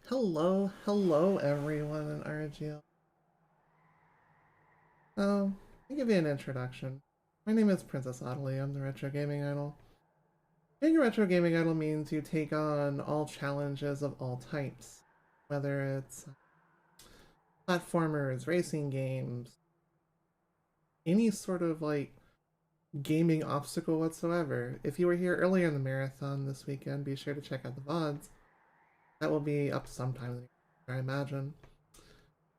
Hello everyone in RGL. So, I'll give you an introduction. My name is Princess Adelie, I'm the Retro Gaming Idol. Being a Retro Gaming Idol means you take on all challenges of all types. Whether it's platformers, racing games, any sort of gaming obstacle whatsoever. If you were here earlier in the marathon this weekend, be sure to check out the VODs. That will be up sometime in the future, I imagine.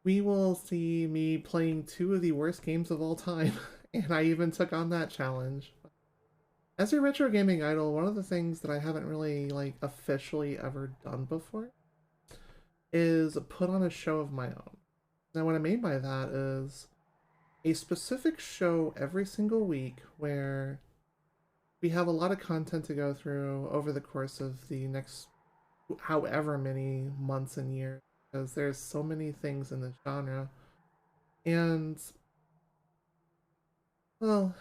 We will see me playing two of the worst games of all time, and I even took on that challenge. As a retro gaming idol, one of the things that I haven't really officially ever done before is put on a show of my own. Now what I mean by that is a specific show every single week where we have a lot of content to go through over the course of the next however many months and years, because there's so many things in the genre. And well,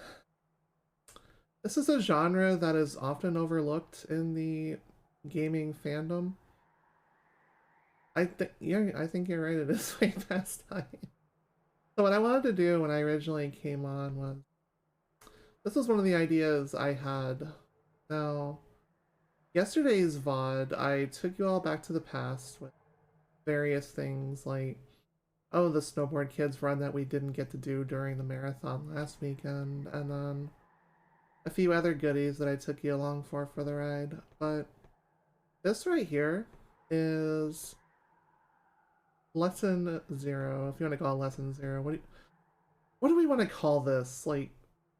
this is a genre that is often overlooked in the gaming fandom. I think you're right. It is way past time. So what I wanted to do when I originally came on was this was one of the ideas I had. Now, yesterday's VOD, I took you all back to the past with various things like, oh, the snowboard kids run that we didn't get to do during the marathon last weekend, and then a few other goodies that I took you along for the ride. But this right here is lesson 0, if you want to call it lesson 0. What do we want to call this? Like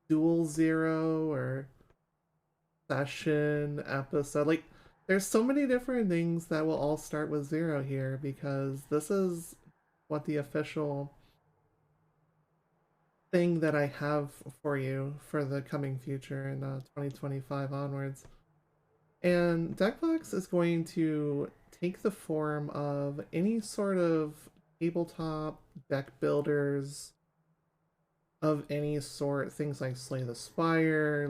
dual 0 or session episode? Like there's so many different things that will all start with 0 here, because this is what the official thing that I have for you for the coming future in 2025 onwards. And Deckbox is going to take the form of any sort of tabletop deck builders of any sort, things like Slay the Spire,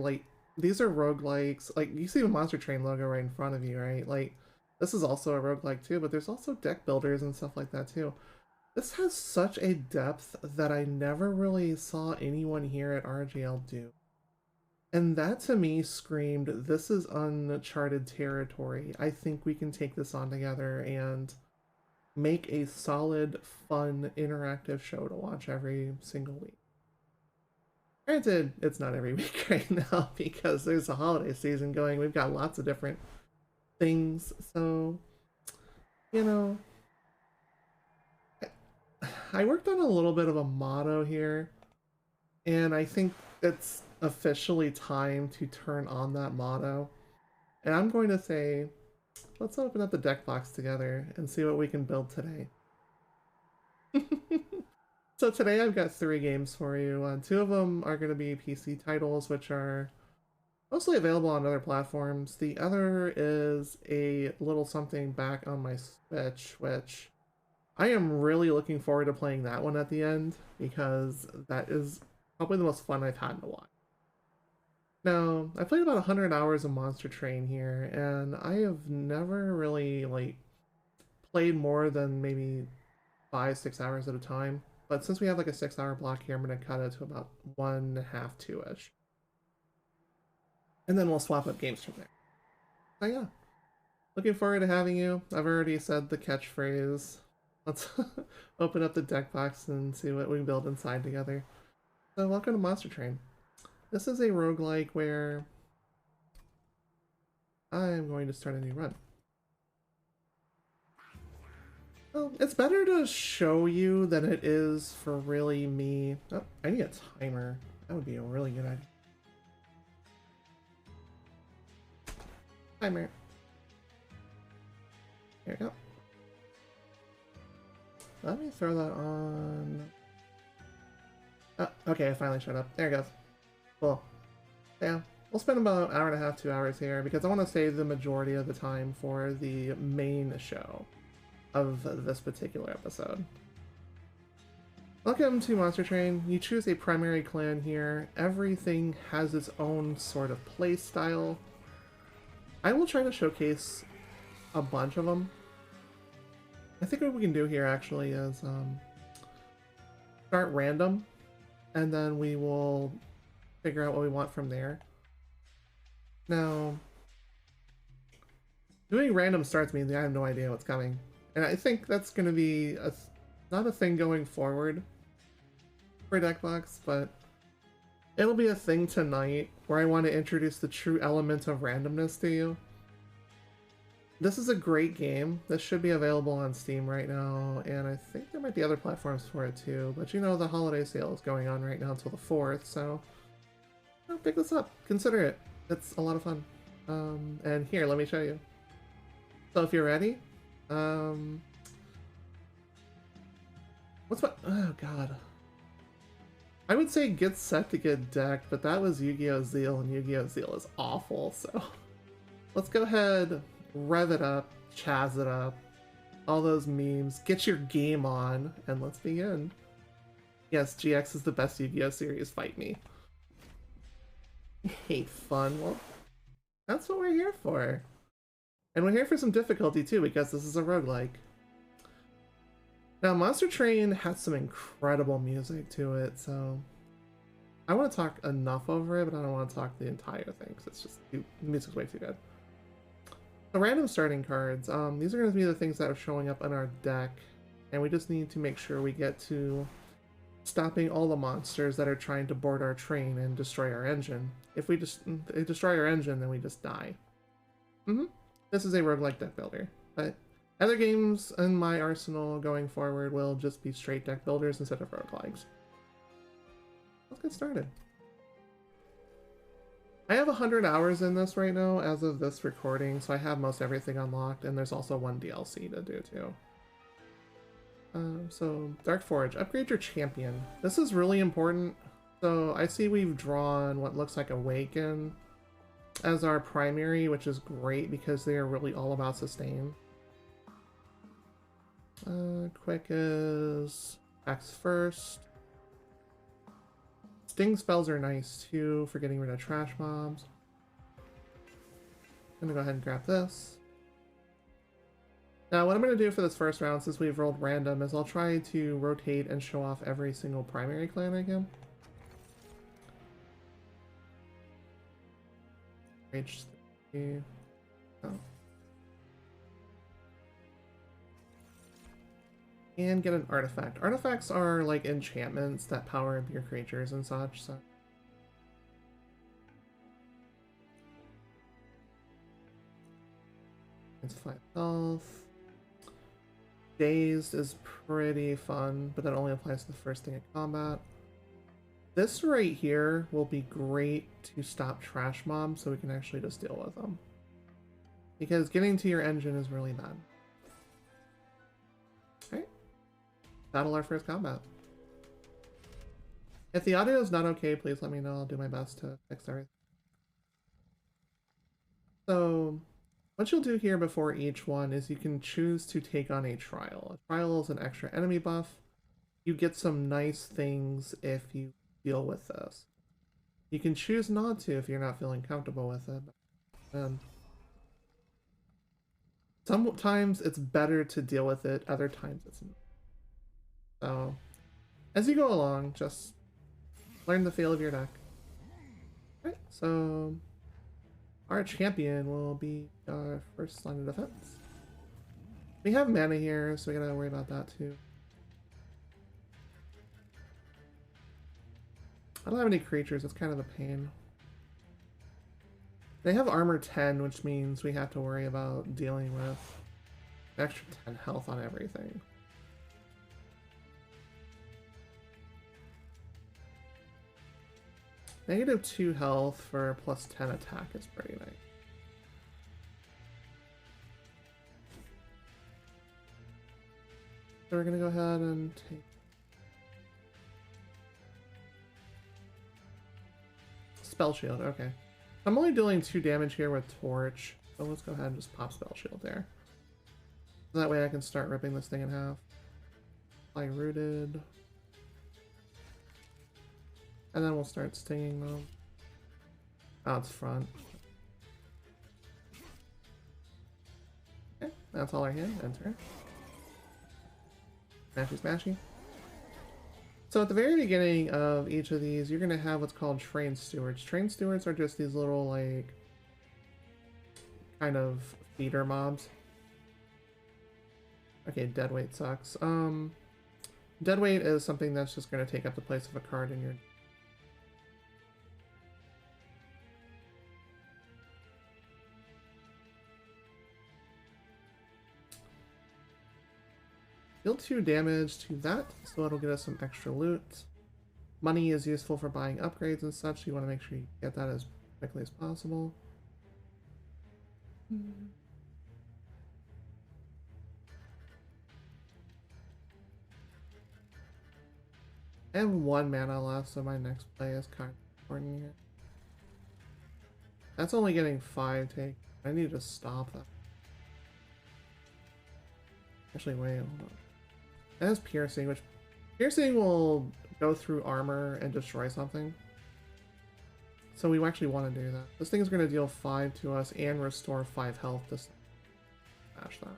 these are roguelikes. Like you see the Monster Train logo right in front of you, right? Like this is also a roguelike too, but there's also deck builders and stuff like that too. This has such a depth that I never really saw anyone here at RGL do. And that to me screamed, this is uncharted territory. I think we can take this on together and make a solid, fun, interactive show to watch every single week. Granted, it's not every week right now because there's a holiday season going. We've got lots of different things. So, you know, I worked on a little bit of a motto here, and I think it's officially time to turn on that motto. And I'm going to say, let's open up the deck box together and see what we can build today. So today I've got 3 games for you. 2 of them are going to be PC titles, which are mostly available on other platforms. The other is a little something back on my Switch, which I am really looking forward to playing that one at the end, because that is probably the most fun I've had in a while. Now, I played about 100 hours of Monster Train here, and I have never really played more than maybe 5-6 hours at a time. But since we have a 6-hour block here, I'm going to cut it to about 1.5, 2-ish. And then we'll swap up games from there. So yeah, looking forward to having you. I've already said the catchphrase. Let's open up the deck box and see what we can build inside together. So welcome to Monster Train. This is a roguelike where I'm going to start a new run. Well, it's better to show you than it is for really me. Oh, I need a timer. That would be a really good idea. Timer. There we go. Let me throw that on. Oh, okay, it finally showed up. There it goes. Cool. Yeah, we'll spend about 1.5, 2 hours here because I want to save the majority of the time for the main show of this particular episode. Welcome to Monster Train. You choose a primary clan here. Everything has its own sort of play style. I will try to showcase a bunch of them. I think what we can do here actually is start random, and then we will figure out what we want from there. Now, doing random starts means I have no idea what's coming. And I think that's going to be not a thing going forward for Deckbox, but it'll be a thing tonight where I want to introduce the true element of randomness to you. This is a great game. This should be available on Steam right now, and I think there might be other platforms for it too. But you know, the holiday sale is going on right now until the 4th, so pick this up. Consider it. It's a lot of fun. And here, let me show you. So if you're ready, what's what? Oh god. I would say get set to get decked, but that was Yu-Gi-Oh! Zeal, and Yu-Gi-Oh! Zeal is awful, so let's go ahead, rev it up, chaz it up, all those memes, get your game on, and let's begin. Yes, GX is the best Yu-Gi-Oh! Series, fight me. I hate fun. Well, that's what we're here for. And we're here for some difficulty too, because this is a roguelike. Now, Monster Train has some incredible music to it, so I want to talk enough over it, but I don't want to talk the entire thing, because it's just, the music's way too good. So random starting cards, these are going to be the things that are showing up on our deck, and we just need to make sure we get to stopping all the monsters that are trying to board our train and destroy our engine. If we just destroy our engine, then we just die. This is a roguelike deck builder, but other games in my arsenal going forward will just be straight deck builders instead of roguelikes. Let's get started. I have 100 hours in this right now as of this recording, so I have most everything unlocked, and there's also one DLC to do too. So, Dark Forge, upgrade your champion. This is really important. So, I see we've drawn what looks like Awaken as our primary, which is great because they are really all about sustain. Quick is X first. Sting spells are nice too for getting rid of trash mobs. I'm gonna go ahead and grab this. Now what I'm gonna do for this first round, since we've rolled random, is I'll try to rotate and show off every single primary clan I can. H3. Oh. And get an artifact. Artifacts are like enchantments that power up your creatures and such, so. It's 5 health. Dazed is pretty fun, but that only applies to the first thing in combat. This right here will be great to stop trash mobs so we can actually just deal with them. Because getting to your engine is really bad. Alright. Battle our first combat. If the audio is not okay, please let me know. I'll do my best to fix everything. So, what you'll do here before each one is you can choose to take on a trial. A trial is an extra enemy buff. You get some nice things if you deal with this. You can choose not to if you're not feeling comfortable with it. Sometimes it's better to deal with it, other times it's not. So, as you go along, just learn the feel of your deck. Alright, so our champion will be our first line of defense. We have mana here, so we gotta worry about that too. I don't have any creatures, it's kind of a pain. They have armor 10, which means we have to worry about dealing with extra 10 health on everything. -2 health for plus 10 attack is pretty nice. So we're gonna go ahead and take Spell Shield, okay. I'm only dealing 2 damage here with Torch, so let's go ahead and just pop Spell Shield there. That way I can start ripping this thing in half. Apply Rooted. And then we'll start stinging them. Oh, it's front. Okay, that's all I hit. Enter. Smashy, smashy. So at the very beginning of each of these, you're going to have what's called train stewards. Train stewards are just these little, like, kind of feeder mobs. Okay, deadweight sucks. Deadweight is something that's just going to take up the place of a card in your... Deal 2 damage to that, so it'll get us some extra loot. Money is useful for buying upgrades and such, so you want to make sure you get that as quickly as possible. I have 1 mana left, so my next play is kind of important here. That's only getting 5 take. I need to stop that. Actually, wait, hold on. It has piercing, which piercing will go through armor and destroy something. So we actually want to do that. This thing is going to deal 5 to us and restore 5 health to smash that.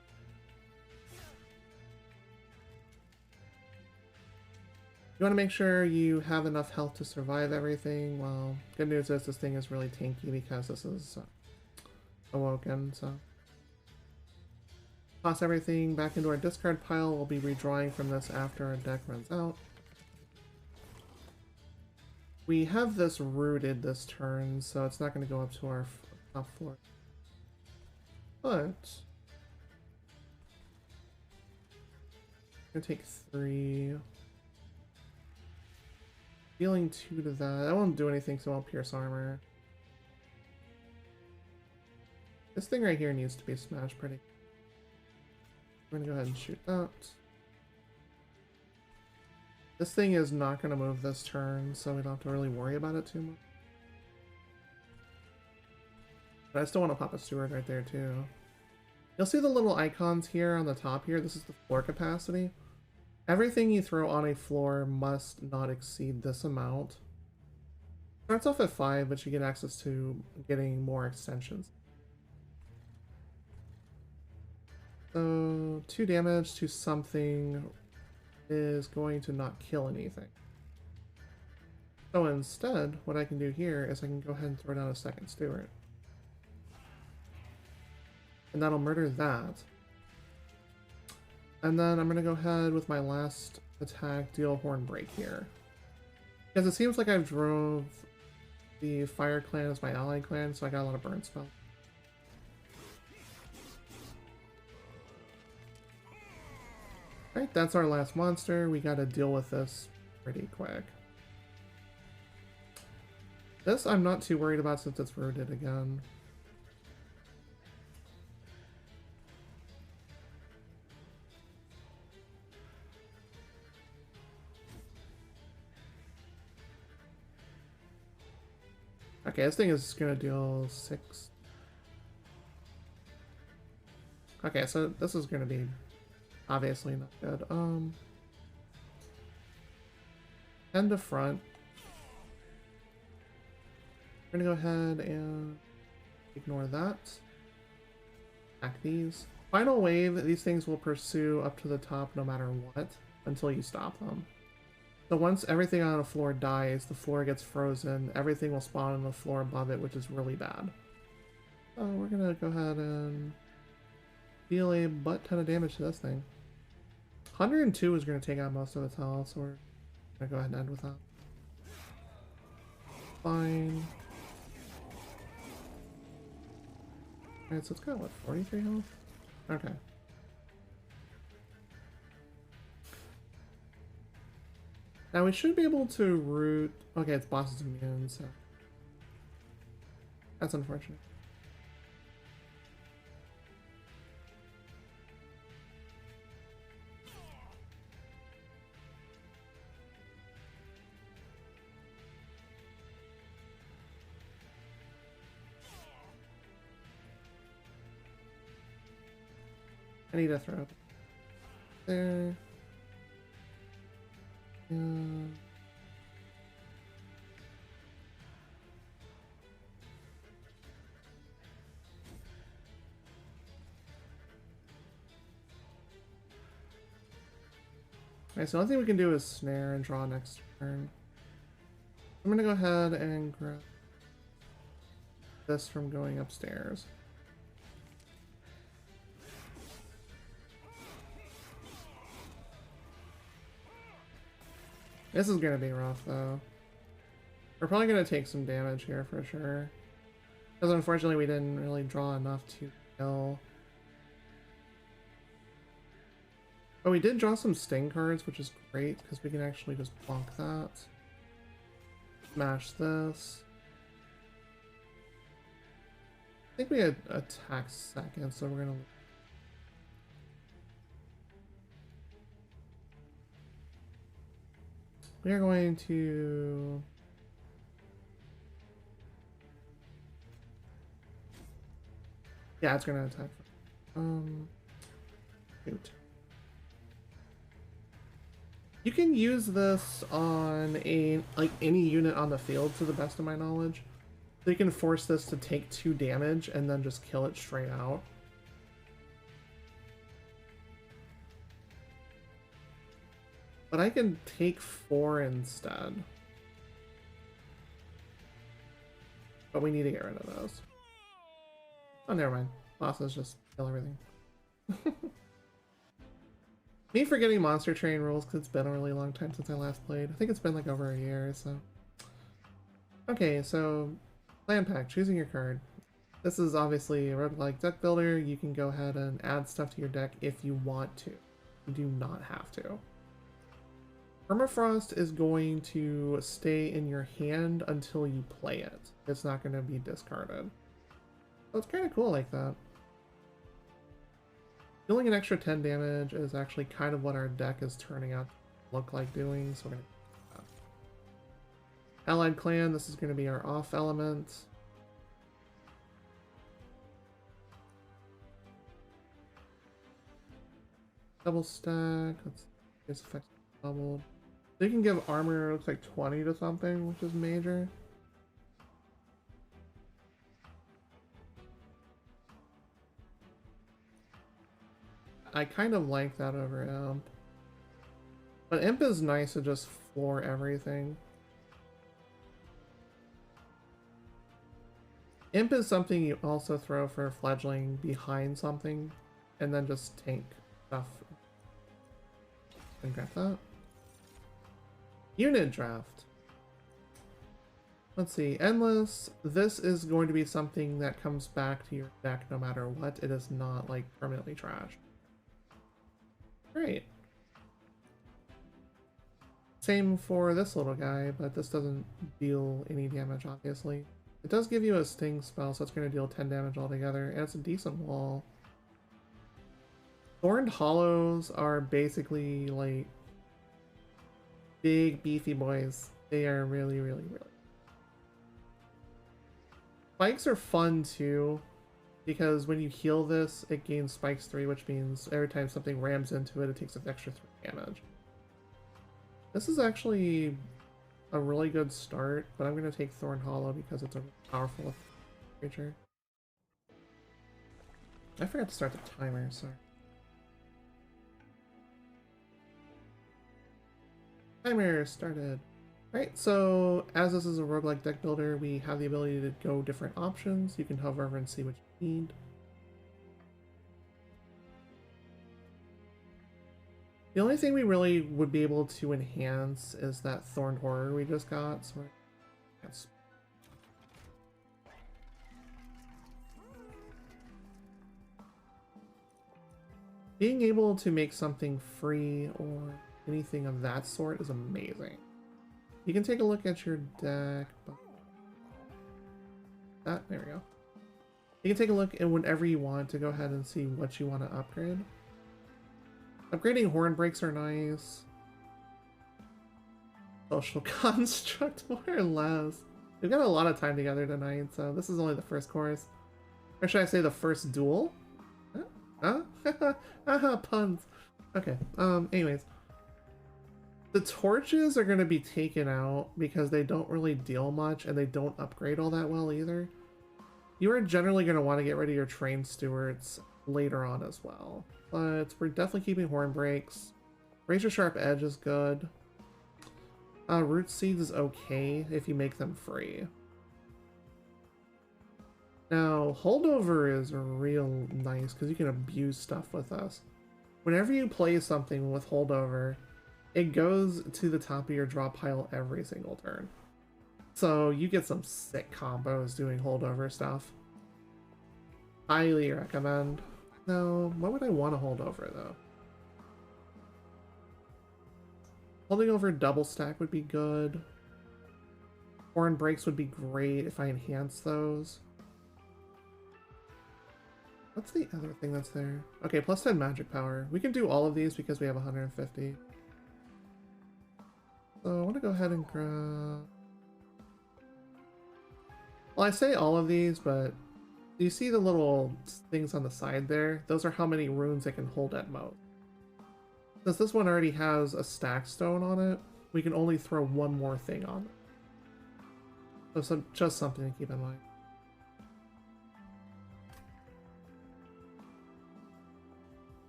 You want to make sure you have enough health to survive everything. Well, good news is this thing is really tanky because this is awoken, so... Toss everything back into our discard pile. We'll be redrawing from this after our deck runs out. We have this rooted this turn, so it's not going to go up to our top floor. But... I'm going to take 3... Dealing 2 to that. I won't do anything, so I'll pierce armor. This thing right here needs to be smashed pretty. We're gonna go ahead and shoot that. This thing is not gonna move this turn, so we don't have to really worry about it too much. But I still want to pop a steward right there too. You'll see the little icons here on the top here. This is the floor capacity. Everything you throw on a floor must not exceed this amount. Starts off at 5, but you get access to getting more extensions. So 2 damage to something is going to not kill anything. So instead, what I can do here is I can go ahead and throw down a second steward. And that'll murder that. And then I'm going to go ahead with my last attack, deal Horn Break here. Because it seems like I've drove the Fire Clan as my ally clan, so I got a lot of burn spells. Alright, that's our last monster. We gotta deal with this pretty quick. This I'm not too worried about since it's rooted again. Okay, this thing is gonna deal 6. Okay, so this is gonna be obviously not good. End to front. We're gonna go ahead and ignore that. Attack these. Final wave, these things will pursue up to the top no matter what until you stop them. So once everything on the floor dies, the floor gets frozen, everything will spawn on the floor above it, which is really bad. So we're gonna go ahead and deal a butt ton of damage to this thing. 102 is gonna take out most of its health, so we're gonna go ahead and end with that. Fine. Alright, so it's got what, 43 health? Okay. Now we should be able to root... Okay, it's boss's immune, so... That's unfortunate. I need to throw it there. Alright, so the only thing we can do is snare and draw next turn. I'm gonna go ahead and grab this from going upstairs. This is gonna be rough though. We're probably gonna take some damage here for sure. Because unfortunately we didn't really draw enough to kill. But we did draw some sting cards, which is great because we can actually just block that. Smash this. I think we had attack second, so we're gonna. We are going to. Yeah, it's gonna attack. Shoot. You can use this on any unit on the field, to the best of my knowledge. So you can force this to take 2 damage and then just kill it straight out. But I can take 4 instead. But we need to get rid of those. Oh, never mind. Bosses just kill everything. Me forgetting Monster Train rules because it's been a really long time since I last played. I think it's been like over a year, so. Okay, so Land Pack, choosing your card. This is obviously a roguelike deck builder. You can go ahead and add stuff to your deck if you want to. You do not have to. Permafrost is going to stay in your hand until you play it. It's not going to be discarded. So it's kind of cool like that. Dealing an extra 10 damage is actually kind of what our deck is turning out to look like doing, so we're going to do that. Allied Clan, this is going to be our off element. Double stack, let's see, this effects doubled. So you can give armor, looks like 20 to something, which is major. I kind of like that over Imp. But Imp is nice to just floor everything. Imp is something you also throw for Fledgling behind something, and then just tank stuff. And grab that. Unit draft. Let's see, Endless. This is going to be something that comes back to your deck no matter what. It is not like permanently trashed. Great. Same for this little guy, but this doesn't deal any damage, obviously. It does give you a sting spell, so it's going to deal 10 damage altogether, and it's a decent wall. Thorned Hollows are basically like big, beefy boys. They are really, really, really. Spikes are fun too, because when you heal this, it gains spikes 3, which means every time something rams into it, it takes an extra 3 damage. This is actually a really good start, but I'm going to take Thorn Hollow because it's a powerful creature. I forgot to start the timer, sorry. Timer started. Alright, so as this is a roguelike deck builder, we have the ability to go different options. You can hover over and see what you need. The only thing we really would be able to enhance is that Thorned Horror we just got. So yes. Being able to make something free or anything of that sort is amazing. You can take a look at your deck. There we go. You can take a look and whenever you want to go ahead and see what you want to upgrade. Upgrading Horn Breaks are nice. Social Construct, more or less. We've got a lot of time together tonight, so this is only the first course. Or should I say the first duel? Huh? Haha, puns. Okay, anyways. The torches are going to be taken out because they don't really deal much and they don't upgrade all that well either. You are generally going to want to get rid of your train stewards later on as well. But we're definitely keeping Horn Breaks. Razor Sharp Edge is good. Root Seeds is okay if you make them free. Now, Holdover is real nice because you can abuse stuff with us. Whenever you play something with Holdover, it goes to the top of your draw pile every single turn. So you get some sick combos doing Holdover stuff. Highly recommend. Now, what would I want to hold over though? Holding over double stack would be good. Horn breaks would be great if I enhance those. What's the other thing that's there? Okay, plus 10 magic power. We can do all of these because we have 150. So I want to go ahead and grab... Well, I say all of these, but do you see the little things on the side there? Those are how many runes it can hold at most. Since this one already has a stack stone on it, we can only throw one more thing on it. So just something to keep in mind.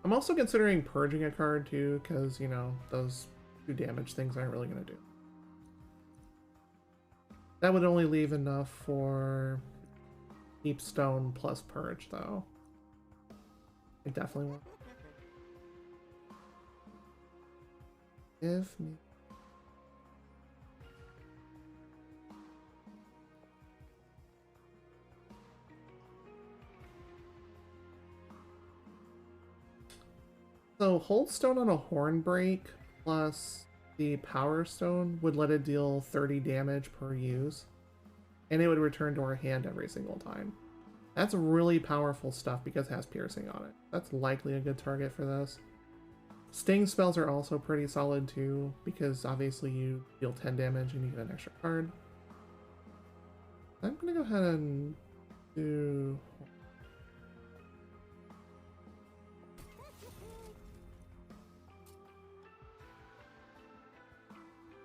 I'm also considering purging a card too, because, you know, those 2 damage things aren't really going to do. That would only leave enough for Deep Stone plus Purge, though. I definitely want. Give me. So Hold Stone on a Horn Break plus the Power Stone would let it deal 30 damage per use, and it would return to our hand every single time. That's really powerful stuff because it has piercing on it. That's likely a good target for this. Sting spells are also pretty solid too, because obviously you deal 10 damage and you get an extra card. I'm gonna go ahead and do...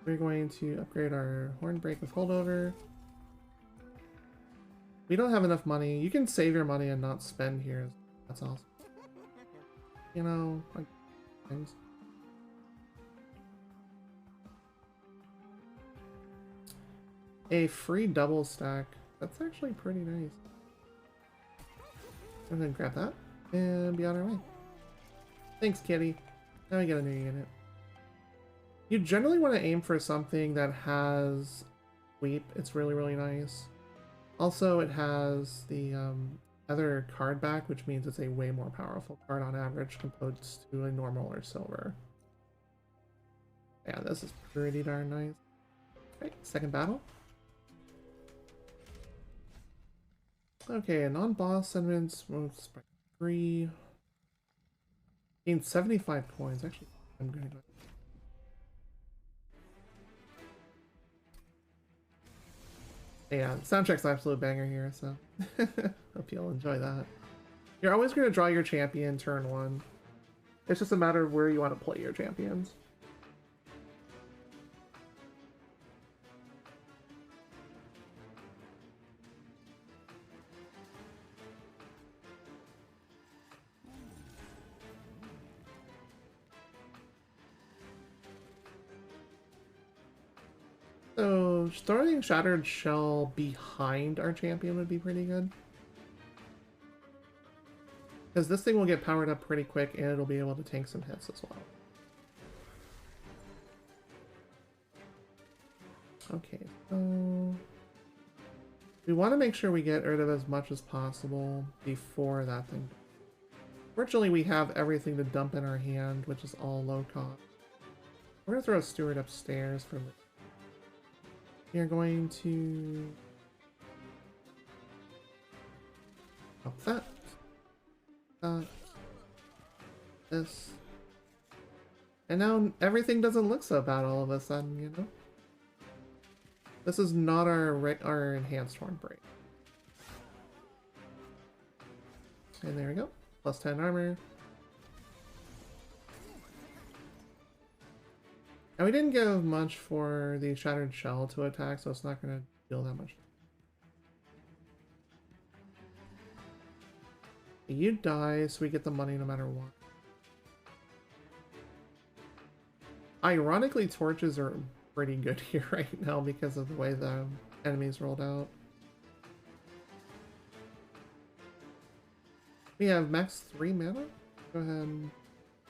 We're going to upgrade our Horn Break with Holdover. We don't have enough money. You can save your money and not spend here. That's awesome. You know, like things. A free double stack. That's actually pretty nice. I'm gonna grab that and be on our way. Thanks, kitty. Now we get a new unit. You generally want to aim for something that has sweep. It's really, really nice. Also, it has the other card back, which means it's a way more powerful card on average compared to a normal or silver. Yeah, this is pretty darn nice. Right, second battle. Okay, a non-boss sentiments moves by 3. Gain 75 coins. Actually, I'm gonna go. Yeah, soundtrack's absolute banger here, so hope you'll enjoy that. You're always going to draw your champion turn 1. It's just a matter of where you want to play your champions. So, throwing Shattered Shell behind our champion would be pretty good. Because this thing will get powered up pretty quick and it'll be able to tank some hits as well. Okay, so... we want to make sure we get rid of as much as possible before that thing. Fortunately, we have everything to dump in our hand, which is all low cost. We're going to throw a Steward upstairs for... You're going to up that, this, and now everything doesn't look so bad all of a sudden, you know? This is not our enhanced Horn Break. And there we go, plus 10 armor. And we didn't give much for the Shattered Shell to attack, so it's not going to deal that much. You die, so we get the money no matter what. Ironically, torches are pretty good here right now because of the way the enemies rolled out. We have max 3 mana. Go ahead and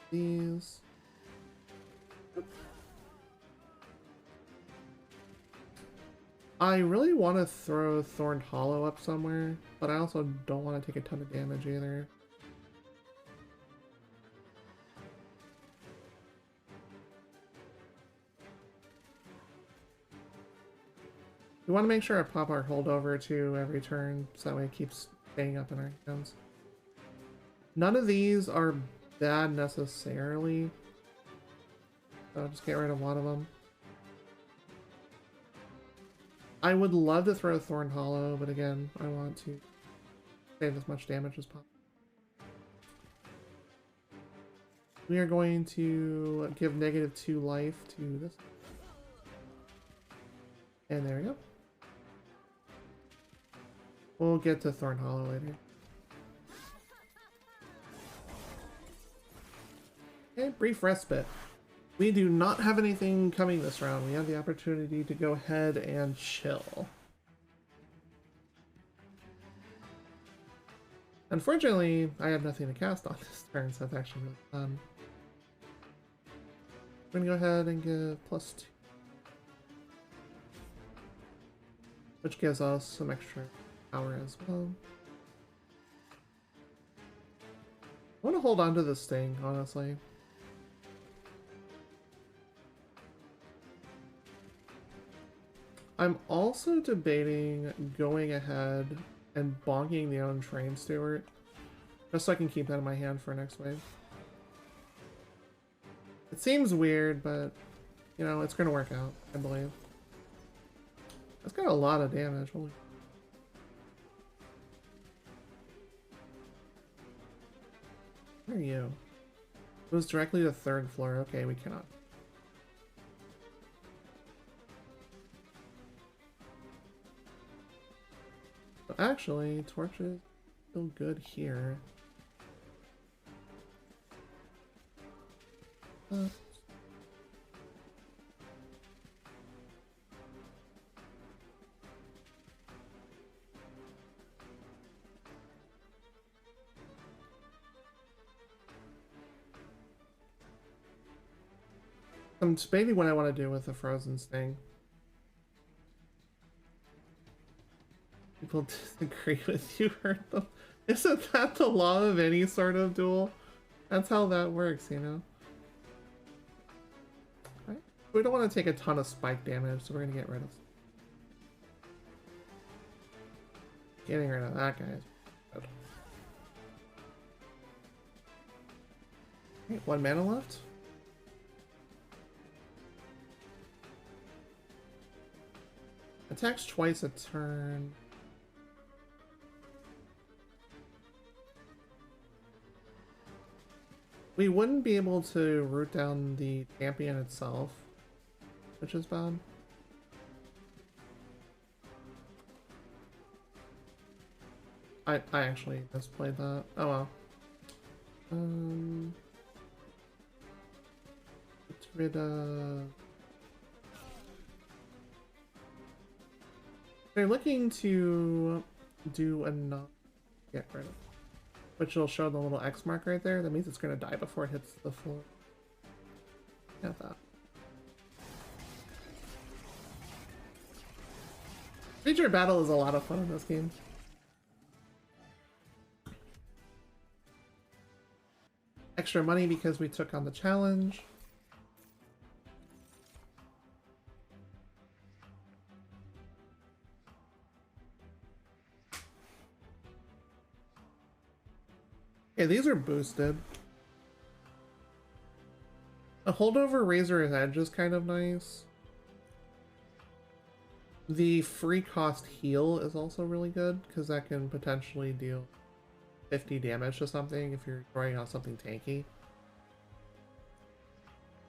these. I really want to throw Thorned Hollow up somewhere, but I also don't want to take a ton of damage either. We want to make sure I pop our holdover too every turn, so that way it keeps staying up in our hands. None of these are bad necessarily, so I'll just get rid of one of them. I would love to throw Thorn Hollow, but again, I want to save as much damage as possible. We are going to give -2 life to this. And there we go. We'll get to Thorn Hollow later. Okay, brief respite. We do not have anything coming this round. We have the opportunity to go ahead and chill. Unfortunately, I have nothing to cast on this turn, so that's actually really fun. We're gonna go ahead and give +2. Which gives us some extra power as well. I want to hold on to this thing, honestly. I'm also debating going ahead and bonking the Untrained Steward, just so I can keep that in my hand for next wave. It seems weird, but, you know, it's going to work out, I believe. That's got a lot of damage. Holy. Where are you? It was directly to 3rd floor. Okay, we cannot. But actually, torches feel good here. I'm debating what I want to do with the Frozen Sting. People disagree with you, hurt them. Isn't that the law of any sort of duel? That's how that works, you know? Right? We don't want to take a ton of spike damage, so we're going to get rid of... Getting rid of that guy is good. Okay, 1 mana left. Attacks twice a turn. We wouldn't be able to root down the champion itself, which is bad. I actually misplayed that. Oh well. Get rid of... They're looking to do enough. Get rid of it. Which will show the little X mark right there. That means it's going to die before it hits the floor. Got that. Feature battle is a lot of fun in this game. Extra money because we took on the challenge. Yeah, these are boosted. A holdover Razor's Edge is kind of nice. The free cost heal is also really good, because that can potentially deal 50 damage to something if you're throwing out something tanky.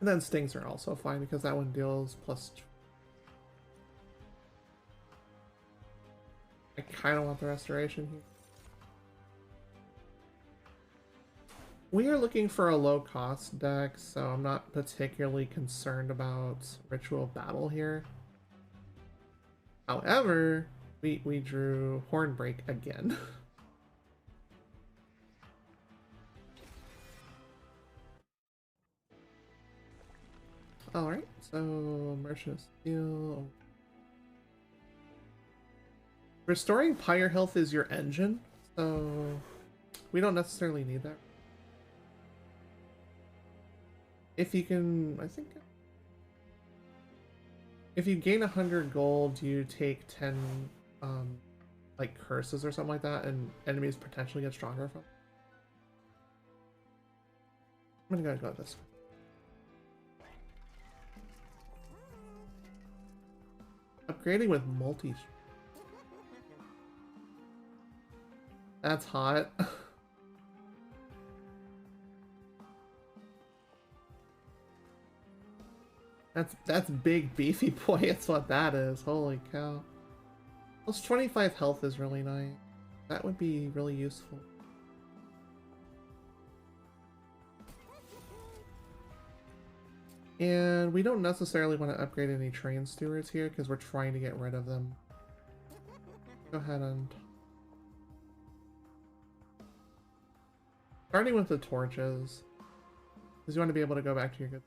And then stings are also fine, because that one deals plus... I kind of want the restoration here. We are looking for a low-cost deck, so I'm not particularly concerned about Ritual Battle here. However, we drew Hornbreak again. Alright, so Merchant of Steel. Restoring Pyre health is your engine, so we don't necessarily need that. If you can, I think, if you gain 100 gold, you take 10, like, curses or something like that, and enemies potentially get stronger from it. I'm gonna go this way. Upgrading with multi. That's hot. That's big beefy boy. That's what that is. Holy cow. Plus 25 health is really nice. That would be really useful. And we don't necessarily want to upgrade any train stewards here because we're trying to get rid of them. Go ahead and... Starting with the torches. Because you want to be able to go back to your good...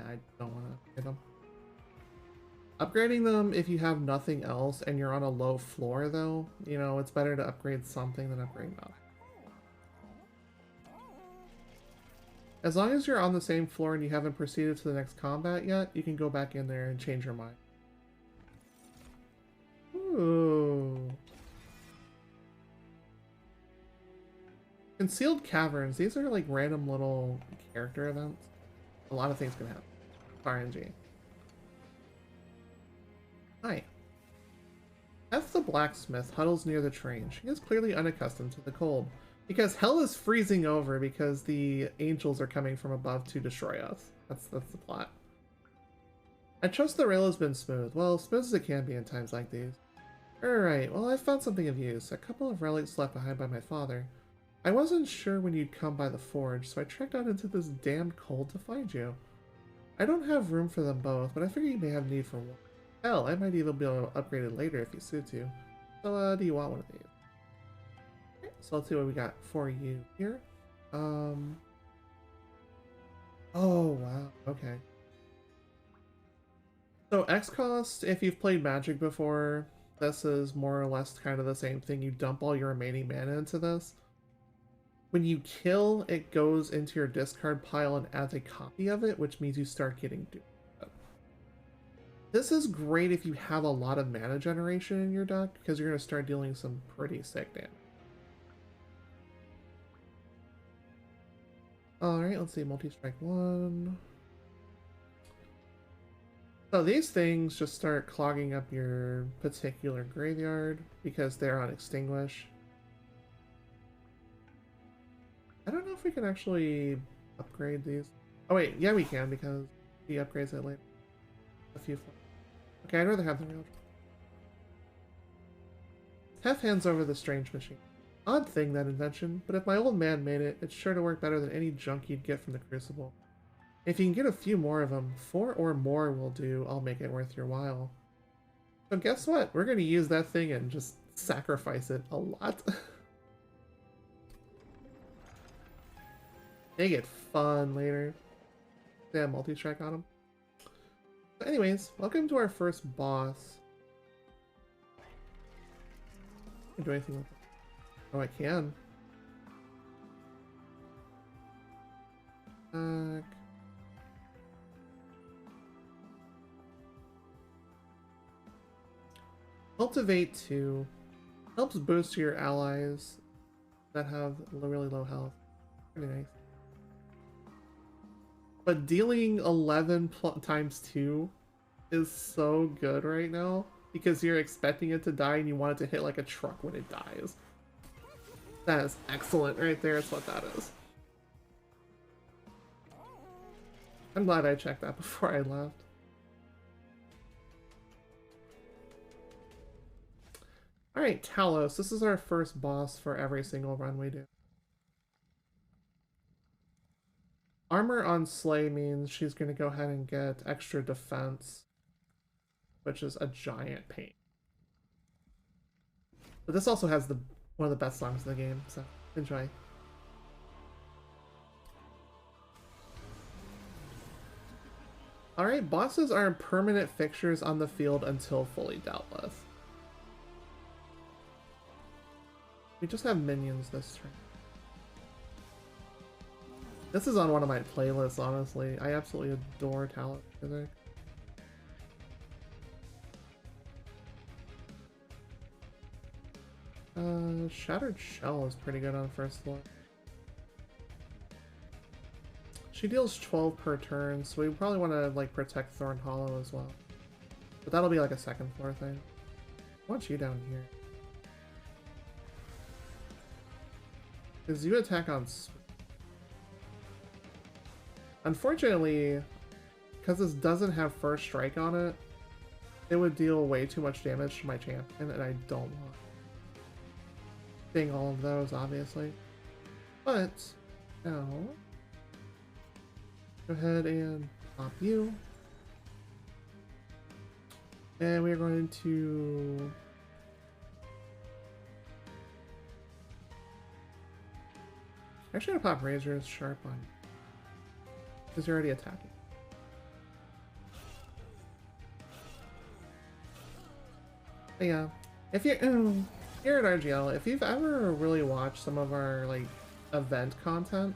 I don't want to hit them. Upgrading them if you have nothing else and you're on a low floor though, you know, it's better to upgrade something than upgrade nothing. As long as you're on the same floor and you haven't proceeded to the next combat yet, you can go back in there and change your mind. Ooh. Concealed Caverns. These are like random little character events. A lot of things can happen. RNG. Hi. F the blacksmith huddles near the train. She is clearly unaccustomed to the cold. Because hell is freezing over because the angels are coming from above to destroy us. That's the plot. I trust the rail has been smooth. Well, smooth as it can be in times like these. Alright, well I found something of use. A couple of relics left behind by my father. I wasn't sure when you'd come by the forge, so I trekked out into this damned cold to find you. I don't have room for them both, but I figure you may have need for one. Hell, I might even be able to upgrade it later if you suits you. So, do you want one of these? Okay, so let's see what we got for you here. Oh, wow, okay. So, X cost, if you've played Magic before, this is more or less kind of the same thing. You dump all your remaining mana into this. When you kill, it goes into your discard pile and adds a copy of it, which means you start getting duped. This is great if you have a lot of mana generation in your deck, because you're going to start dealing some pretty sick damage. Alright, let's see, multi-strike 1. So these things just start clogging up your particular graveyard, because they're on Extinguish. I don't know if we can actually upgrade these. Oh wait, yeah we can, because he upgrades it later. A few. Okay, I'd rather have the real. Hef hands over the strange machine. Odd thing, that invention, but if my old man made it, it's sure to work better than any junk you'd get from the Crucible. If you can get a few more of them, 4 or more will do, I'll make it worth your while. So guess what? We're going to use that thing and just sacrifice it a lot. They get fun later. They have multi-strike on them. So anyways, welcome to our first boss. Can I do anything with it? Oh, I can. Cultivate 2 helps boost your allies that have really low health. Pretty nice. But dealing 11 times 2 is so good right now because you're expecting it to die and you want it to hit like a truck when it dies. That is excellent right there. It's what that is. I'm glad I checked that before I left. Alright, Talos. This is our first boss for every single run we do. Armor on Slay means she's going to go ahead and get extra defense, which is a giant pain. But this also has one of the best songs in the game, so enjoy. Alright, bosses are permanent fixtures on the field until fully dealt with. We just have minions this turn. This is on one of my playlists, honestly. I absolutely adore Talos music. Shattered Shell is pretty good on first floor. She deals 12 per turn, so we probably want to like protect Thorn Hollow as well. But that'll be like a second floor thing. I want you down here. Because you attack on... Unfortunately, because this doesn't have first strike on it, it would deal way too much damage to my champion, and I don't want being all of those, obviously. But now, go ahead and pop you. And we're going to... Actually, I'm going to pop Razor's Sharp on you. Because you're already attacking. But yeah, if you're here at RGL, if you've ever really watched some of our like event content,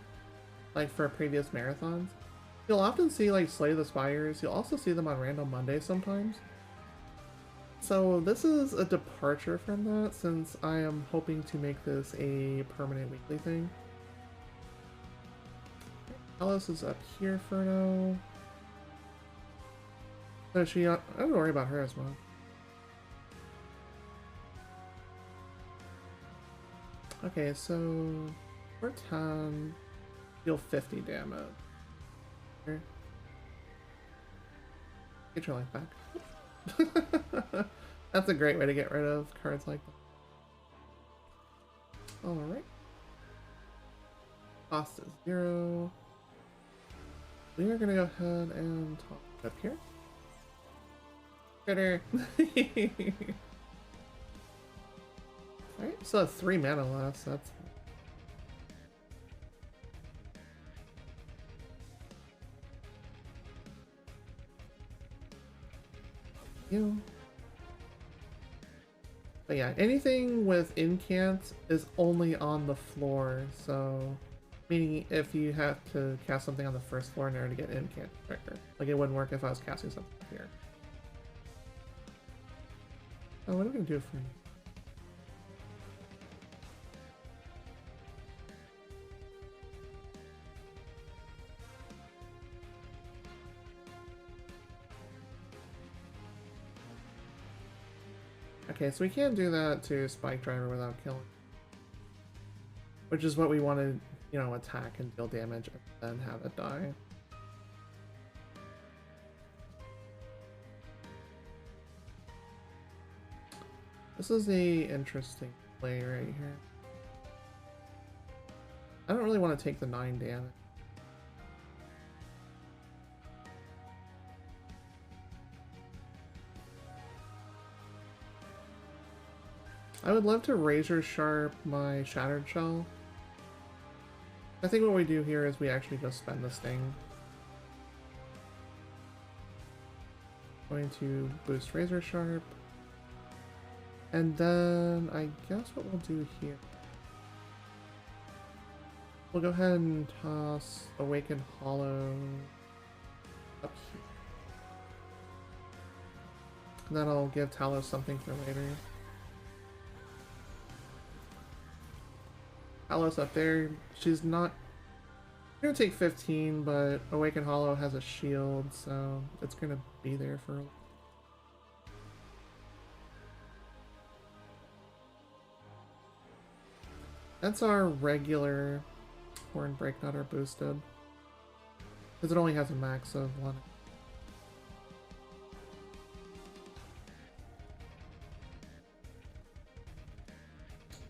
like for previous marathons, you'll often see like Slay the Spires. You'll also see them on Random Mondays sometimes. So this is a departure from that, since I am hoping to make this a permanent weekly thing. Alice is up here for now. So she, I don't worry about her as much. Okay, so for 10, deal 50 damage. Here. Get your life back. That's a great way to get rid of cards like that. Alright. Cost is 0. We are gonna go ahead and toss it up here. Critter! Alright, still have 3 mana left, so that's... You. But yeah, anything with incant is only on the floor, so... Meaning if you have to cast something on the first floor in order to get incant trigger. Like it wouldn't work if I was casting something here. Oh, what are we gonna do for you? Okay, so we can't do that to Spike Driver without killing. Which is what we wanted, you know, attack and deal damage and then have it die. This is a interesting play right here. I don't really want to take the 9 damage. I would love to Razor Sharp my Shattered Shell. I think what we do here is we actually just spend this thing. Going to boost Razor Sharp. And then I guess what we'll do here. We'll go ahead and toss Awakened Hollow up here. That'll give Talos something for later. Talos up there, she's not gonna take 15, but Awakened Hollow has a shield, so it's gonna be there for a while. That's our regular Horn Break, not our boosted. Because it only has a max of 1.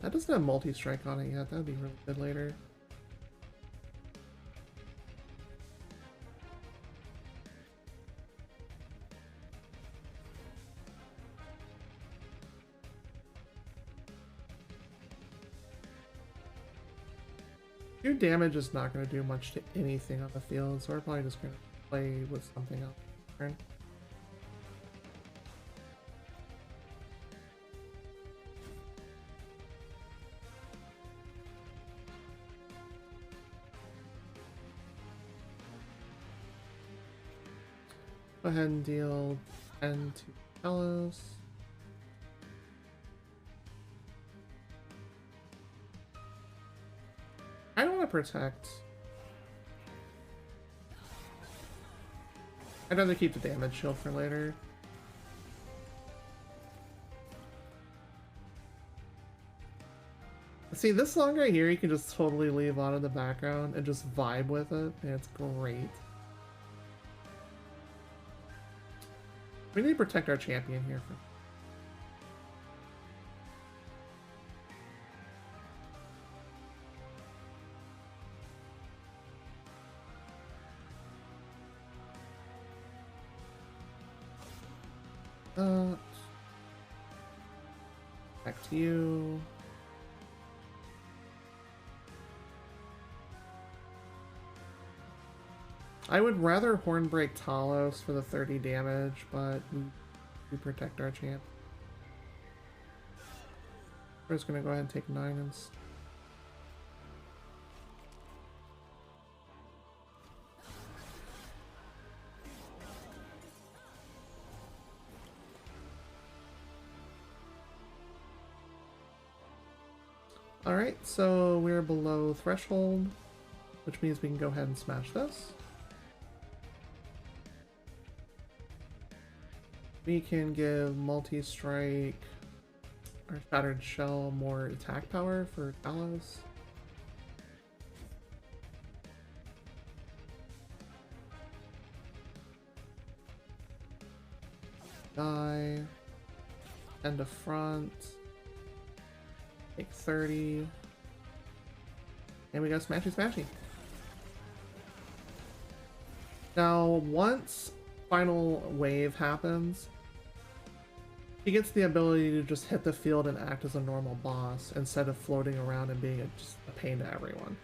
That doesn't have multi-strike on it yet. That would be really good later. Your damage is not going to do much to anything on the field, so we're probably just going to play with something else. Turn. Go ahead and deal 10 to Talos. I don't want to protect. I'd rather keep the damage shield for later. See, this song right here, you can just totally leave on in the background and just vibe with it, and it's great. We need to protect our champion here. Back to you. I would rather Hornbreak Talos for the 30 damage, but we protect our champ. We're just gonna go ahead and take 9 and... Alright, so we're below threshold, which means we can go ahead and smash this. We can give multi-strike or Shattered Shell more attack power for Talos. Die. End of front. Take 30. And we go smashy smashy. Now, once final wave happens, he gets the ability to just hit the field and act as a normal boss instead of floating around and being just a pain to everyone.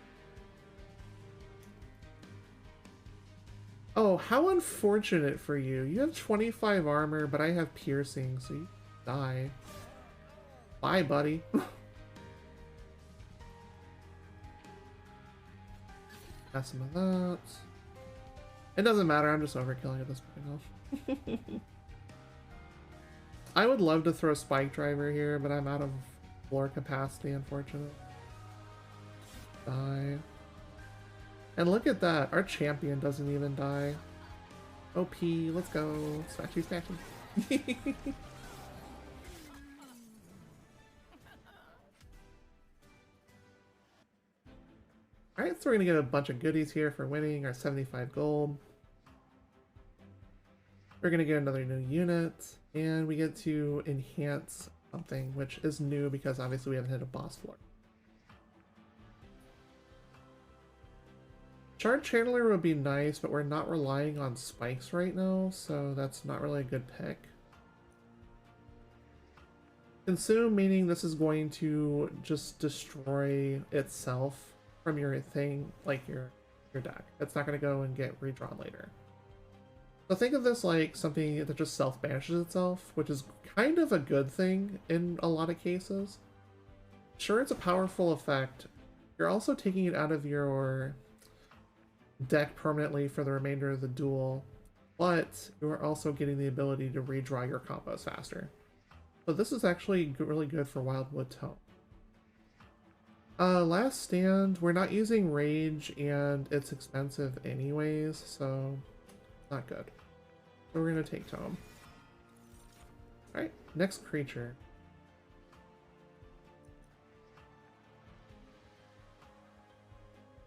Oh, how unfortunate for you. You have 25 armor, but I have piercing, so you die. Bye, buddy. Got some of that. It doesn't matter, I'm just overkilling at this point. I would love to throw Spike Driver here, but I'm out of floor capacity, unfortunately. Die. And look at that, our champion doesn't even die. OP, let's go. Smashy, smashy. Alright, so we're gonna get a bunch of goodies here for winning our 75 gold. We're gonna get another new unit, and we get to enhance something, which is new because obviously we haven't hit a boss floor. Shard Channeler would be nice, but we're not relying on spikes right now, so that's not really a good pick. Consume, meaning this is going to just destroy itself from your thing, like your deck. It's not going to go and get redrawn later. So think of this like something that just self-banishes itself, which is kind of a good thing in a lot of cases. Sure, it's a powerful effect. You're also taking it out of your deck permanently for the remainder of the duel, but you're also getting the ability to redraw your combos faster. So this is actually really good for Wildwood Tome. Last Stand, we're not using Rage, and it's expensive anyways, so not good. So we're gonna take Tome. Alright, next creature.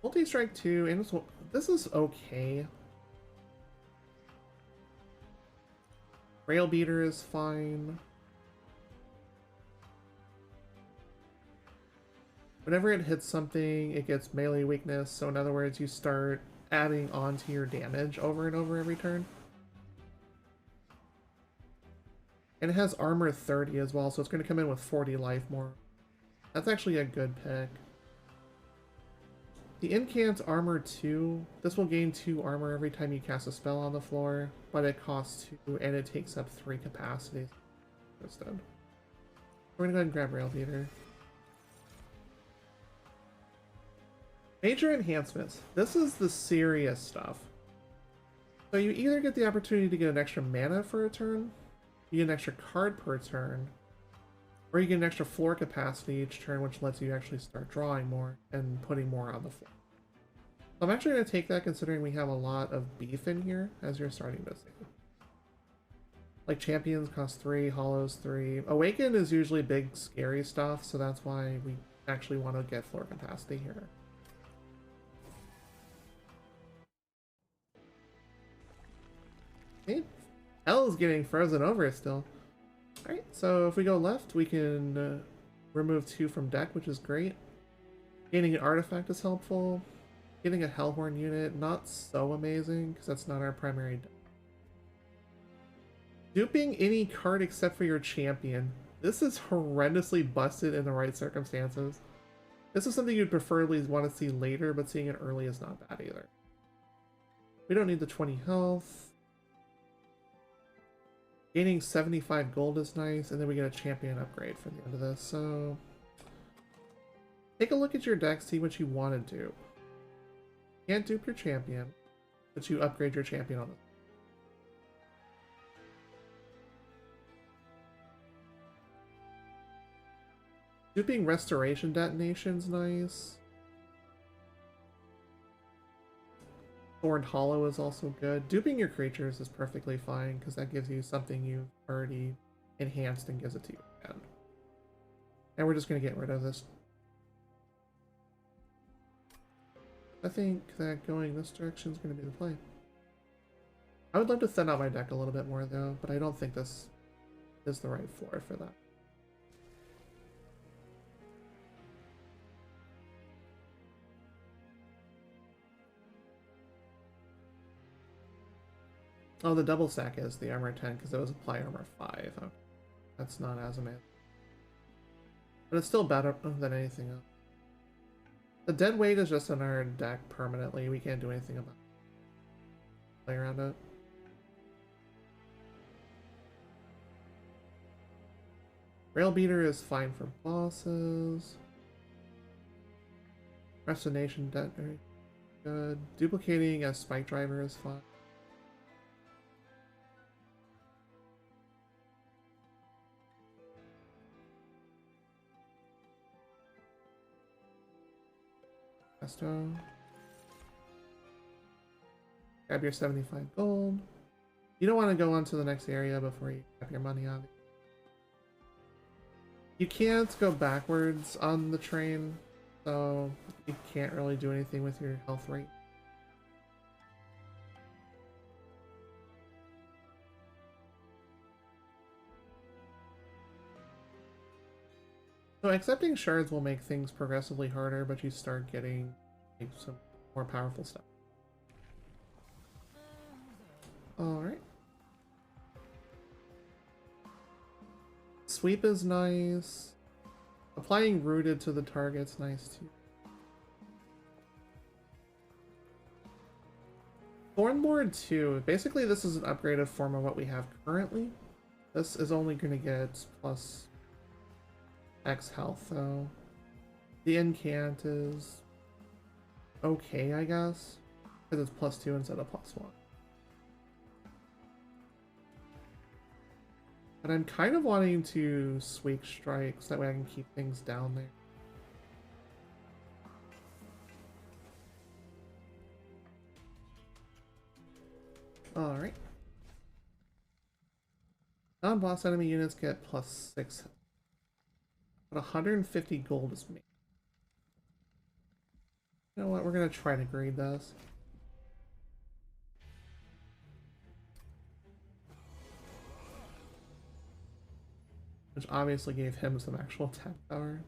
Multi-strike 2, and this is okay. Rail Beater is fine. Whenever it hits something, it gets melee weakness. So in other words, you start adding on to your damage over and over every turn. And it has armor 30 as well, so it's going to come in with 40 life more. That's actually a good pick. The incant armor 2. This will gain 2 armor every time you cast a spell on the floor, but it costs 2 and it takes up 3 capacity instead. We're going to go ahead and grab Rail Beater. Major enhancements. This is the serious stuff. So you either get the opportunity to get an extra mana for a turn, you get an extra card per turn, or you get an extra floor capacity each turn, which lets you actually start drawing more and putting more on the floor. So I'm actually going to take that considering we have a lot of beef in here, as you're starting to see. Like champions cost 3, hollows 3. Awaken is usually big scary stuff, so that's why we actually want to get floor capacity here. Okay. Hell is getting frozen over still. Alright, so if we go left, we can remove 2 from deck, which is great. Gaining an artifact is helpful. Getting a Hellhorn unit, not so amazing, because that's not our primary deck. Duping any card except for your champion. This is horrendously busted in the right circumstances. This is something you'd preferably want to see later, but seeing it early is not bad either. We don't need the 20 health. Gaining 75 gold is nice, and then we get a champion upgrade for the end of this, so... Take a look at your deck, see what you want to do. Can't dupe your champion, but you upgrade your champion on it. Duping Restoration Detonation's nice. Thorned Hollow is also good. Duping your creatures is perfectly fine, because that gives you something you've already enhanced and gives it to you again. And we're just going to get rid of this. I think that going this direction is going to be the play. I would love to thin out my deck a little bit more, though, but I don't think this is the right floor for that. Oh, the double stack is the armor 10 because it was apply armor 5. Okay. That's not as amazing. But it's still better than anything else. The dead weight is just in our deck permanently. We can't do anything about it. Play around it. Rail Beater is fine for bosses. Restoration Detonator, good. Duplicating a Spike Driver is fine. Grab your 75 gold. You don't want to go on to the next area before you have your money on it. You can't go backwards on the train, so you can't really do anything with your health rate. So accepting shards will make things progressively harder, but you start getting like, some more powerful stuff. Alright. Sweep is nice. Applying Rooted to the target's nice too. Thornboard 2. Basically this is an upgraded form of what we have currently. This is only going to get plus X health though. The incant is okay, I guess, because it's plus 2 instead of plus 1. But I'm kind of wanting to Swake Strike so that way I can keep things down there. Alright. Non-boss enemy units get plus 6. But 150 gold is made. You know what? We're going to try to grade this. Which obviously gave him some actual attack power.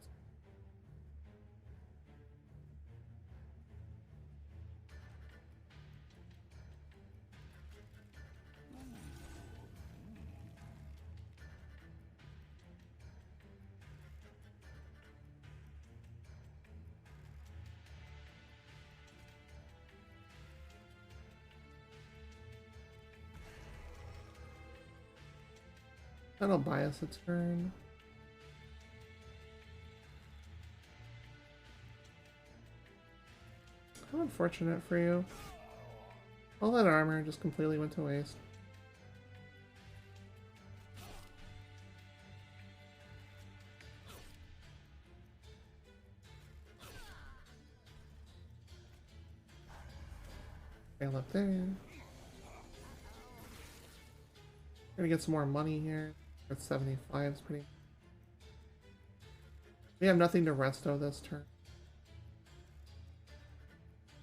That'll buy us a turn. How unfortunate for you. All that armor just completely went to waste. Fail up there. Gonna get some more money here. At 75 is pretty. We have nothing to resto this turn.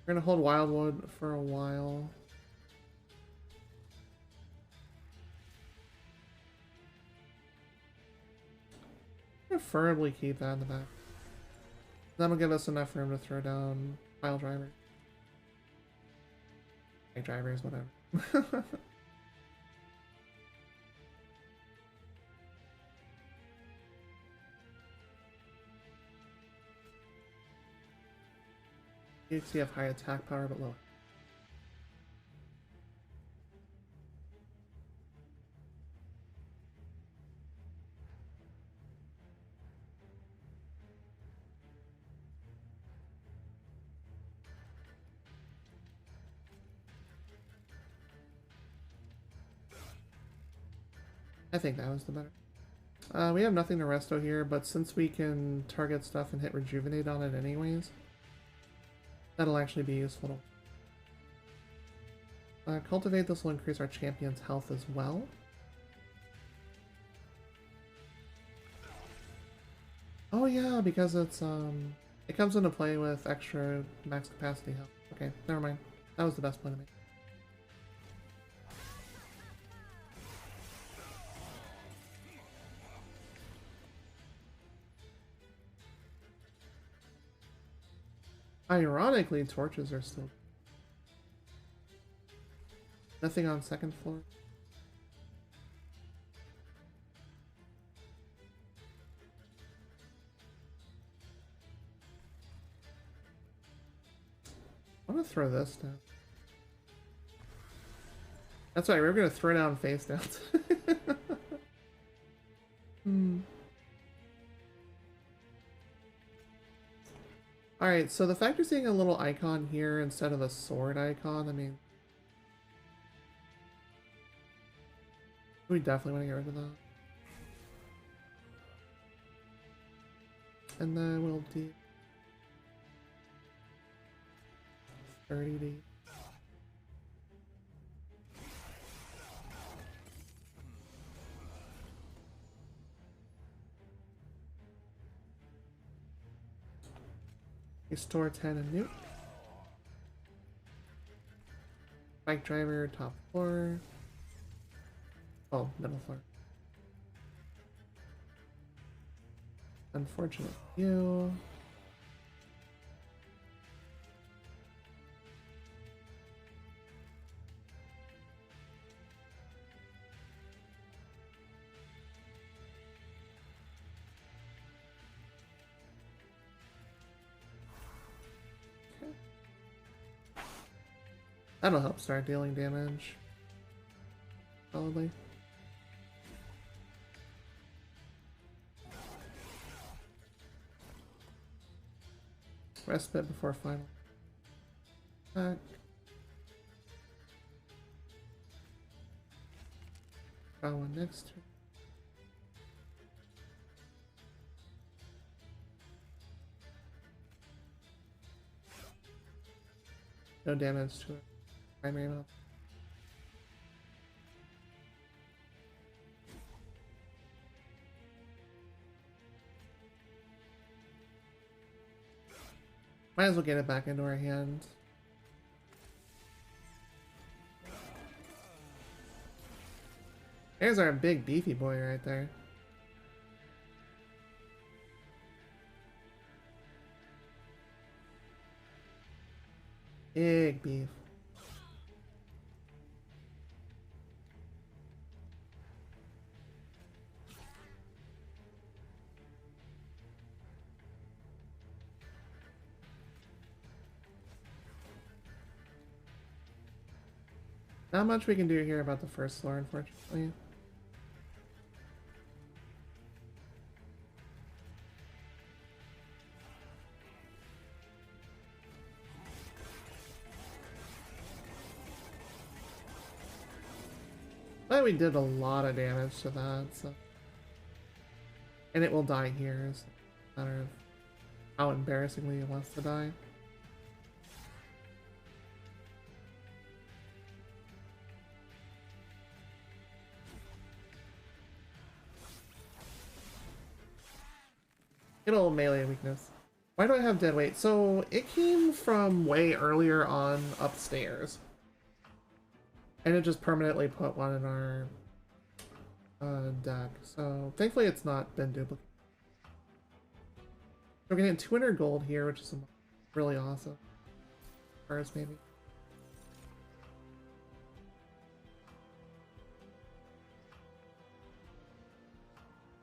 We're gonna hold Wildwood for a while. Preferably keep that in the back. That'll give us enough room to throw down pile driver. Like drivers, whatever. You have high attack power but low. I think that was the better. We have nothing to resto here, but since we can target stuff and hit rejuvenate on it anyways, that'll actually be useful. Cultivate, this will increase our champion's health as well. Oh yeah, because it's it comes into play with extra max capacity health. Okay, never mind. That was the best play to make. Ironically, torches are still... Nothing on second floor. I'm gonna throw this down. That's right, we're gonna throw down face down. Alright, so the fact you're seeing a little icon here instead of a sword icon, I mean... We definitely want to get rid of that. And then we'll do... 30D. Restore 10 and nuke. Bike driver, top floor. Oh, middle floor. Unfortunate you. That'll help start dealing damage. Probably. Respite before final attack. Got one next turn. No damage to it. Primary mouth. Might as well get it back into our hand. There's our big beefy boy right there. Big beef. Not much we can do here about the first floor, unfortunately. But we did a lot of damage to that, so. And it will die here, so it's a matter of how embarrassingly it wants to die. Good old melee weakness. Why do I have dead weight? So it came from way earlier on upstairs. And it just permanently put one in our deck. So thankfully it's not been duplicated. We're getting 200 gold here, which is really awesome. First, maybe.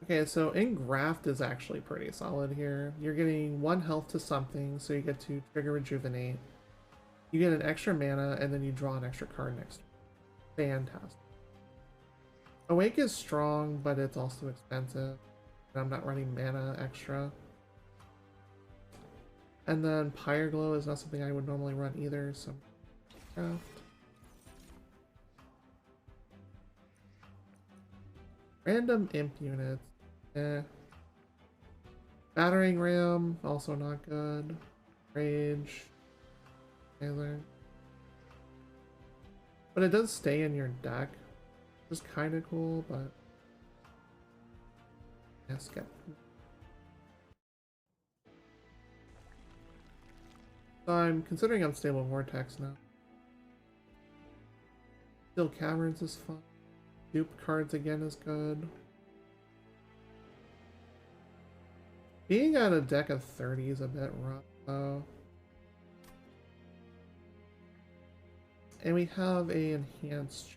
Okay, so Engraft is actually pretty solid here. You're getting 1 health to something, so you get to trigger Rejuvenate. You get an extra mana, and then you draw an extra card next to it. Fantastic. Awake is strong, but it's also expensive. And I'm not running mana extra. And then Pyreglow is not something I would normally run either, so craft. Random imp units. Eh. Battering Ram, also not good. Rage. Taylor. But it does stay in your deck. Which is kind of cool, but yeah, skip. So I'm considering Unstable Vortex now. Still Caverns is fun. Dupe cards again is good. Being at a deck of 30 is a bit rough though. And we have a enhanced.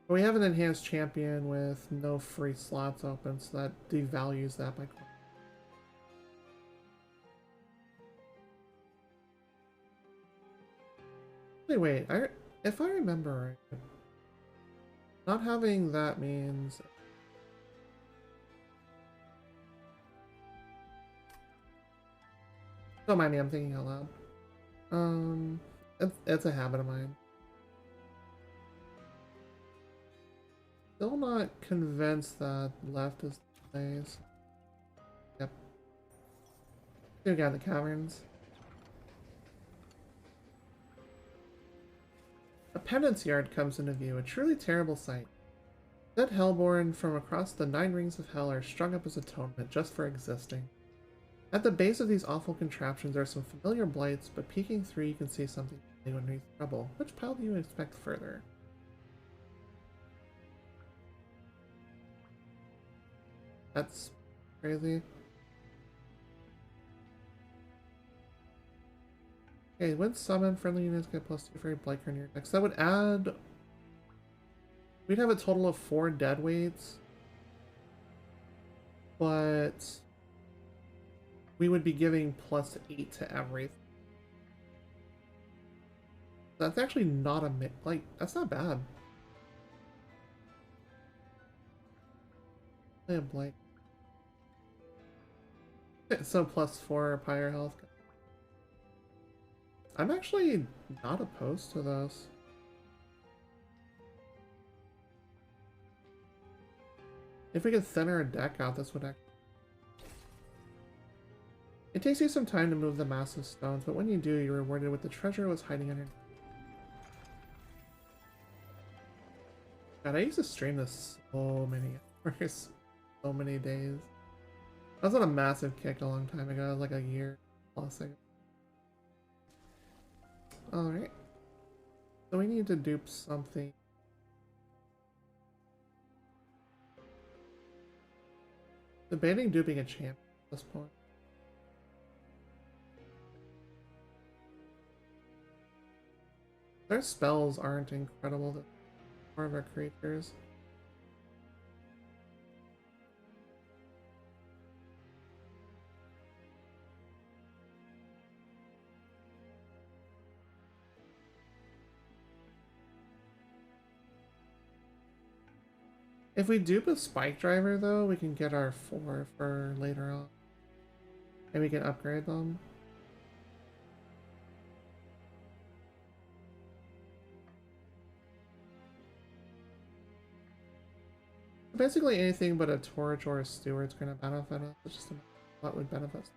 We have an enhanced champion with no free slots open, so that devalues that by quite. Wait, if I remember right, not having that means. Don't mind me, I'm thinking out loud. It's a habit of mine. Still not convinced that left is the place. Yep. We got the caverns. A penance yard comes into view, a truly terrible sight. Dead Hellborn from across the 9 rings of hell are strung up as atonement just for existing. At the base of these awful contraptions are some familiar blights, but peeking through you can see something underneath rubble. Which pile do you expect further? That's crazy. Okay, when summoned, friendly units get +2 for a blight card in your deck. So that would add. We'd have a total of 4 dead weights. But we would be giving +8 to everything. That's actually not a like, that's not bad. Play a blight. So +4 pyre health. I'm actually not opposed to this. If we could thin our deck out, this would actually. It takes you some time to move the massive stones, but when you do, you're rewarded with the treasure was hiding under. God, I used to stream this so many hours, so many days. I was on a massive kick a long time ago, like a year plus ago. Alright. So we need to dupe something. Debating duping a champ at this point. Their spells aren't incredible to more of our creatures. If we dupe a spike driver though, we can get our 4 for later on. And we can upgrade them. Basically anything but a torch or a steward's going to benefit us. It's just what would benefit us.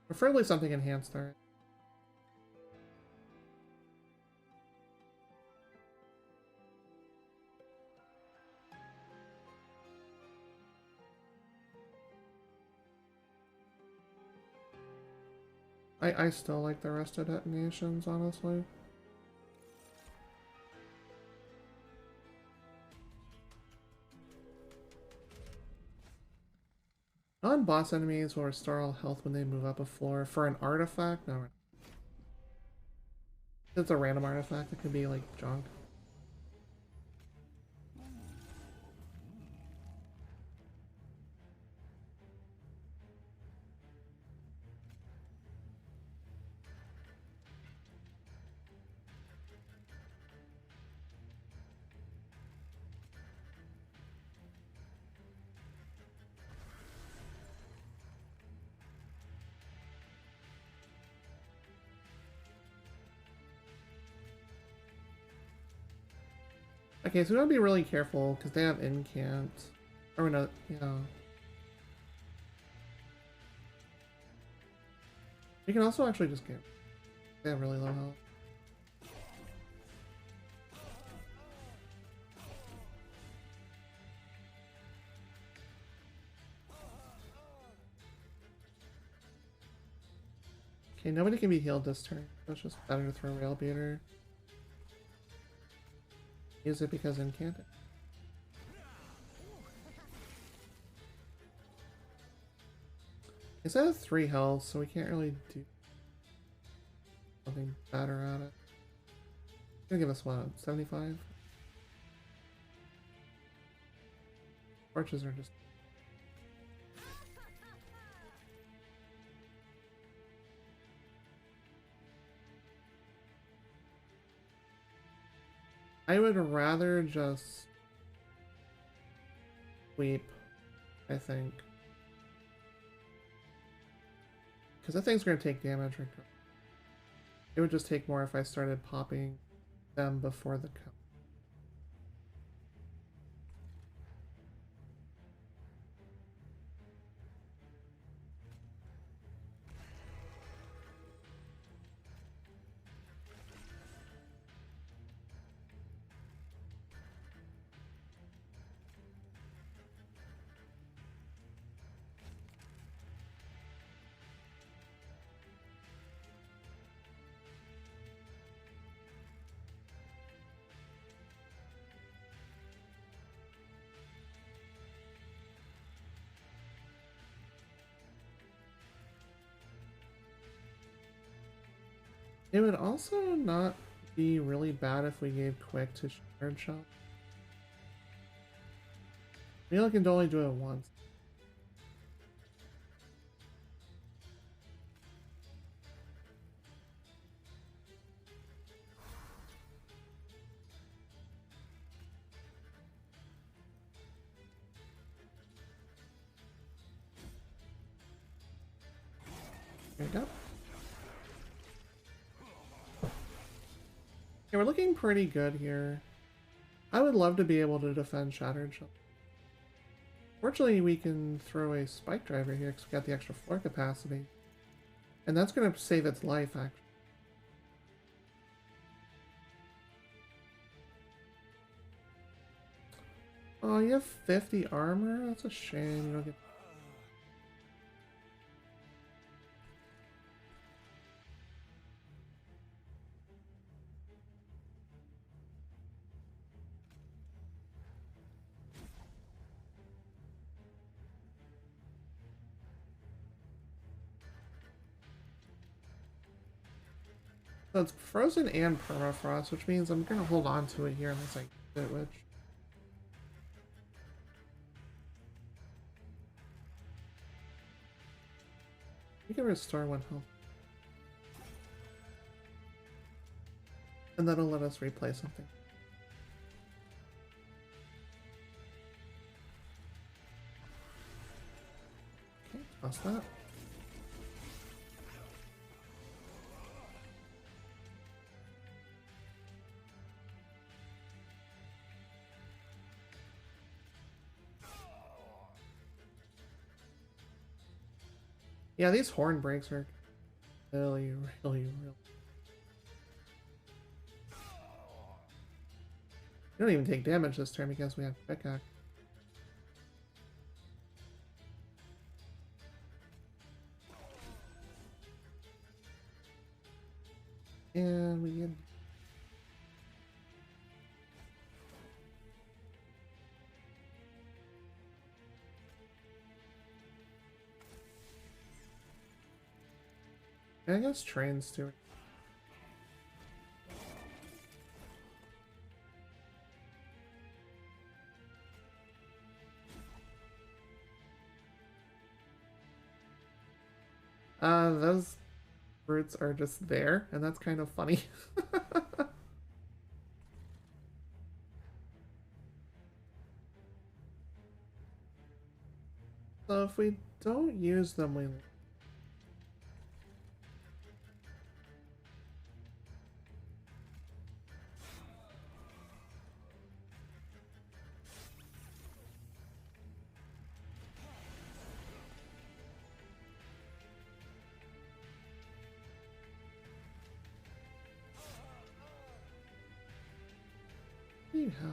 Preferably something enhanced there. I still like the rest of detonations, honestly. Non-boss enemies will restore all health when they move up a floor. For an artifact? No. It's a random artifact. It could be like junk. Okay, so we gotta be really careful because they have incant. Or no, yeah. We can also actually just get. They have really low health. Okay, nobody can be healed this turn. So it's just better to throw Rail Beater. Use it because incant. It's at 3 health, so we can't really do something better at it. It's gonna give us what, 75? Torches are just. I would rather just sweep, I think. Because that thing's going to take damage. It would just take more if I started popping them before the count. It would also not be really bad if we gave Quick to Shattered Shell. I feel like I can only do it once. There you go. Okay, we're looking pretty good here. I would love to be able to defend Shattered Shell. Fortunately, we can throw a Spike Driver here because we got the extra floor capacity. And that's going to save its life, actually. Oh, you have 50 armor? That's a shame. You don't get... So it's frozen and permafrost, which means I'm going to hold on to it here unless I get it, which... You can restore 1 health. And that'll let us replay something. Okay, Trust that. Yeah, these horn breaks are really, really, really... We don't even take damage this turn because we have pickaxe. And we get... I guess trains too. Those roots are just there, and that's kind of funny. So if we don't use them, we... You have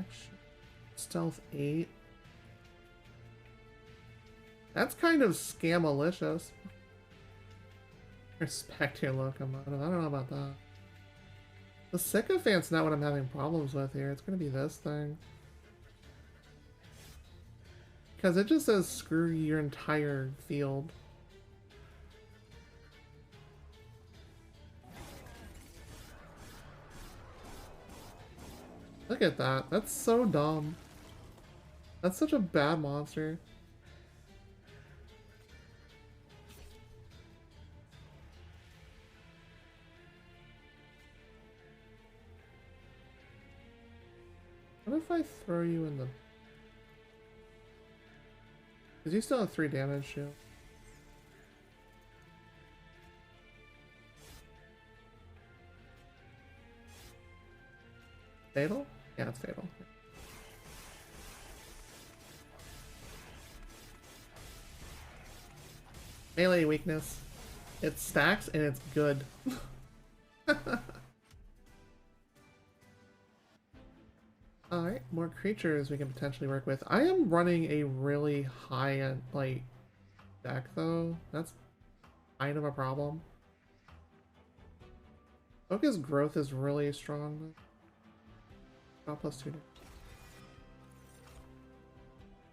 action. Stealth 8. That's kind of scamalicious. Respect your locomotive. I don't know about that. The sycophant's not what I'm having problems with here. It's gonna be this thing. Because it just says screw your entire field. Look at that. That's so dumb. That's such a bad monster. What if I throw you in the... Because you still have 3 damage shield. Fatal? Yeah, it's fatal. Melee weakness. It stacks and it's good. Alright, more creatures we can potentially work with. I am running a really high-end, like, deck, though. That's kind of a problem. Focus growth is really strong. Not +2.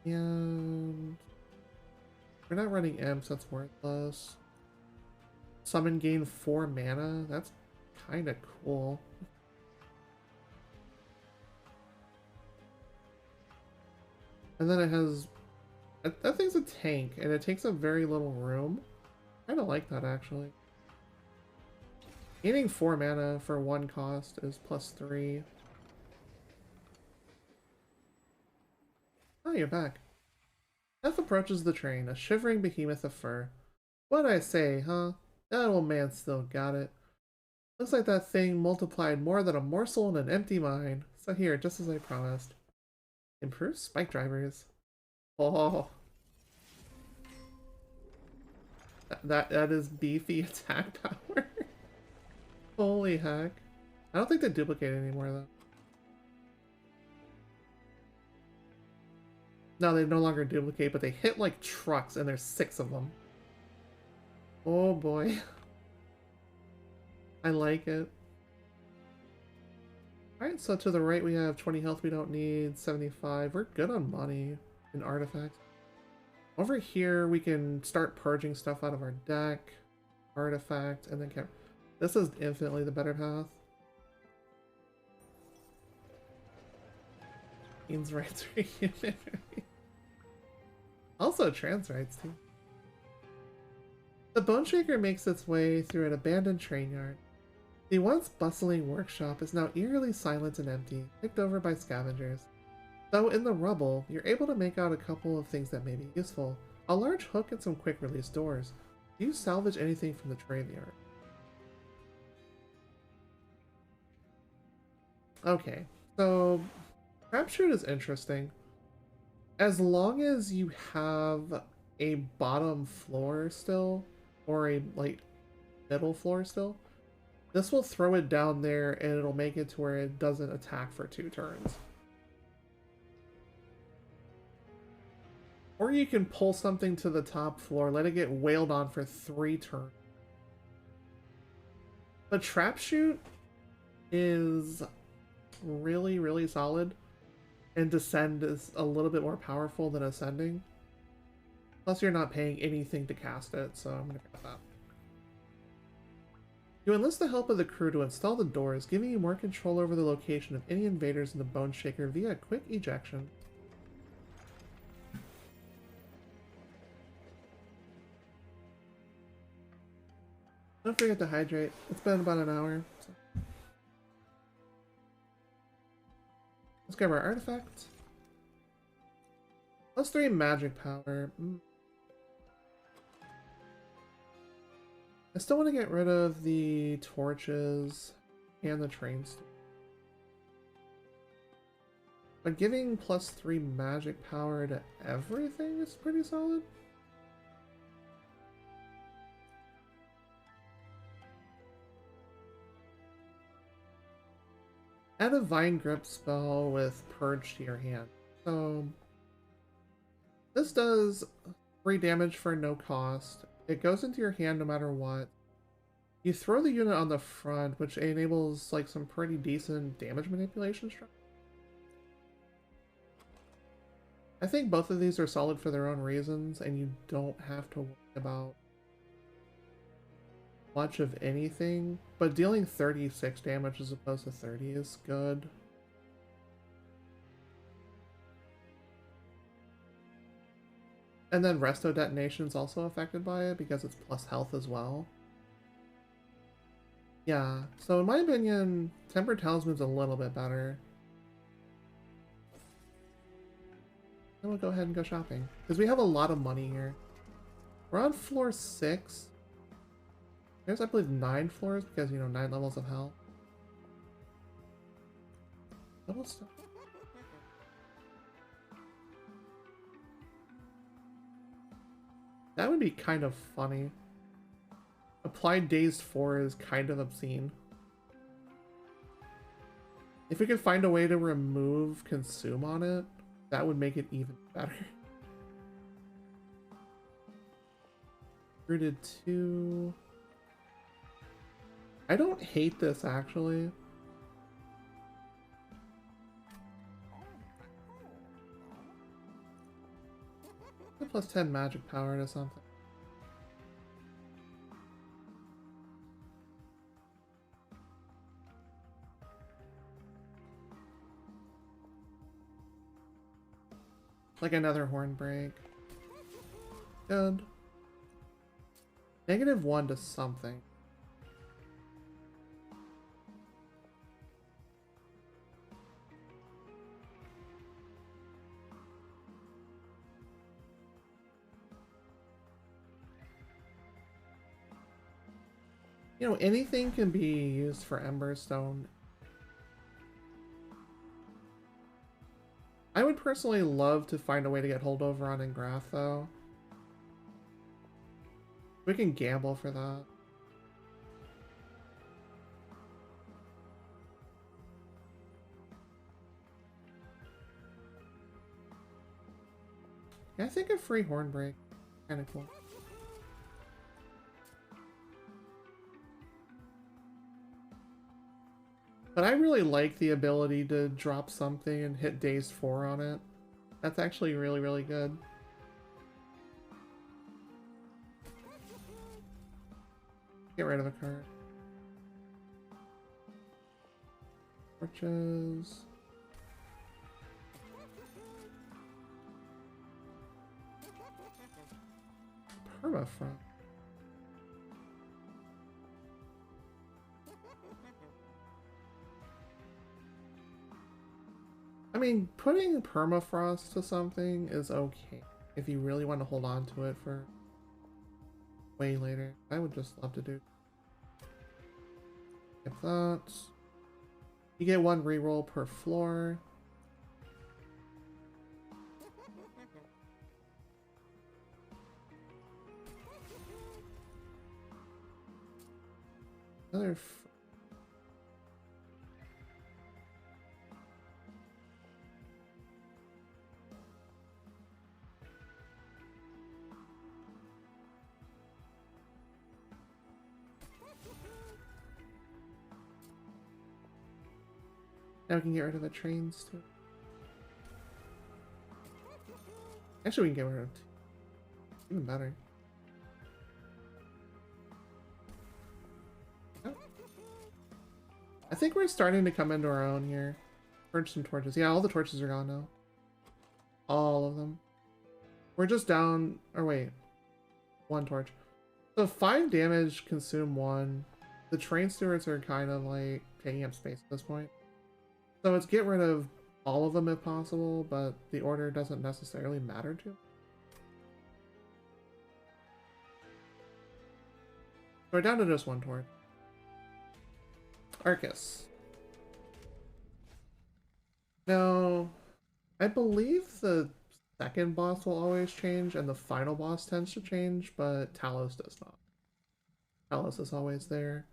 And... we're not running imps, that's worthless. Summon gain 4 mana, that's kind of cool. And then it has... that thing's a tank, and it takes up very little room. I kind of like that, actually. Gaining 4 mana for 1 cost is +3. Oh, you're back. Death approaches the train, a shivering behemoth of fur. What'd I say, huh? That old man still got it. Looks like that thing multiplied more than a morsel in an empty mine. So here, just as I promised. Improve spike drivers. Oh. That is beefy attack power. Holy heck. I don't think they duplicate anymore, though. No, they no longer duplicate, but they hit like trucks, and there's 6 of them. Oh boy. I like it. Alright, so to the right we have 20 health we don't need, 75. We're good on money and artifacts. Over here we can start purging stuff out of our deck, artifact, and then this is infinitely the better path. Means rights for human. Also trans rights too. The Bone Shaker makes its way through an abandoned train yard. The once bustling workshop is now eerily silent and empty, picked over by scavengers. Though in the rubble, you're able to make out a couple of things that may be useful. A large hook and some quick release doors. Do you salvage anything from the trade yard? Okay, so Crapshoot is interesting. As long as you have a bottom floor still, or a like middle floor still, this will throw it down there and it'll make it to where it doesn't attack for 2 turns. Or you can pull something to the top floor, let it get wailed on for 3 turns. But Trapshoot is really, really solid, and Descend is a little bit more powerful than Ascending. Plus, you're not paying anything to cast it, so I'm gonna grab that. You enlist the help of the crew to install the doors, giving you more control over the location of any invaders in the Bone Shaker via quick ejection. Don't forget to hydrate. It's been about an hour. So. Let's grab our artifact. +3 magic power. I still want to get rid of the torches and the trains. But giving +3 magic power to everything is pretty solid. Add a Vine Grip spell with Purge to your hand. So this does 3 damage for no cost. It goes into your hand no matter what. You throw the unit on the front, which enables like some pretty decent damage manipulation strategy. I think both of these are solid for their own reasons, and you don't have to worry about much of anything, but dealing 36 damage as opposed to 30 is good. And then Resto Detonation is also affected by it because it's plus health as well. Yeah, so in my opinion, Tempered Talisman's a little bit better. Then we'll go ahead and go shopping, because we have a lot of money here. We're on floor 6. There's, I believe, 9 floors because, you know, 9 levels of hell. Double stuff. That would be kind of funny. Applied Dazed 4 is kind of obscene. If we could find a way to remove Consume on it, that would make it even better. Rooted 2. I don't hate this, actually. Plus 10 magic power to something. Like another horn break. Good. -1 to something. You know, anything can be used for Emberstone. I would personally love to find a way to get holdover on Engraph, though. We can gamble for that. Yeah, I think a free horn break. Kinda cool. But I really like the ability to drop something and hit Dazed 4 on it. That's actually really, really good. Get rid of a card. Torches. Permafrost. I mean, putting permafrost to something is okay if you really want to hold on to it for way later. I would just love to do. If that. You get 1 reroll per floor. Another. Now we can get rid of the trains too. Actually, we can get rid of two. Even better. Oh. I think we're starting to come into our own here. Purge some torches. Yeah, all the torches are gone now. All of them. We're just down... Or wait. 1 torch. So 5 damage, consume 1. The train stewards are kind of like taking up space at this point. So it's get rid of all of them if possible, but the order doesn't necessarily matter to. So we're down to just 1 torch. Arcus. Now, I believe the second boss will always change and the final boss tends to change, but Talos does not. Talos is always there.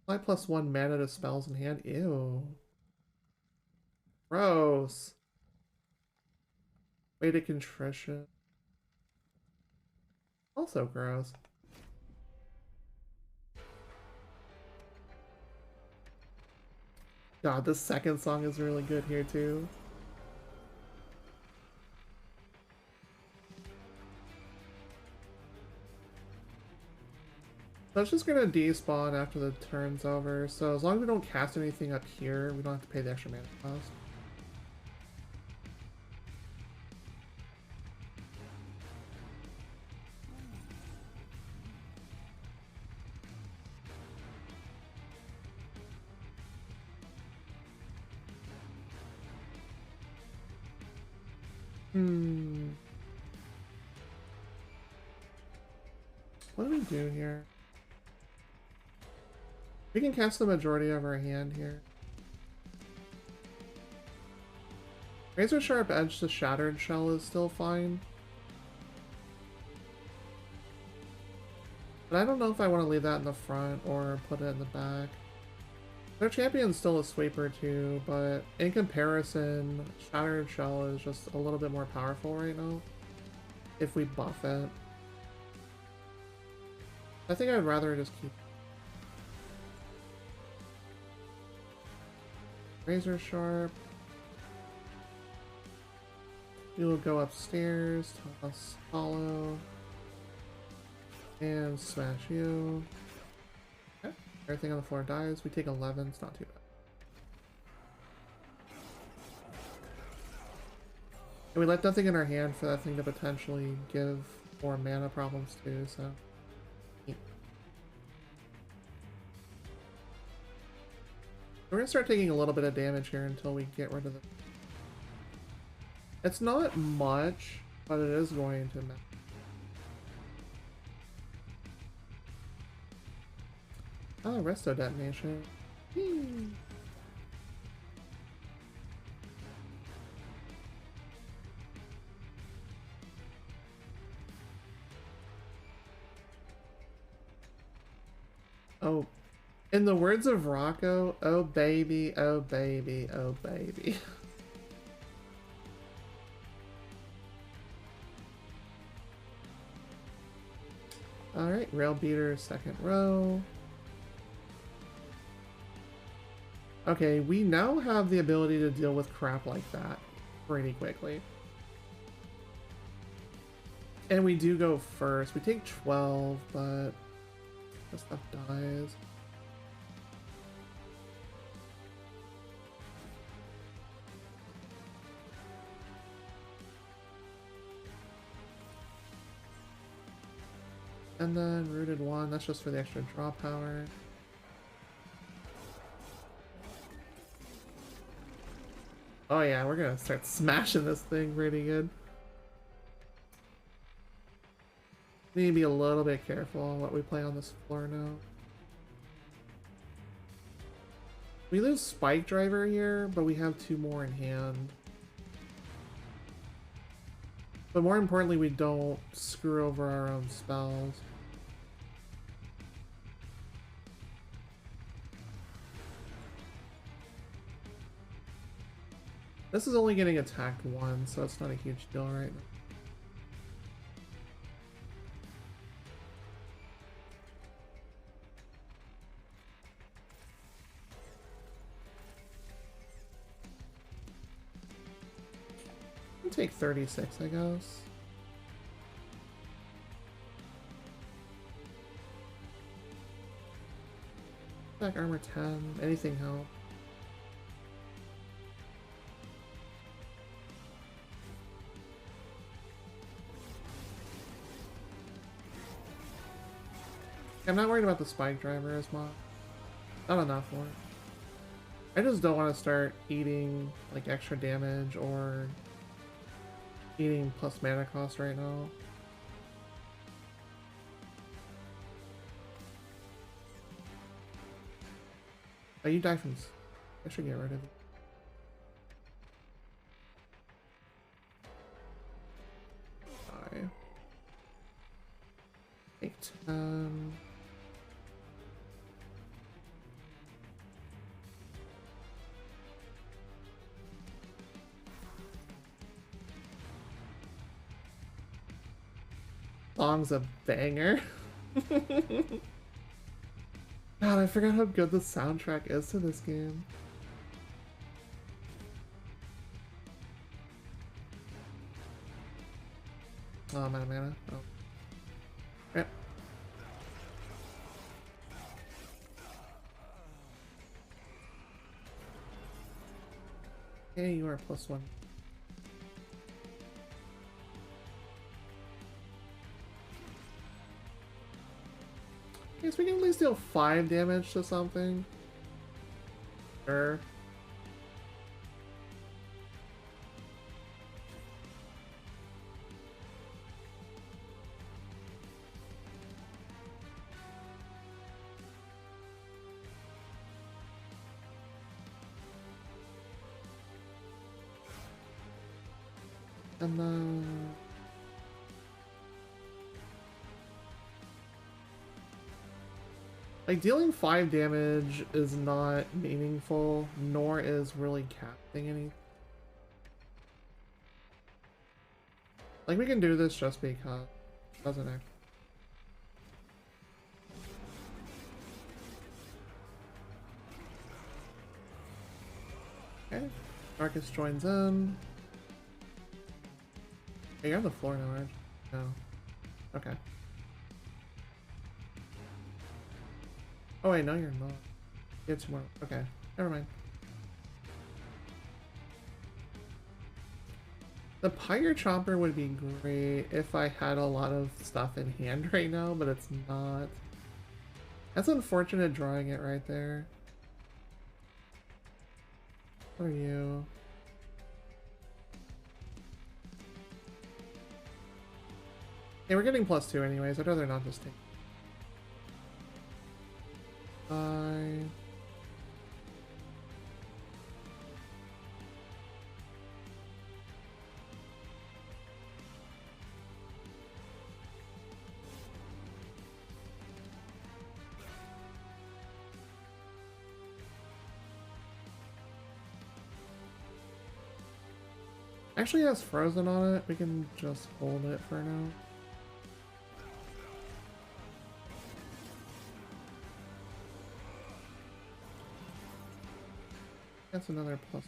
Apply +1 mana to spells in hand. Ew. Gross. Way to contrition. Also gross. God, the second song is really good here too. That's just gonna despawn after the turn's over, so as long as we don't cast anything up here, we don't have to pay the extra mana cost. What do we do here? We can cast the majority of our hand here. Razor Sharp Edge to Shattered Shell is still fine. But I don't know if I want to leave that in the front or put it in the back. Their champion's still a sweeper too, but in comparison, Shattered Shell is just a little bit more powerful right now. If we buff it. I think I'd rather just keep Razor Sharp. We will go upstairs, toss Hollow, and smash you. Okay. Everything on the floor dies. We take 11, it's not too bad. And we left nothing in our hand for that thing to potentially give more mana problems too, so... We're gonna start taking a little bit of damage here until we get rid of the... It's not much, but it is going to matter. Oh, Resto Detonation. Whee! Oh. In the words of Rocco, oh baby, oh baby, oh baby. Alright, Rail Beater, second row. Okay, we now have the ability to deal with crap like that pretty quickly. And we do go first. We take 12, but this stuff dies. And then Rooted 1, that's just for the extra draw power. Oh yeah, we're gonna start smashing this thing pretty good. Need to be a little bit careful on what we play on this floor now. We lose Spike Driver here, but we have 2 more in hand. But more importantly, we don't screw over our own spells. This is only getting attacked once, so it's not a huge deal right now. I'll take 36, I guess. Attack armor 10, anything help. I'm not worried about the Spike Driver as much. Not enough for it. I just don't want to start eating like extra damage or eating plus mana cost right now. Oh, you die from... I should get rid of it. Die. Take 10. Song's a banger. God, I forgot how good the soundtrack is to this game. Oh, I'm out of mana. Oh. Yep. Okay, you are +1. Guess we can at least deal 5 damage to something. Sure. And then... like, dealing 5 damage is not meaningful, nor is really casting anything. Like, we can do this just because it doesn't act. Okay, Marcus joins in. Hey, you're on the floor now, right? No. Okay. Oh wait, no you're not. You have 2 more. Okay, never mind. The Pyre Chomper would be great if I had a lot of stuff in hand right now, but it's not. That's unfortunate drawing it right there. What are you? Hey, we're getting +2 anyways. I'd rather not just take. Bye. Actually, it has frozen on it. We can just hold it for now. That's another plus.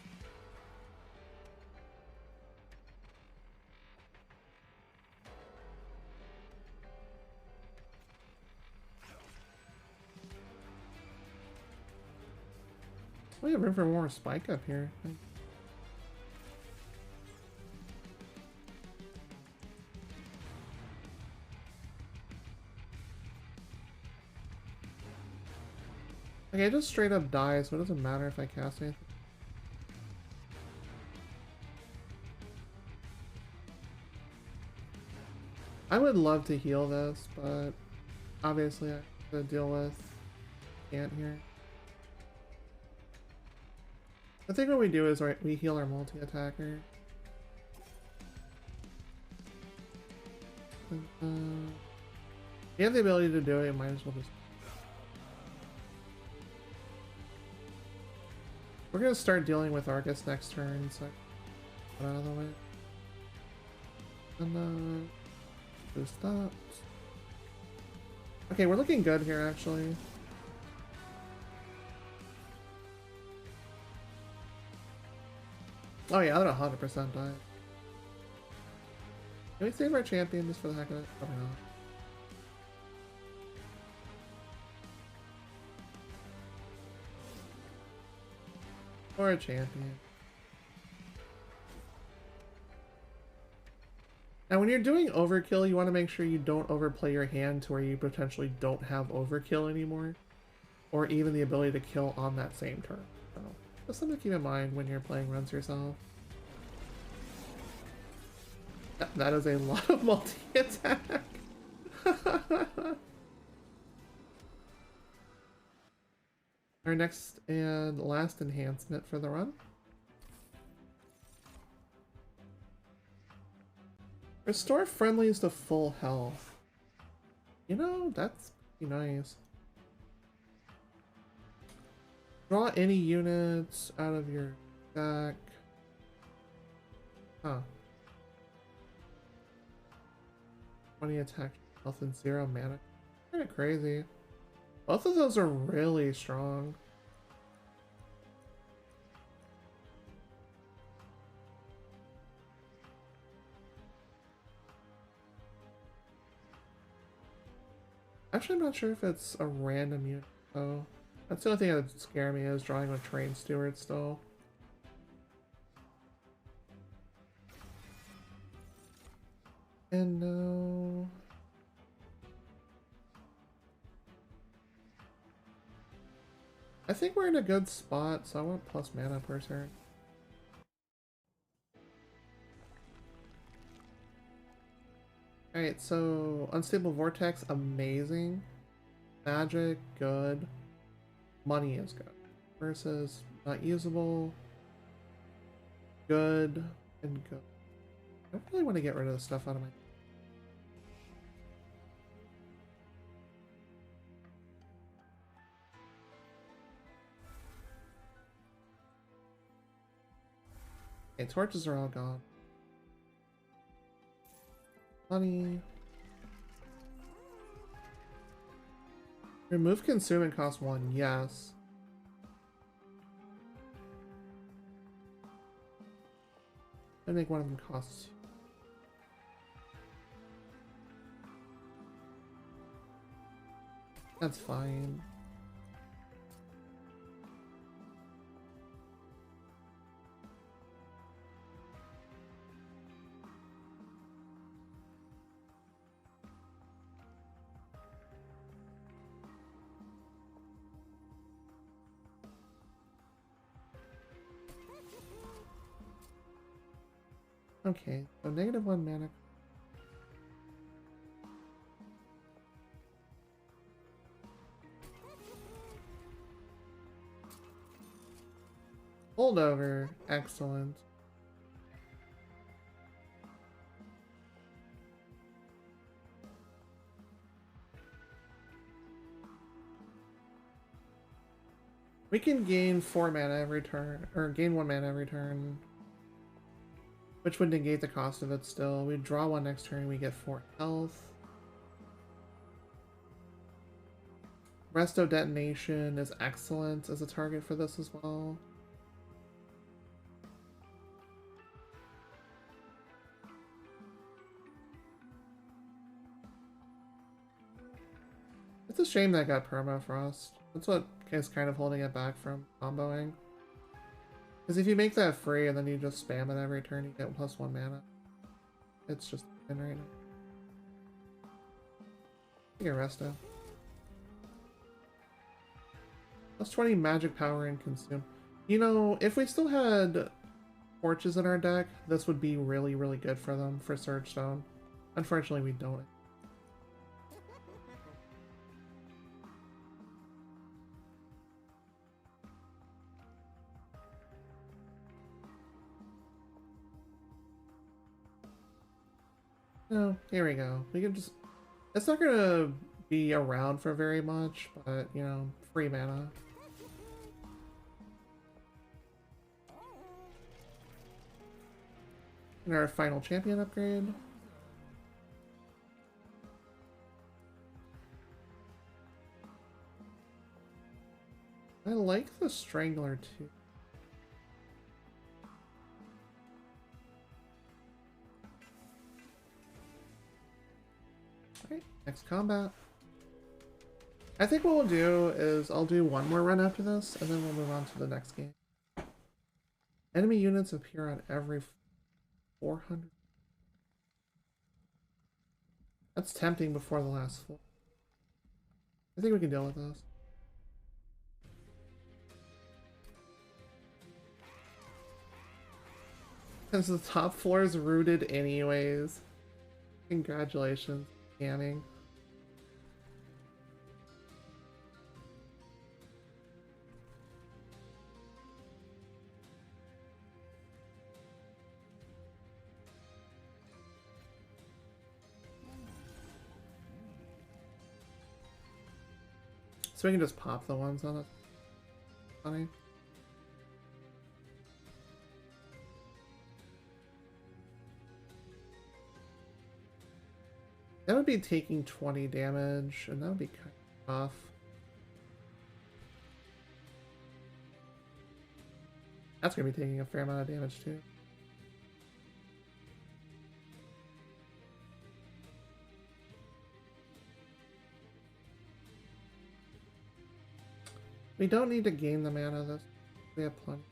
We have room for more spike up here. Okay, it just straight up dies, so it doesn't matter if I cast anything. I would love to heal this, but obviously I have to deal with can't here. I think what we do is we heal our multi-attacker. We have the ability to do it, might as well just... We're gonna start dealing with Argus next turn, so get out of the way. And boost that. Okay, we're looking good here actually. Oh yeah, that 100% died. Can we save our champion just for the heck of it? Probably not. Or a champion. Now when you're doing overkill, you want to make sure you don't overplay your hand to where you potentially don't have overkill anymore. Or even the ability to kill on that same turn. So, just something to keep in mind when you're playing runs yourself. That is a lot of multi-attack. Our next and last enhancement for the run. Restore friendlies to full health. You know, that's pretty nice. Draw any units out of your deck. Huh. 20 attack, health, and 0 mana. Kinda crazy. Both of those are really strong. Actually, I'm not sure if it's a random unit, though. That's the only thing that would scare me is drawing with Train Steward still. And no... I think we're in a good spot, so I want plus mana per turn. Alright, so Unstable Vortex, amazing. Magic, good. Money is good. Versus not usable. Good and good. I don't really want to get rid of the stuff out of my... Okay, torches are all gone. Money. Remove consume and cost 1, yes. I make one of them cost 2. That's fine. Okay, so -1 mana. Holdover, excellent. We can gain 4 mana every turn, or gain 1 mana every turn. Which would negate the cost of it still. We draw 1 next turn, we get 4 health. Resto Detonation is excellent as a target for this as well. It's a shame that got Permafrost. That's what is kind of holding it back from comboing. Because if you make that free and then you just spam it every turn, you get +1 mana. It's just in right now. Get Resto. +20 magic power and consume. You know, if we still had torches in our deck, this would be really, really good for them for Surge Stone. Unfortunately, we don't. No, here we go. We can just... It's not gonna be around for very much, but, you know, free mana. And our final champion upgrade. I like the Strangler too. Alright, next combat. I think what we'll do is I'll do one more run after this, and then we'll move on to the next game. Enemy units appear on every 400. That's tempting before the last 4. I think we can deal with this. Because the top floor is rooted anyways. Congratulations, scanning. So we can just pop the ones on it. Funny. That would be taking 20 damage, and that would be kind of tough. That's going to be taking a fair amount of damage too. We don't need to gain the mana this. We have plenty.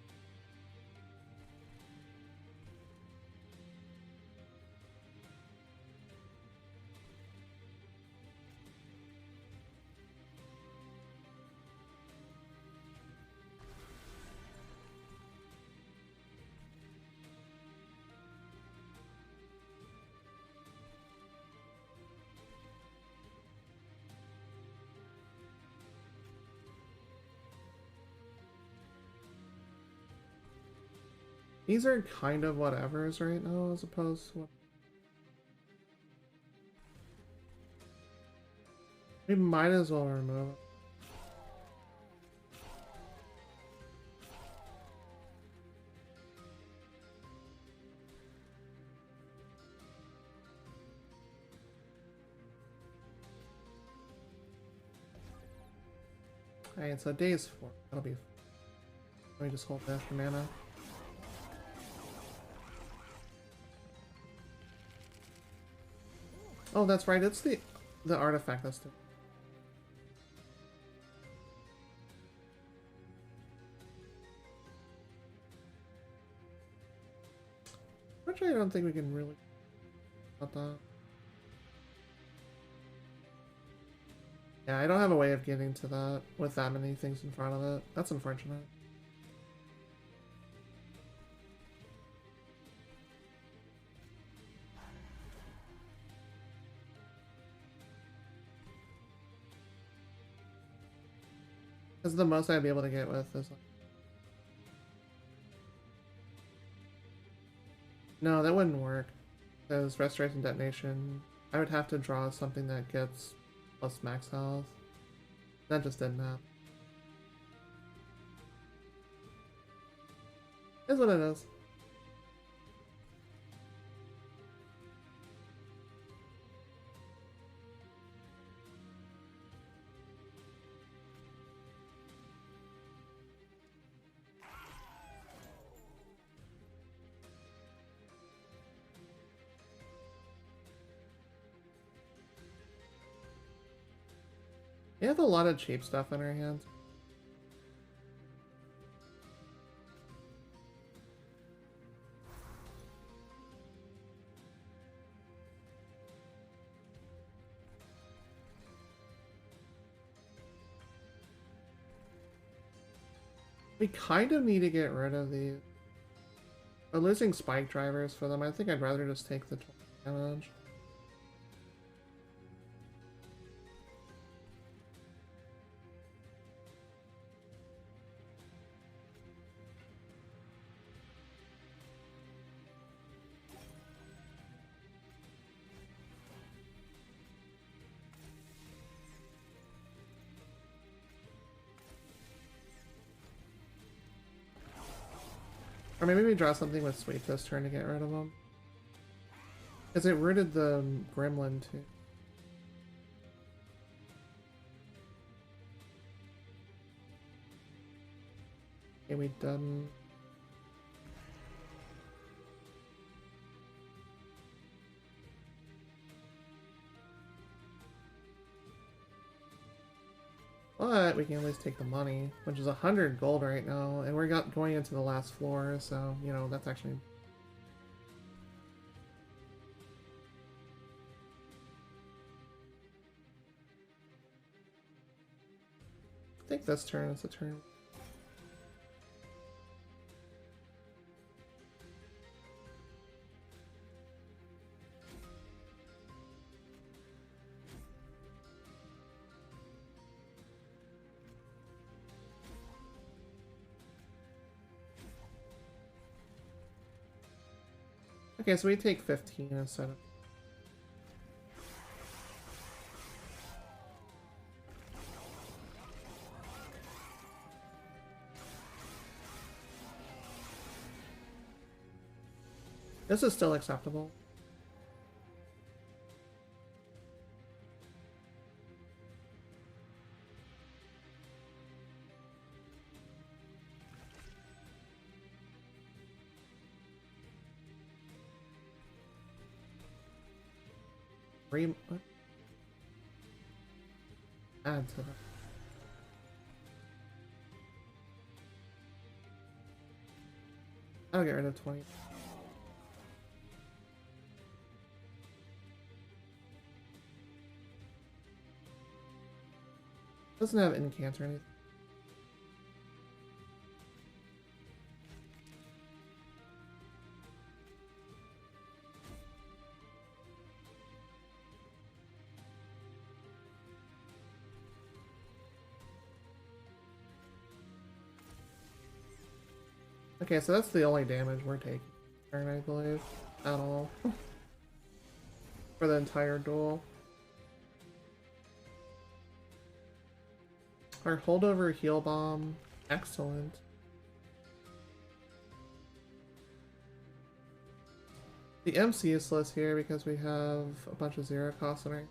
These are kind of whatevers right now, as opposed to what... We might as well remove it. Alright, so days 4. That'll be... Let me just hold that for mana. Oh, that's right. It's the artifact that's doing. Actually, I don't think we can really about that. Yeah, I don't have a way of getting to that with that many things in front of it. That's unfortunate. Because the most I'd be able to get with is like... No, that wouldn't work. Because Restoration Detonation, I would have to draw something that gets plus max health. That just didn't happen. Is what it is. We have a lot of cheap stuff in our hands. We kind of need to get rid of these. We're losing spike drivers for them. I think I'd rather just take the 20 damage. Or maybe we draw something with Sweep this turn to get rid of them. Because it rooted the Gremlin too. Okay, we done. But we can at least take the money, which is 100 gold right now, and we're going into the last floor, so, you know, that's actually... I think this turn is the turn. Okay, so we take 15 instead of... This is still acceptable. What? Add to that. I'll get rid of 20. Doesn't have incant or anything. Okay, so that's the only damage we're taking, I believe, at all. For the entire duel. Our holdover heal bomb, excellent. The M's useless here because we have a bunch of 0 costs in our...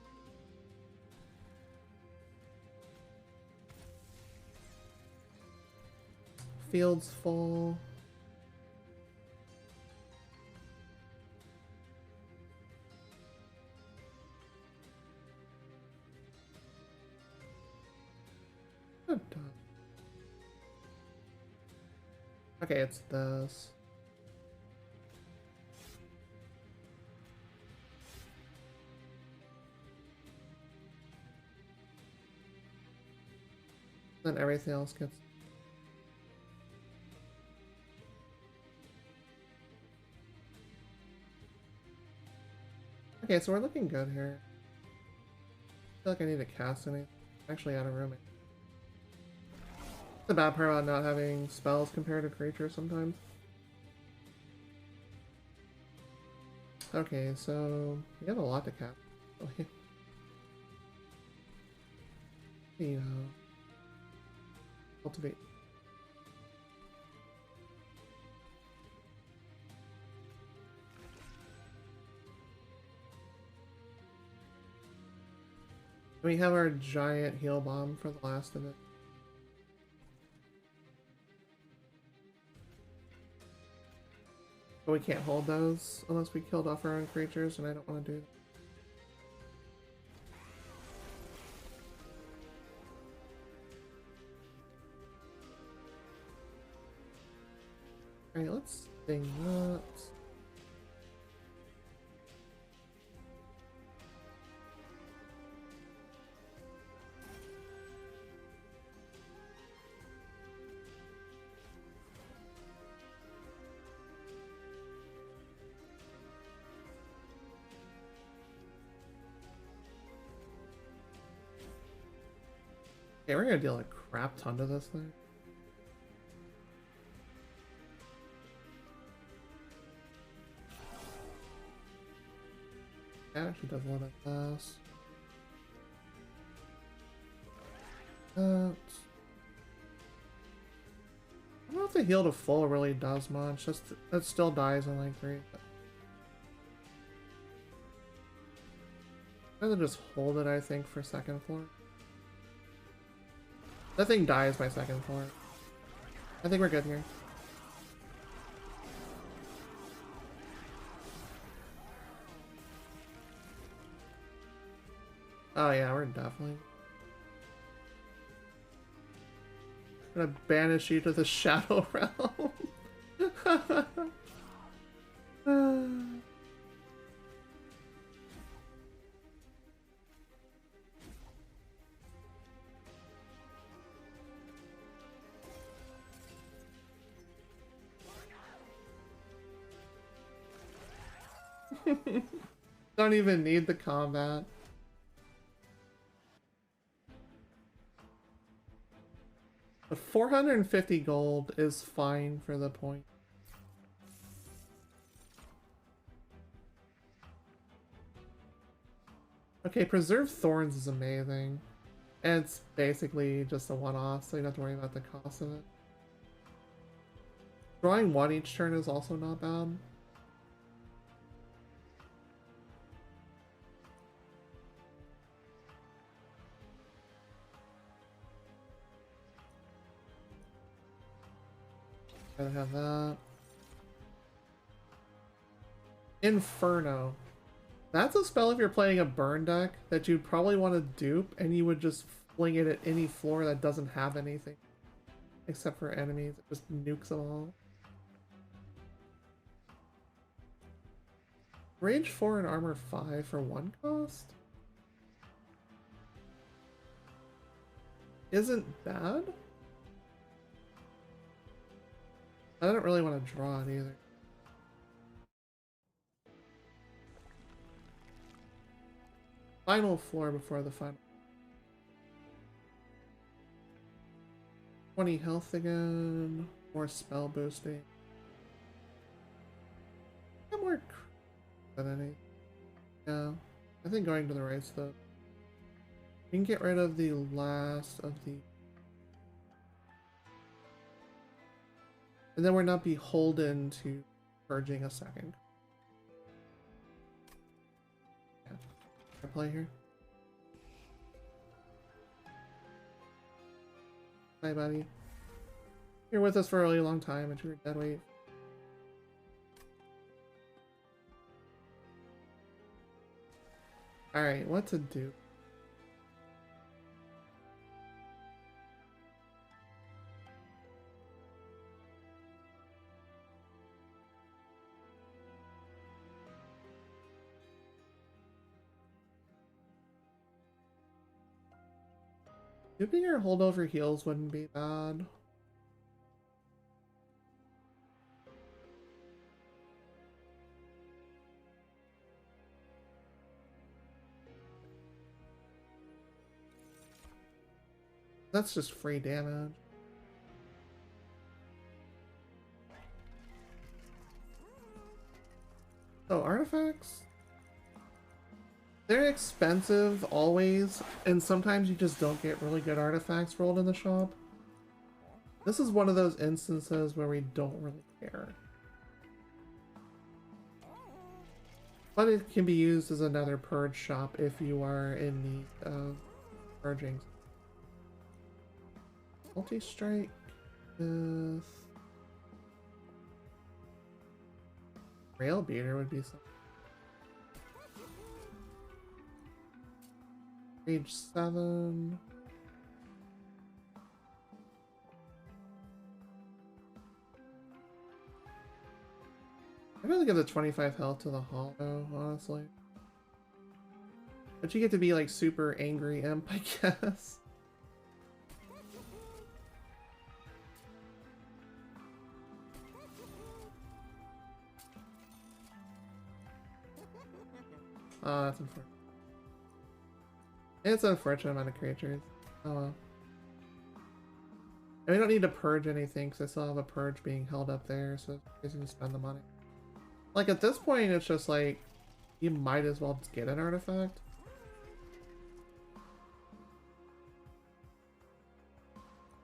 Field's full. Okay, it's this. Then everything else gets... Okay, so we're looking good here. I feel like I need to cast anything. Actually out of room. The bad part about not having spells compared to creatures sometimes. Okay, so we have a lot to cast. You know, cultivate. We have our giant heal bomb for the last of it. But we can't hold those unless we killed off our own creatures, and I don't want to do that. Alright, let's sting that. Okay, we're gonna deal a crap ton to this thing. That actually does a lot of pass. I'm not if the heal to full really does much. Just it still dies in like 3. I'd rather just hold it, I think, for second floor. That thing dies by second floor. I think we're good here. Oh yeah, we're definitely gonna banish you to the Shadow Realm. Don't even need the combat. But 450 gold is fine for the point. Okay, Preserve Thorns is amazing. And it's basically just a one-off, so you don't have to worry about the cost of it. Drawing 1 each turn is also not bad. Gotta have that. Inferno. That's a spell if you're playing a burn deck that you'd probably want to dupe, and you would just fling it at any floor that doesn't have anything. Except for enemies. It just nukes them all. Rage 4 and Armor 5 for 1 cost? Isn't bad? I don't really want to draw it either. Final floor before the final. 20 health again. More spell boosting. Got more than any. Yeah. I think going to the right stuff. We can get rid of the last of the. And then we're not beholden to purging a second. Yeah. Can I play here? Hi, buddy. You're with us for a really long time, and you're dead weight. Alright, what to do? Duping your holdover heals wouldn't be bad. That's just free damage. Oh, artifacts? They're expensive always, and sometimes you just don't get really good artifacts rolled in the shop. This is one of those instances where we don't really care. But it can be used as another purge shop if you are in need of purging. Multi-strike with Rail Beater would be something. Page 7. I'd rather give the 25 health to the Hollow, honestly. But you get to be like super angry imp, I guess. Oh, that's unfortunate. It's an unfortunate amount of creatures. Oh well. And we don't need to purge anything because I still have a purge being held up there, so you can spend the money. Like at this point, it's just like you might as well just get an artifact.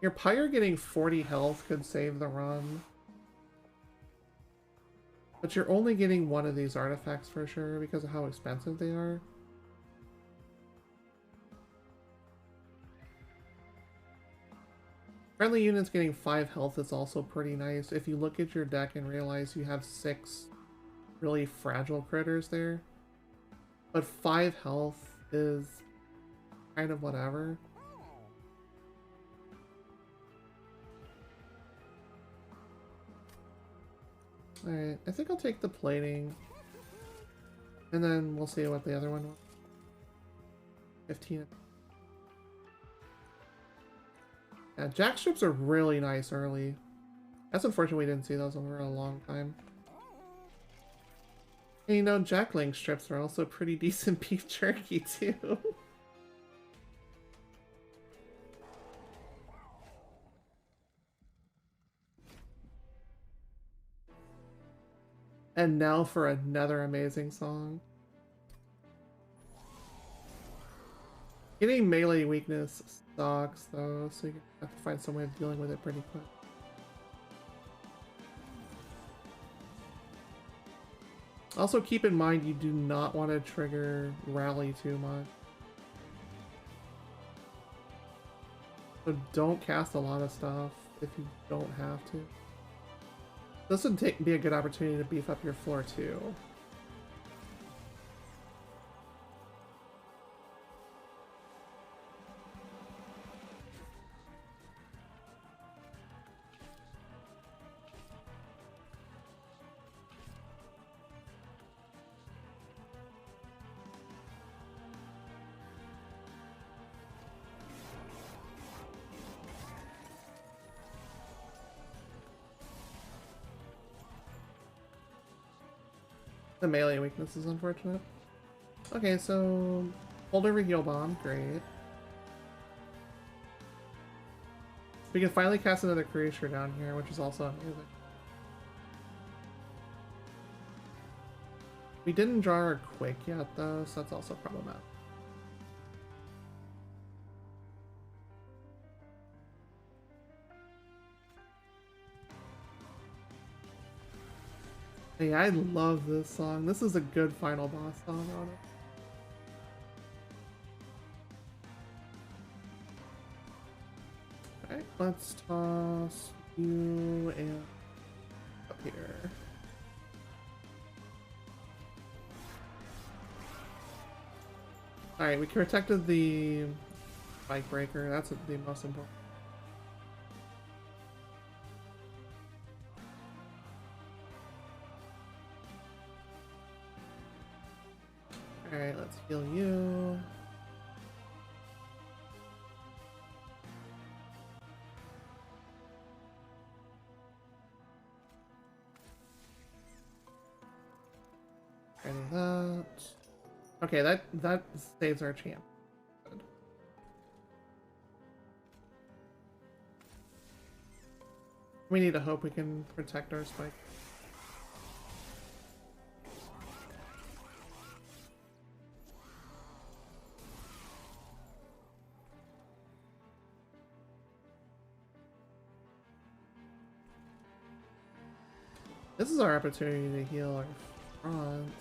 Your Pyre getting 40 health could save the run. But you're only getting one of these artifacts for sure because of how expensive they are. Friendly units getting 5 health is also pretty nice. If you look at your deck and realize you have 6 really fragile critters there. But 5 health is kind of whatever. Alright, I think I'll take the plating. And then we'll see what the other one was. 15. Yeah, jack strips are really nice early. That's unfortunate we didn't see those over a long time. And you know, jack link strips are also pretty decent beef jerky too. And now for another amazing song. Getting melee weakness sucks though, so you have to find some way of dealing with it pretty quick. Also keep in mind you do not want to trigger rally too much. So don't cast a lot of stuff if you don't have to. This would be a good opportunity to beef up your floor too. The melee weakness is unfortunate. Okay, so hold over heal bomb, great. We can finally cast another creature down here, which is also amazing. We didn't draw our quick yet though, so that's also problematic. Hey, I love this song. This is a good final boss song on it. Alright, let's toss you and up here. Alright, we protected the spike breaker. That's the most important. Alright, let's heal you. Ready that. Okay, that saves our champ. Good. We need to hope we can protect our spike. This is our opportunity to heal our front.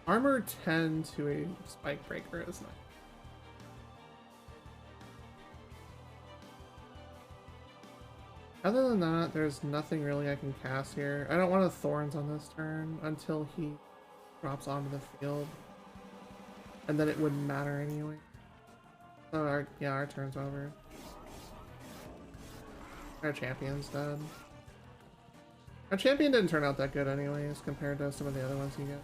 Armor 10 to a spike breaker is nice. Other than that, there's nothing really I can cast here. I don't want to Thorns on this turn until he drops onto the field. And then it wouldn't matter anyway. So our turn's over. Our champion's dead. Our champion didn't turn out that good anyways compared to some of the other ones you get.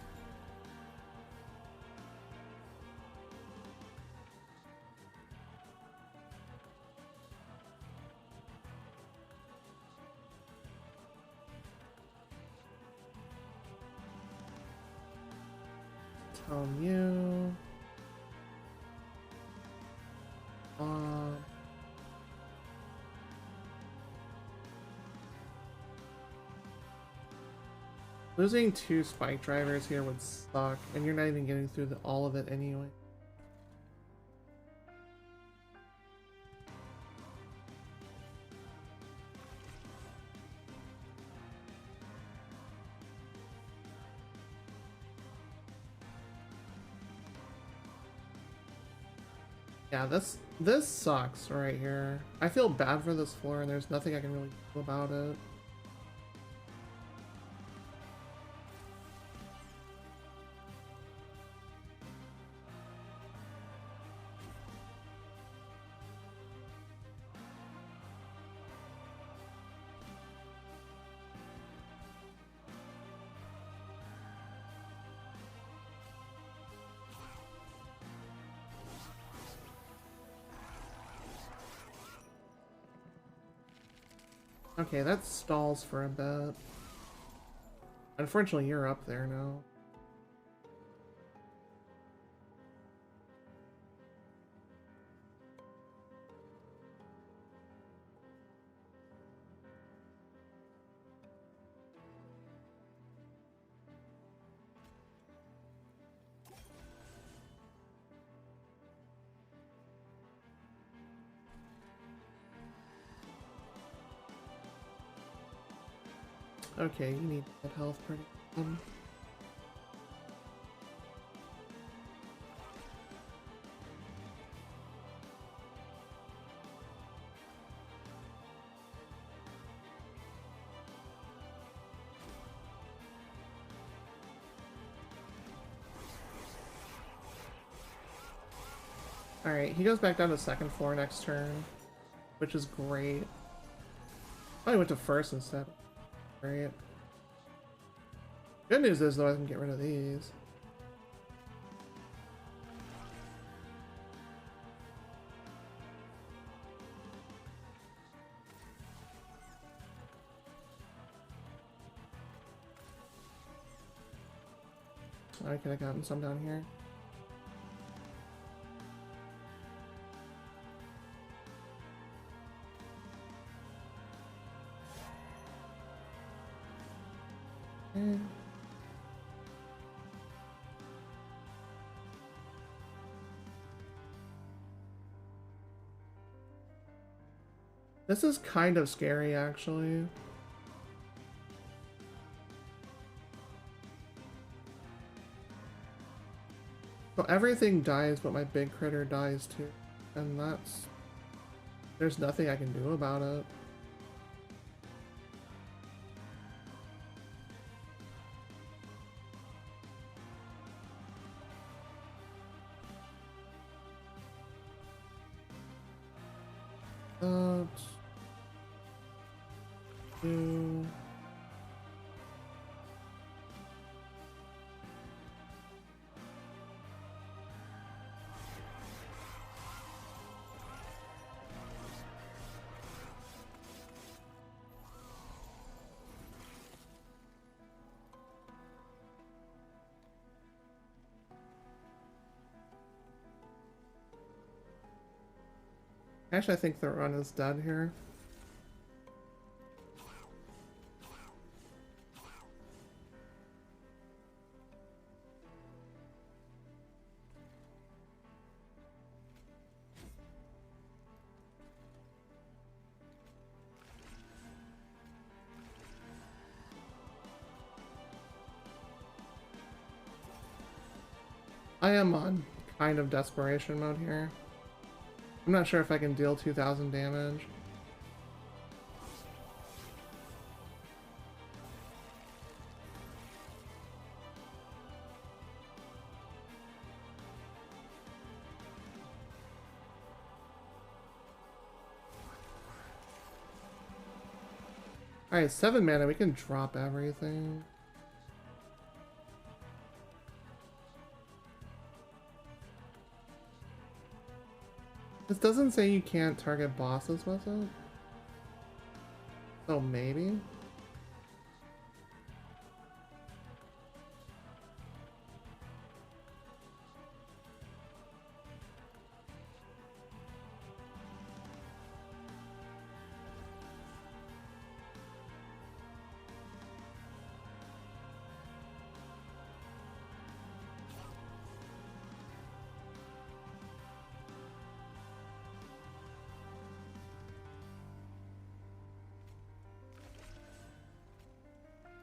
Tome you. Losing 2 spike drivers here would suck, and you're not even getting through all of it anyway. Yeah, this sucks right here. I feel bad for this floor, and there's nothing I can really do about it. Okay, that stalls for a bit. Unfortunately, you're up there now. Okay, you need that health pretty good. Alright, he goes back down to second floor next turn, which is great. Oh, he went to first instead. Great. Good news is, though, I can get rid of these. I could have gotten some down here. This is kind of scary, actually. So everything dies, but my big critter dies too. And that's... there's nothing I can do about it. Actually, I think the run is dead here. I am on kind of desperation mode here. I'm not sure if I can deal 2,000 damage. Alright, 7 mana, we can drop everything. This doesn't say you can't target bosses with it. So maybe?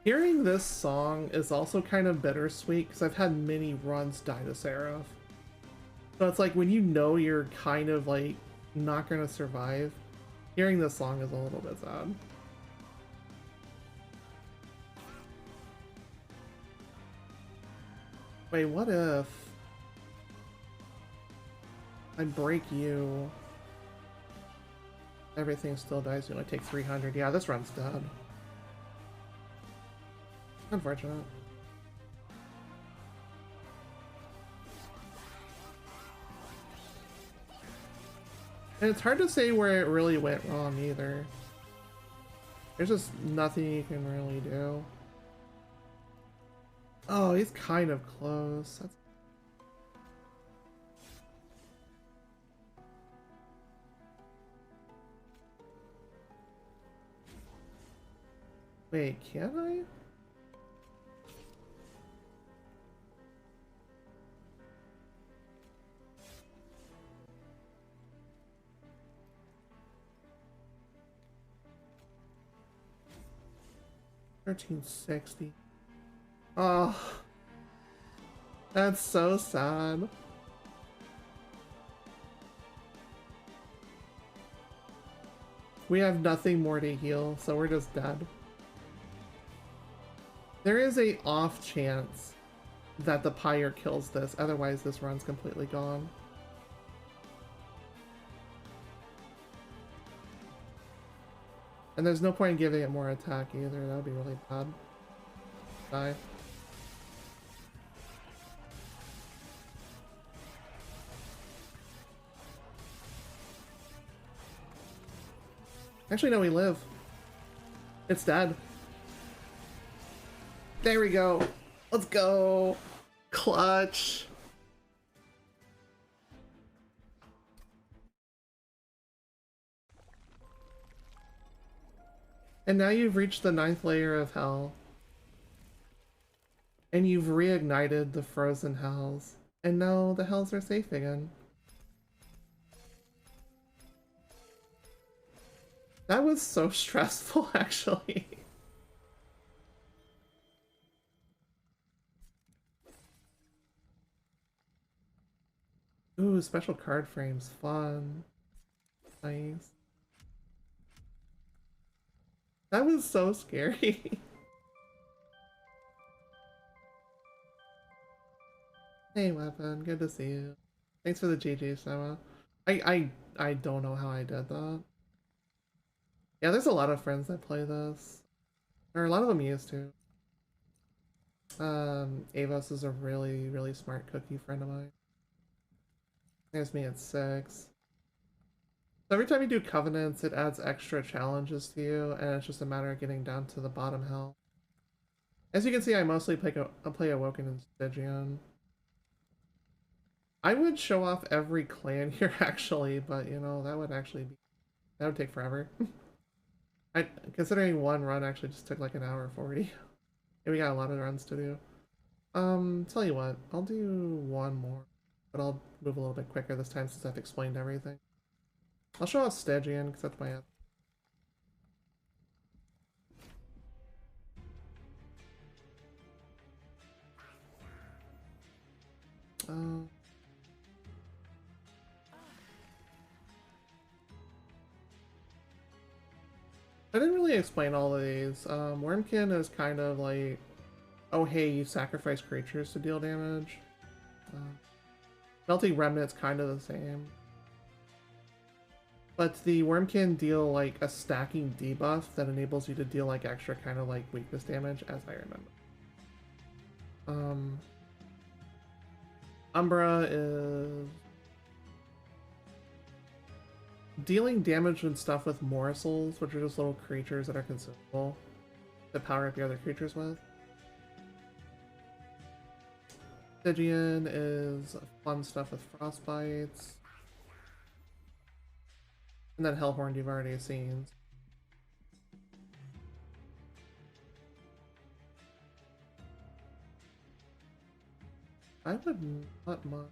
Hearing this song is also kind of bittersweet because I've had many runs die to Seraph. So it's like when you know you're kind of like not gonna survive, hearing this song is a little bit sad. Wait, what if I break you? Everything still dies. You only take 300. Yeah, this run's dead. Unfortunate. And it's hard to say where it really went wrong either. There's just nothing you can really do. Oh, he's kind of close. That's... Wait, can I? $13.60. Oh, that's so sad. We have nothing more to heal, so we're just dead. There is a off chance that the Pyre kills this, otherwise this run's completely gone. And there's no point in giving it more attack either, that would be really bad. Die. Actually, no, we live. It's dead. There we go. Let's go. Clutch. And now you've reached the 9th layer of hell. And you've reignited the frozen hells. And now the hells are safe again. That was so stressful, actually. Ooh, special card frames. Fun. Nice. That was so scary. Hey, Weapon. Good to see you. Thanks for the GG, Sama. I don't know how I did that. Yeah, there's a lot of friends that play this. Or a lot of them used to. Avos is a really, really smart cookie friend of mine. There's me at 6. So every time you do Covenants, it adds extra challenges to you, and it's just a matter of getting down to the bottom hell. As you can see, I mostly play Awoken and Stygian. I would show off every clan here, actually, but, you know, that would take forever. Considering one run actually just took like an hour 40. And we got a lot of runs to do. Tell you what, I'll do one more, but I'll move a little bit quicker this time since I've explained everything. I'll show off Stygian, because that's my ad. I didn't really explain all of these. Wormkin is kind of like, oh hey, you sacrifice creatures to deal damage. Melting Remnant's kind of the same. But the Wormkin deal like a stacking debuff that enables you to deal like extra kind of like weakness damage, as I remember. Umbra is dealing damage and stuff with morsels, which are just little creatures that are consumable to power up your other creatures with. Stygian is fun stuff with frostbites. And then Hellhorn you've already seen. I would not mind,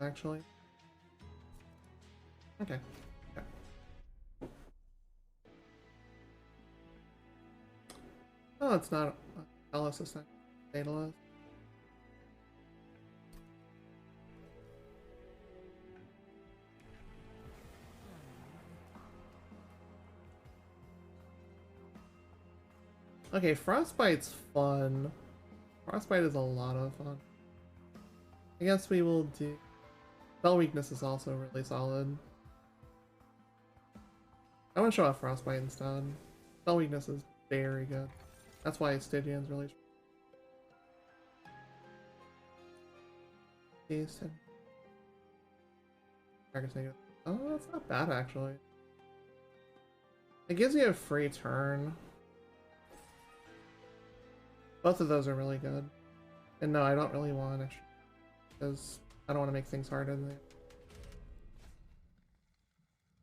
actually. Okay. Oh, it's not Alice, it's not Daedalus. Okay, Frostbite's fun. Frostbite is a lot of fun. I guess we will do... Spell Weakness is also really solid. I want to show off Frostbite instead. Spell Weakness is very good. That's why Stygian's really strong. Oh, that's not bad actually. It gives you a free turn. Both of those are really good. And no, I don't really want it because I don't want to make things harder than they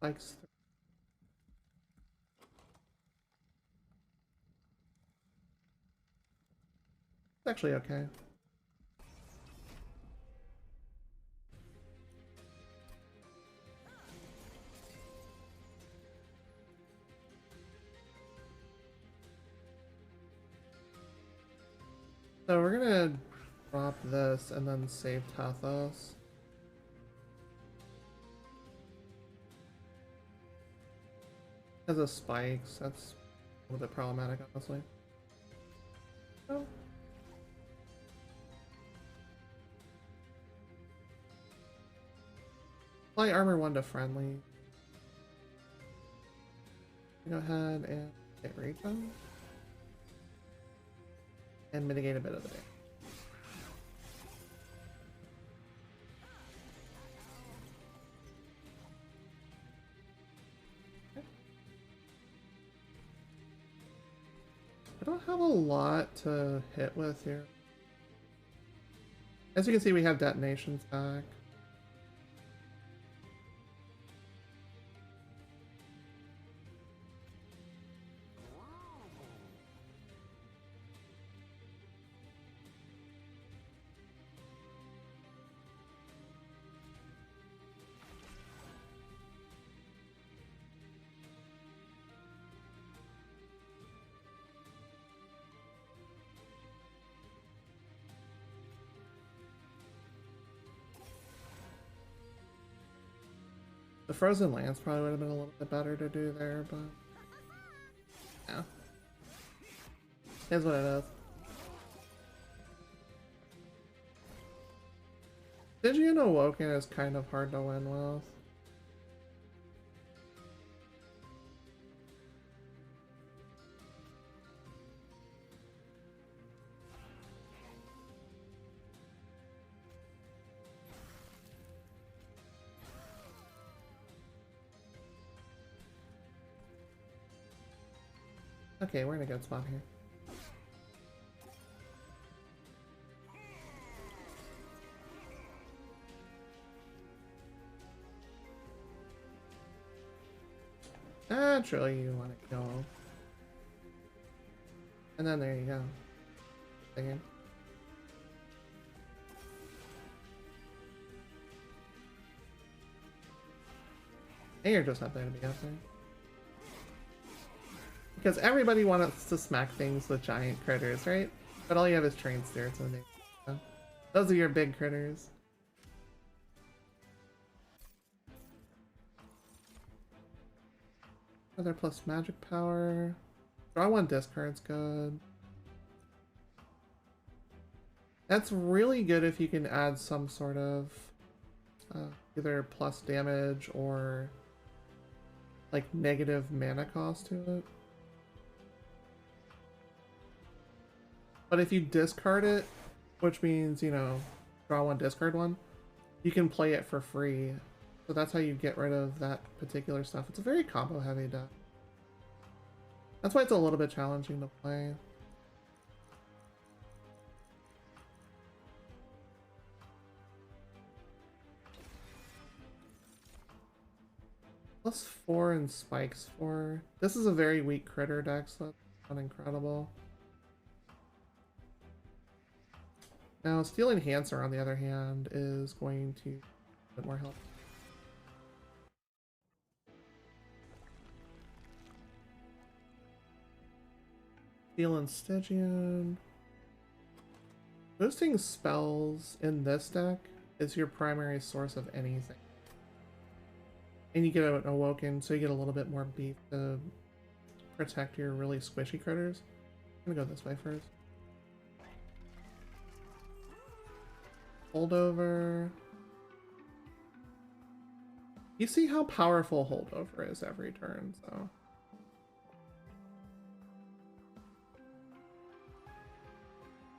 likes. It's actually okay. So we're gonna drop this and then save Tathos. Because of spikes, that's a little bit problematic, honestly. Oh. Apply armor 1 to friendly. Go ahead and hit rate them. And mitigate a bit of the damage. Okay. I don't have a lot to hit with here. As you can see, we have detonations back. The Frozen Lance probably would have been a little bit better to do there, but yeah. Here's what it is. Stygian Awoken is kind of hard to win with. Okay, we're in a good spot here. Naturally, you want to go. And then there you go. Again. And you're just not there to be up there. Because everybody wants to smack things with giant critters, right? But all you have is train spirits and so those are your big critters. Other plus magic power. Draw 1 discard's good. That's really good if you can add some sort of either plus damage or like negative mana cost to it. But if you discard it, which means, you know, draw 1, discard 1, you can play it for free. So that's how you get rid of that particular stuff. It's a very combo heavy deck. That's why it's a little bit challenging to play. +4 and spikes 4. This is a very weak critter deck, so that's not incredible. Now, Steel Enhancer, on the other hand, is going to a bit more help. Steel and Stygian. Boosting spells in this deck is your primary source of anything. And you get an Awoken, so you get a little bit more beef to protect your really squishy critters. I'm gonna go this way first. Holdover. You see how powerful Holdover is every turn, so...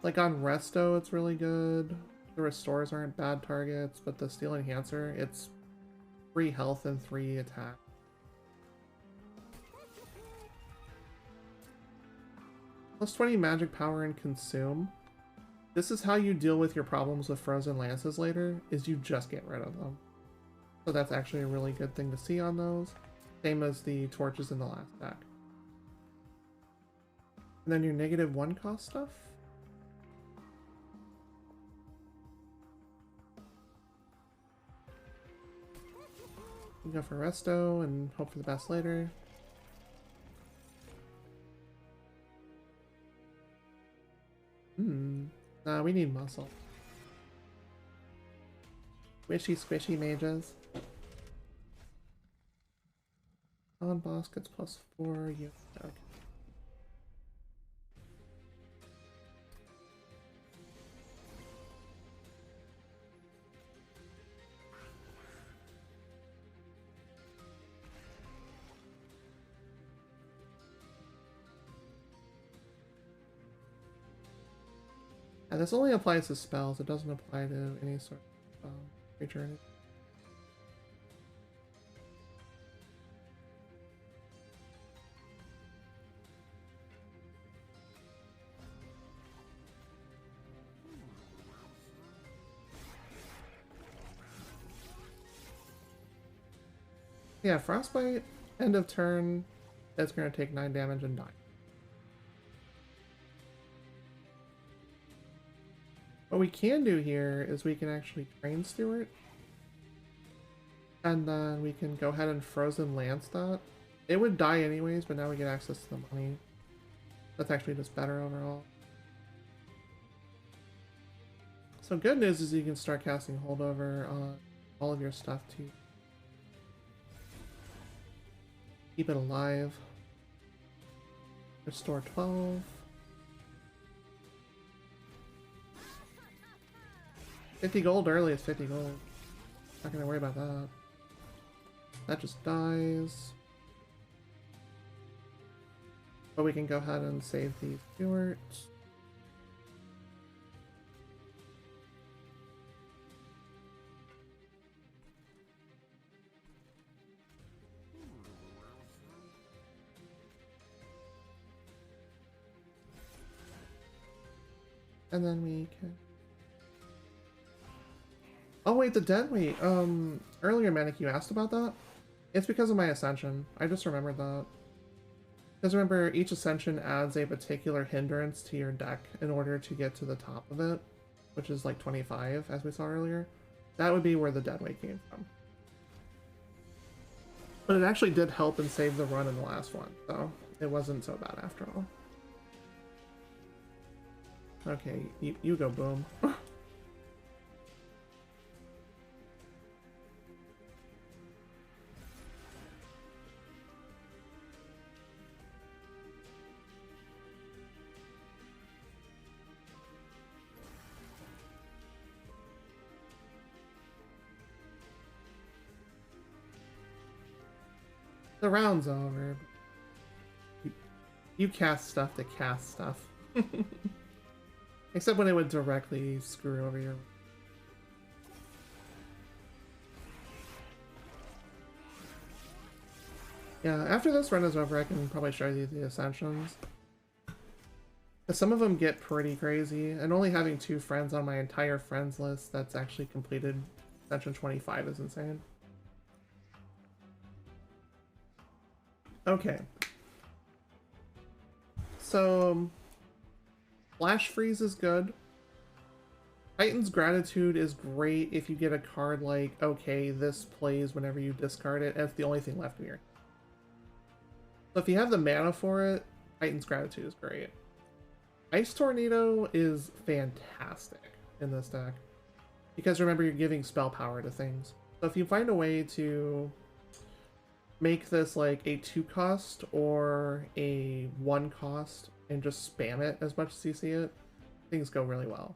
Like on Resto, it's really good. The Restores aren't bad targets, but the Steel Enhancer, it's 3 health and 3 attack. Plus 20 magic power and consume. This is how you deal with your problems with Frozen Lances later, is you just get rid of them. So that's actually a really good thing to see on those. Same as the torches in the last deck. And then your -1 cost stuff. You go for Resto and hope for the best later. Nah, we need muscle. Squishy mages. On boss gets +4, you okay. And this only applies to spells, it doesn't apply to any sort of creature. Yeah, Frostbite, end of turn, it's going to take 9 damage and die. What we can do here is we can actually train Stewart. And then we can go ahead and Frozen Lance that. It would die anyways, but now we get access to the money. That's actually just better overall. So good news is you can start casting Holdover on all of your stuff to keep it alive. Restore 12. 50 gold early is 50 gold. Not gonna worry about that. That just dies. But we can go ahead and save these Stewarts. And then we can... Oh wait, the dead weight. Earlier, Manic, you asked about that? It's because of my Ascension. I just remembered that. Because remember, each Ascension adds a particular hindrance to your deck in order to get to the top of it, which is like 25, as we saw earlier. That would be where the dead weight came from. But it actually did help and save the run in the last one, so it wasn't so bad after all. Okay, you go boom. The round's over. You cast stuff to cast stuff. Except when it would directly screw over your... Yeah, after this run is over, I can probably show you the Ascensions. Because some of them get pretty crazy, and only having 2 friends on my entire friends list that's actually completed Ascension 25 is insane. Okay. So... Flash Freeze is good. Titan's Gratitude is great if you get a card like, okay, this plays whenever you discard it, and it's the only thing left here. So if you have the mana for it, Titan's Gratitude is great. Ice Tornado is fantastic in this deck. Because remember, you're giving spell power to things. So if you find a way to make this like a 2 cost or a 1 cost and just spam it as much as you see it, things go really well.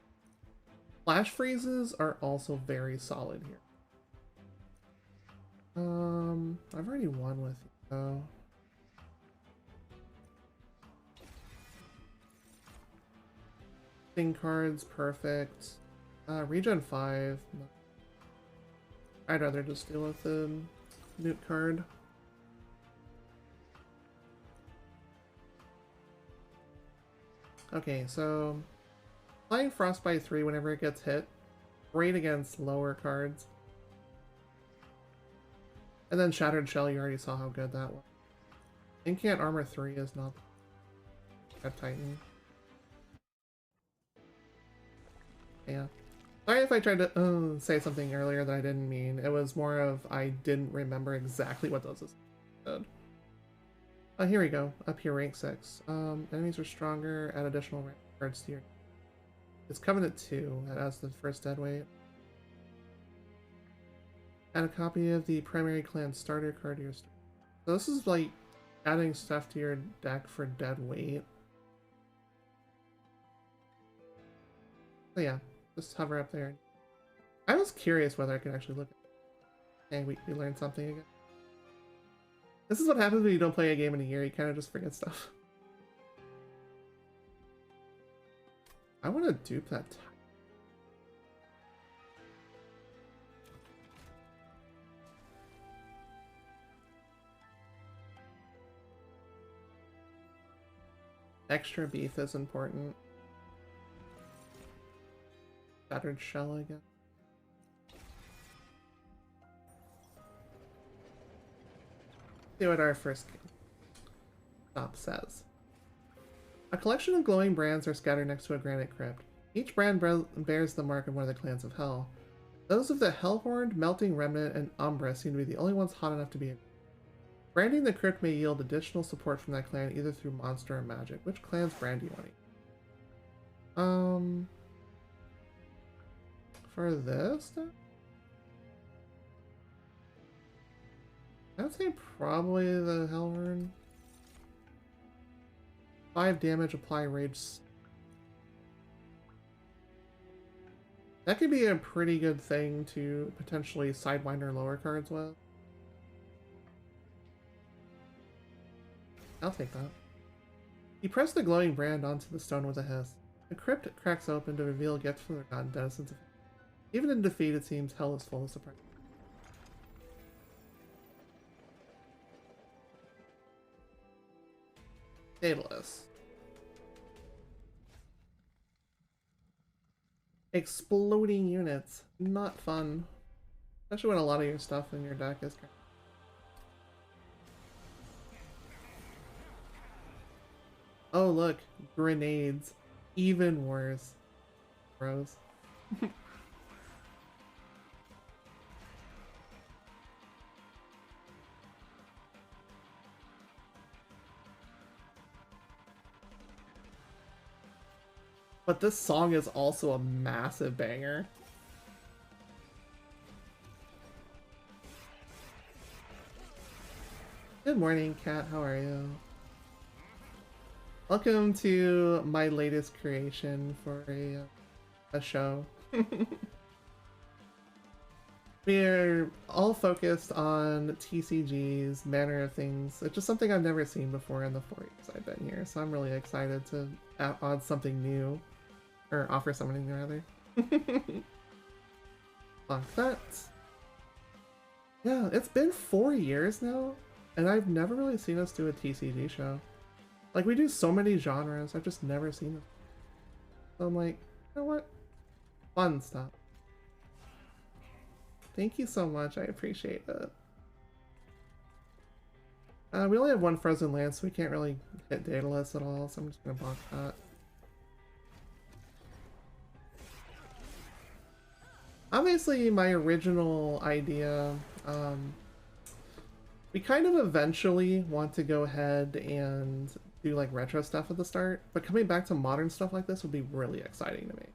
Flash freezes are also very solid here. I've already won with you though. Thing cards, perfect. Regen 5. I'd rather just deal with the Newt card. Okay, so applying Frostbite 3 whenever it gets hit. Great against lower cards. And then Shattered Shell, you already saw how good that was. Incant Armor 3 is not a Titan. Yeah. Sorry if I tried to say something earlier that I didn't mean. It was more of I didn't remember exactly what those said. Here we go. Up here, rank 6. Enemies are stronger. Add additional rank cards to your... It's Covenant 2. That adds the first dead weight. Add a copy of the primary clan starter card to your... So this is like adding stuff to your deck for dead weight. So yeah, just hover up there. I was curious whether I could actually look at it. And we learned something again. This is what happens when you don't play a game in a year, you kind of just forget stuff. I want to dupe that time. Extra beef is important. Shattered Shell again. See what our first stop says. A collection of glowing brands are scattered next to a granite crypt. Each brand bears the mark of one of the clans of Hell. Those of the Hellhorned, Melting Remnant, and Umbra seem to be the only ones hot enough to be. Branding the crypt may yield additional support from that clan either through monster or magic. Which clan's brand do you want? For this, I'd say probably the Hellhorn. 5 damage, apply rage. That could be a pretty good thing to potentially sidewinder lower cards with. I'll take that. You press the glowing brand onto the stone with a hiss. The crypt cracks open to reveal gifts from the forgotten denizens. Even in defeat, it seems Hell is full of surprise. Daedalus. Exploding units. Not fun. Especially when a lot of your stuff in your deck is... Oh look, grenades. Even worse. Bros. But this song is also a massive banger. Good morning, Kat. How are you? Welcome to my latest creation for a show. We're all focused on TCGs, manner of things. It's just something I've never seen before in the 4 years I've been here, so I'm really excited to add something new. Or offer something new, rather. Like that. Yeah, it's been 4 years now, and I've never really seen us do a TCG show. Like, we do so many genres, I've just never seen it. So I'm like, you know what? Fun stuff. Thank you so much, I appreciate it. We only have one frozen land, so we can't really hit Daedalus at all, so I'm just gonna block that. Obviously, my original idea, we kind of eventually want to go ahead and do like retro stuff at the start, but coming back to modern stuff like this would be really exciting to me.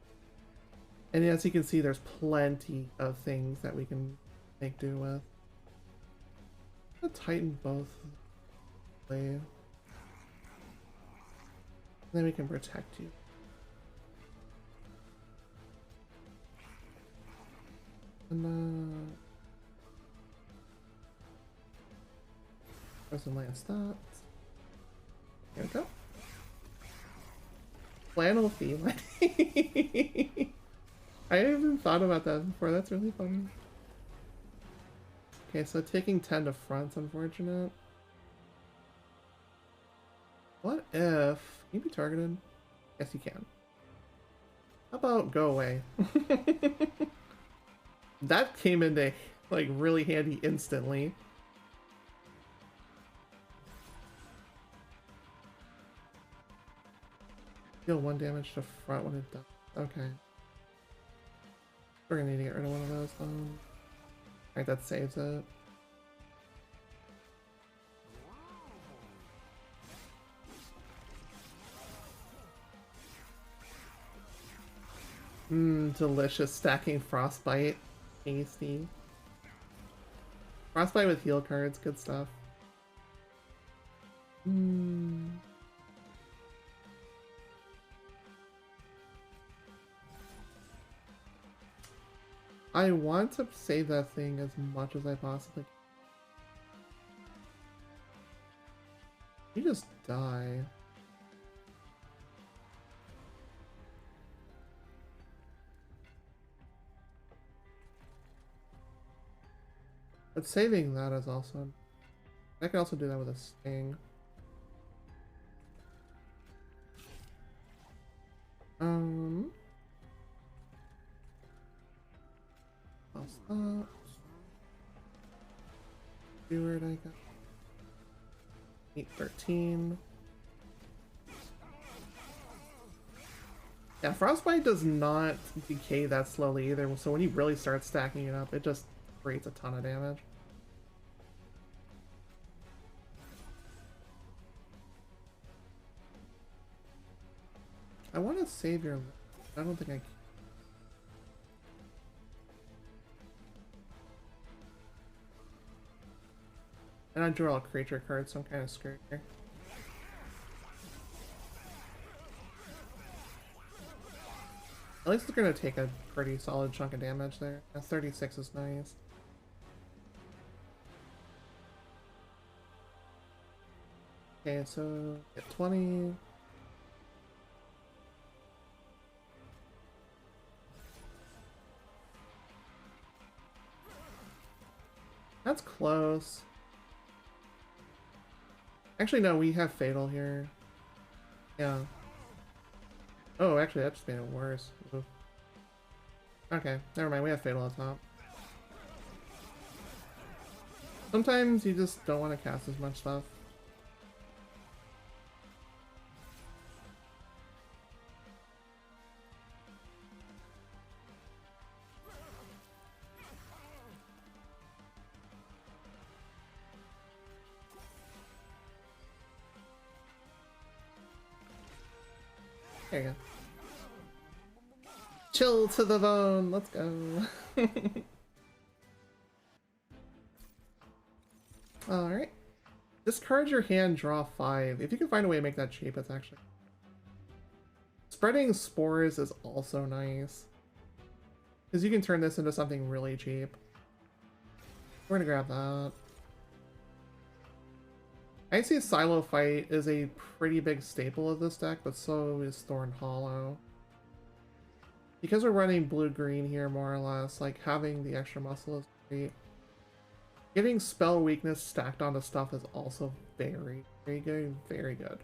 And as you can see, there's plenty of things that we can make do with. I'm gonna tighten both. Then we can protect you. And some land stats. Here we go. Flannel feline. I haven't even thought about that before. That's really funny. Okay, so taking 10 to front's unfortunate. What if... Can you be targeted? Yes, you can. How about go away? That came into, like, really handy instantly. Deal 1 damage to front when it does. Okay. We're gonna need to get rid of one of those. Alright, that saves it. Delicious. Stacking Frostbite. Tasty. Frostbite with heal cards, good stuff. I want to save that thing as much as I possibly can. You just die. But saving that is also... I can also do that with a sting. I'll stop. See where I got 813. Yeah, Frostbite does not decay that slowly either, so when you really start stacking it up, it just creates a ton of damage. I want to save your... I don't think I can. And I drew all creature cards, so I'm kind of screwed here. At least it's going to take a pretty solid chunk of damage there. 36 is nice. Okay, so get 20. That's close. Actually, no, we have Fatal here. Yeah. Oh, actually, that just made it worse. Oof. Okay, never mind, we have Fatal on top. Sometimes you just don't want to cast as much stuff. There you go. Chill to the bone, let's go. Alright. Discard your hand, draw 5. If you can find a way to make that cheap, it's actually... Spreading Spores is also nice. Because you can turn this into something really cheap. We're gonna grab that. I see Silo Fight is a pretty big staple of this deck, but so is Thorn Hollow. Because we're running blue-green here, more or less, like, having the extra muscle is great. Getting Spell Weakness stacked onto stuff is also very, very good, very good.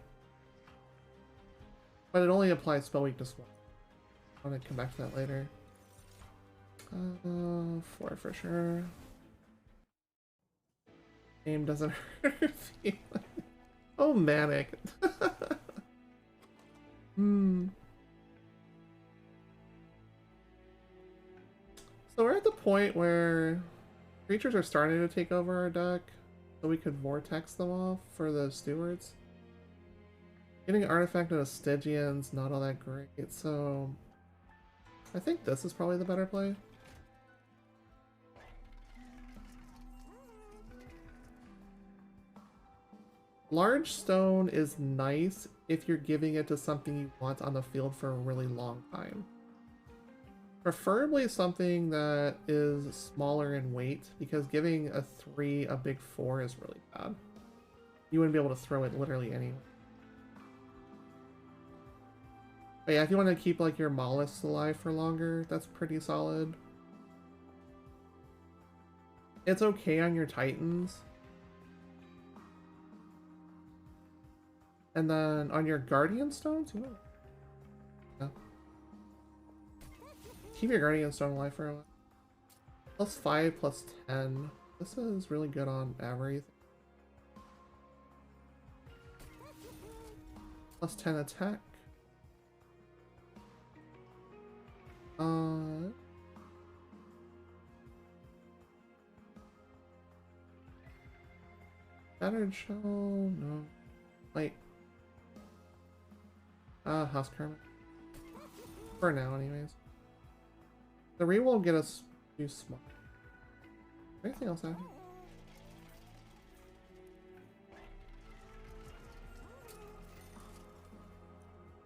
But it only applies Spell Weakness once. I want to come back to that later. 4 for sure. Game doesn't hurt me. Oh, Manic. So we're at the point where creatures are starting to take over our deck, so we could Vortex them off for the Stewards. Getting Artifact and a Stygian's not all that great, so I think this is probably the better play. Large Stone is nice if you're giving it to something you want on the field for a really long time. Preferably something that is smaller in weight, because giving a 3 a big 4 is really bad. You wouldn't be able to throw it literally anywhere. But yeah, if you want to keep like your mollusks alive for longer, that's pretty solid. It's okay on your Titans. And then on your Guardian Stones, you know. Yeah. Keep your Guardian Stone alive for a while. +5, +10. This is really good on everything. +10 attack. Shattered Shell, no. Wait. House Kermit. For now, anyways. The re will get us too smart. Anything else out here?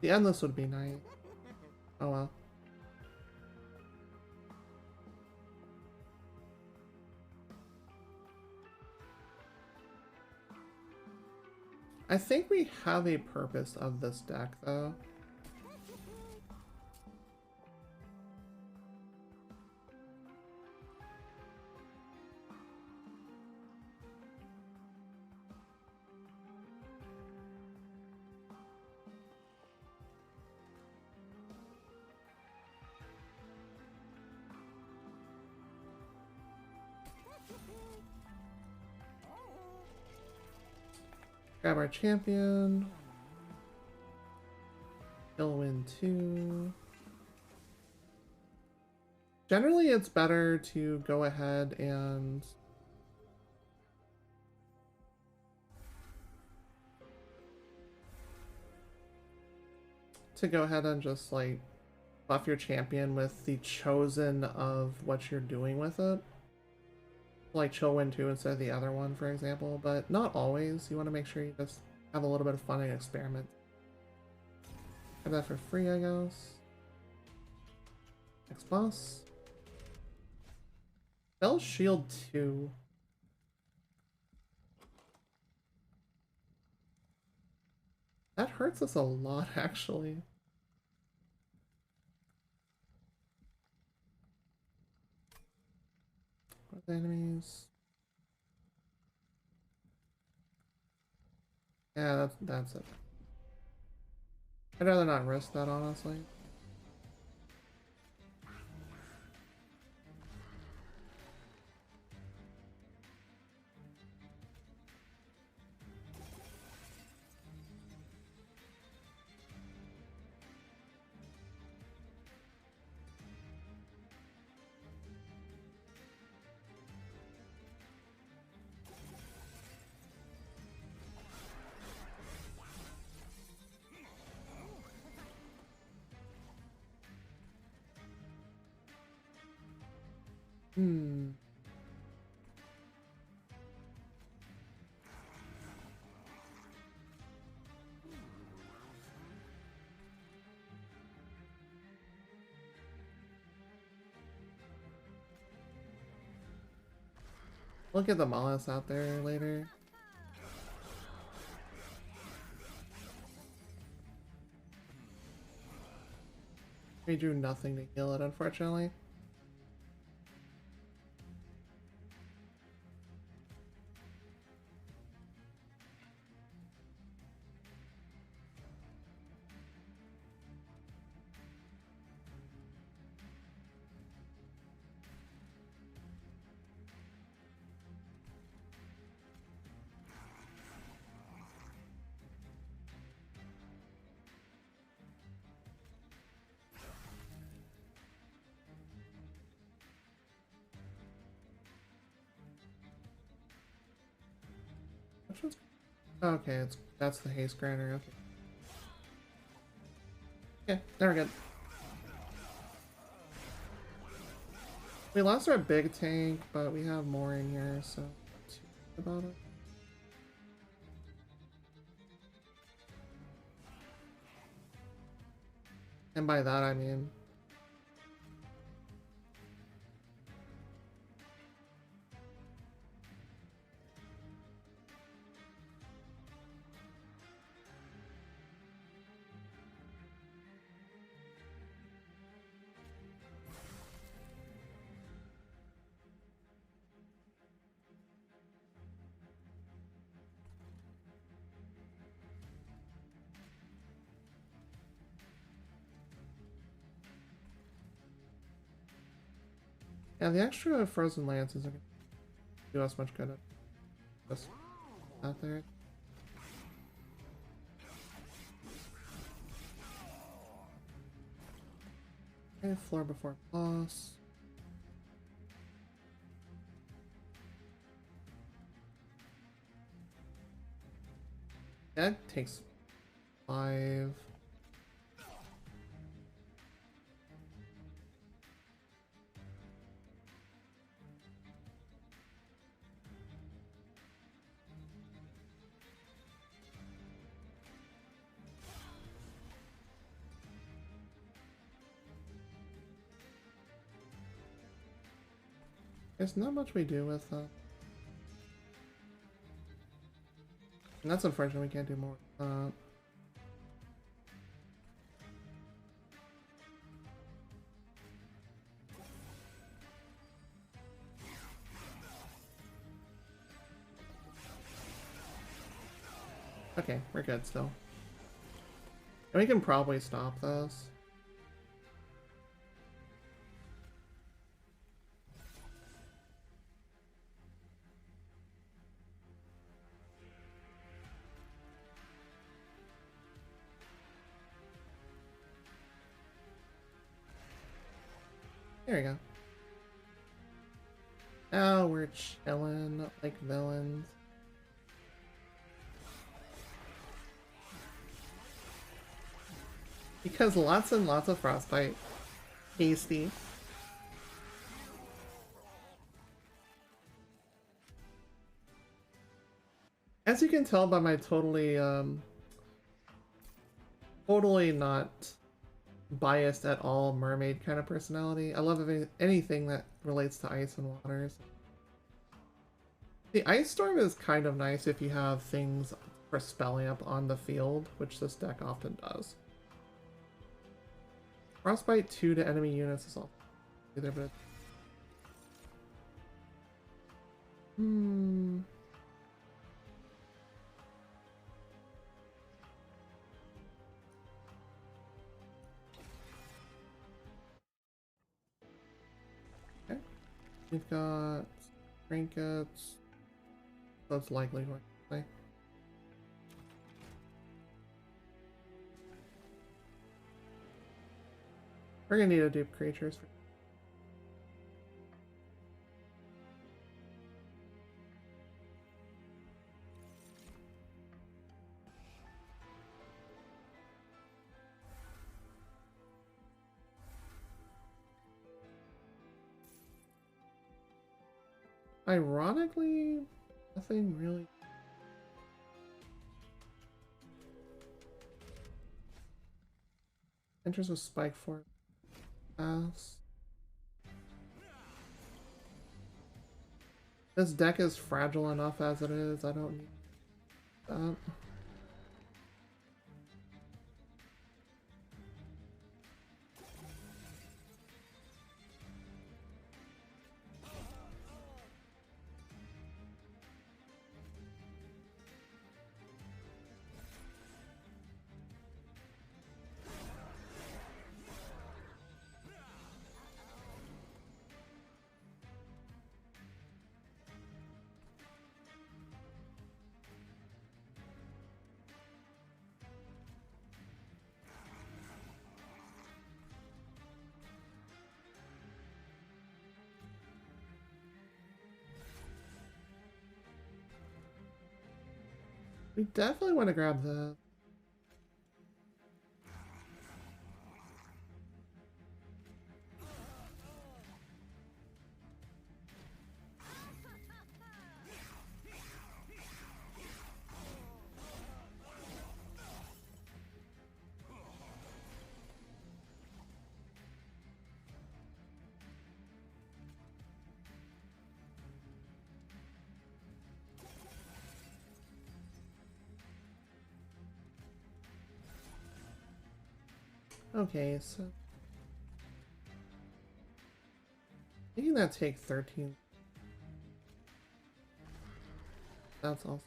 The Endless would be nice. Oh well. I think we have a purpose of this deck, though. Grab our champion. He'll win 2. Generally, it's better to go ahead and just like buff your champion with the chosen of what you're doing with it. Like chill win 2 instead of the other one, for example, but not always. You want to make sure you just have a little bit of fun and experiment. Have that for free, I guess. Next boss. Spell Shield 2. That hurts us a lot, actually. What are the enemies? Yeah, that's it. I'd rather not risk that, honestly. We'll get the mollusk out there later. We drew nothing to heal it, unfortunately. Which one's... Okay, that's the haste granter. Okay. Yeah, there we go. We lost our big tank, but we have more in here, so about it. And by that I mean yeah, the extra frozen lance isn't gonna do us much good at just out there. Okay, floor before boss. That takes 5. There's not much we do with that. And that's unfortunate, we can't do more. Okay, we're good still. And we can probably stop this. There we go. Oh, we're chilling like villains. Because lots and lots of frostbite. Tasty. As you can tell by my totally not biased at all mermaid kind of personality, I love anything that relates to ice and waters. The ice storm is kind of nice if you have things for spelling up on the field, which this deck often does. Frostbite 2 to enemy units is all either, but okay. We've got trinkets. That's likely going to play. We're gonna need to dupe creatures. Ironically, nothing really. Enters with Spike for pass. This deck is fragile enough as it is. I don't need that. We definitely want to grab the. Okay, so making that take 13. That's awesome.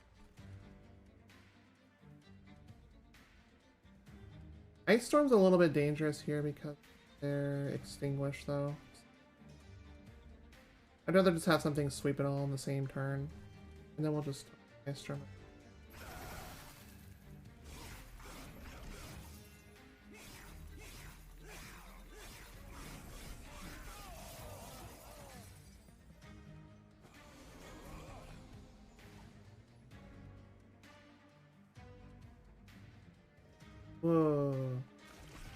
Ice Storm's a little bit dangerous here because they're extinguished, though. I'd rather just have something sweep it all in the same turn, and then we'll just Ice Storm it. Whoa.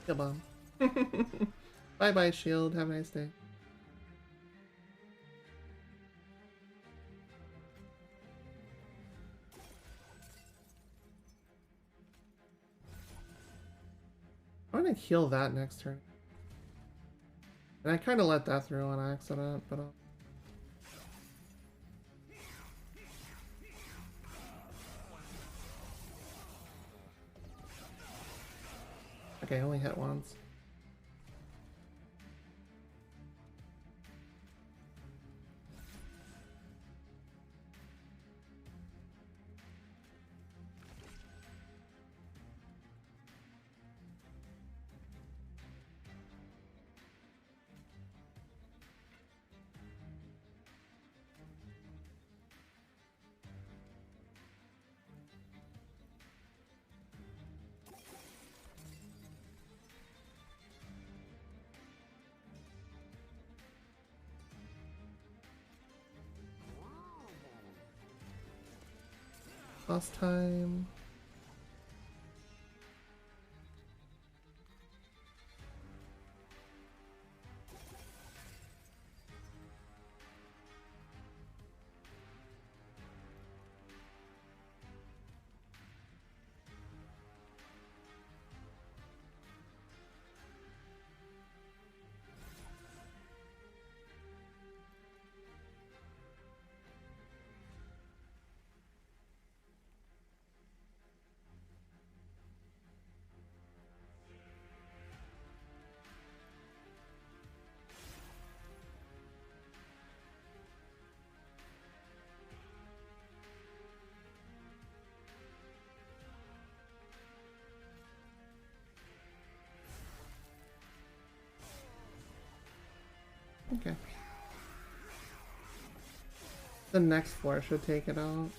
Kill bomb. Bye bye, shield. Have a nice day. I'm gonna heal that next turn. And I kind of let that through on accident, but okay, I only hit once. Last time. Okay. The next floor should take it out.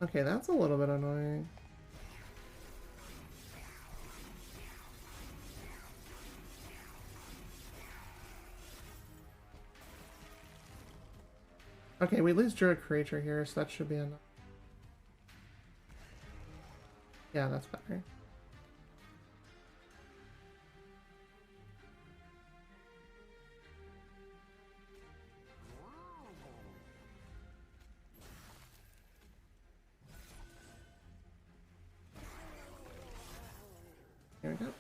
Okay, that's a little bit annoying. Okay, we lose Druid Creature here, so that should be enough. Yeah, that's better. Here we go.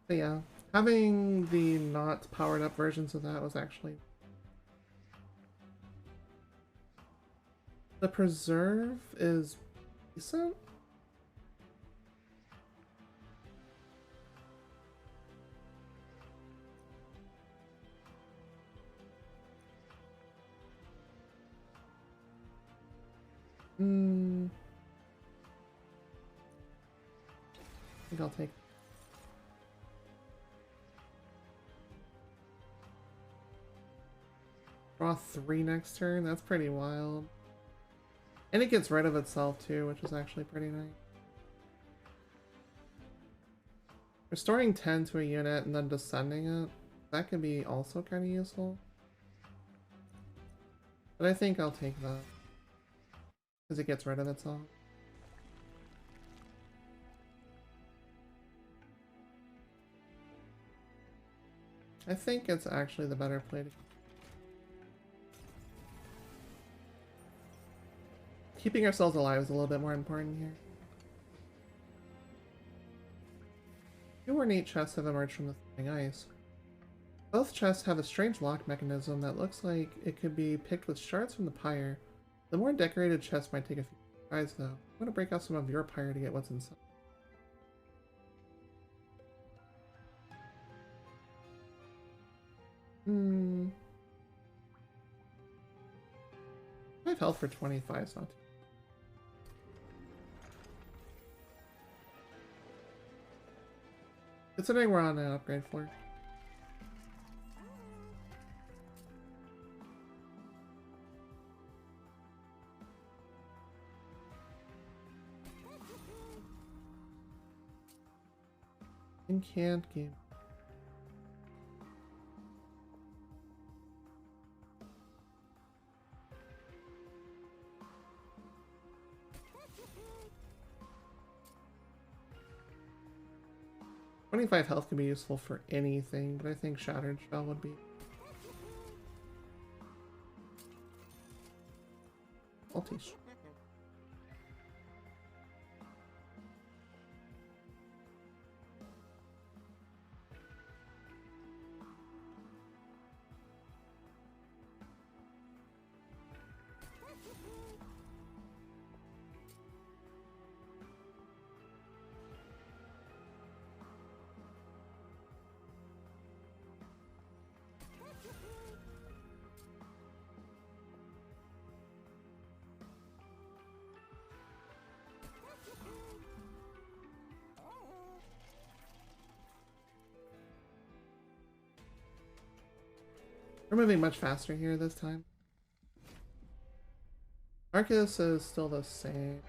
So yeah, having the not powered up versions of that was actually... The Preserve is decent. I think I'll take... Draw 3 next turn, that's pretty wild. And it gets rid of itself too, which is actually pretty nice. Restoring 10 to a unit and then descending it, that could be also kind of useful. But I think I'll take that. Because it gets rid of itself. I think it's actually the better play to... Keeping ourselves alive is a little bit more important here. Two ornate chests have emerged from the thawing ice. Both chests have a strange lock mechanism that looks like it could be picked with shards from the pyre. The more decorated chest might take a few tries, though. I'm going to break out some of your pyre to get what's inside. Hmm. 5 health for 25 is not too... Considering we're on an upgrade floor. And can't give. $25 health can be useful for anything, but I think Shattered Shell would be. Multi. We're moving much faster here this time. Arcus is still the same.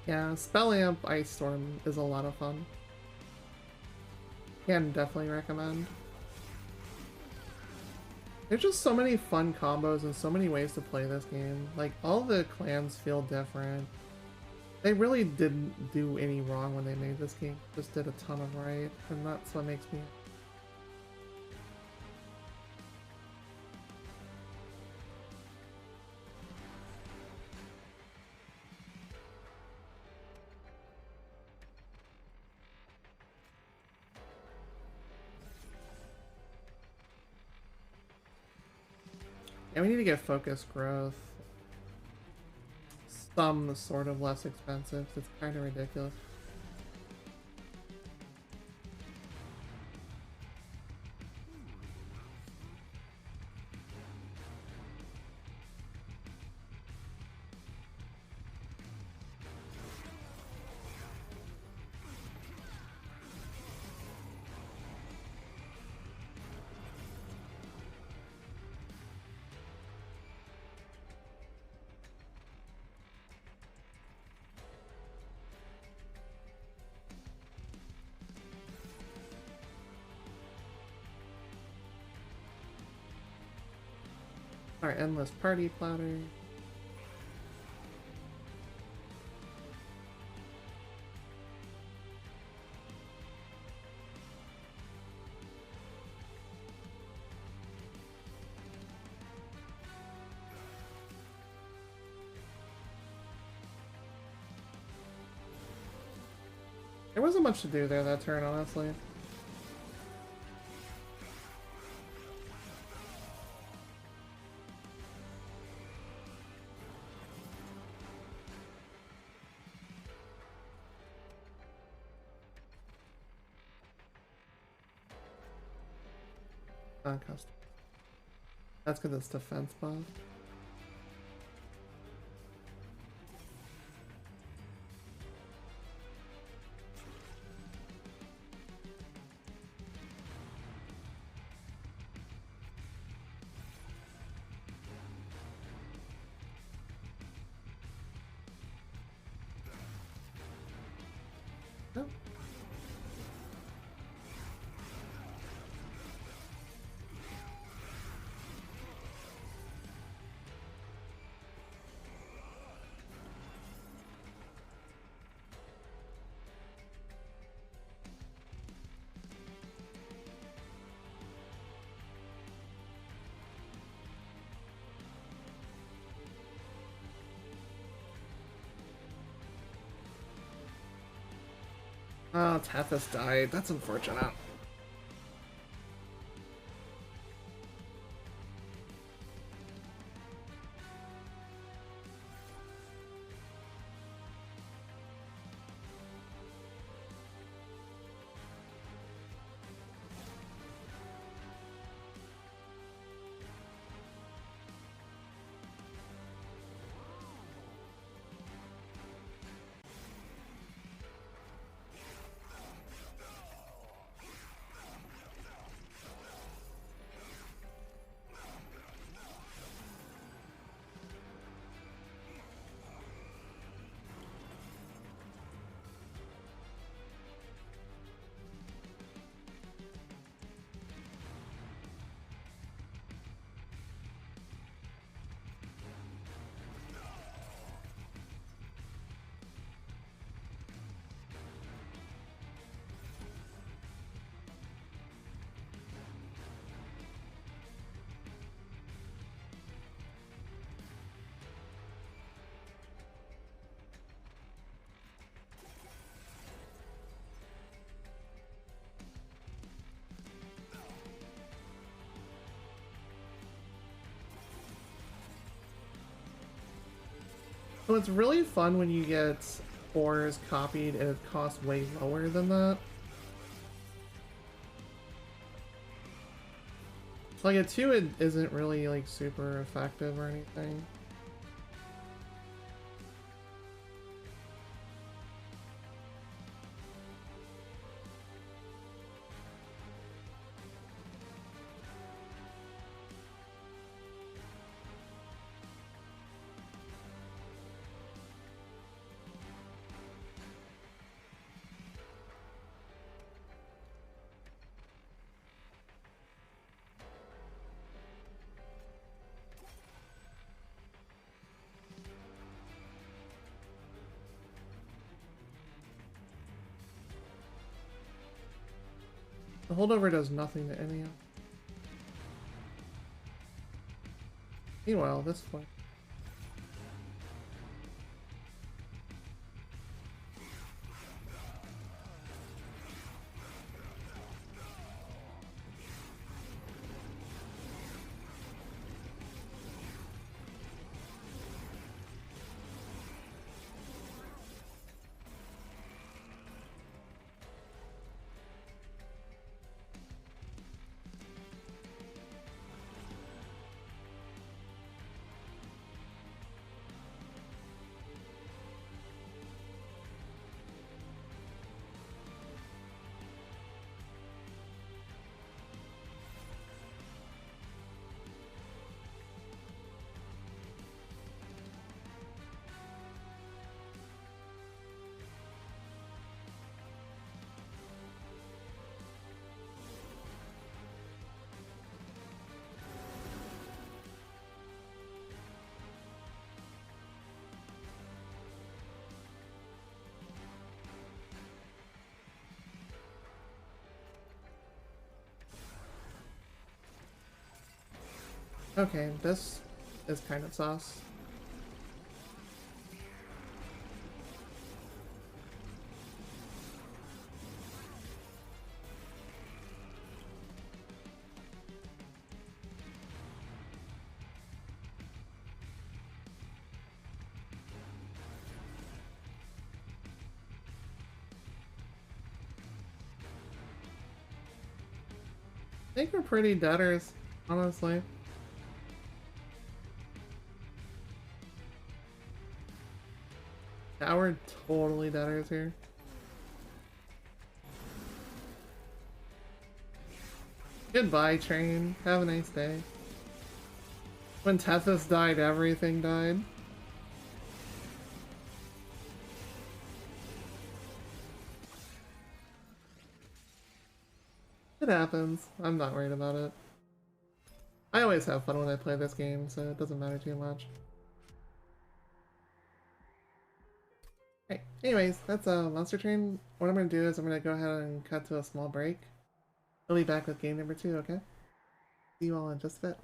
Yeah, Spell Amp Ice Storm is a lot of fun. Can definitely recommend. There's just so many fun combos and so many ways to play this game. Like, all the clans feel different. They really didn't do any wrong when they made this game. Just did a ton of right, and that's what makes me... Yeah, we need to get focus growth. Some sort of less expensive. It's kind of ridiculous. Our endless party platter. There wasn't much to do there that turn, honestly. Custom. That's because it's defense buff. Nope. Oh, Tethys died. That's unfortunate. So it's really fun when you get ores copied and it costs way lower than that. Like a 2 it isn't really like super effective or anything. The holdover does nothing to any of. Meanwhile, this way. Okay, this is kind of sus. I think we're pretty deaders, honestly. Yeah, we're totally deaders here. Goodbye, train. Have a nice day. When Tethys died, everything died. It happens. I'm not worried about it. I always have fun when I play this game, so it doesn't matter too much. Right. Anyways, that's a Monster Train. What I'm gonna do is I'm gonna go ahead and cut to a small break. I'll be back with game number 2, okay? See you all in just a bit.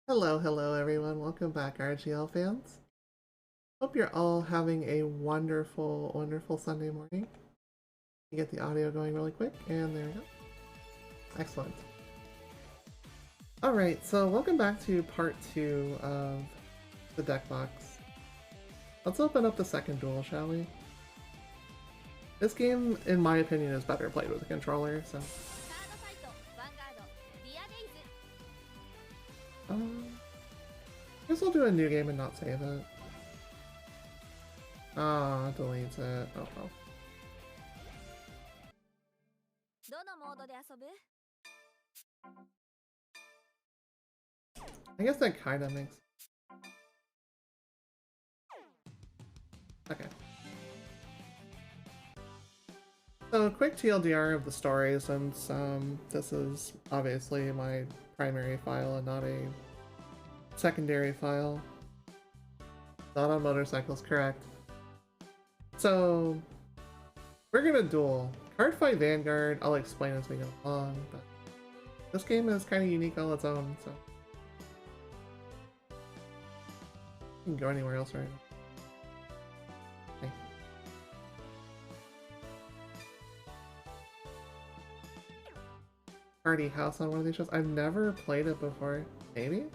Hello everyone. Welcome back, RGL fans. Hope you're all having a wonderful Sunday morning. You get the audio going really quick, and there we go. Excellent. Alright, so welcome back to part 2 of the deck box. Let's open up the second duel, shall we? This game, in my opinion, is better played with a controller, so... I guess I'll do a new game and not save it. Ah, deletes it. Oh well. I guess that kinda makes... Okay. So, quick TLDR of the story, since this is obviously my primary file and not a secondary file. Not on motorcycles, correct. So, we're gonna duel. Cardfight Vanguard, I'll explain as we go along, but this game is kind of unique on its own, so... You can go anywhere else right now. Okay. Party House on one of these shows? I've never played it before. Maybe?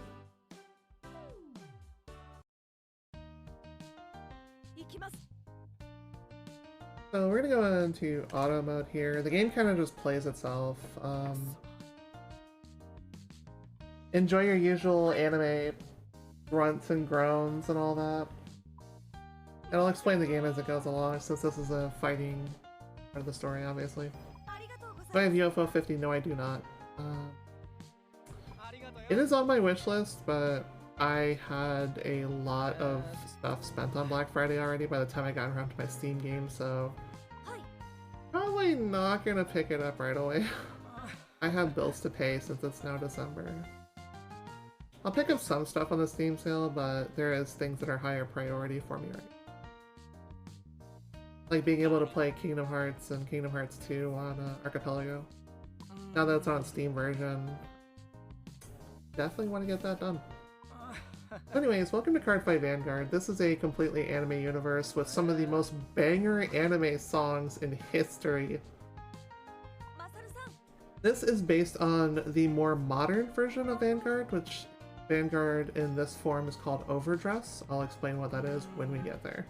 So we're gonna go into auto mode here. The game kind of just plays itself. Enjoy your usual anime grunts and groans and all that. And I'll explain the game as it goes along, since this is a fighting part of the story, obviously. Do I have UFO 50? No, I do not. It is on my wish list, but I had a lot of stuff spent on Black Friday already by the time I got around to my Steam game, so probably not gonna pick it up right away. I have bills to pay since it's now December. I'll pick up some stuff on the Steam sale, but there is things that are higher priority for me right now. Like being able to play Kingdom Hearts and Kingdom Hearts 2 on Archipelago. Now that it's on Steam version, definitely want to get that done. Anyways, welcome to Cardfight Vanguard. This is a completely anime universe with some of the most banger anime songs in history. This is based on the more modern version of Vanguard, which Vanguard in this form is called Overdress. I'll explain what that is when we get there.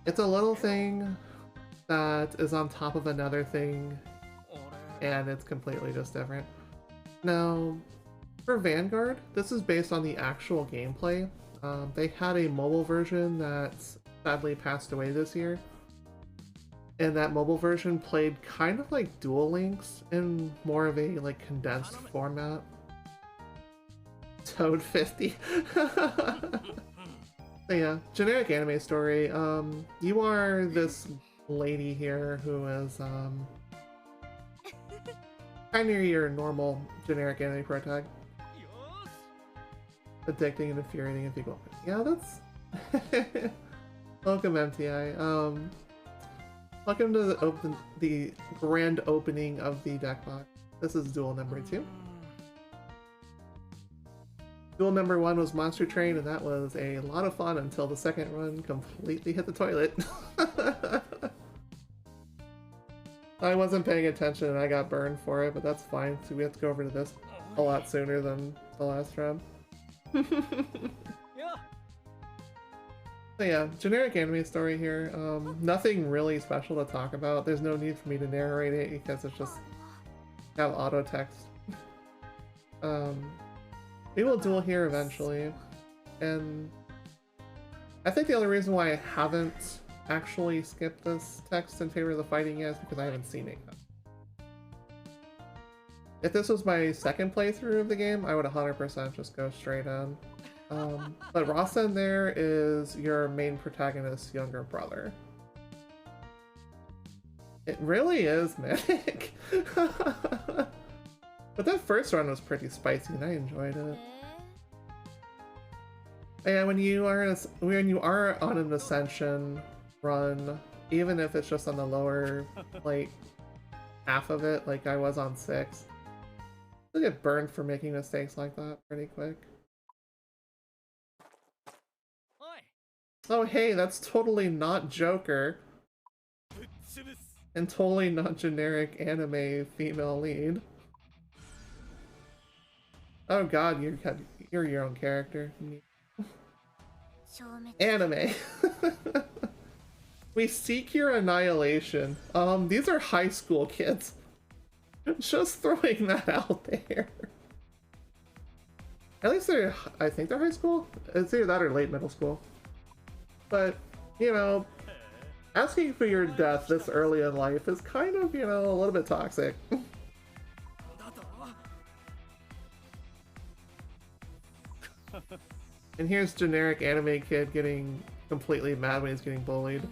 It's a little thing that is on top of another thing, and it's completely just different. Now, for Vanguard, this is based on the actual gameplay. They had a mobile version that sadly passed away this year. And that mobile version played kind of like Duel Links in more of a like condensed format. Toad 50. So yeah, generic anime story. You are this lady here who is kind of your normal generic anime protag. Addicting and infuriating if you go. Yeah, that's... Welcome, MTI. Welcome to the grand opening of the deck box. This is duel number 2. Duel number 1 was Monster Train, and that was a lot of fun until the second run completely hit the toilet. I wasn't paying attention and I got burned for it, but that's fine, so we have to go over to this a lot sooner than the last round. So yeah, generic anime story here. Nothing really special to talk about. There's no need for me to narrate it because it's just have auto text. We will duel here eventually, and I think the only reason why I haven't actually skipped this text in favor of the fighting yet is because I haven't seen it yet. If this was my second playthrough of the game, I would 100% just go straight in. But Rasen there is your main protagonist's younger brother. It really is, Manic. But that first run was pretty spicy and I enjoyed it. And when you are on an ascension run, even if it's just on the lower like half of it, like I was on 6, I'll get burned for making mistakes like that pretty quick. Oh hey, that's totally not Joker. And totally not generic anime female lead. Oh god, you're your own character. Anime. We seek your annihilation. These are high school kids. Just throwing that out there. At least I think they're high school? It's either that or late middle school. But, you know, asking for your death this early in life is kind of, you know, a little bit toxic. And here's generic anime kid getting completely mad when he's getting bullied.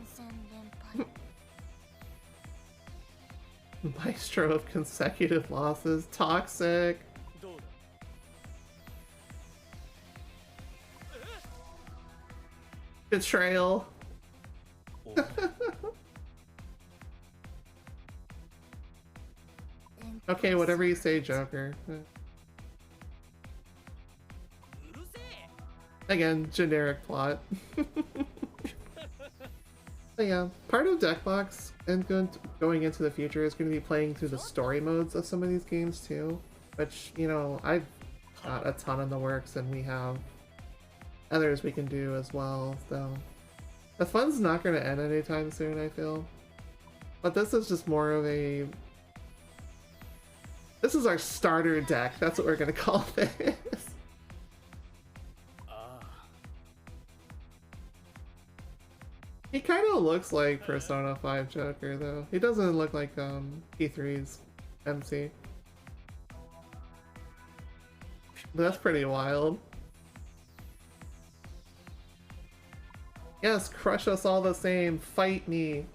Maestro of consecutive losses. Toxic. Betrayal. Okay, whatever you say, Joker. Again, generic plot. But yeah, part of Deckbox and going into the future is going to be playing through the story modes of some of these games too, which, you know, I've got a ton in the works and we have others we can do as well, so the fun's not going to end anytime soon, I feel. But this is just more of a... This is our starter deck, that's what we're going to call this. He kind of looks like Persona 5 Joker, though. He doesn't look like P3's MC. But that's pretty wild. Yes, crush us all the same. Fight me.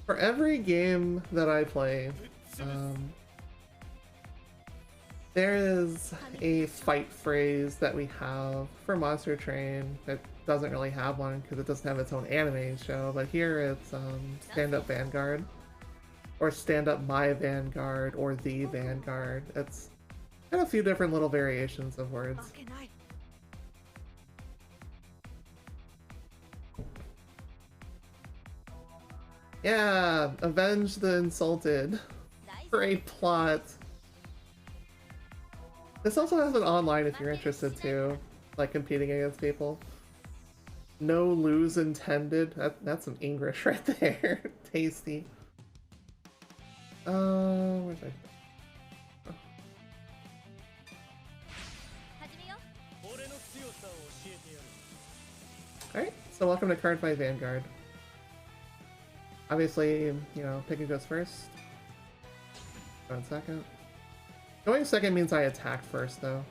For every game that I play, there is a fight phrase that we have for Monster Train that doesn't really have one because it doesn't have its own anime show, but here it's Stand Up Vanguard, or Stand Up My Vanguard, or The Vanguard. It's got a few different little variations of words. Yeah, avenge the insulted. Great plot. This also has an online if you're interested too, like competing against people. No lose intended. That's some English right there. Tasty. Where's I? Oh. Alright, so welcome to Card Fight Vanguard. Obviously, you know, picking goes first. Going second. Going second means I attack first, though.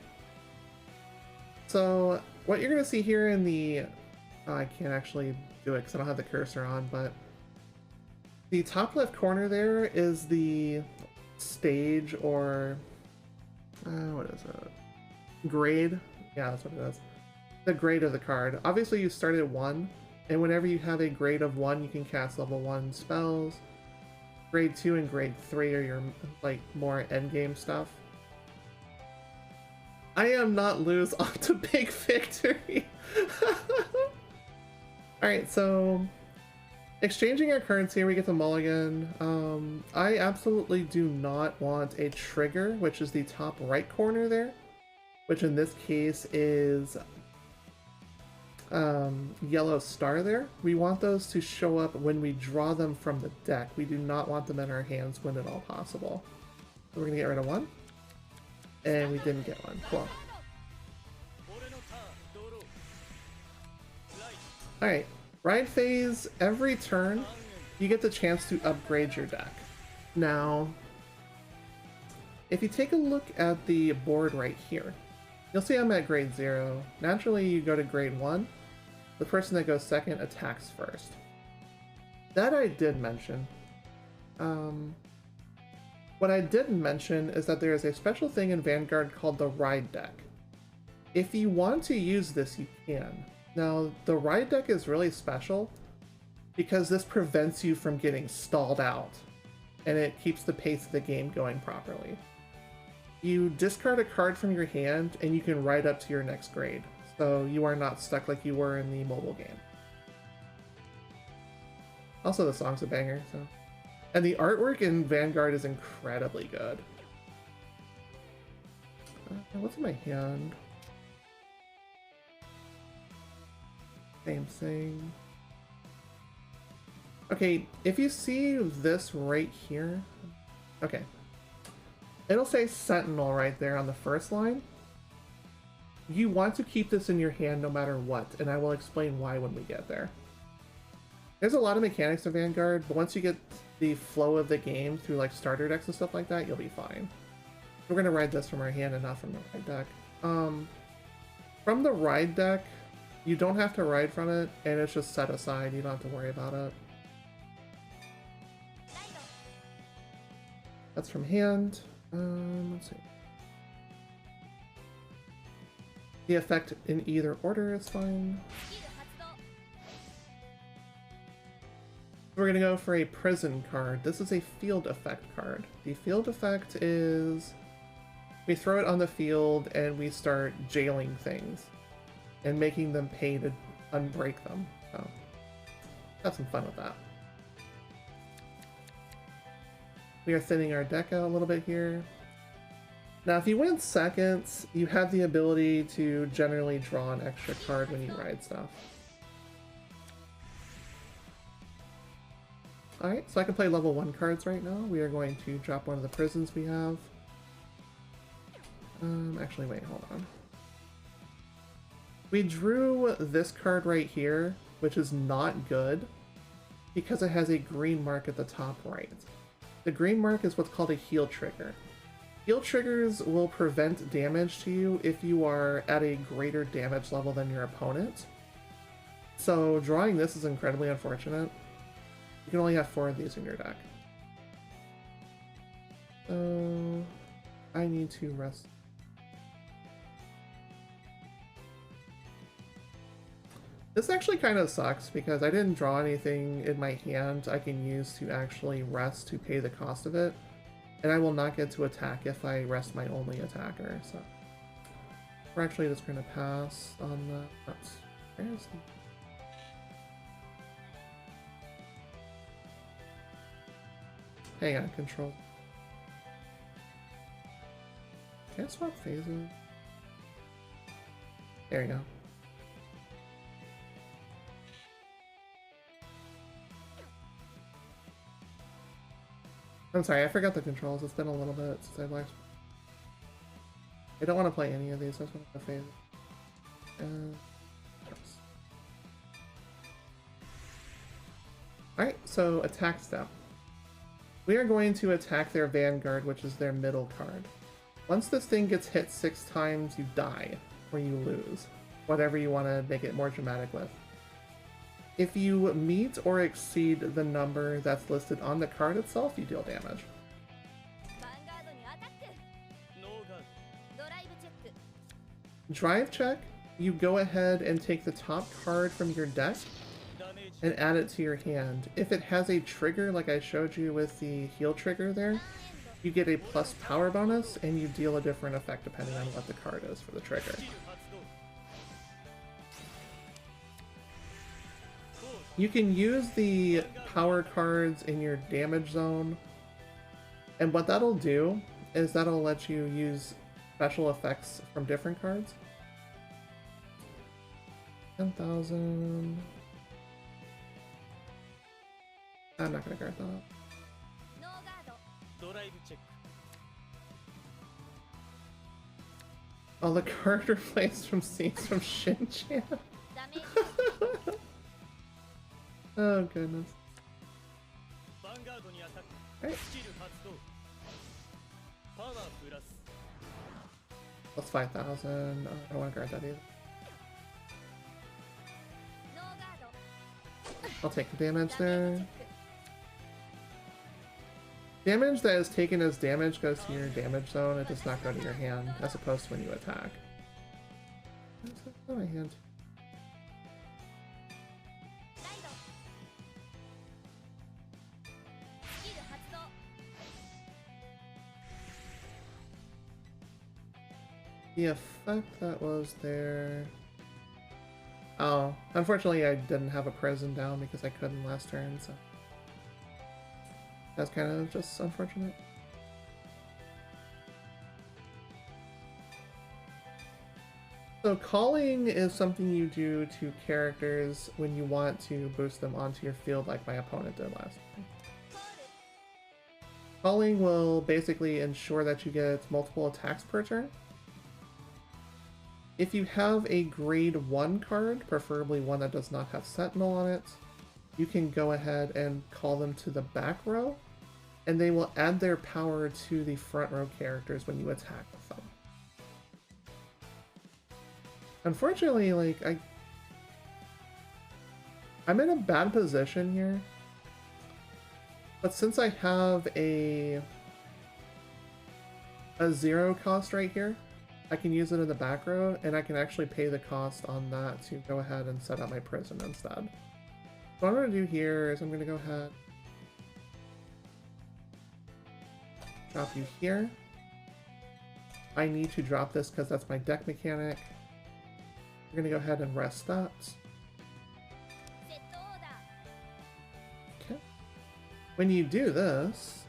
So, what you're going to see here in the... Oh, I can't actually do it because I don't have the cursor on, but... The top left corner there is the stage or... what is it? Grade? Yeah, that's what it is. The grade of the card. Obviously, you start at 1, and whenever you have a grade of 1, you can cast level 1 spells. Grade 2 and grade 3 are your, like, more endgame stuff. I am not lose onto big victory. Alright, so exchanging our currency, we get the mulligan. I absolutely do not want a trigger, which is the top right corner there, which in this case is yellow star there. We want those to show up when we draw them from the deck. We do not want them in our hands when at all possible. So we're gonna get rid of 1. And we didn't get 1. Cool. Alright, ride phase, every turn you get the chance to upgrade your deck. Now, if you take a look at the board right here, you'll see I'm at grade 0. Naturally, you go to grade 1. The person that goes second attacks first. That I did mention. What I didn't mention is that there is a special thing in Vanguard called the Ride deck. If you want to use this, you can. Now, the Ride deck is really special because this prevents you from getting stalled out. and it keeps the pace of the game going properly. You discard a card from your hand, and you can ride up to your next grade, so you are not stuck like you were in the mobile game. Also, the song's a banger, so. And the artwork in Vanguard is incredibly good. What's in my hand? Same thing. Okay, if you see this right here, okay. It'll say Sentinel right there on the first line. You want to keep this in your hand no matter what, and I will explain why when we get there. There's a lot of mechanics to Vanguard, but once you get the flow of the game through like starter decks and stuff like that, you'll be fine. We're gonna ride this from our hand and not from the ride deck. From the ride deck, you don't have to ride from it, and it's just set aside. You don't have to worry about it. That's from hand. Let's see. The effect in either order is fine. We're gonna go for a prison card. This is a field effect card. The field effect is we throw it on the field and we start jailing things and making them pay to unbreak them. So have some fun with that. We are thinning our deck out a little bit here. Now, if you win seconds, you have the ability to generally draw an extra card when you ride stuff. Alright, so I can play level 1 cards right now. We are going to drop one of the prisons we have. Actually, wait, hold on. We drew this card right here, which is not good, because it has a green mark at the top right. The green mark is what's called a heal trigger. Heal triggers will prevent damage to you if you are at a greater damage level than your opponent. So drawing this is incredibly unfortunate. You can only have 4 of these in your deck. So I need to rest. This actually kind of sucks because I didn't draw anything in my hand I can use to actually rest to pay the cost of it. And I will not get to attack if I rest my only attacker, so. We're actually just going to pass on the... Where is the... Hang on, control. Can I swap phases? There you go. I'm sorry, I forgot the controls. It's been a little bit since I've watched. I don't want to play any of these. I just want to phase. Alright, so attack step. We are going to attack their Vanguard, which is their middle card. Once this thing gets hit 6 times, you die, or you lose. Whatever you want to make it more dramatic with. If you meet or exceed the number that's listed on the card itself, you deal damage. Drive check, you go ahead and take the top card from your deck and add it to your hand. If it has a trigger like I showed you with the heal trigger there, you get a plus power bonus and you deal a different effect depending on what the card is for the trigger. You can use the power cards in your damage zone, and what that'll do is that'll let you use special effects from different cards. 10,000. I'm not gonna guard that. Oh, the card replaced from scenes from Shin-chan. Oh goodness. Right. Plus 5,000. I don't want to guard that either. I'll take the damage there. Damage that is taken as damage goes to your damage zone. It does not go to your hand, as opposed to when you attack. Oh, my hand. the effect that was there... Oh, unfortunately I didn't have a prison down because I couldn't last turn, so... That's kind of just unfortunate. So calling is something you do to characters when you want to boost them onto your field like my opponent did last time. Calling will basically ensure that you get multiple attacks per turn. If you have a grade 1 card, preferably one that does not have Sentinel on it, you can go ahead and call them to the back row, and they will add their power to the front row characters when you attack with them. Unfortunately, like, I'm in a bad position here, but since I have a 0 cost right here, I can use it in the back row, and I can actually pay the cost on that to go ahead and set up my prison instead. What I'm going to do here is I'm going to go ahead, drop you here. I need to drop this because that's my deck mechanic. We're going to go ahead and rest that. Okay. When you do this,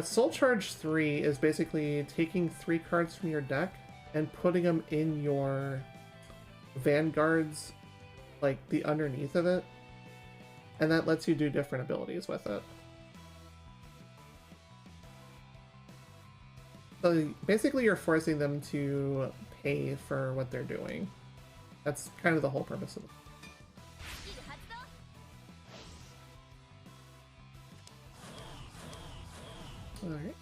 Soul Charge 3 is basically taking 3 cards from your deck and putting them in your Vanguards, like the underneath of it, and that lets you do different abilities with it. So basically you're forcing them to pay for what they're doing. That's kind of the whole purpose of it. Alright.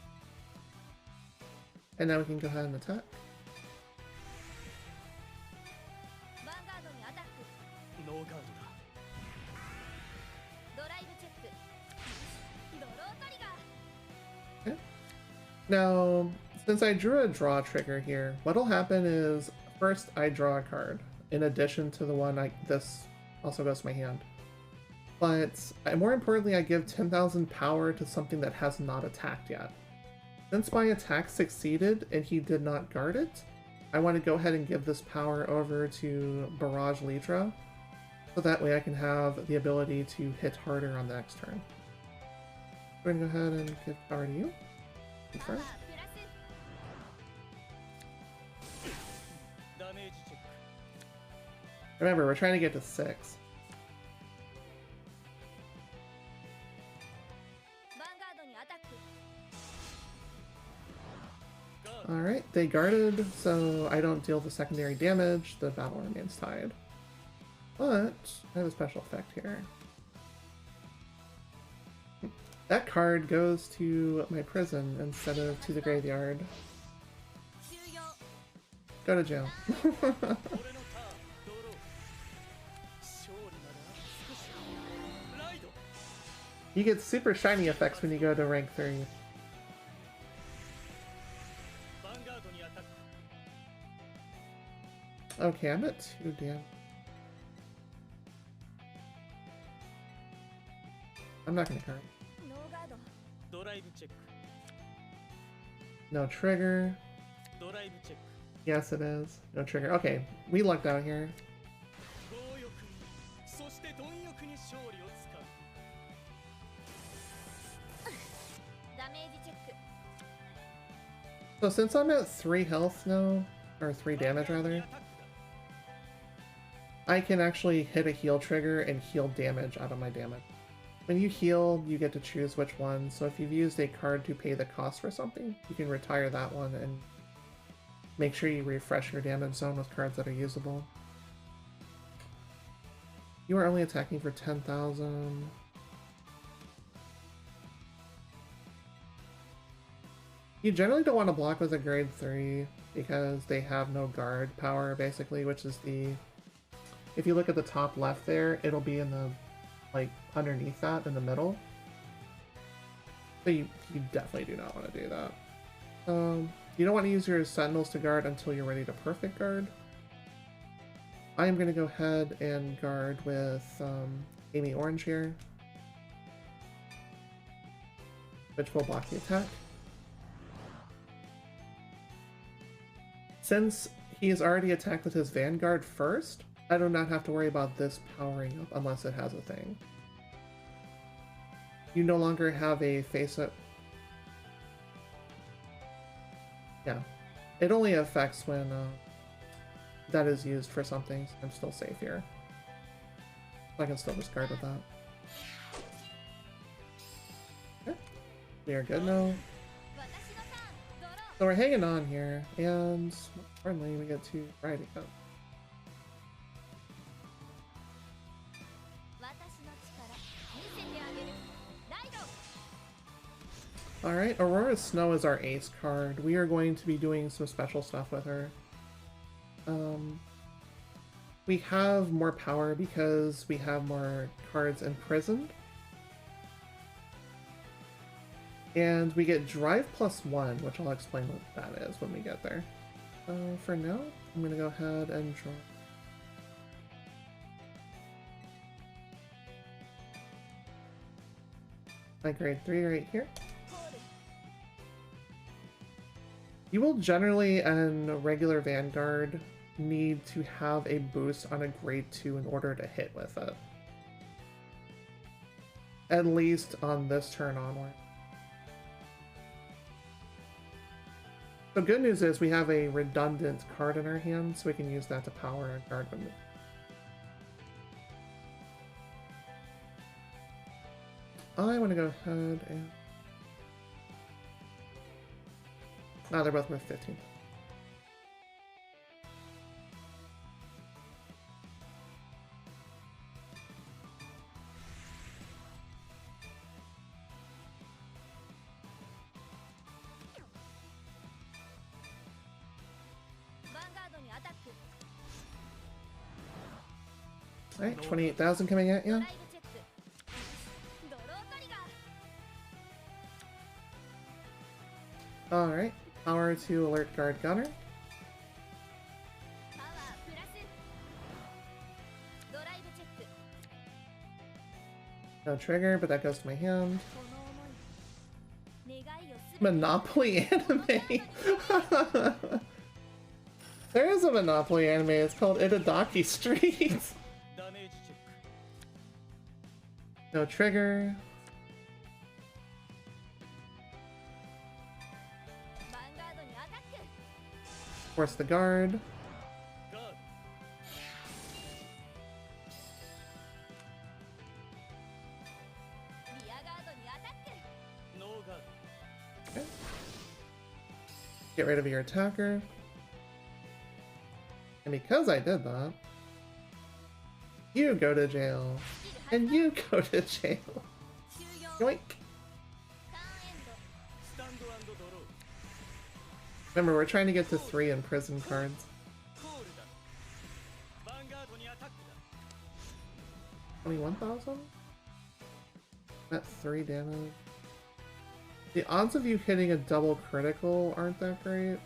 And now we can go ahead and attack. Okay. Now, since I drew a draw trigger here, what'll happen is first I draw a card in addition to the one this also goes to my hand. But more importantly, I give 10,000 power to something that has not attacked yet. Since my attack succeeded and he did not guard it, I want to go ahead and give this power over to Barrage Litra, so that way I can have the ability to hit harder on the next turn. We're going to go ahead and give power to you. Confirm. Remember, we're trying to get to 6. Alright, they guarded, so I don't deal the secondary damage, the battle remains tied. But, I have a special effect here. That card goes to my prison instead of to the graveyard. Go to jail. You get super shiny effects when you go to rank 3. Okay, I'm at 2 damn. I'm not gonna card. No trigger. Yes, it is. No trigger. Okay, we lucked out here. So since I'm at 3 health now, or 3 damage rather, I can actually hit a heal trigger and heal damage out of my damage. When you heal, you get to choose which one, so if you've used a card to pay the cost for something, you can retire that one and make sure you refresh your damage zone with cards that are usable. You are only attacking for 10,000. You generally don't want to block with a grade 3 because they have no guard power, basically, which is the... If you look at the top left there, it'll be in the, like, underneath that in the middle. So you definitely do not want to do that. You don't want to use your Sentinels to guard until you're ready to perfect guard. I am going to go ahead and guard with Amy Orange here, which will block the attack. Since he's already attacked with his Vanguard first, I do not have to worry about this powering up unless it has a thing. You no longer have a face-up. Yeah. It only affects when that is used for something, so I'm still safe here. I can still discard with that. Okay. We are good now. So we're hanging on here, and importantly, we get to ride again. Alright, Aurora's Snow is our ace card. We are going to be doing some special stuff with her. We have more power because we have more cards imprisoned. And we get Drive +1, which I'll explain what that is when we get there. For now, I'm going to go ahead and draw. My grade 3 right here. You will generally, in regular Vanguard, need to have a boost on a grade 2 in order to hit with it. At least on this turn onward. The good news is we have a redundant card in our hand, so we can use that to power our card when we... I want to go ahead and... Oh, they're both worth 15. Alright, 28,000 coming at you. Alright, power to alert guard gunner. No trigger, but that goes to my hand. Monopoly anime! There is a Monopoly anime, it's called Itadaki Street! No trigger. Force the guard. Okay. Get rid of your attacker. And because I did that, you go to jail. And you go to jail. Yoink. Remember, we're trying to get to 3 in prison cards. 21,000? At 3 damage. The odds of you hitting a double critical aren't that great.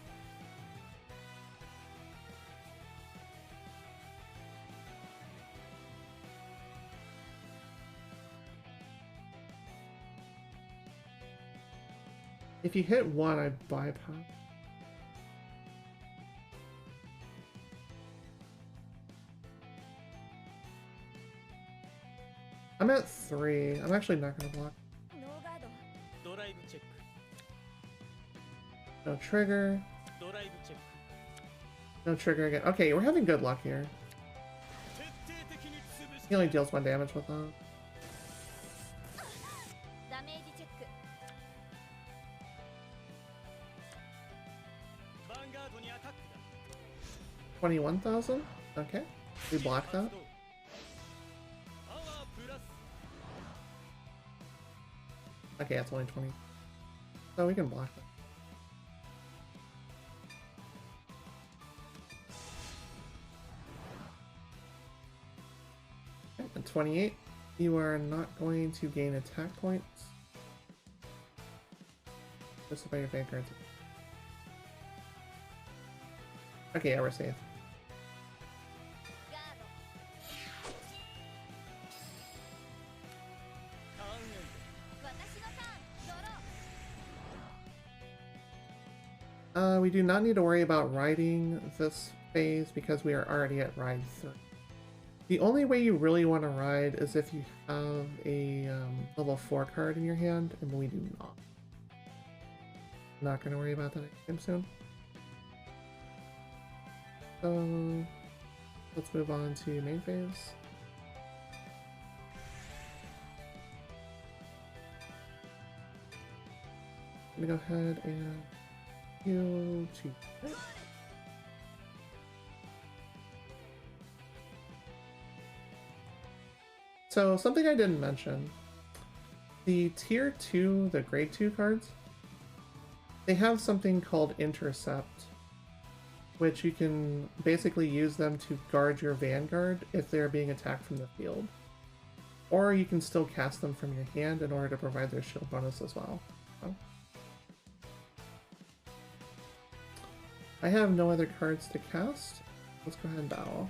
If you hit 1, I bypass. I'm at 3. I'm actually not gonna block. No trigger. No trigger again. Okay, we're having good luck here. He only deals 1 damage with that. $21,000? Okay. We block that. Okay, it's only 20. So we can block that. Okay, and 28. You are not going to gain attack points. Just by your Vanguard. Okay, yeah, we're safe. We do not need to worry about riding this phase because we are already at ride 3. The only way you really want to ride is if you have a level 4 card in your hand, and we do not. Not going to worry about that anytime soon. So let's move on to main phase. I'm going to go ahead and heal 2. So something I didn't mention, the tier 2, the grade 2 cards, they have something called Intercept, which you can basically use them to guard your Vanguard if they're being attacked from the field. Or you can still cast them from your hand in order to provide their shield bonus as well. So, I have no other cards to cast. Let's go ahead and battle.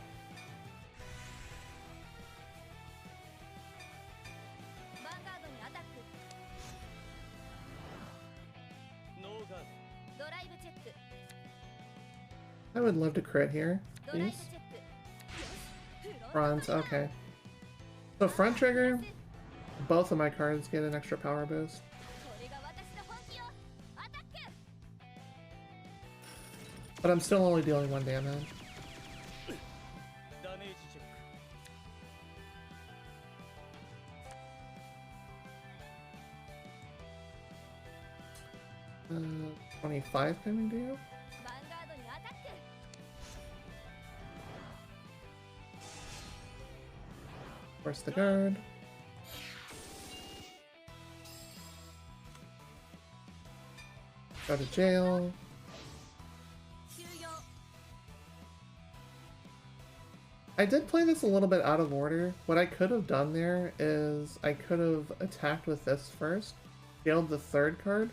I would love to crit here, please. Bronze, okay. So front trigger, both of my cards get an extra power boost. But I'm still only dealing 1 damage. Uh, 25 coming to you? Force the guard. Go to jail. I did play this a little bit out of order. What I could have done there is I could have attacked with this first, jailed the 3rd card,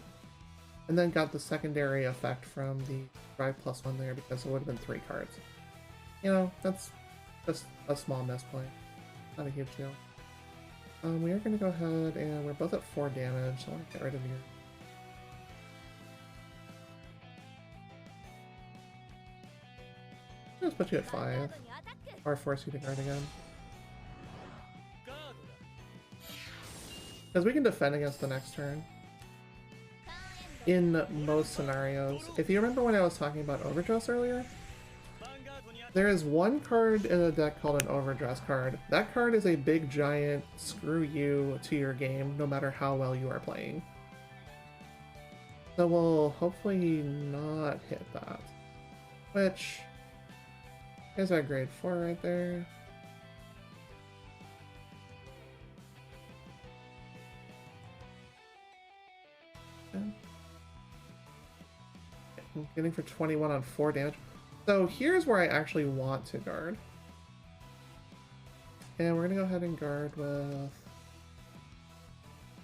and then got the secondary effect from the drive +1 there because it would have been 3 cards. You know, that's just a small misplay. Not a huge deal. We are going to go ahead and we're both at 4 damage, so I want to get rid of you. Let's put you at 5. Or force you to guard again. Because we can defend against the next turn. In most scenarios. If you remember when I was talking about Overdress earlier, there is one card in the deck called an Overdress card. That card is a big giant screw you to your game, no matter how well you are playing. So we'll hopefully not hit that. Which, there's our grade 4 right there. Okay. I'm getting for 21 on 4 damage. So here's where I actually want to guard. And we're going to go ahead and guard with...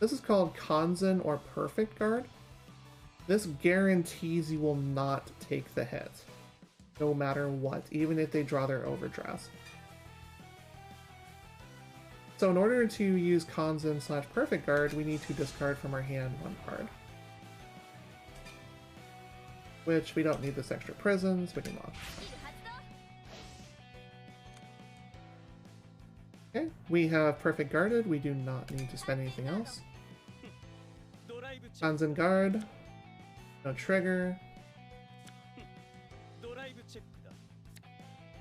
This is called Kanzen or Perfect Guard. This guarantees you will not take the hit. No matter what, even if they draw their Overdress. So in order to use Kanzen / Perfect Guard, we need to discard from our hand 1 card. Which we don't need this extra prison, so we can lock. Okay, we have Perfect Guarded, we do not need to spend anything else. Kanzen Guard, no trigger.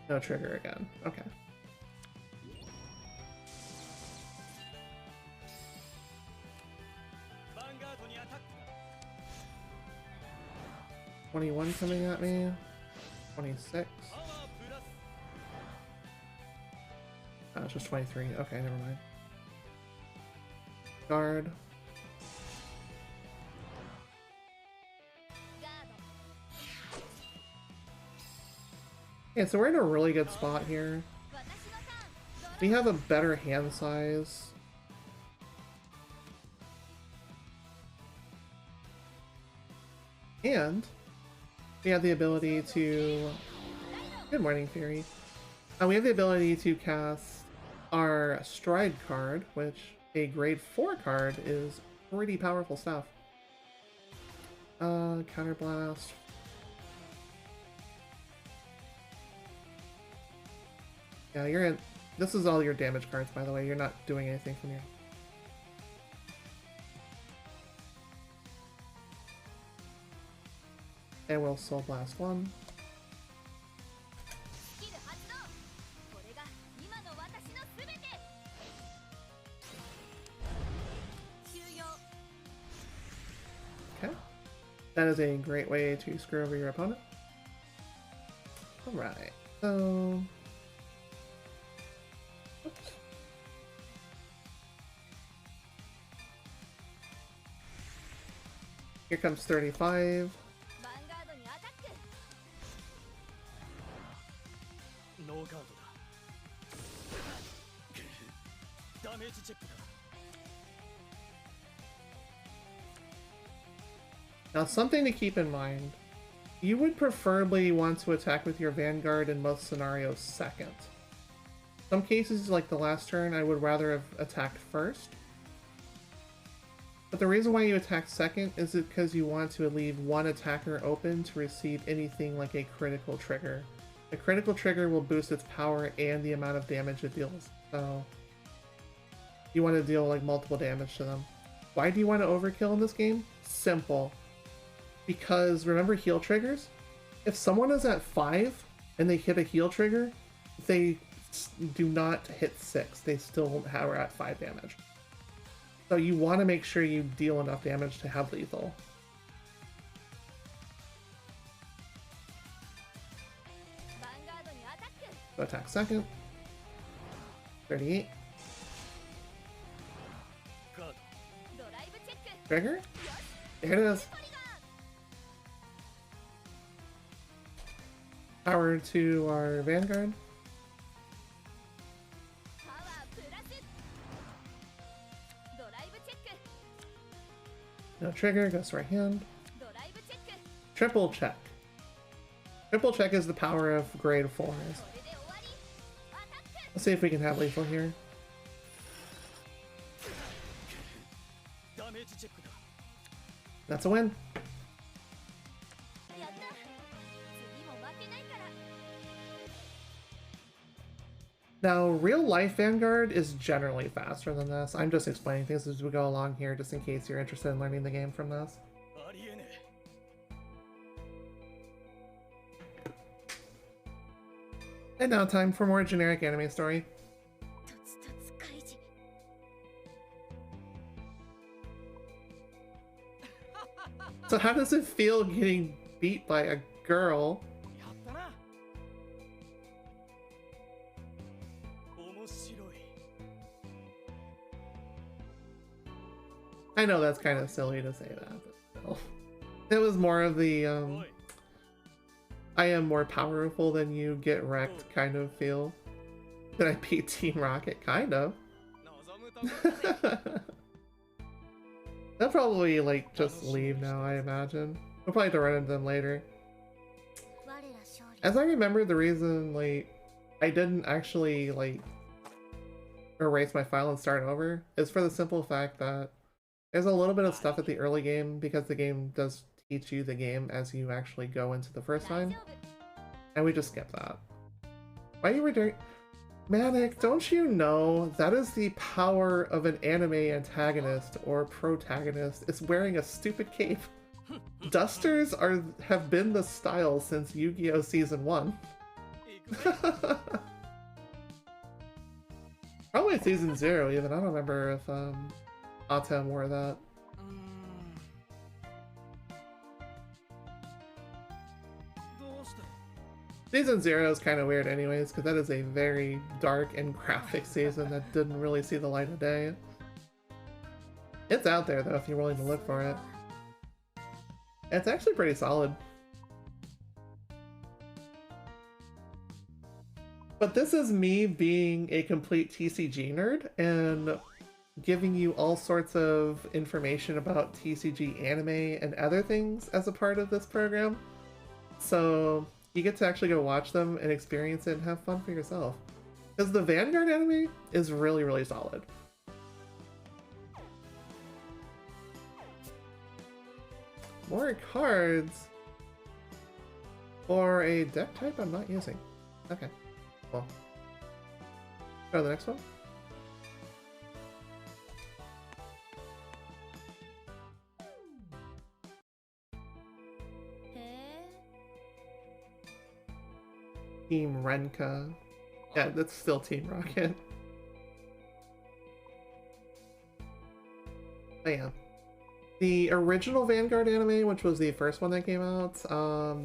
No trigger again, okay. $21 coming at me. 26. Oh, it's just 23. Okay, never mind. Guard. Yeah, so we're in a really good spot here. We have a better hand size. And we have the ability to... Good morning, Fury. We have the ability to cast our Stride card, which a grade 4 card is pretty powerful stuff. Counterblast, Yeah, you're in. This is all your damage cards, by the way. You're not doing anything from here. And we'll Soul Blast 1. Okay. That is a great way to screw over your opponent. Alright, so... Oops. Here comes 35. Now, something to keep in mind. You would preferably want to attack with your Vanguard in most scenarios second. Some cases, like the last turn, I would rather have attacked first. But the reason why you attack second is because you want to leave one attacker open to receive anything like a critical trigger. A critical trigger will boost its power and the amount of damage it deals. So you want to deal like multiple damage to them. Why do you want to overkill in this game? Simple. Because remember heal triggers? If someone is at 5 and they hit a heal trigger, they do not hit 6. They still are at 5 damage. So you want to make sure you deal enough damage to have lethal. So attack second. 38. Trigger? There it is. Power to our Vanguard. No trigger, goes to right hand. Triple check. Triple check is the power of grade 4s. Let's see if we can have lethal here. That's a win. Now, real life Vanguard is generally faster than this. I'm just explaining things as we go along here, just in case you're interested in learning the game from this. And now time for more generic anime story. So how does it feel getting beat by a girl? I know that's kind of silly to say that, but still. It was more of the, I am more powerful than you, get wrecked kind of feel. Did I beat Team Rocket? Kind of. They'll probably, like, just leave now, I imagine. We'll probably have to run into them later. As I remember, the reason, like, I didn't actually, like, erase my file and start over is for the simple fact that there's a little bit of stuff at the early game, because the game does teach you the game as you actually go into the first time. And we just skipped that. Why you were doing... Manic, don't you know that is the power of an anime antagonist or protagonist? It's wearing a stupid cape. Dusters have been the style since Yu-Gi-Oh! Season 1. Probably Season 0 even, I don't remember if Atem wore that. Season 0 is kind of weird anyways, because that is a very dark and graphic season that didn't really see the light of day. It's out there though if you're willing to look for it. It's actually pretty solid. But this is me being a complete TCG nerd and giving you all sorts of information about TCG anime and other things as a part of this program. So you get to actually go watch them and experience it and have fun for yourself. Because the Vanguard anime is really, really solid. More cards for a deck type I'm not using. Okay, well. Go to the next one. Team Renka. Yeah, that's still Team Rocket. Oh yeah. The original Vanguard anime, which was the first one that came out,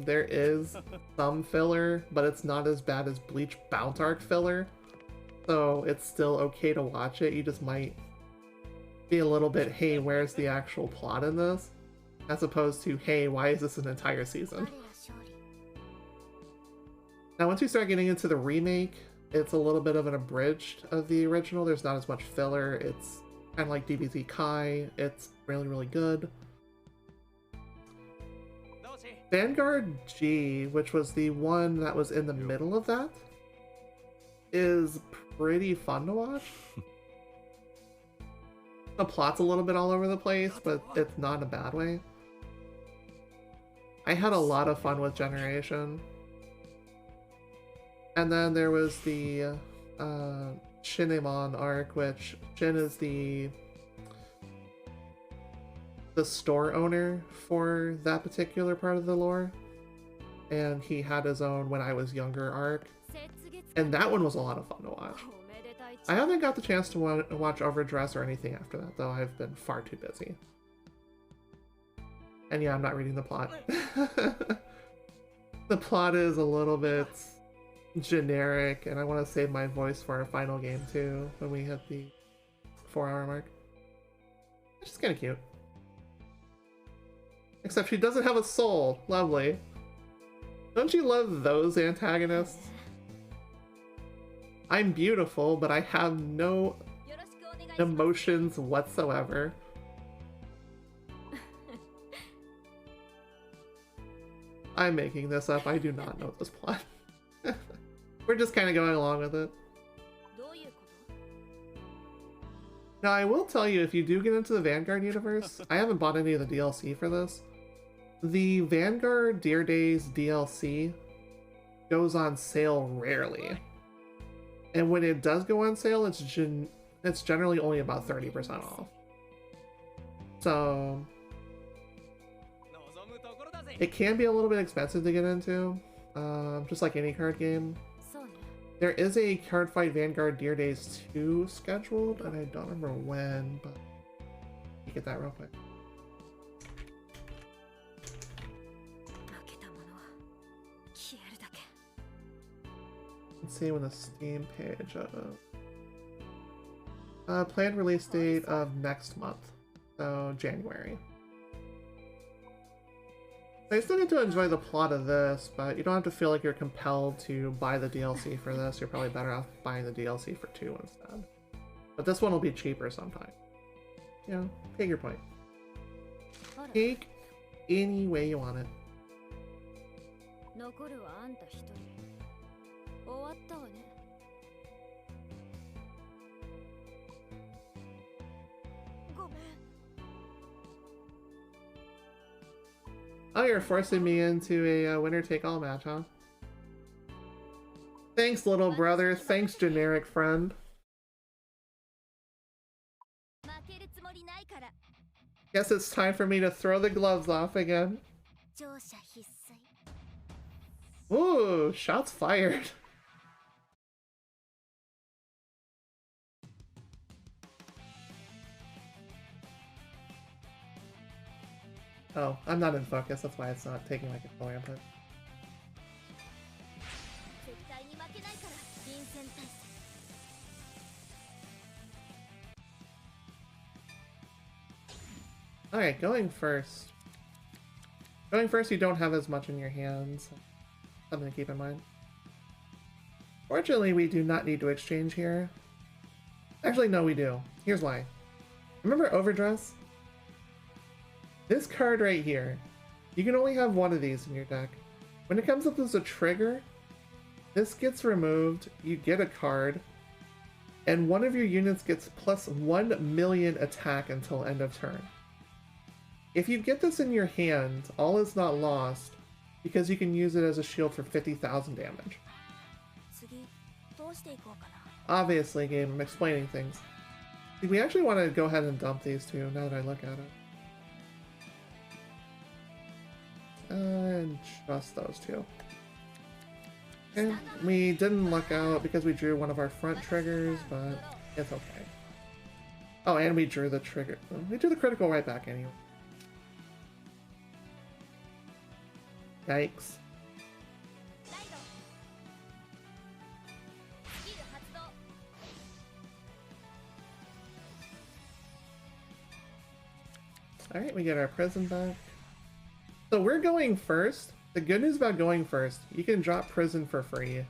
there is some filler, but it's not as bad as Bleach Bound Arc filler. So it's still okay to watch it. You just might be a little bit, hey, where's the actual plot in this? As opposed to, hey, why is this an entire season? Now, once you start getting into the remake, it's a little bit of an abridged of the original. There's not as much filler. It's kind of like DBZ Kai. It's really, really good. Vanguard G, which was the one that was in the middle of that, is pretty fun to watch. The plot's a little bit all over the place, but it's not in a bad way. I had a lot of fun with Generation. And then there was the Shinemon arc, which Shin is the store owner for that particular part of the lore. And he had his own When I Was Younger arc. And that one was a lot of fun to watch. I haven't got the chance to watch Overdress or anything after that, though. I've been far too busy. And yeah, I'm not reading the plot. The plot is a little bit generic, and I want to save my voice for our final game too, when we hit the 4-hour mark. She's kind of cute. Except she doesn't have a soul. Lovely. Don't you love those antagonists? I'm beautiful, but I have no emotions whatsoever. I'm making this up. I do not know this plot. We're just kind of going along with it. Now, I will tell you, if you do get into the Vanguard universe, I haven't bought any of the DLC for this. The Vanguard Dear Days DLC goes on sale rarely. And when it does go on sale, it's generally only about 30% off. So it can be a little bit expensive to get into, just like any card game. There is a Card Fight Vanguard Dear Days 2 scheduled, and I don't remember when, but you get that real quick. Let's see when the Steam page planned release date of next month, so January. I still get to enjoy the plot of this, but you don't have to feel like you're compelled to buy the DLC for this. You're probably better off buying the DLC for 2 instead. But this one will be cheaper sometime. You know, take your point. Take any way you want it. Oh, you're forcing me into a winner-take-all match, huh? Thanks, little brother. Thanks, generic friend. Guess it's time for me to throw the gloves off again. Ooh, shots fired. Oh, I'm not in focus, that's why it's not taking my controller input. Alright, going first. Going first, you don't have as much in your hands. Something to keep in mind. Fortunately, we do not need to exchange here. Actually, no, we do. Here's why. Remember Overdress? This card right here, you can only have one of these in your deck. When it comes up as a trigger, this gets removed, you get a card, and one of your units gets plus 1,000,000 attack until end of turn. If you get this in your hand, all is not lost, because you can use it as a shield for 50,000 damage. Obviously, game, I'm explaining things. We actually want to go ahead and dump these two, now that I look at it. And just those two. Okay, we didn't look out because we drew one of our front triggers, but it's okay. Oh, and we drew the trigger. We drew the critical right back anyway. Yikes. Alright, we get our prison back. So we're going first. The good news about going first, you can drop prison for free.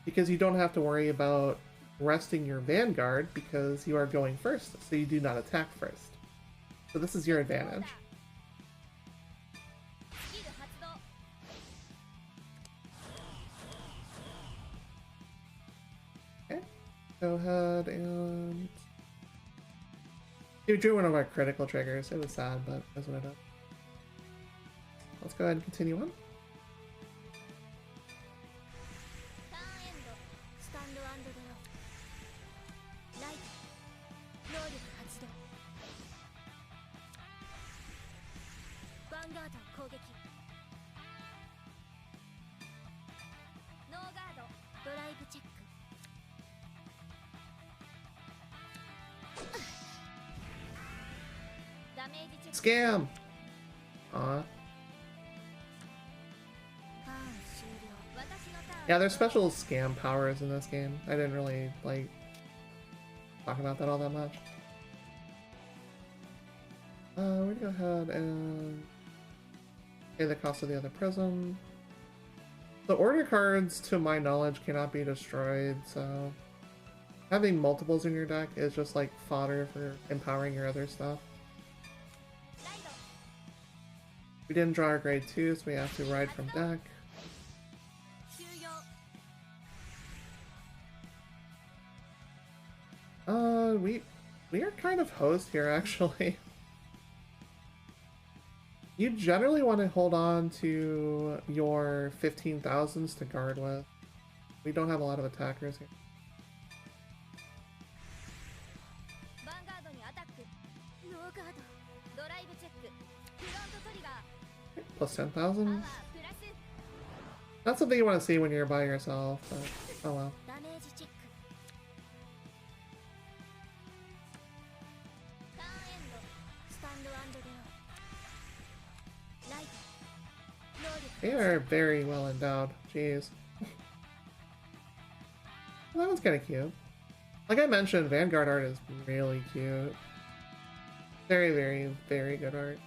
Because you don't have to worry about resting your vanguard because you are going first, so you do not attack first. So this is your advantage. Okay, go ahead and... We drew one of our critical triggers. It was sad, but that's what I did. Let's go ahead and continue on. Scam! Aw. Yeah, there's special scam powers in this game. I didn't really, like, talk about that all that much. We're gonna go ahead and pay the cost of the other prism. The order cards, to my knowledge, cannot be destroyed, so having multiples in your deck is just like fodder for empowering your other stuff. We didn't draw our grade 2, so we have to ride from deck. We are kind of hosed here, actually. You generally want to hold on to your 15,000s to guard with. We don't have a lot of attackers here. Plus 10,000? Not something you want to see when you're by yourself, but oh well. They are very well endowed. Jeez. Well, that one's kind of cute. Like I mentioned, Vanguard art is really cute. Very, very, very good art.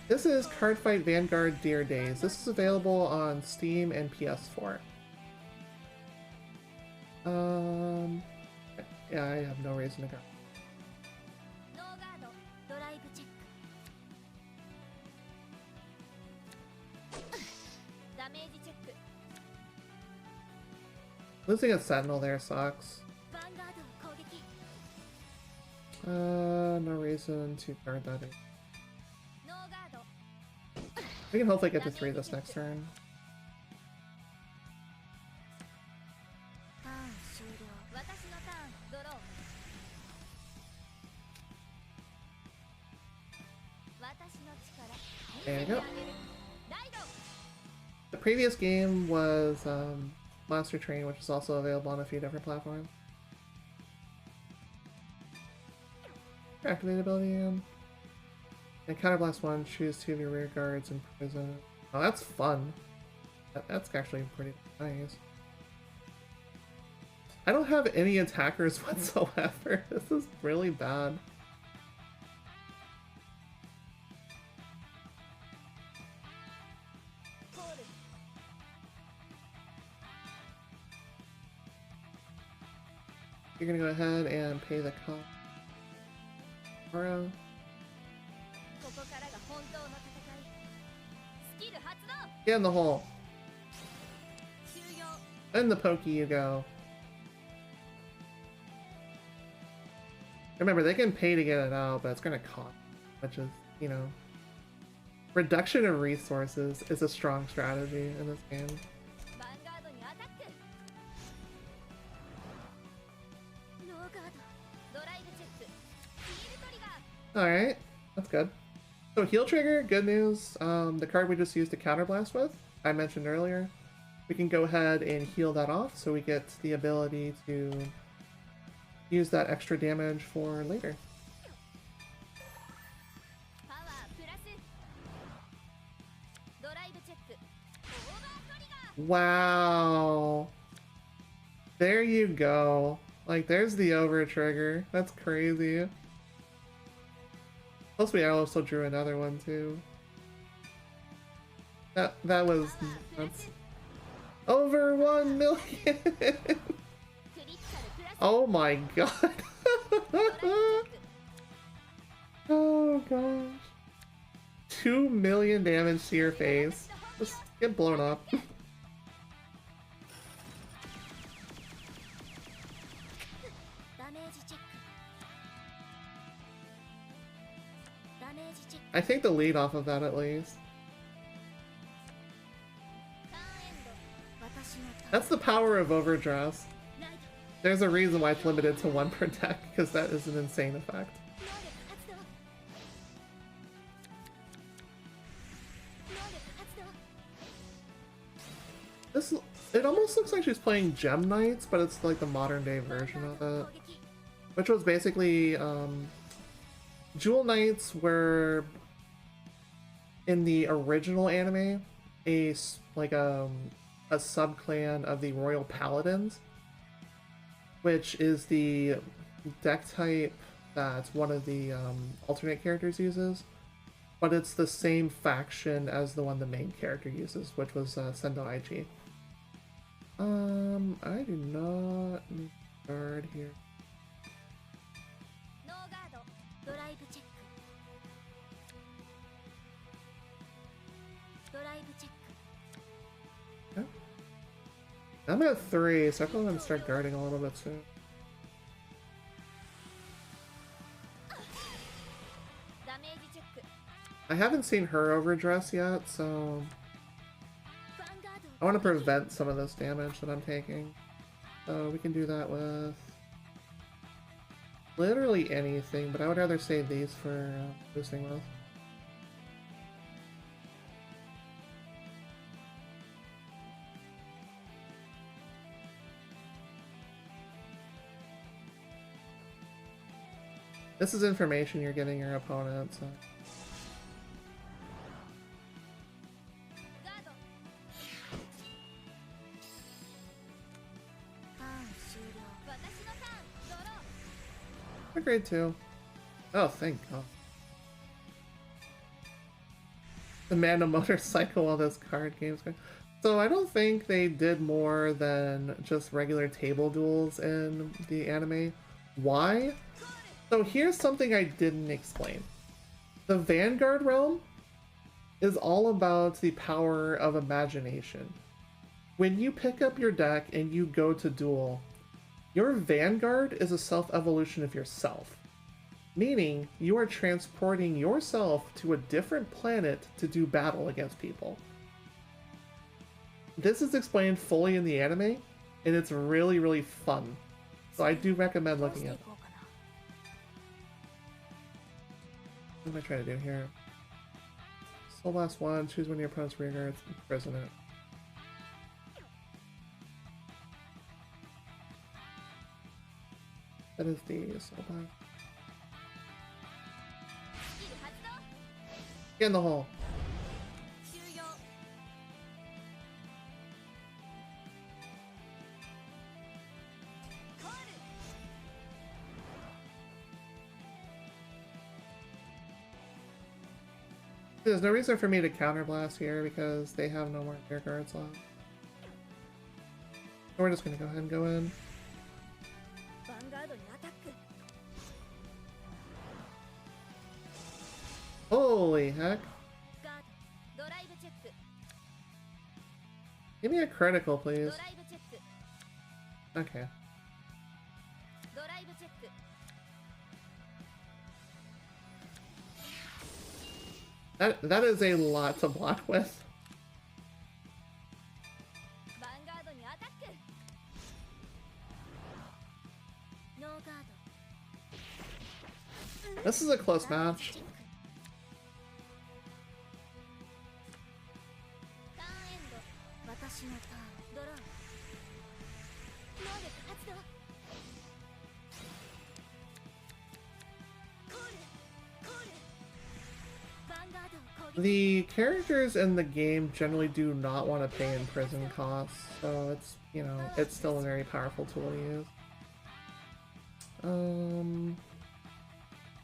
This is Cardfight Vanguard Dear Days. This is available on Steam and PS4. Yeah, I have no reason to go. Losing a Sentinel there sucks. No reason to guard that in. We can hopefully get to 3 this next turn. There you go. The previous game was Monster Train, which is also available on a few different platforms. Activate ability again. And Counterblast 1, choose 2 of your rear guards in prison. Oh, that's fun. That's actually pretty nice. I don't have any attackers whatsoever. This is really bad. You're gonna go ahead and pay the cost. Get in the hole. In the pokey you go. Remember, they can pay to get it out, but it's gonna cost, which is, you know, reduction of resources is a strong strategy in this game. Alright, that's good. So heal trigger, good news. The card we just used to counterblast with, I mentioned earlier, we can go ahead and heal that off so we get the ability to use that extra damage for later. Wow. There you go. Like, there's the over trigger. That's crazy. Plus, we also drew another one too. That was nuts. Over 1 million. Oh my god. Oh gosh. 2 million damage to your face. Just get blown up. I think the lead off of that at least. That's the power of Overdress. There's a reason why it's limited to 1 per deck, because that is an insane effect. It almost looks like she's playing Gem Knights, but it's like the modern day version of it. Which was basically, Jewel Knights were, in the original anime, a sub-clan of the Royal Paladins, which is the deck type that one of the alternate characters uses, but it's the same faction as the one the main character uses, which was Sendo IG. I do not need guard here. Okay. I'm at 3, so I probably want to start guarding a little bit soon. I haven't seen her overdress yet, so I want to prevent some of this damage that I'm taking. So we can do that with literally anything, but I would rather save these for boosting with. This is information you're giving your opponent, so. Grade 2. Oh, thank God. The man of motorcycle while this card game's going. So I don't think they did more than just regular table duels in the anime. Why? So here's something I didn't explain. The Vanguard realm is all about the power of imagination. When you pick up your deck and you go to duel, your Vanguard is a self-evolution of yourself, meaning you are transporting yourself to a different planet to do battle against people. This is explained fully in the anime, and it's really, really fun. So I do recommend looking at it. What am I trying to do here? Soul Blast 1, choose one of your opponent's rear guards, imprison it. That is the Soul Blast. Get in the hole. There's no reason for me to counterblast here because they have no more rear guards left. So we're just gonna go ahead and go in. Holy heck. Give me a critical, please. Okay. That is a lot to block with. This is a close match. The characters in the game generally do not want to pay in prison costs, so it's, you know, it's still a very powerful tool to use.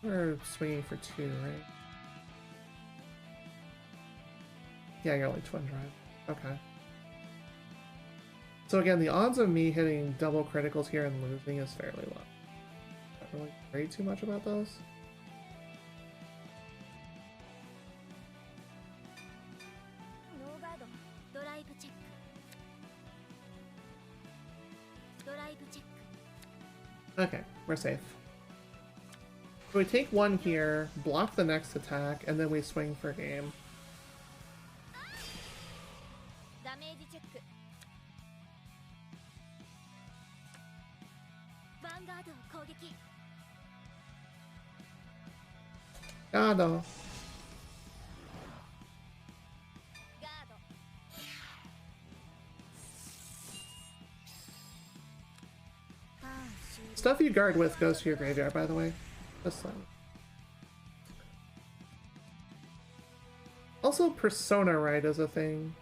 We're swinging for 2, right? Yeah, you're only twin drive. Okay. So again, the odds of me hitting double criticals here and losing is fairly low. Not really worry too much about those. Okay, we're safe. So we take 1 here, block the next attack, and then we swing for game. Gado. Stuff you guard with goes to your graveyard, by the way. Just so. Also, Persona Ride is a thing.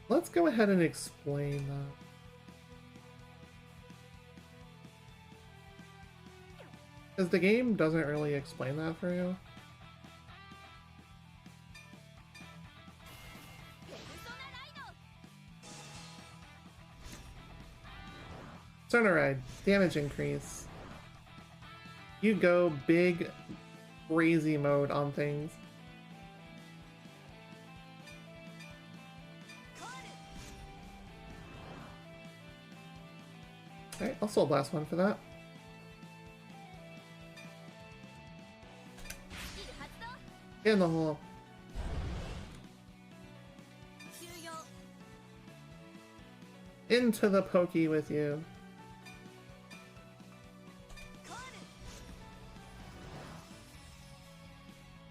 Let's go ahead and explain that. Because the game doesn't really explain that for you. Persona Ride, damage increase. You go big, crazy mode on things. Alright, I'll Soul Blast 1 for that. Get in the hole. Into the pokey with you.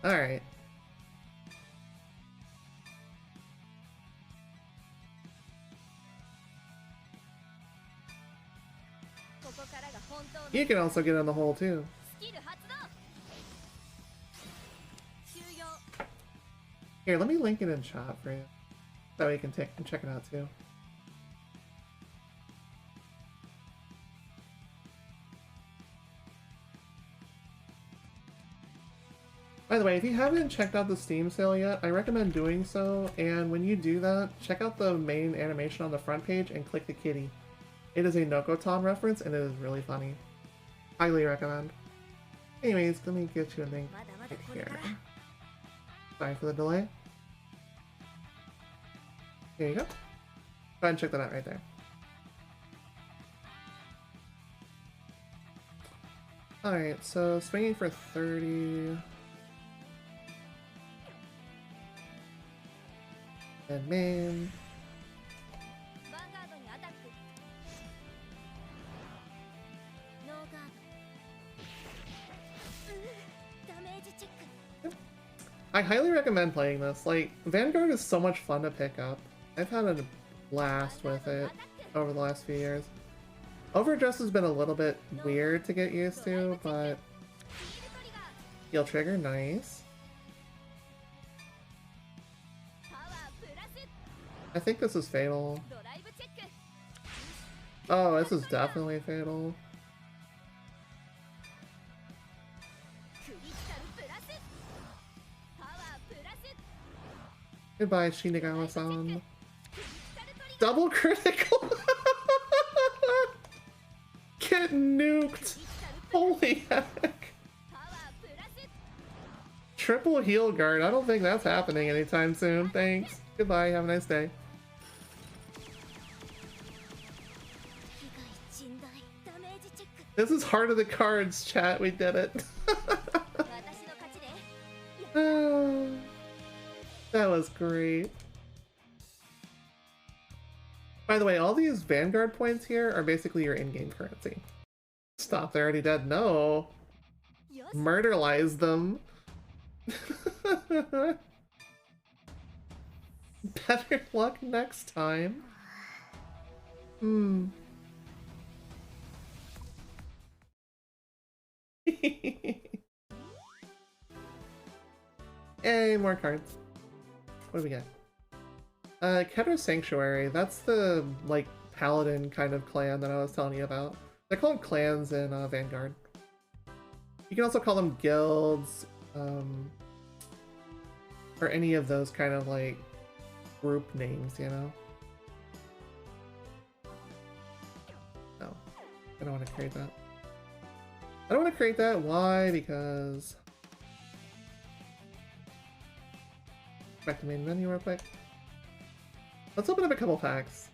Alright. You can also get in the hole too. Here, let me link it in chat for you. That way you can check it out too. By the way, if you haven't checked out the Steam sale yet, I recommend doing so, and when you do that, check out the main animation on the front page and click the kitty. It is a Nokotan reference, and it is really funny. Highly recommend. Anyways, let me get you a link right here. Sorry for the delay. Here you go. Go ahead and check that out right there. Alright, so swinging for 30... and main. I highly recommend playing this. Like, Vanguard is so much fun to pick up. I've had a blast with it over the last few years. Overdress has been a little bit weird to get used to, but heal trigger, nice. I think this is fatal. Oh, this is definitely fatal. Goodbye, Shinigami-san. Double critical! Get nuked! Holy heck! Triple heal guard. I don't think that's happening anytime soon. Thanks. Goodbye. Have a nice day. This is Heart of the Cards, chat. We did it. That was great. By the way, all these Vanguard points here are basically your in-game currency. stop, they're already dead. No. Murderlize them. Better luck next time. Yay, more cards. What do we get? Keter Sanctuary. That's the, like, paladin kind of clan that I was telling you about. They're called clans in Vanguard. You can also call them guilds, or any of those kind of, like, group names, you know? No, I don't want to create that. I don't want to create that. Why? Because... Back to main menu real quick. Let's open up a couple packs.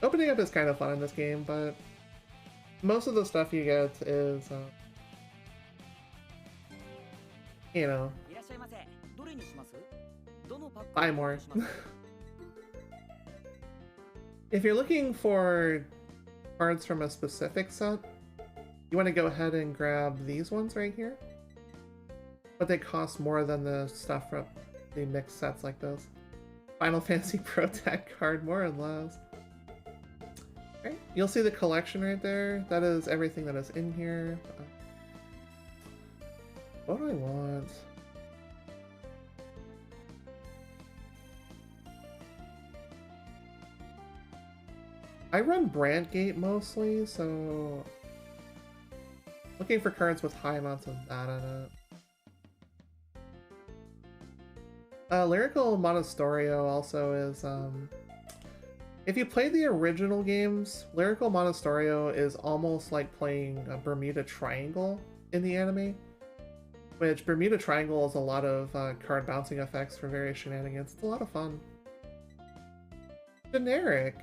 Opening up is kind of fun in this game, but most of the stuff you get is, you know, buy more. If you're looking for cards from a specific set, you want to go ahead and grab these ones right here. But they cost more than the stuff from the mixed sets like this. Final Fantasy Pro Tech card, more or less. Right, you'll see the collection right there. That is everything that is in here. What do I want? I run Brandgate mostly, so looking for cards with high amounts of that in it. Lyrical Monasterio also is, if you play the original games, Lyrical Monasterio is almost like playing a Bermuda Triangle in the anime, which Bermuda Triangle is a lot of card bouncing effects for various shenanigans. It's a lot of fun. Generic.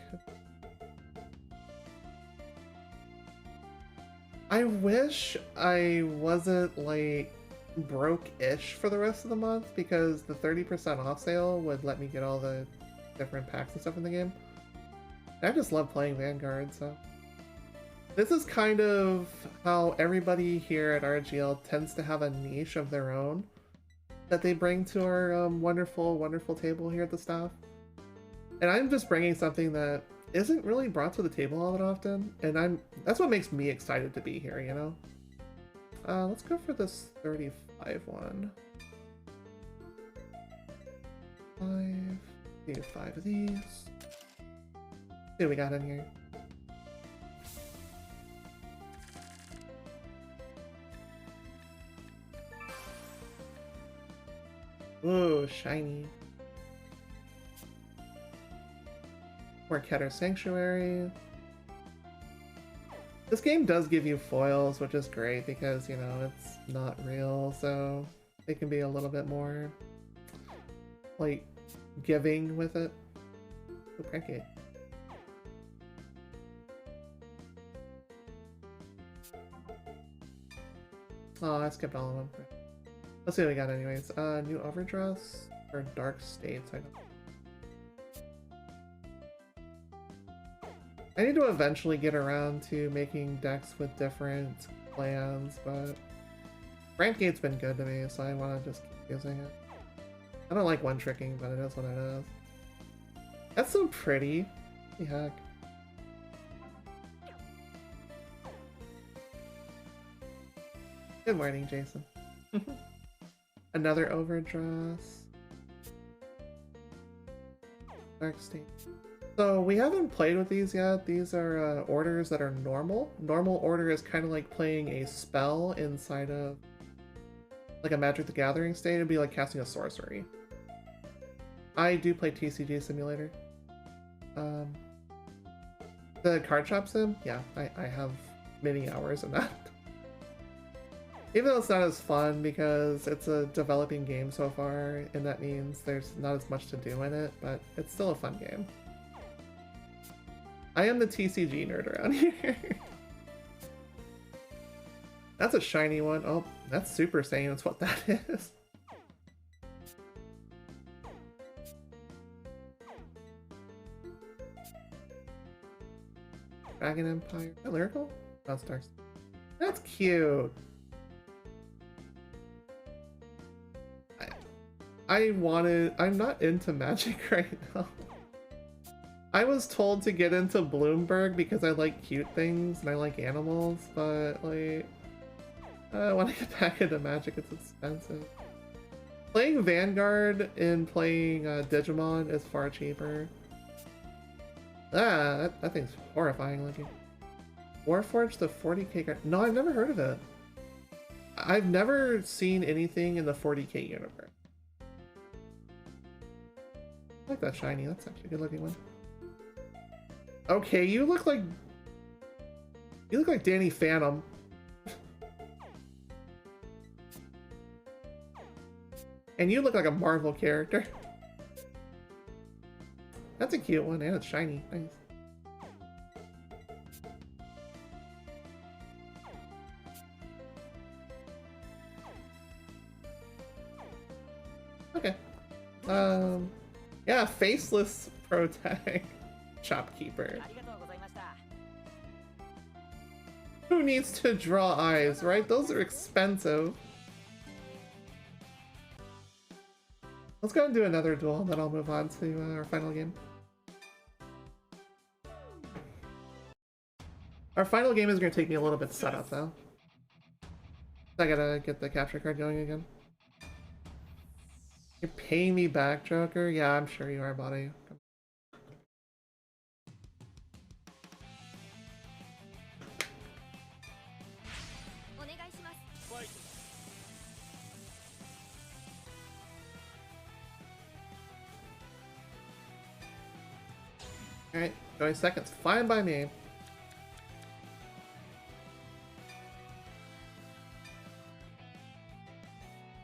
I wish I wasn't, like, broke-ish for the rest of the month, because the 30% off sale would let me get all the different packs and stuff in the game. And I just love playing Vanguard, so... This is kind of how everybody here at RGL tends to have a niche of their own that they bring to our wonderful, wonderful table here at the staff. And I'm just bringing something that isn't really brought to the table all that often, and that's what makes me excited to be here, you know? Let's go for this 35 one. Five of these. See what we got in here. Ooh, shiny. More Keter Sanctuary. This game does give you foils, which is great because, you know, it's not real, so it can be a little bit more, like, giving with it. Ooh, cranky. Oh, I skipped all of them. Let's see what we got anyways. New Overdress or Dark States, I don't know. I need to eventually get around to making decks with different clans, but Brandgate's been good to me, so I want to just keep using it. I don't like one-tricking, but it is what it is. That's so pretty. Holy heck. Good morning, Jason. Another Overdress. Dark State. So we haven't played with these yet. These are orders that are normal. Normal order is kind of like playing a spell inside of like a Magic the Gathering state. It'd be like casting a sorcery. I do play TCG Simulator. The card shop sim, yeah, I have many hours in that. Even though it's not as fun because it's a developing game so far, and that means there's not as much to do in it, but it's still a fun game. I am the TCG nerd around here. That's a shiny one. Oh, that's Super Saiyan, that's what that is. Dragon Empire. Is that lyrical? Oh, stars. That's cute. I'm not into Magic right now. I was told to get into Bloomberg because I like cute things and I like animals, but like, when I get back into Magic, it's expensive. Playing Vanguard and playing Digimon is far cheaper. Ah, that thing's horrifying looking. Warforged the 40k card. No, I've never heard of it. I've never seen anything in the 40k universe. I like that shiny. That's actually a good looking one. Okay, you look like Danny Phantom. And you look like a Marvel character. That's a cute one, and it's shiny. Nice. Okay. Yeah, faceless pro tag shopkeeper. Who needs to draw eyes, right? Those are expensive. Let's go and do another duel, then I'll move on to our final game. Our final game is going to take me a little bit to set up, though. I gotta get the capture card going again. You're paying me back, Joker? Yeah, I'm sure you are, buddy. Alright, 20 seconds. Fine by me.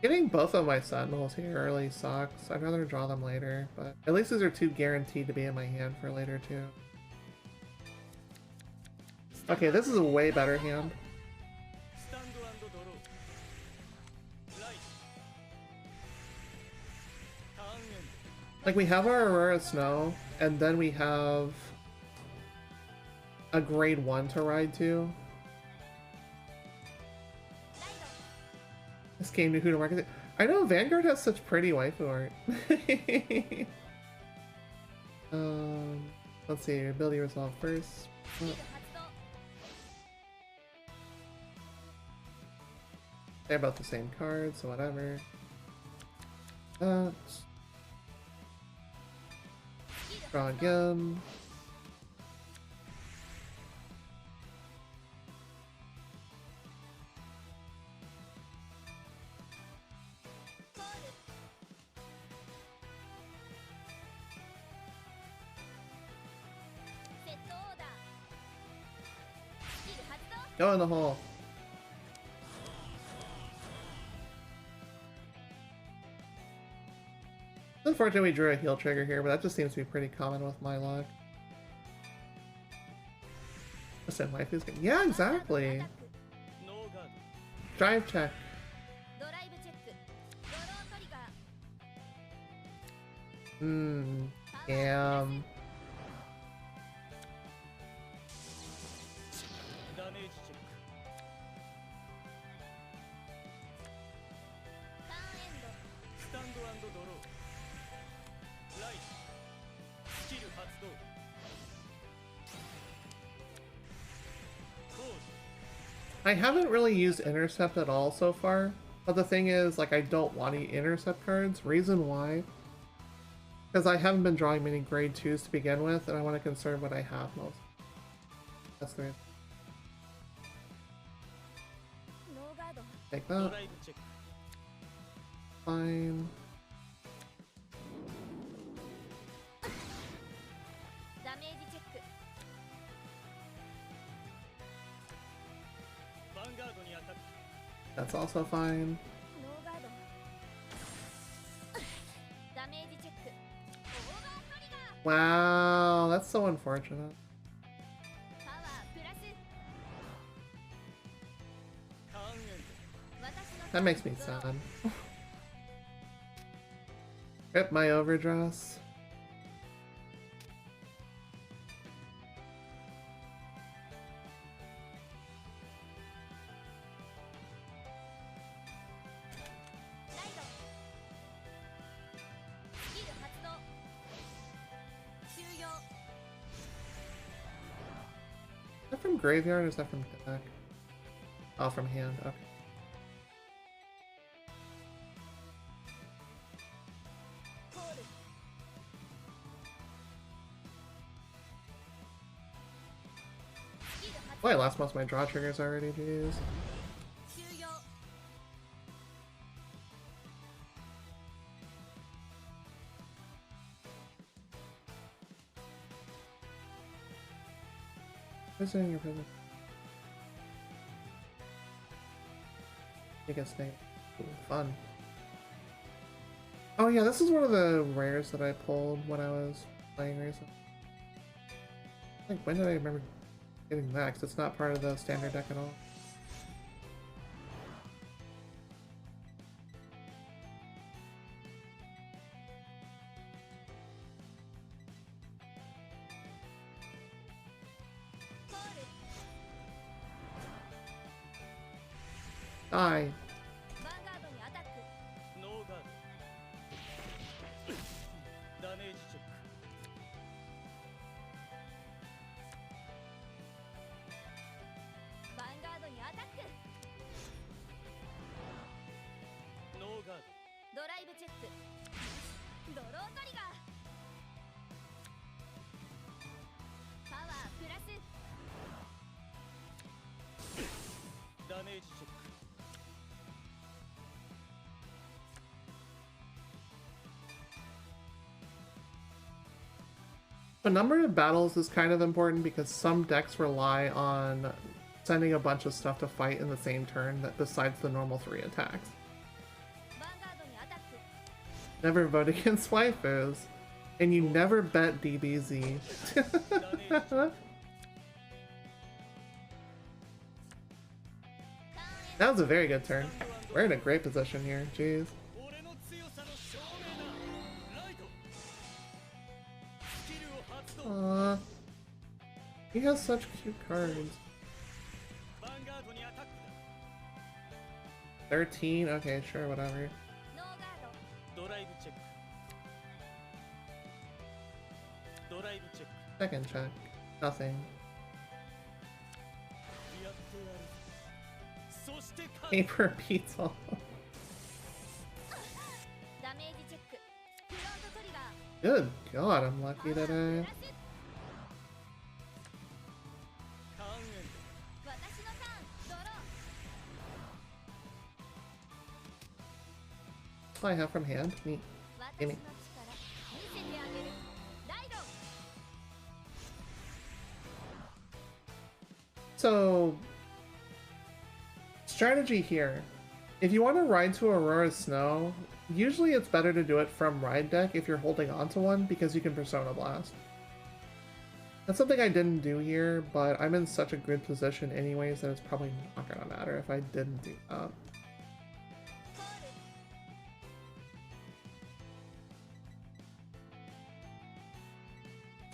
Getting both of my Sentinels here early sucks. I'd rather draw them later, but at least these are two guaranteed to be in my hand for later too. Okay, this is a way better hand. Like, we have our Aurora Snow, and then we have a grade 1 to ride to. This game knew who to market it. I know Vanguard has such pretty waifu art. Let's see, ability resolve first. Oh. They're both the same card, so whatever. Draw again. Go in the hole. Unfortunately, we drew a heal trigger here, but that just seems to be pretty common with my luck. Listen, life is good. Yeah, exactly. Drive check. Damn. I haven't really used Intercept at all so far, but the thing is, like, I don't want any Intercept cards. Reason why? Because I haven't been drawing many grade 2s to begin with, and I want to conserve what I have most. That's the reason. Take that. Fine. That's also fine. Wow, that's so unfortunate. That makes me sad. Rip my overdress. from graveyard or is that from deck? Oh, from hand. Okay. Boy, I lost most of my draw triggers already, jeez. Visiting your prison. Take a snake. Ooh, fun. Oh yeah, this is one of the rares that I pulled when I was playing recently. Like, when did I remember getting that? 'Cause it's not part of the standard deck at all. Die. The number of battles is kind of important because some decks rely on sending a bunch of stuff to fight in the same turn that besides the normal 3 attacks. Never vote against waifus. And you never bet DBZ. That was a very good turn. We're in a great position here, jeez. Aww. He has such cute cards. 13? Okay, sure, whatever. Second check. Nothing. Paper pizza. Good God, I'm lucky today. What I have from hand? Neat. Gimme. So, strategy here. If you want to ride to Aurora Snow, usually it's better to do it from ride deck if you're holding onto one because you can Persona Blast. That's something I didn't do here, but I'm in such a good position anyways that it's probably not gonna matter if I didn't do that.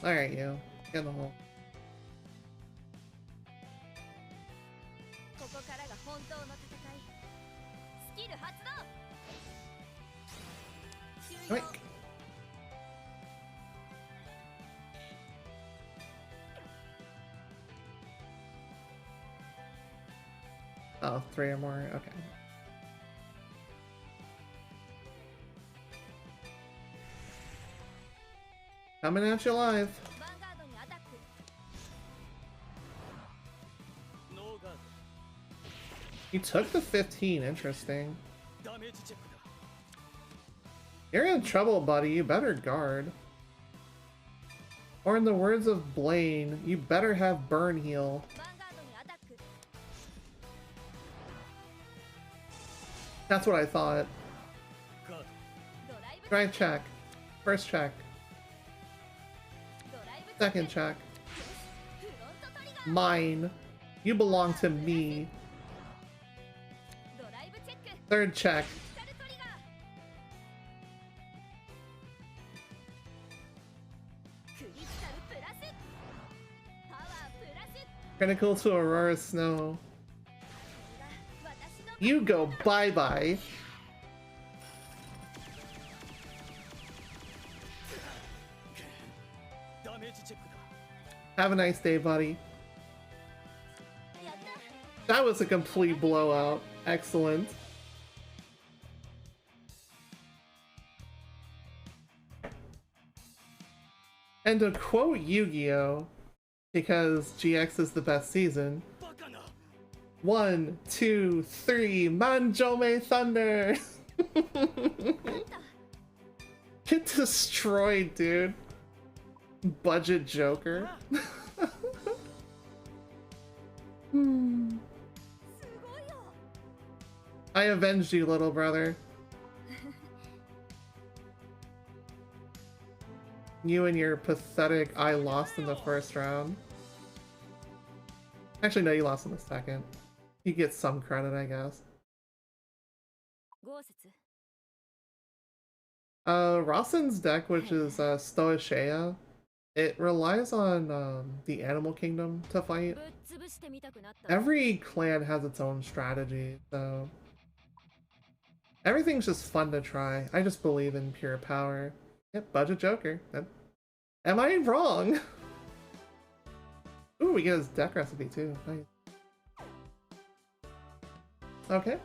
Alright, you. Get in the hole. Quick. Oh, 3 or more, okay. Coming at you live. You took the 15, interesting. You're in trouble, buddy. You better guard. Or in the words of Blaine, you better have burn heal. That's what I thought. Drive check. First check. Second check. Mine. You belong to me. Third check. Critical to Aurora Snow. You go bye-bye. Have a nice day, buddy. That was a complete blowout. Excellent. And to quote Yu-Gi-Oh, because GX is the best season, 1, 2, 3, Manjome Thunder! Get destroyed, dude. Budget Joker. I avenged you, little brother. You and your pathetic I lost in the first round. Actually, no, you lost in the second. You get some credit, I guess. Rawson's deck, which is Stoicheia, it relies on the animal kingdom to fight. Every clan has its own strategy, so everything's just fun to try. I just believe in pure power. Yep, budget Joker. Am I wrong? Ooh, we get his deck recipe too. Nice. Okay.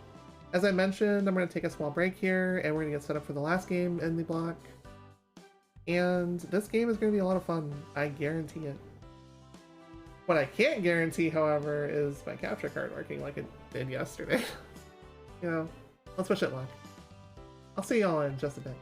As I mentioned, I'm going to take a small break here, and we're going to get set up for the last game in the block. And this game is going to be a lot of fun. I guarantee it. What I can't guarantee, however, is my capture card working like it did yesterday. You know, let's wish it luck. I'll see y'all in just a bit.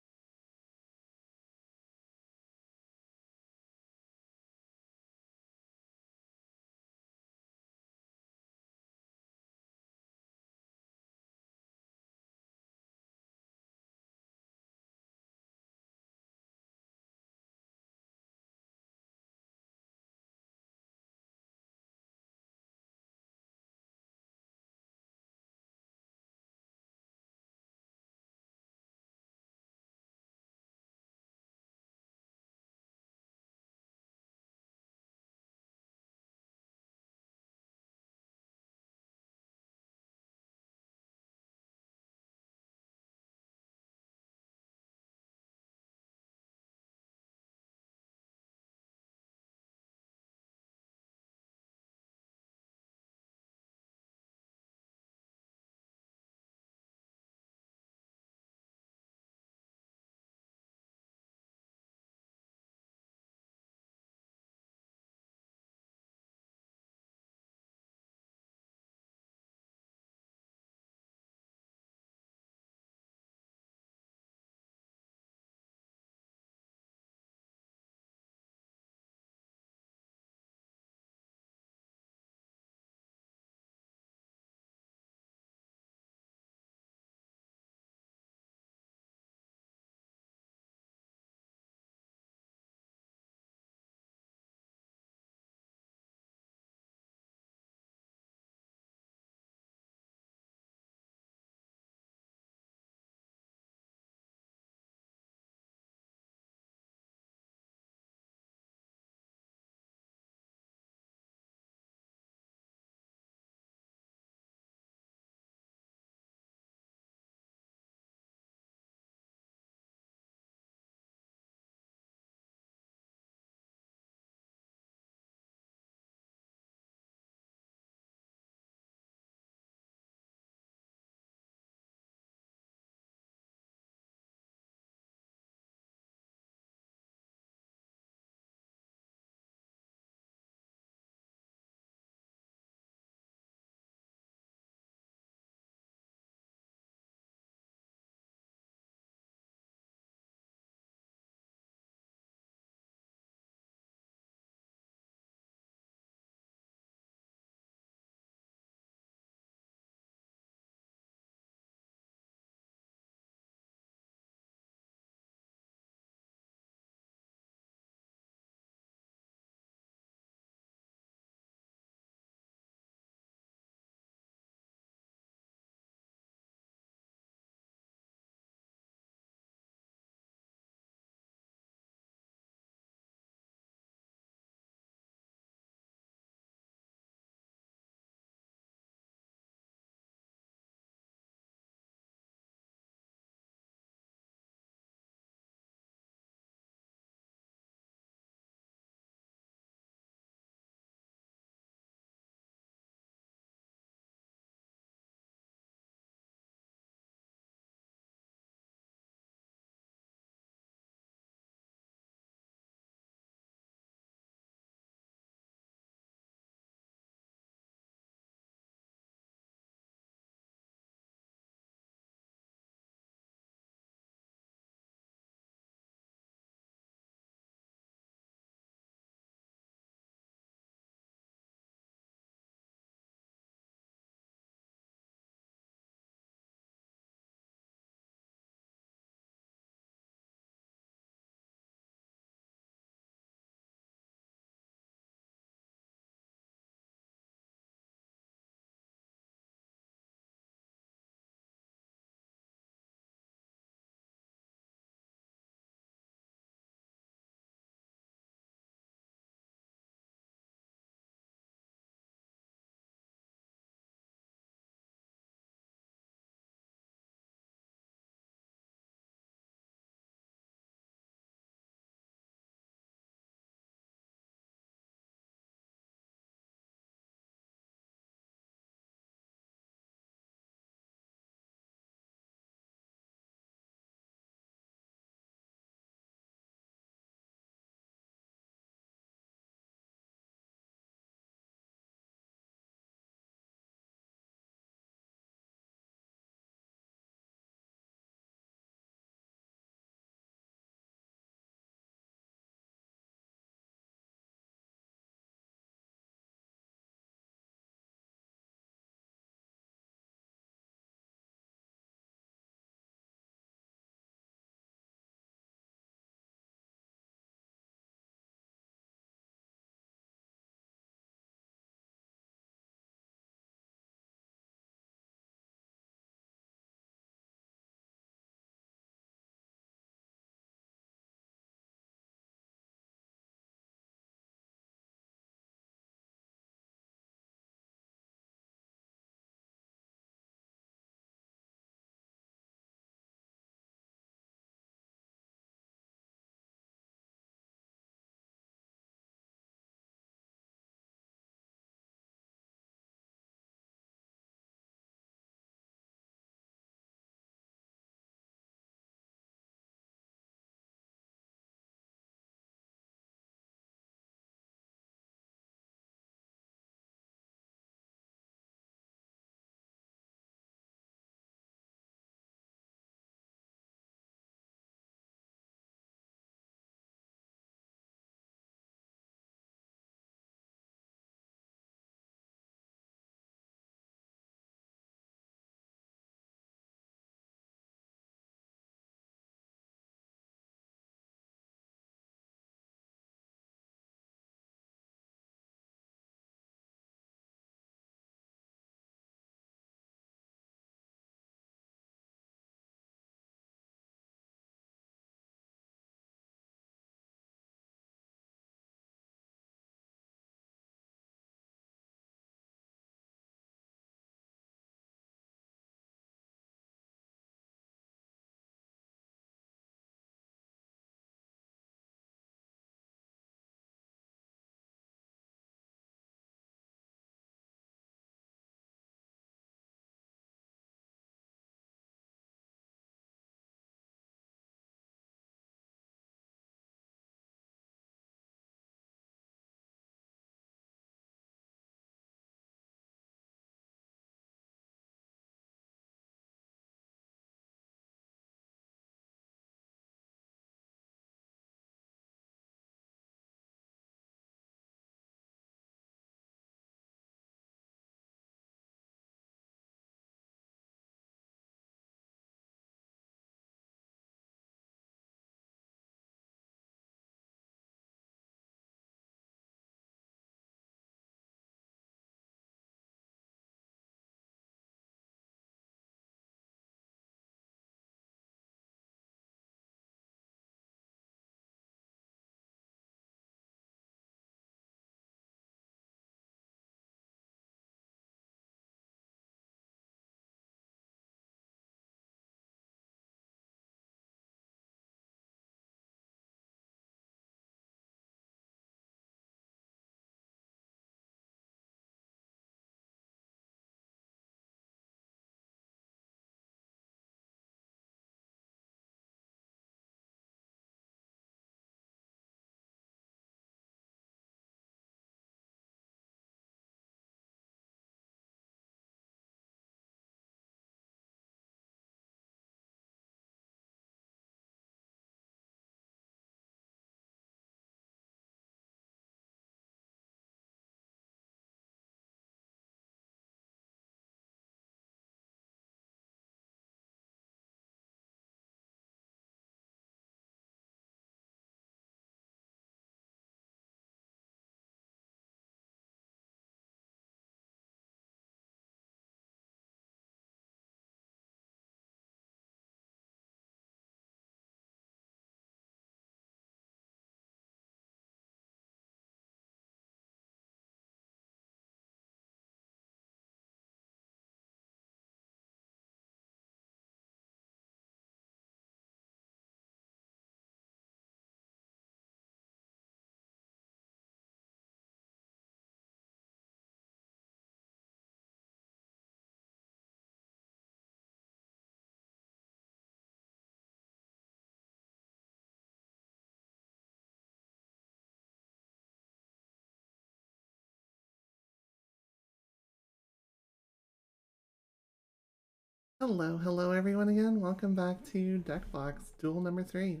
Hello, hello everyone again. Welcome back to Deckbox Duel number 3.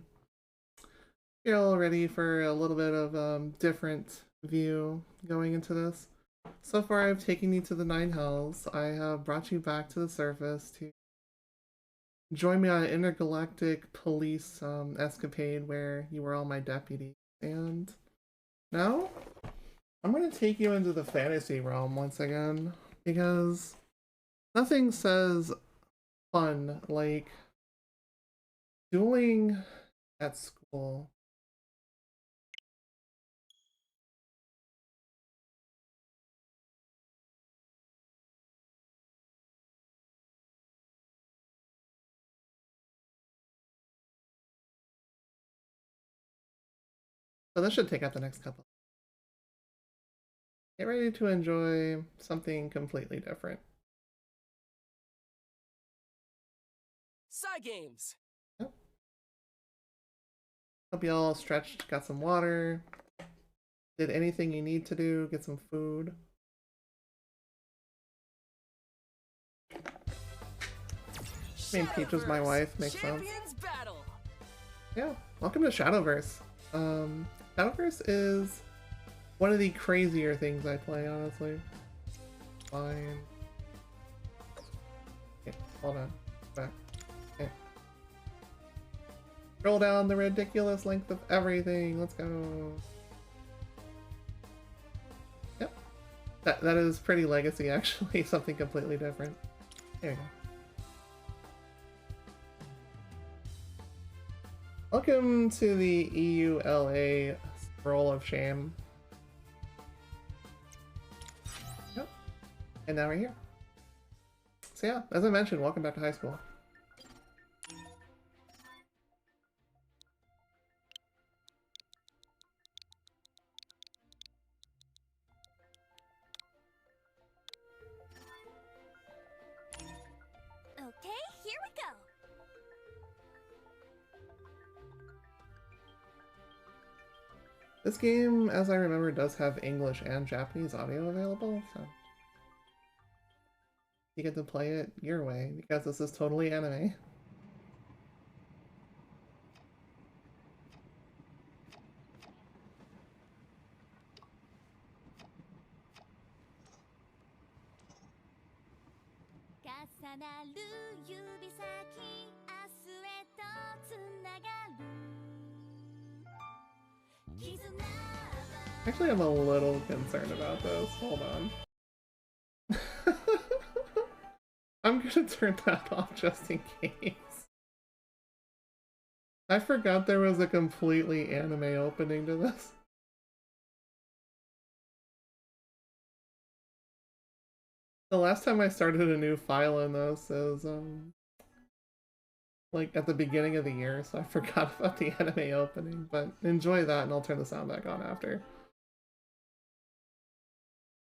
You're all ready for a little bit of different view going into this. So far I've taken you to the 9 hells. I have brought you back to the surface to join me on an intergalactic police escapade where you were all my deputies. And now I'm going to take you into the fantasy realm once again, because nothing says fun like dueling at school. So this should take up the next couple. Get ready to enjoy something completely different. Side games. Yep. Hope you all stretched, got some water, did anything you need to do, get some food. I mean, Peach was my wife, makes sense. Battle. Yeah, welcome to Shadowverse. Shadowverse is one of the crazier things I play, honestly. Fine. Okay, hold on. Back. Okay. Scroll down the ridiculous length of everything. Let's go. Yep. That is pretty legacy, actually. Something completely different. There we go. Welcome to the EULA Scroll of Shame. Yep. And now we're here. So yeah, as I mentioned, welcome back to high school. Okay, here we go. This game, as I remember, does have English and Japanese audio available, so you get to play it your way, because this is totally anime. Actually, I'm a little concerned about this. Hold on. I'm gonna turn that off just in case. I forgot there was a completely anime opening to this. The last time I started a new file in this is, like at the beginning of the year, so I forgot about the anime opening, but enjoy that and I'll turn the sound back on after.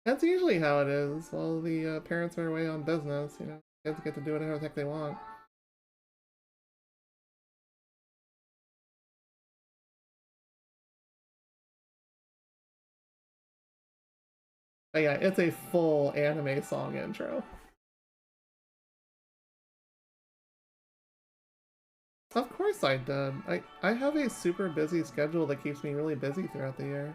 That's usually how it is. While the parents are away on business, you know, kids get to do whatever the heck they want. But yeah, it's a full anime song intro. Of course I did. I have a super busy schedule that keeps me really busy throughout the year.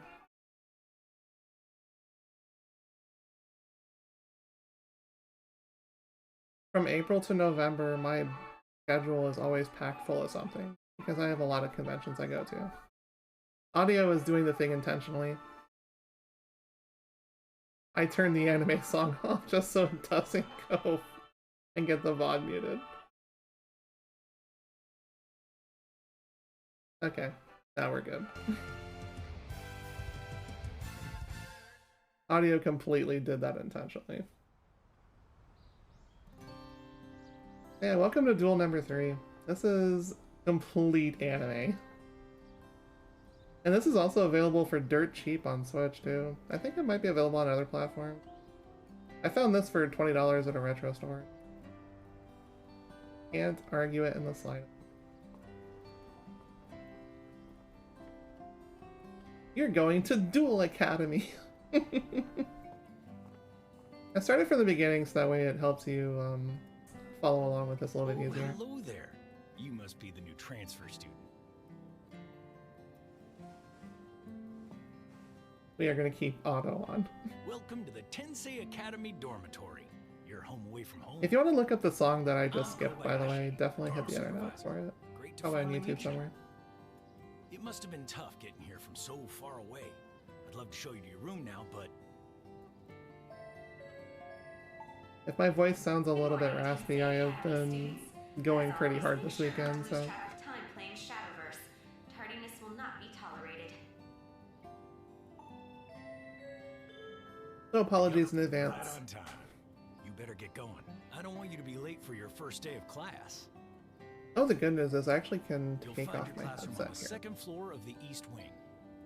From April to November, my schedule is always packed full of something, because I have a lot of conventions I go to. Audio is doing the thing intentionally. I turned the anime song off just so it doesn't go and get the VOD muted. Okay, now we're good. Audio completely did that intentionally. Yeah, welcome to Duel number 3. This is complete anime. And this is also available for dirt cheap on Switch, too. I think it might be available on other platforms. I found this for $20 at a retro store. Can't argue it in the slightest. You're going to Duel Academy! I started from the beginning so that way it helps you follow along with this a little bit easier. Hello there. You must be the new transfer student. We are going to keep auto on. Welcome to the Tensei Academy dormitory. You're home away from home. If you want to look up the song that I just skipped, by the way, definitely hit the internet for it. Great to Probably on finally YouTube meet you. somewhere. It must have been tough getting here from so far away. I'd love to show you to your room now, but If my voice sounds a little bit raspy, I have been going pretty hard this weekend, so... Time playing Shadowverse. Tardiness will not be tolerated. No apologies in right advance. on time. You better get going. I don't want you to be late for your first day of class. Oh, the good news is I actually can You'll take find off your my classroom on headset the here. second floor of the East Wing.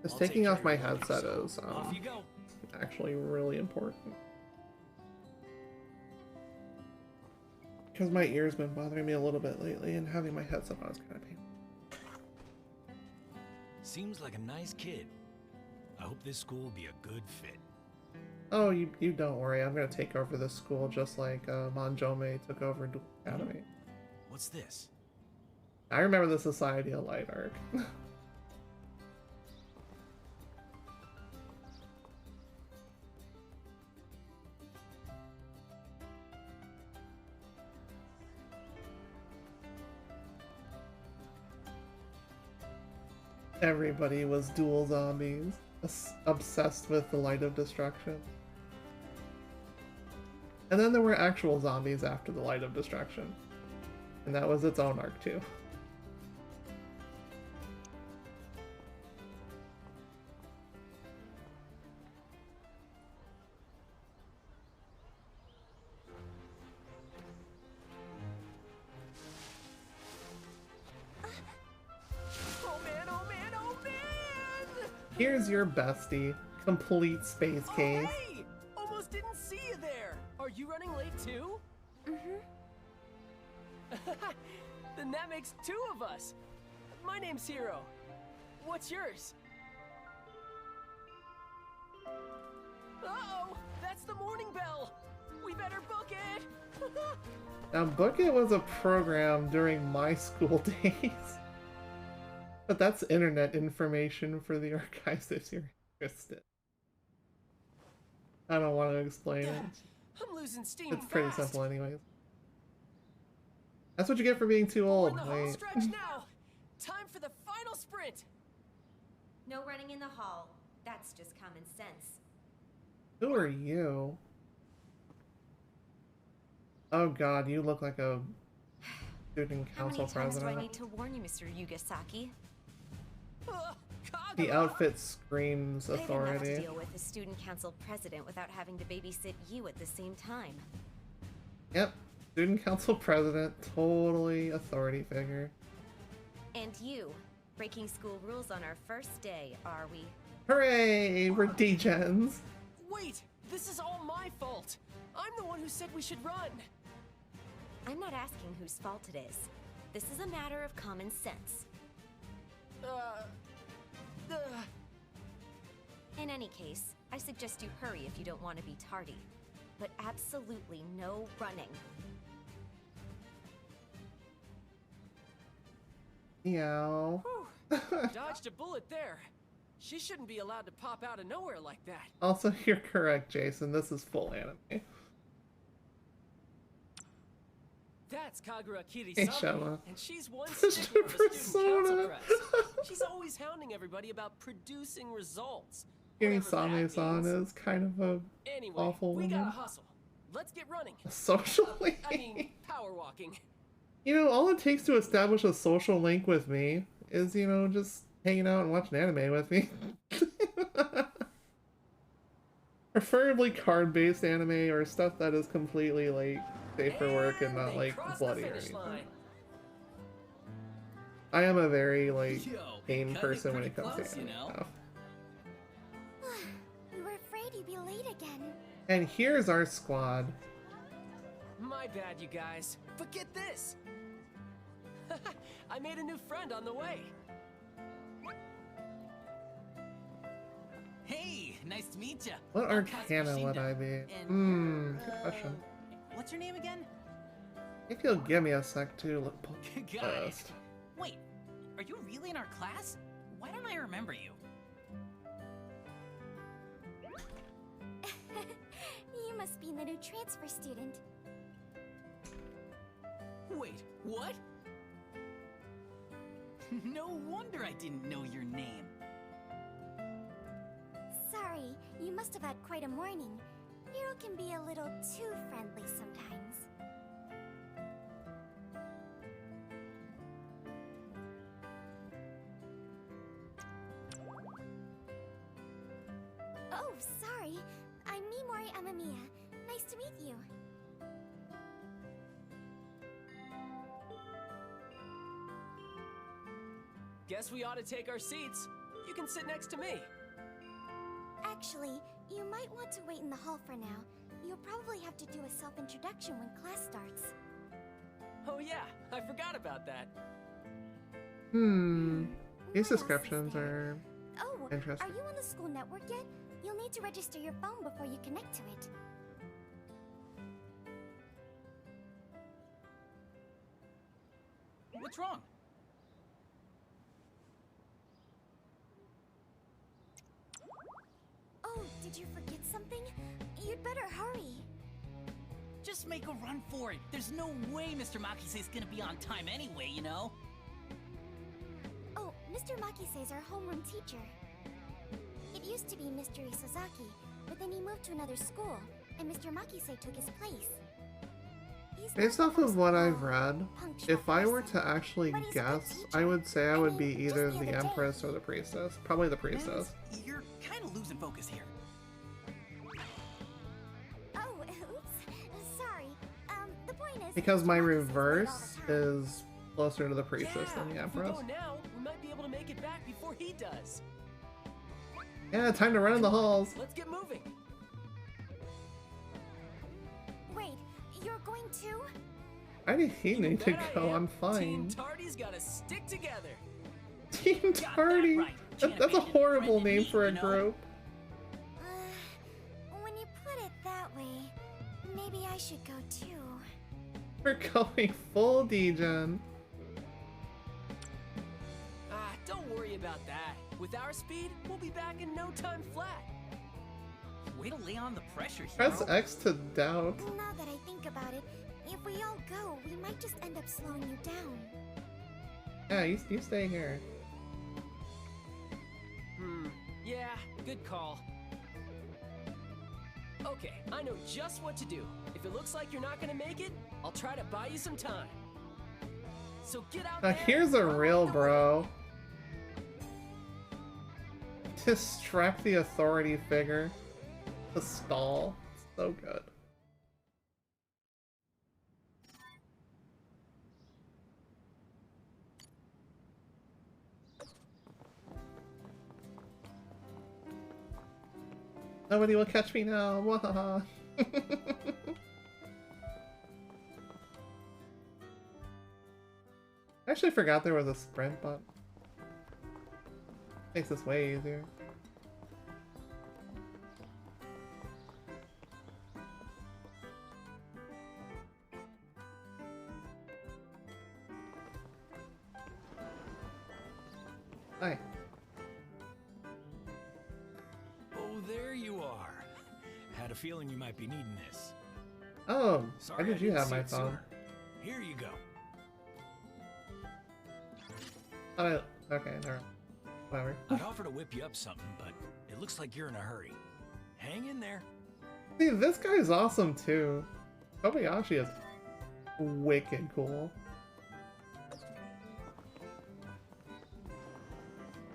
Just I'll take taking care off of my your belongings, headset so is off you go. actually really important. Because my ear's been bothering me a little bit lately, and having my headset on is kind of painful. Seems like a nice kid. I hope this school will be a good fit. Oh, you don't worry. I'm going to take over this school just like Monjome took over Dual Academy. What's this? I remember the Society of Light arc. Everybody was dual zombies, obsessed with the Light of Destruction. And then there were actual zombies after the Light of Destruction. And that was its own arc too. Oh man, oh man, oh man! Here's your bestie, complete space case. Oh, hey! Almost didn't see you there. Are you running late too? Then that makes two of us. My name's Hiro. What's yours? Uh-oh! That's the morning bell! We better book it! Now, Book It was a program during my school days. But that's internet information for the archives if you're interested. I don't want to explain it. I'm losing steam It's pretty fast. simple anyways. That's what you get for being too We're old. in the home Wait. stretch now. Time for the final sprint. No running in the hall. That's just common sense. Who are you? Oh god, you look like a student How many council times do I president. need to warn you, Mr. Yugasaki? The Kagura. outfit screams I had enough to authority. deal with a student council president without having to babysit you at the same time. Yep, student council president, totally authority figure. And you, breaking school rules on our first day, are we? Hooray, we're degens. Wait, this is all my fault. I'm the one who said we should run. I'm not asking whose fault it is. This is a matter of common sense. In any case, I suggest you hurry if you don't want to be tardy. But absolutely no running. Meow. Dodged a bullet there. She shouldn't be allowed to pop out of nowhere like that. Also, you're correct, Jason. This is full anime. That's Kagura Hey, Kirisawa, Shama. and she's one Such stickler a of a student council persona. press. She's always hounding everybody about producing results. whatever that Kirisame-san means. is kind of a Anyway, awful we woman. gotta hustle. Let's get running. social link. I mean, power walking. You know, all it takes to establish a social link with me is, you know, just hanging out and watching anime with me. Preferably card-based anime or stuff that is completely, like, safe for work and not, they like, crossed the bloody or finish anything. line. I am a very, like, Yo, pain cut it person when pretty it comes close, to you anime know? stuff. We were afraid you'd be late again. And here's our squad. My bad, you guys. But get this. I made a new friend on the way. Hey, nice to meet ya. What I'm Kaz arcana would Kushida. I be? And, Good question. What's your name again? If you'll give me a sec to look Got it. list. Wait, are you really in our class? Why don't I remember you? You must be the new transfer student. Wait, what? No wonder I didn't know your name. Sorry, you must have had quite a morning. Hero can be a little too friendly sometimes. Oh, sorry. I'm Mimori Amamiya. Nice to meet you. Guess we ought to take our seats. You can sit next to me. Actually, you might want to wait in the hall for now. You'll probably have to do a self-introduction when class starts. Oh yeah, I forgot about that. These What else is descriptions there? are Oh, interesting. are you on the school network yet? You'll need to register your phone before you connect to it. What's wrong? Oh, did you forget something? You'd better hurry. Just make a run for it. There's no way Mr. Makise's gonna be on time anyway, you know? Oh, Mr. Makise is our homeroom teacher. It used to be Mr. Isozaki, but then he moved to another school, and Mr. Makise took his place. He's Based not off the of most what I've calm, read, punctual if I were person, to actually but he's a good guess, I teacher. would say I I would be mean, just either the the other day- Empress or the Priestess. Probably the Priestess. Vince, you're kind of losing focus here. Oh, oops. Sorry. The point is... Because Mr. my Makise is late all the reverse time. is closer to the Priestess than the If we Empress. go now, we might be able to make it back before he does. Yeah, time to run in the halls. Let's get moving. Wait, you're going to? I didn't need to Bet I go, am. I'm fine. Team Tardy's gotta stick together. Team that Tardy! right, That's a champion, horrible friend name and for a me, you know? group. When you put it that way, maybe I should go too. We're going full degen. Don't worry about that. With our speed, we'll be back in no time flat. Way to lay on the pressure, Press hero. X to doubt. Now that I think about it, if we all go, we might just end up slowing you down. Yeah, you stay here. Yeah, good call. Okay, I know just what to do. If it looks like you're not gonna make it, I'll try to buy you some time. So get out Now there. here's a and real the bro. Distract the authority figure. The stall. So good. Nobody will catch me now. Wahaha. I actually forgot there was a sprint button. Makes this way easier. Hi. Oh, there you are. Had a feeling you might be needing this. Oh, Sorry why did I you didn't have see my it phone? sooner. Here you go. Okay, never. Whatever. I'd offer to whip you up something, but it looks like you're in a hurry. Hang in there. See, this guy's awesome too. Kobayashi is wicked cool.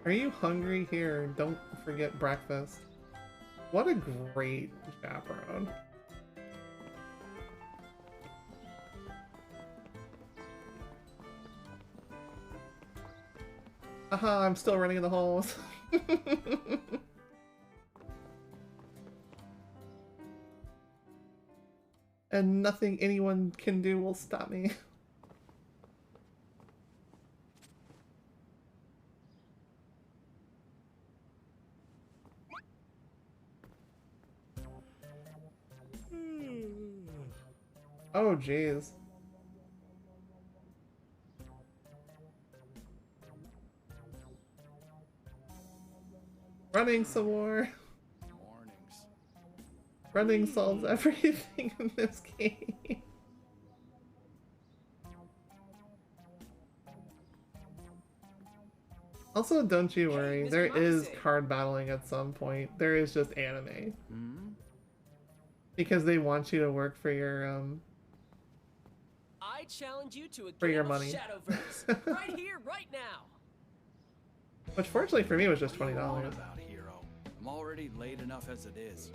Are you hungry? Here, don't forget breakfast. What a great chaperone. Haha, I'm still running in the halls. And nothing anyone can do will stop me. Oh, jeez. Running some more. Warnings. Running solves everything in this game. Also, don't you worry, Mr. there is Moxie. card battling at some point. There is just anime. Hmm? Because they want you to work for your, I challenge you to a For game your of money. Shadowverse. Right here, right now. which fortunately for me was just What are you on $20. about, hero? I'm already late enough as it is.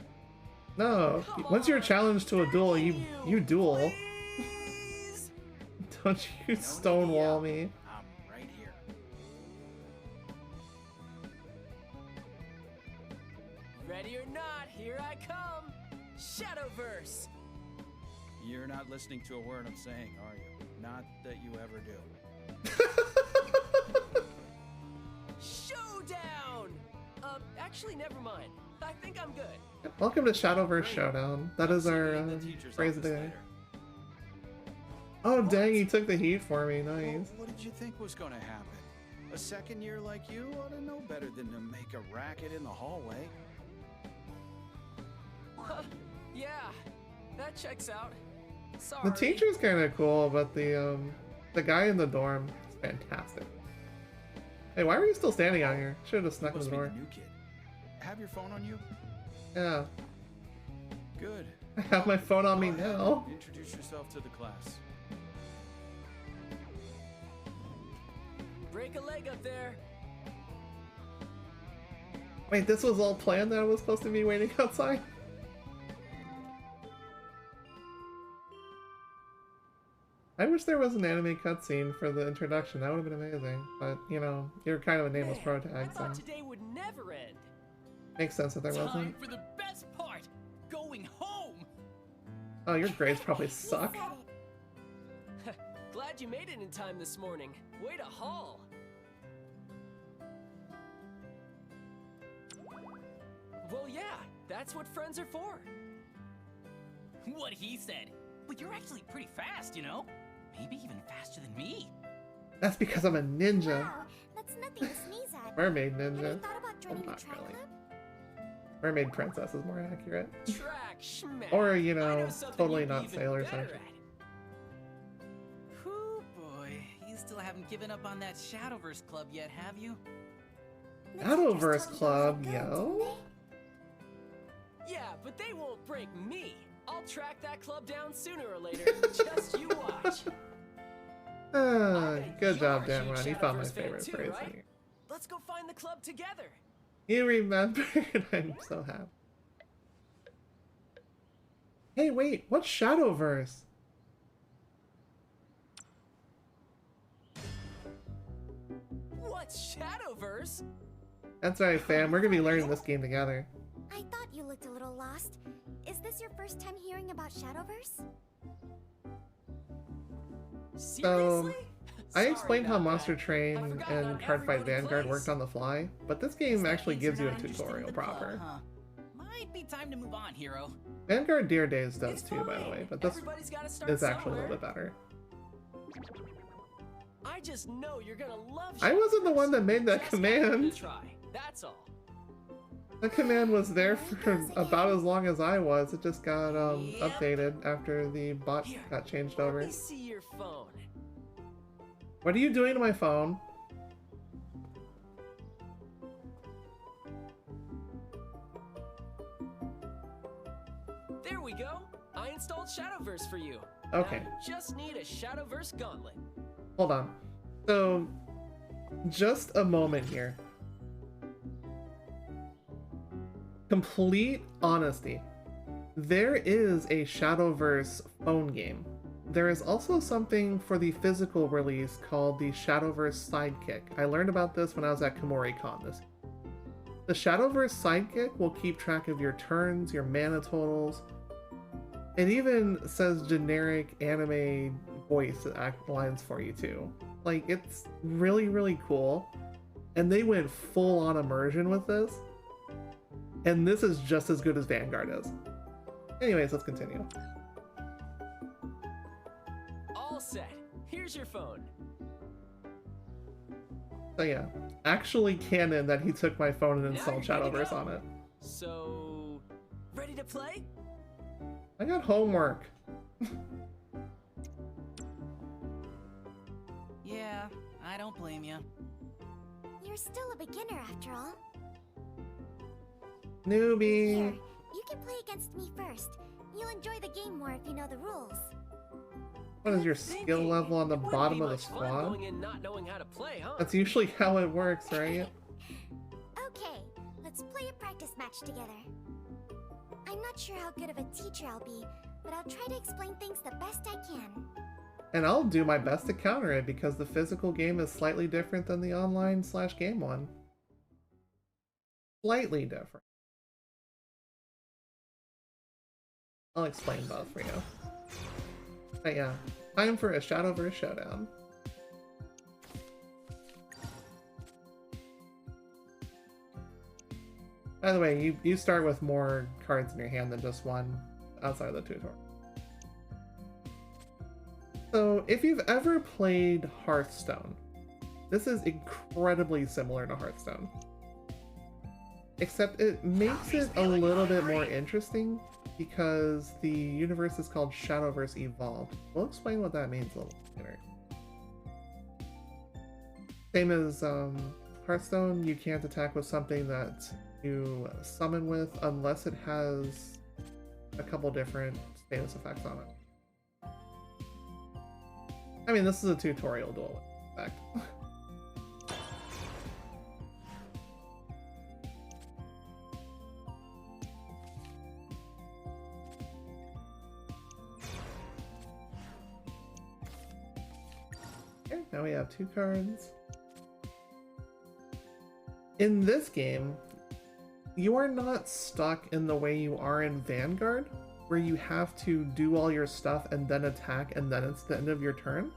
No, Come once you're on, challenged to a duel, you duel. Please. Don't you stonewall me. I'm right here. Ready or not, here I come. Shadowverse. You're not listening to a word I'm saying, are you? Not that you ever do. Showdown. Actually, never mind. I think I'm good. Welcome to Shadowverse Showdown. That is See our you in the teacher's phrase of the office day. later. Oh dang, he took the heat for me. Well, Nice. what did you think was gonna happen? A second year like you ought to know better than to make a racket in the hallway. Yeah, that checks out. Sorry. The teacher's kind of cool, but the guy in the dorm is fantastic. Hey, why were you still standing out here? Should have just snuck in Must the be the door. new kid. Have your phone on you? Yeah, Good. I have my phone on me Go ahead. now. Introduce yourself to the class. Break a leg up there. Wait, this was all planned that I was supposed to be waiting outside? I wish there was an anime cutscene for the introduction. That would have been amazing. But, you know, you're kind of a nameless Man, I protag, so thought today would never end. makes sense that there Time wasn't. for the best part. Going home. Oh, your grades probably He suck. said it. Glad you made it in time this morning. Way to haul. Well, yeah, that's what friends are for. What he said. But you're actually pretty fast, you know? Maybe even faster than me. That's because I'm a ninja. Wow, that's nothing to sneeze at. Mermaid Have you ninja. thought about joining the not track really. club? Mermaid princess is more accurate. Track schmack. Or, you I know, something totally you'd be not even Sailor better Senshi. at. Whew, boy. You still haven't given up on that Shadowverse club yet, have you? The teachers Shadowverse told you I was Club, good, yo. didn't Yeah, but they won't break me. I'll track that club down sooner or later. Just you watch. Ah, bet good you're job, a Dan huge Run. You found my Shadowverse fan favorite too, phrase right? in here. Let's go find the club together. You remembered. I'm so happy. Hey, wait, what's Shadowverse? What's Shadowverse? That's right, fam. We're gonna be learning this game together. I thought you looked a little lost. Is this your first time hearing about Shadowverse? Seriously? I Sorry explained how about Monster that. I Train forgot and not Cardfight everybody Vanguard plays. worked on the fly, but this game That actually means gives you you're a not interested in tutorial the club, proper. huh? Might be time to move on, hero. Vanguard Dear Days does It's too, by the fine. way, but this Everybody's gotta start is actually a somewhere. little bit better. I just know you're gonna love I wasn't the Shadowverse. one that made that Just gotta give it a command. try. That's all. The command was there for about as long as I was. It just got Yep. updated after the bot Here, got changed Let over. me see your phone. What are you doing to my phone? There we go. I installed Shadowverse for you. Okay. Now you just need a Shadowverse gauntlet. Hold on. So, just a moment here. Complete honesty. There is a Shadowverse phone game. There is also something for the physical release called the Shadowverse Sidekick. I learned about this when I was at KomoriCon. The Shadowverse Sidekick will keep track of your turns, your mana totals. It even says generic anime voice act lines for you too. Like, it's really, really cool. And they went full on immersion with this. And this is just as good as Vanguard is. Anyways, let's continue. All set. Here's your phone. So yeah, actually canon that he took my phone and Now installed you're good to Shadowverse go. on it. So, ready to play? I got homework. Yeah, I don't blame you. You're still a beginner after all. Newbie. Here, you can play against me first. You'll enjoy the game more if you know the rules. What is your Good skill thinking. level on the It wouldn't bottom be of the much fun squad? Going in not knowing how to play, huh? That's usually how it works, right? Okay, let's play a practice match together. I'm not sure how good of a teacher I'll be, but I'll try to explain things the best I can. And I'll do my best to counter it because the physical game is slightly different than the online/game one. Slightly different. I'll explain both for you. But yeah, time for a Shadowverse showdown. By the way, you start with more cards in your hand than just one outside of the tutorial. So, if you've ever played Hearthstone, this is incredibly similar to Hearthstone. Except it makes it a little bit more interesting because the universe is called Shadowverse Evolved. We'll explain what that means a little later. Same as Hearthstone, you can't attack with something that you summon with unless it has a couple different status effects on it. I mean, this is a tutorial duel effect. Okay, now we have 2 cards. In this game, you are not stuck in the way you are in Vanguard, where you have to do all your stuff and then attack and then it's the end of your turn.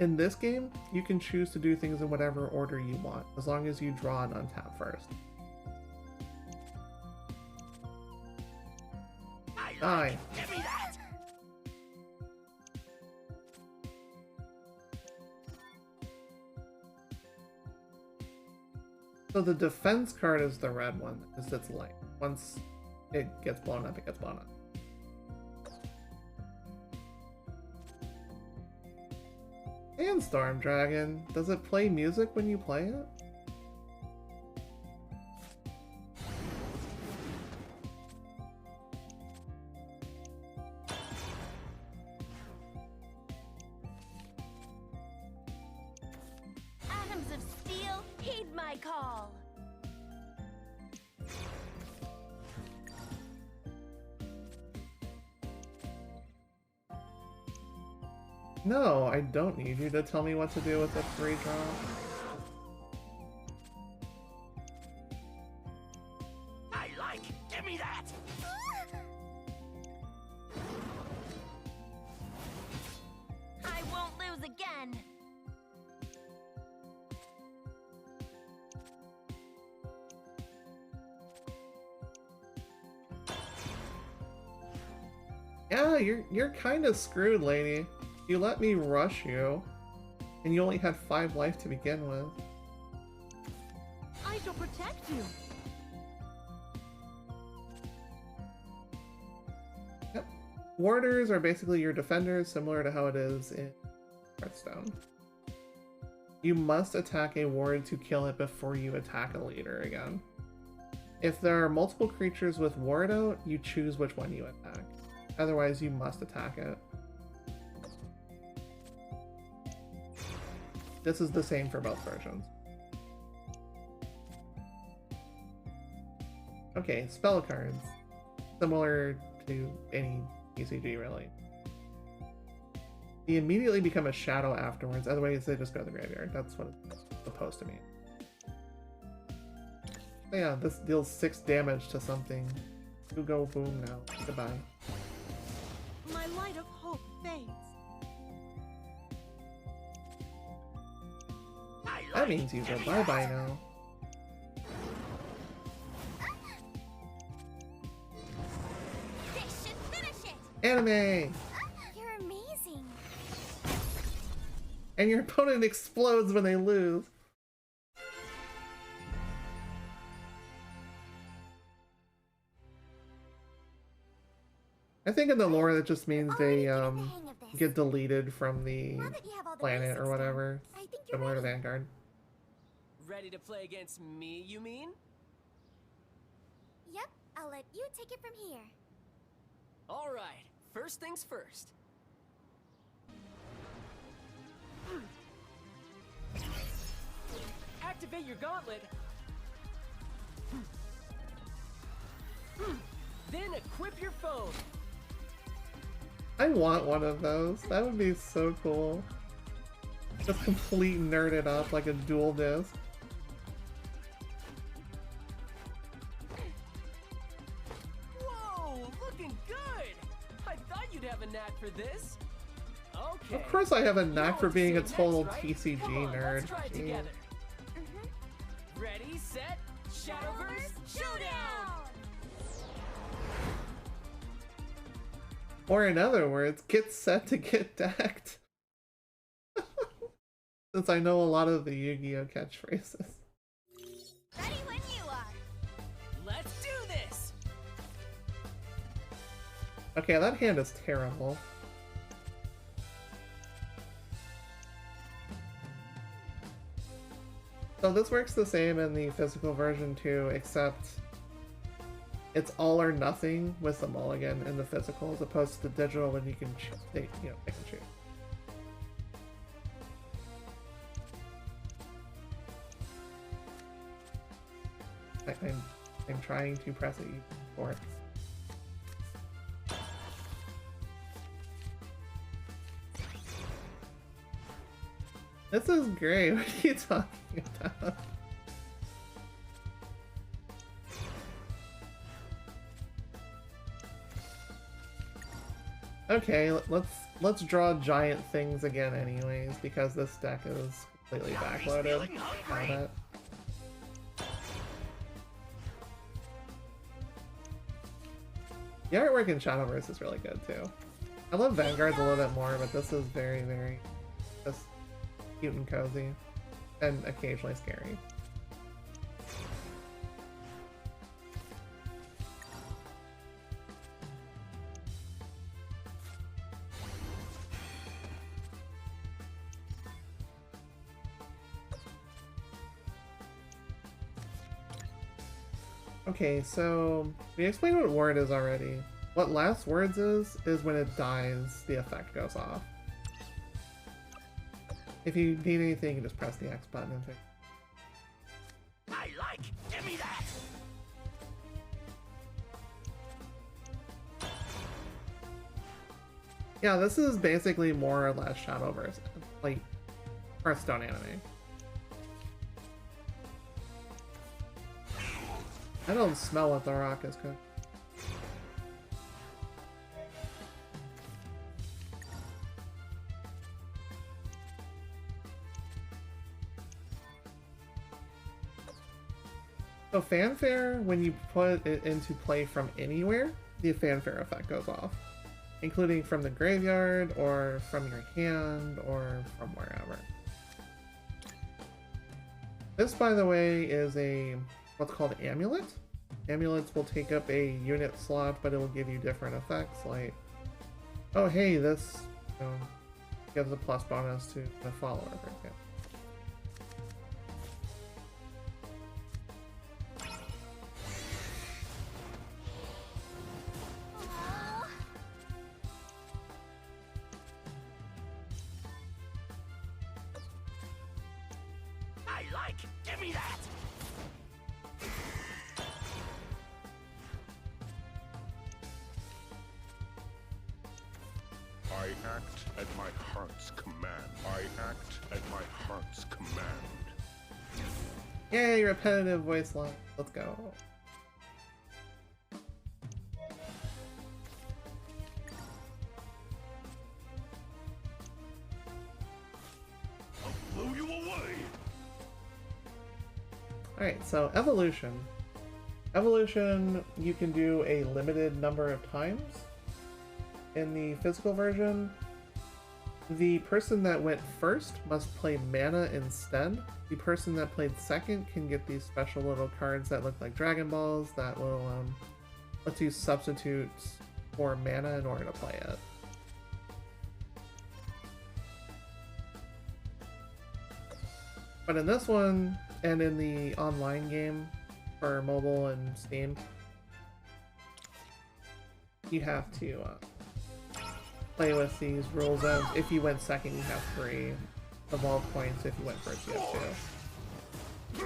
In this game, you can choose to do things in whatever order you want, as long as you draw and untap first. Die. Give me that! So the defense card is the red one, because it's light. Once it gets blown up, it gets blown up. Sandstorm Dragon. Does it play music when you play it? Atoms of steel, heed my call. No, I don't need you to tell me what to do with a 3-drop. I like! Give me that! I won't lose again. Yeah, you're kind of screwed, lady. You let me rush you, and you only had 5 life to begin with. I shall protect you. Yep. Warders are basically your defenders, similar to how it is in Hearthstone. You must attack a ward to kill it before you attack a leader again. If there are multiple creatures with ward out, you choose which one you attack. Otherwise, you must attack it. This is the same for both versions. Okay, spell cards. Similar to any ECG, really. They immediately become a shadow afterwards, otherwise they just go to the graveyard. That's what it's supposed to mean. So yeah, this deals 6 damage to something. You go boom now. Goodbye. My light of hope fades. That means you go bye-bye now. This should finish it! Anime! You're amazing. And your opponent explodes when they lose. I think in the lore that just means they Already getting the hang of this. get deleted from the Now that you have all the planet basics or whatever, down, I think you're similar to ready. Vanguard. Ready to play against me, you mean? Yep, I'll let you take it from here. All right, first things first. Activate your gauntlet. Then equip your phone. I want one of those. That would be so cool. Just complete nerd it up like a dual disc. Whoa, looking good. I thought you'd have a knack for this. Okay. Of course I have a You know knack what for to being a say total next, right? TCG Come on, nerd. Let's try it Jeez. together. Ready, set, Shadowverse, showdown! Or in other words, get set to get decked. Since I know a lot of the Yu-Gi-Oh catchphrases. Ready when you are. Let's do this! Okay, that hand is terrible. So this works the same in the physical version too, except it's all or nothing with the mulligan in the physical, as opposed to the digital when you can pick and choose. I'm trying to press it for it. This is great. What are you talking about? Okay, let's draw giant things again anyways, because this deck is completely backloaded. Got it. The artwork in Shadowverse is really good too. I love Vanguard's a little bit more, but this is very, very just cute and cozy, and occasionally scary. Okay, so we explained what word is already. What last words is when it dies, the effect goes off. If you need anything, you can just press the X button and fix. I like. Give me that. Yeah, this is basically more or less Shadowverse, like Hearthstone anime. I don't smell what the rock is cooking. So fanfare, when you put it into play from anywhere, the fanfare effect goes off, including from the graveyard or from your hand or from wherever. This, by the way, is a what's called amulet. Amulets will take up a unit slot, but it will give you different effects, like, oh hey, this gives a plus bonus to the follower, for example. I like. Give me that. I act at my heart's command. I act at my heart's command. Yay, repetitive voice line. Let's go. I'll blow you away. Alright, so evolution. Evolution, you can do a limited number of times. In the physical version, the person that went first must play mana instead. The person that played second can get these special little cards that look like Dragon Balls that will let you substitute for mana in order to play it. But in this one, and in the online game for mobile and Steam, you have to play with these rules of if you went second, you have 3 evolve points. If you went first, you have 2.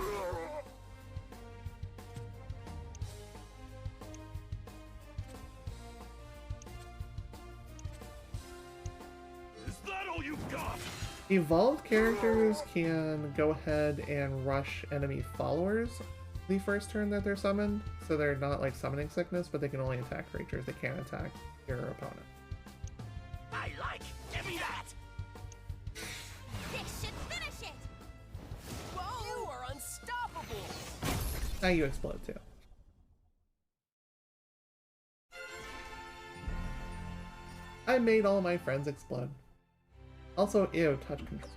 Is that all you've got? Evolved characters can go ahead and rush enemy followers the first turn that they're summoned, so they're not like summoning sickness, but they can only attack creatures. They can't attack your opponent. I like. Give me that. This should finish it! Whoa, you are unstoppable! Now you explode too. I made all my friends explode. Also, ew, touch control.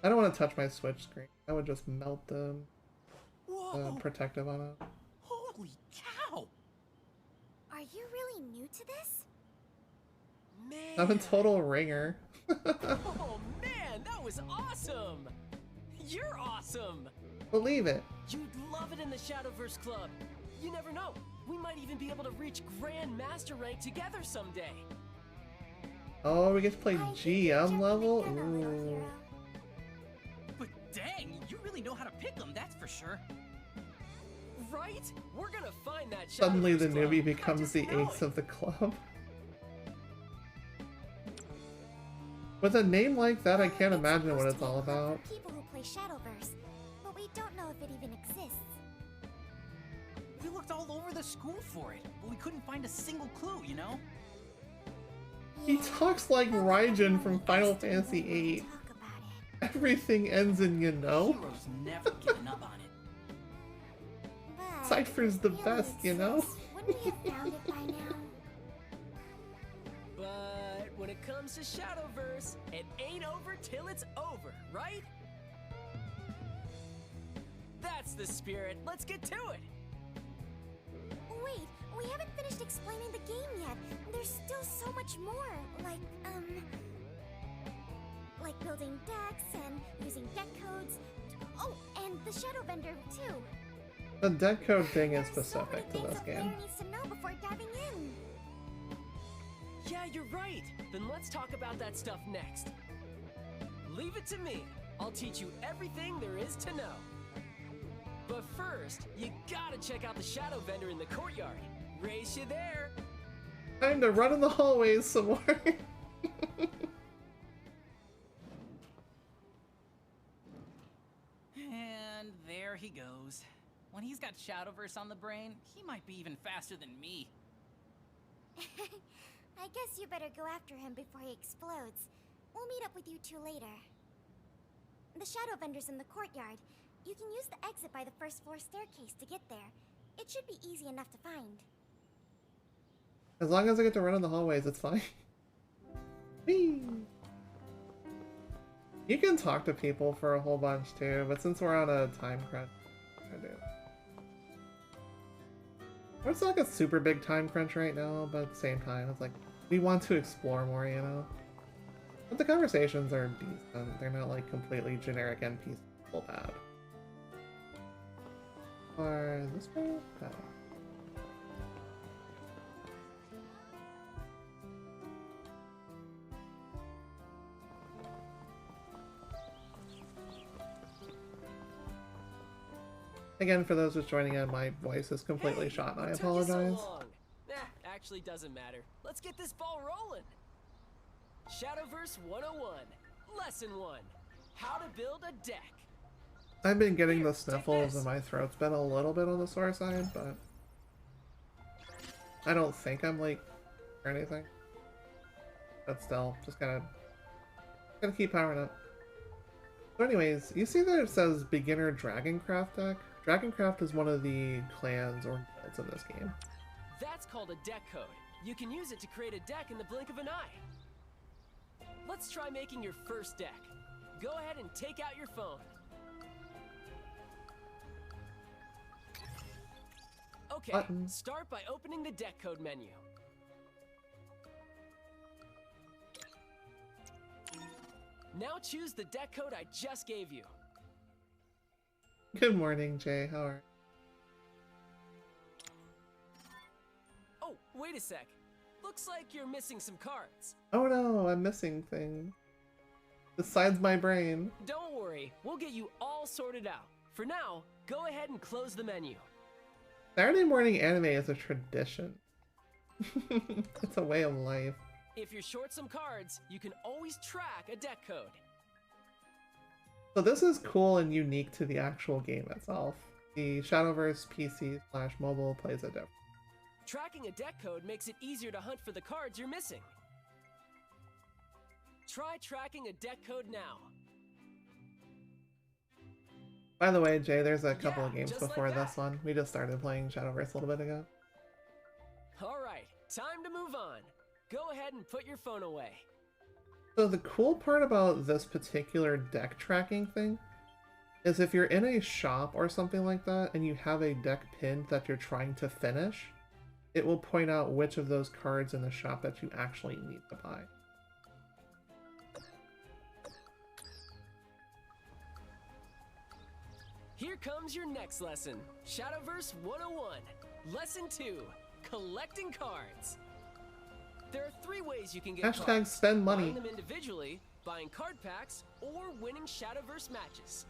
I don't want to touch my Switch screen. That would just melt the protective on it. Holy cow! Are you really new to this? Man! I'm a total ringer. Oh man, that was awesome! You're awesome! Believe it. You'd love it in the Shadowverse Club. You never know. We might even be able to reach Grand Master rank together someday. Oh, we get to play I think GM you're level? jumping the gun a little, Ooh. hero. But dang, you really know how to pick them, that's for sure. Right? We're gonna find that Suddenly the Shadowverse Club. newbie I becomes just the know ace it. of the club. With a name like that, I can't imagine what it's all about. People who play Shadowverse, but we don't know if it even exists. We looked all over the school for it, but we couldn't find a single clue, you know? He Yeah, talks like but Raijin from we Final still Fantasy won't VIII. talk about it. Everything ends in you know. Heroes never giving up on it. But Cypher's the if it best, you know? exists, wouldn't we have found it by now? But when it comes to Shadowverse, it ain't over till it's over, right? That's the spirit. Let's get to it. Wait, we haven't finished explaining the game yet. There's still so much more, like building decks and using deck codes. Oh, and the Shadow Vendor too. The deck code thing is There's so many specific to things this a player game. needs to know before diving in. Yeah, you're right. Then let's talk about that stuff next. Leave it to me. I'll teach you everything there is to know. But first, you gotta check out the Shadow Vendor in the courtyard. Race you there. Time to run in the hallways some more. And there he goes. When he's got Shadowverse on the brain, he might be even faster than me. I guess you better go after him before he explodes. We'll meet up with you two later. The Shadow Vendor's in the courtyard. You can use the exit by the first floor staircase to get there. It should be easy enough to find. As long as I get to run in the hallways, it's fine. Whee! You can talk to people for a whole bunch too, but since we're on a time crunch, I do. It's not like a super big time crunch right now, but at the same time, it's like, we want to explore more, you know? But the conversations are decent. They're not like completely generic NPC people bad. Or this way? No. Again, for those just joining in, my voice is completely shot and I what took you so apologize. long? Nah, actually doesn't matter. Let's get this ball rolling. Shadowverse 101, Lesson 1, How to Build a Deck. I've been getting the Here, take sniffles this. and my throat's been a little bit on the sore side, but I don't think I'm like or anything. But still, just gotta keep powering up. So anyways, you see that it says beginner Dragoncraft deck? Dragoncraft is one of the clans or guilds in this game. That's called a deck code. You can use it to create a deck in the blink of an eye. Let's try making your first deck. Go ahead and take out your phone. Okay, button. start by opening the deck code menu. Now choose the deck code I just gave you. Good morning, Jay. How are Oh, wait a sec. Looks like you're missing some cards. you? Oh no, I'm missing things. Besides my brain. Don't worry, we'll get you all sorted out. For now, go ahead and close the menu. Saturday morning anime is a tradition. It's a way of life. If you're short some cards, you can always track a deck code. So this is cool and unique to the actual game itself. The Shadowverse PC/mobile plays it different. Tracking a deck code makes it easier to hunt for the cards you're missing. Try tracking a deck code now. By the way, Jay, there's a couple of games just like before that. this one. We just started playing Shadowverse a little bit ago. Alright, time to move on. Go ahead and put your phone away. So the cool part about this particular deck tracking thing is if you're in a shop or something like that and you have a deck pinned that you're trying to finish, it will point out which of those cards in the shop that you actually need to buy. Here comes your next lesson. Shadowverse 101. Lesson 2. Collecting cards. There are 3 ways you can get Hashtag cards. spend money. Buying them individually, buying card packs, or winning Shadowverse matches.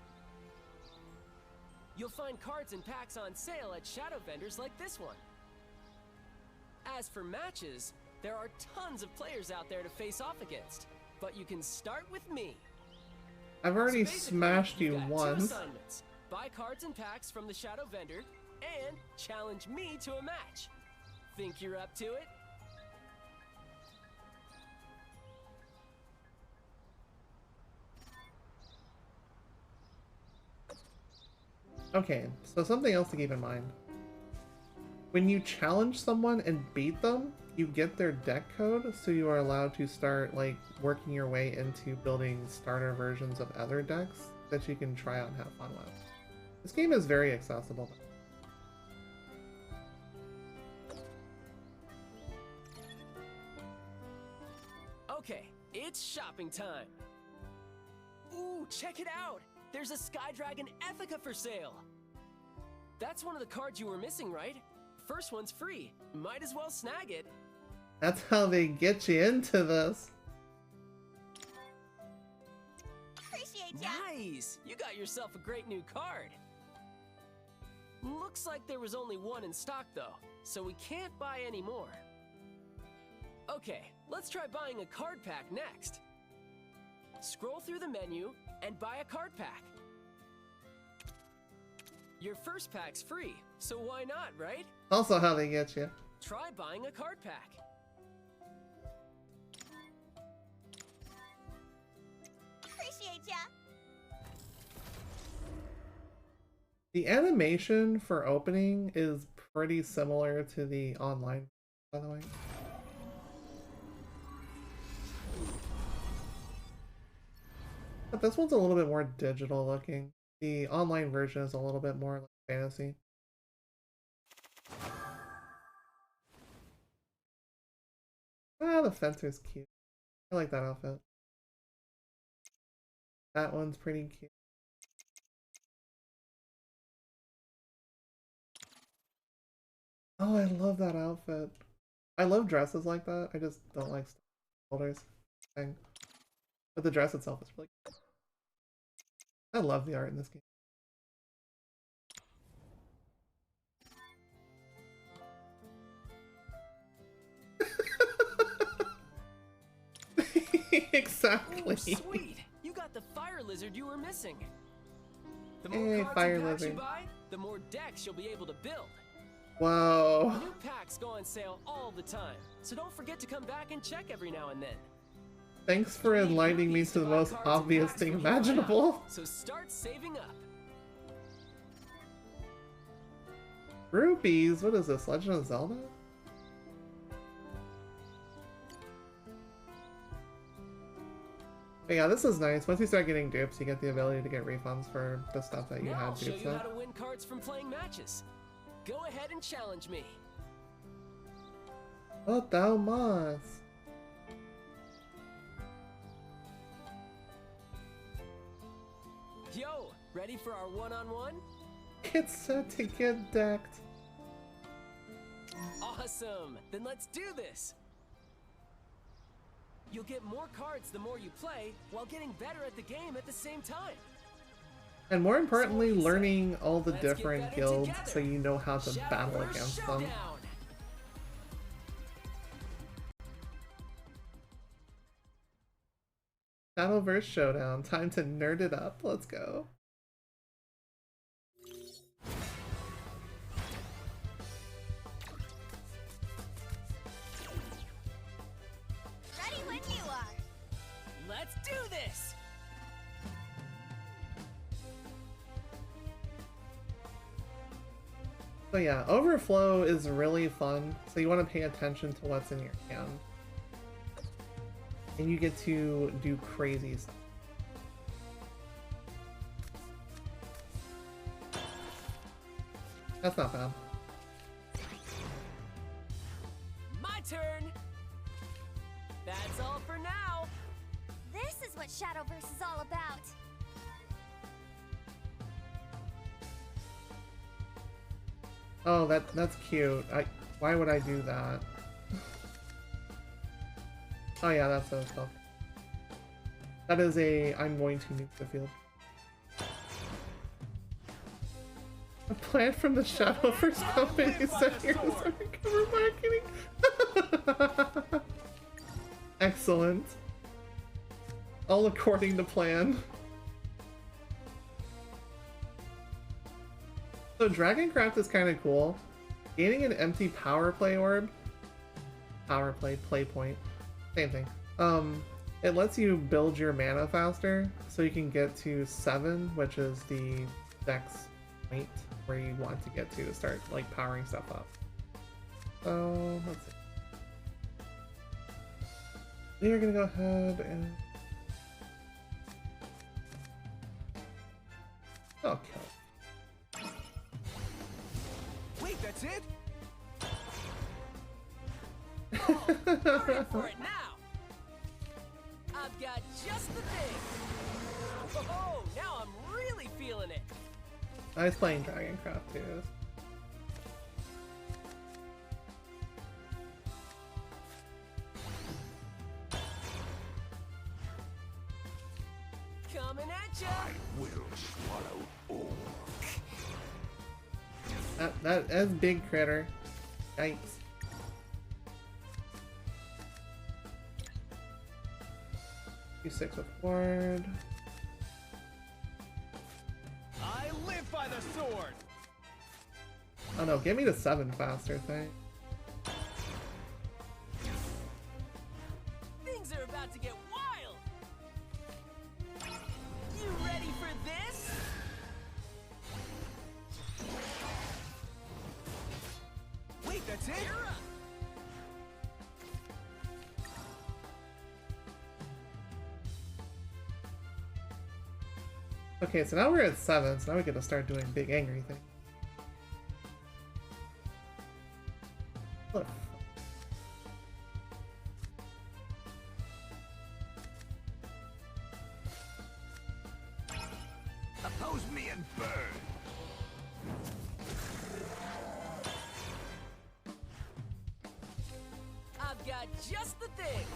You'll find cards and packs on sale at shadow vendors like this one. As for matches, there are tons of players out there to face off against, but you can start with me. I've already So basically, smashed you you've got 2 once. assignments. Buy cards and packs from the shadow vendor, and challenge me to a match. Think you're up to it? Okay, so something else to keep in mind. When you challenge someone and beat them, you get their deck code, so you are allowed to start like working your way into building starter versions of other decks that you can try out and have fun with. This game is very accessible. Okay, it's shopping time. Ooh, check it out! There's a Skydragon Ethica for sale! That's one of the cards you were missing, right? First one's free. Might as well snag it. That's how they get you into this. Appreciate ya. Nice! You got yourself a great new card. Looks like there was only one in stock though, so we can't buy any more. Okay, let's try buying a card pack next. Scroll through the menu and buy a card pack. Your first pack's free, so why not, right? Also how they get you. Try buying a card pack. Appreciate ya. The animation for opening is pretty similar to the online, by the way. But this one's a little bit more digital looking. The online version is a little bit more like fantasy. Ah, the fencer's cute. I like that outfit. That one's pretty cute. Oh, I love that outfit. I love dresses like that. I just don't like shoulders thing. But the dress itself is really good. I love the art in this game. Exactly. Ooh, sweet! You got the fire lizard you were missing. The more Hey, cards fire and packs you lizard. buy, the more decks you'll be able to build. Whoa. New packs go on sale all the time, so don't forget to come back and check every now and then. Thanks for enlightening me to the most obvious thing imaginable. So start saving up. Rupees? What is this? Legend of Zelda? But yeah, this is nice. Once you start getting dupes, you get the ability to get refunds for the stuff that you Now had I'll show dupes you of. how to win cards from playing matches. Go ahead and challenge me. What thou must. Yo, ready for our one-on-one? It's set to get decked. Awesome! Then let's do this! You'll get more cards the more you play, while getting better at the game at the same time. And more importantly, So, learning all the let's get different better guilds together. so you know how to battle Shadowverse against them. Showdown. Shadowverse Showdown. Time to nerd it up. Let's go. Ready when you are. Let's do this! So yeah, Overflow is really fun. So you want to pay attention to what's in your hand. And you get to do crazy stuff. That's not bad. My turn! That's all for now! This is what Shadowverse is all about. Oh, that's cute. Why would I do that? Oh yeah, that's so stuff. That is a I'm going to nuke the field. A plan from the Shadowverse company set here to cover marketing. Excellent. All according to plan. So Dragoncraft is kind of cool. Gaining an empty power play orb, power play, play point, same thing. It lets you build your mana faster, so you can get to 7, which is the next point where you want to get to start like powering stuff up. So let's see. We are gonna go ahead and kill. Wait, that's it? Oh, hurry for it now! I've got just the thing! Oh, now I'm really feeling it! I was playing Dragoncraft too. Coming at ya! I will swallow all. That's big critter. Yikes. D6 with ward. I live by the sword! Oh no, give me the 7 faster thing. Things are about to get wild! You ready for this? Wait, that's it? You're up! Okay, so now we're at 7, so now we get to start doing big angry things. What? Oppose me and burn. I've got just the thing!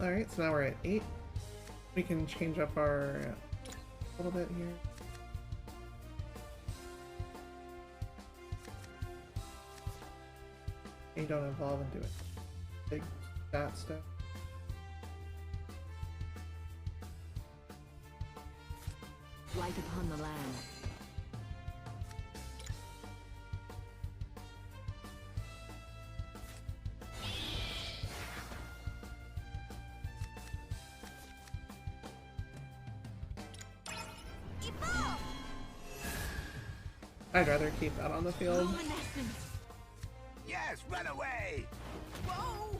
Alright, so now we're at 8. We can change up our a little bit here. You don't evolve and do it. Big stat stuff. Light upon the land. Evolve! I'd rather keep that on the field. Luminescence. Yes, run away. Whoa!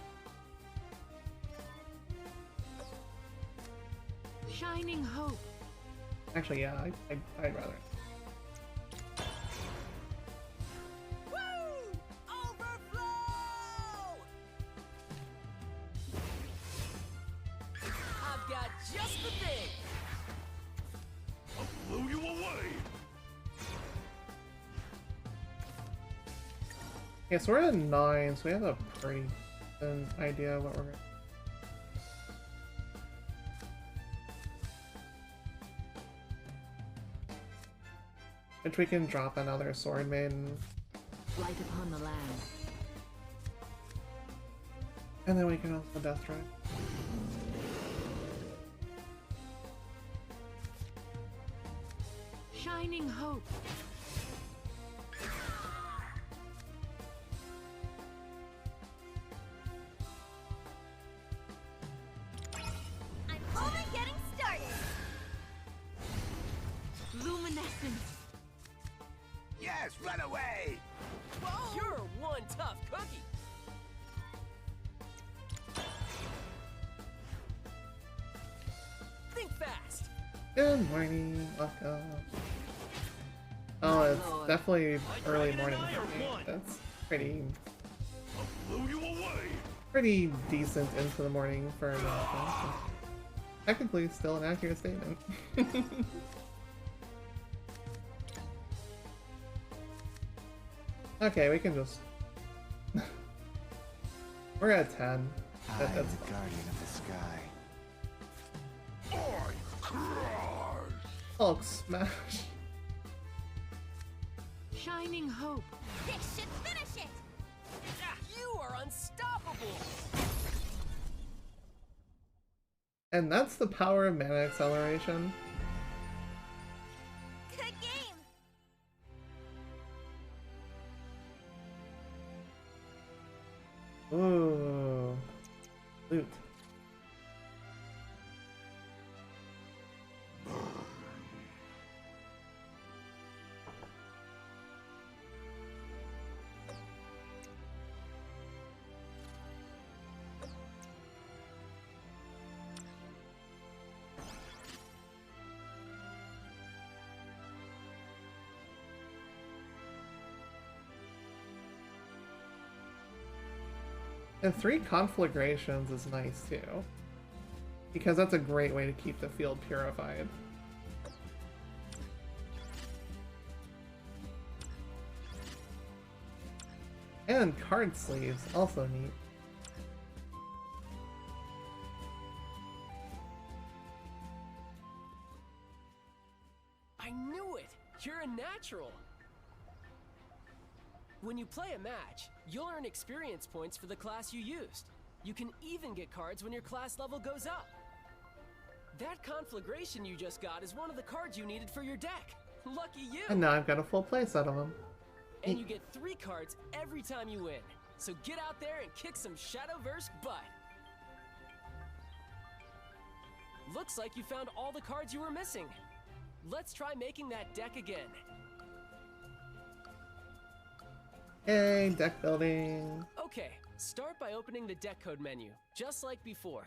Shining hope. Actually, yeah, I'd rather. Woo! Overflow! I've got just the thing. I'll blow you away! Yeah, so we're at 9, so we have a pretty good idea of what we're gonna. Which we can drop another sword maiden. Light upon the land. And then we can also death drive. Shining hope. I'm only getting started. Luminescence. Yes, run away! Whoa! You're one tough cookie. Think fast. Good morning, welcome. Oh, it's definitely early morning for me. That's pretty I'll blow you away! pretty decent into the morning for America. So technically, still an accurate statement. Okay, we can just. We're at 10. That's I am the fine. guardian of the sky. I crush! Hulk smash. Shining hope. This should finish it. You are unstoppable. And that's the power of mana acceleration. Good game. Ooh. Loot. And 3 conflagrations is nice too, because that's a great way to keep the field purified. And card sleeves, also neat. I knew it! You're a natural! When you play a match, you'll earn experience points for the class you used. You can even get cards when your class level goes up. That conflagration you just got is one of the cards you needed for your deck. Lucky you! And now I've got a full play set of them. And you get 3 cards every time you win. So get out there and kick some Shadowverse butt! Looks like you found all the cards you were missing. Let's try making that deck again. Yay, deck building. Okay, start by opening the deck code menu, just like before.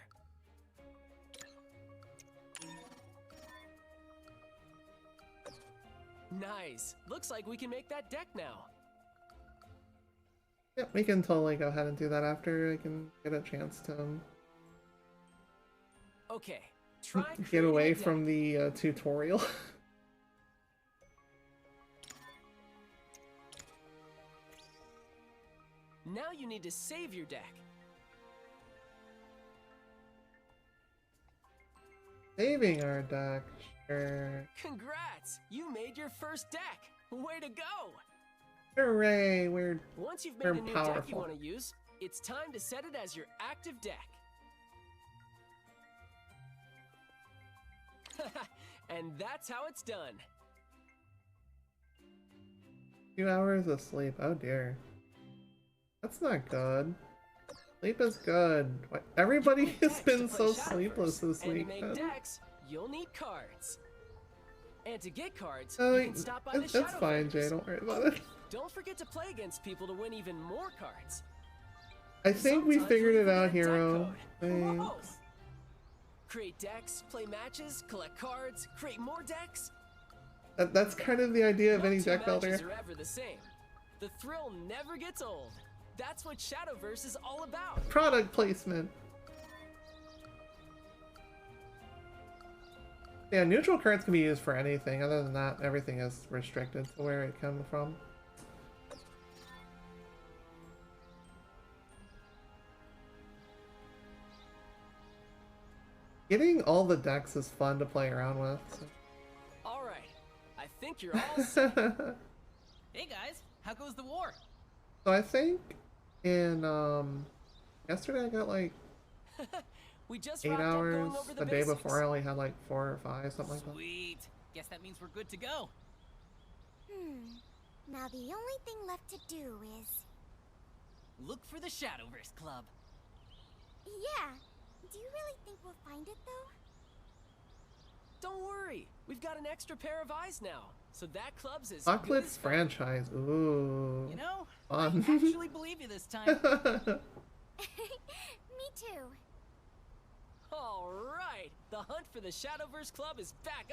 Nice! Looks like we can make that deck now. Yep, we can totally go ahead and do that after I can get a chance to Okay, try get creating away a deck. from the tutorial. Now you need to save your deck. Saving our deck, sure. Congrats! You made your first deck! Way to go! Hooray, we're Once you've made a new deck you powerful. want to use, it's time to set it as your active deck. And that's how it's done. 2 hours of sleep, oh dear. That's not good. Sleep is good. What? Everybody has Decks been to play so Shadowverse, sleepless this and week. to make decks, you'll need cards. And to get cards, Oh, you can stop by the it's fine, Jay. Shadowverse. Don't worry about it. Don't forget to play against people to win even more cards. I think we Sometimes figured you it even out, get a deck Hero. code. Whoa. Thanks. Create decks, play matches, collect cards, create more decks. That's kind of the idea of No any two deck builder. matches are ever the same. The thrill never gets old. That's what Shadowverse is all about. Product placement. Yeah, neutral cards can be used for anything. Other than that, everything is restricted to where it comes from. Getting all the decks is fun to play around with. So. All right, I think you're all set. Hey guys, how goes the war? So I think in yesterday I got like We just 8 wrapped up hours. going over The day basics. before I only had like 4 or 5, something like that. Sweet. Guess that means we're good to go. Now the only thing left to do is... Look for the Shadowverse Club. Yeah. Do you really think we'll find it, though? Don't worry, we've got an extra pair of eyes now, so that club's as good Apocalypse as franchise. Ooh. You know, Fun. I actually believe you this time. Me too. All right, the hunt for the Shadowverse Club is back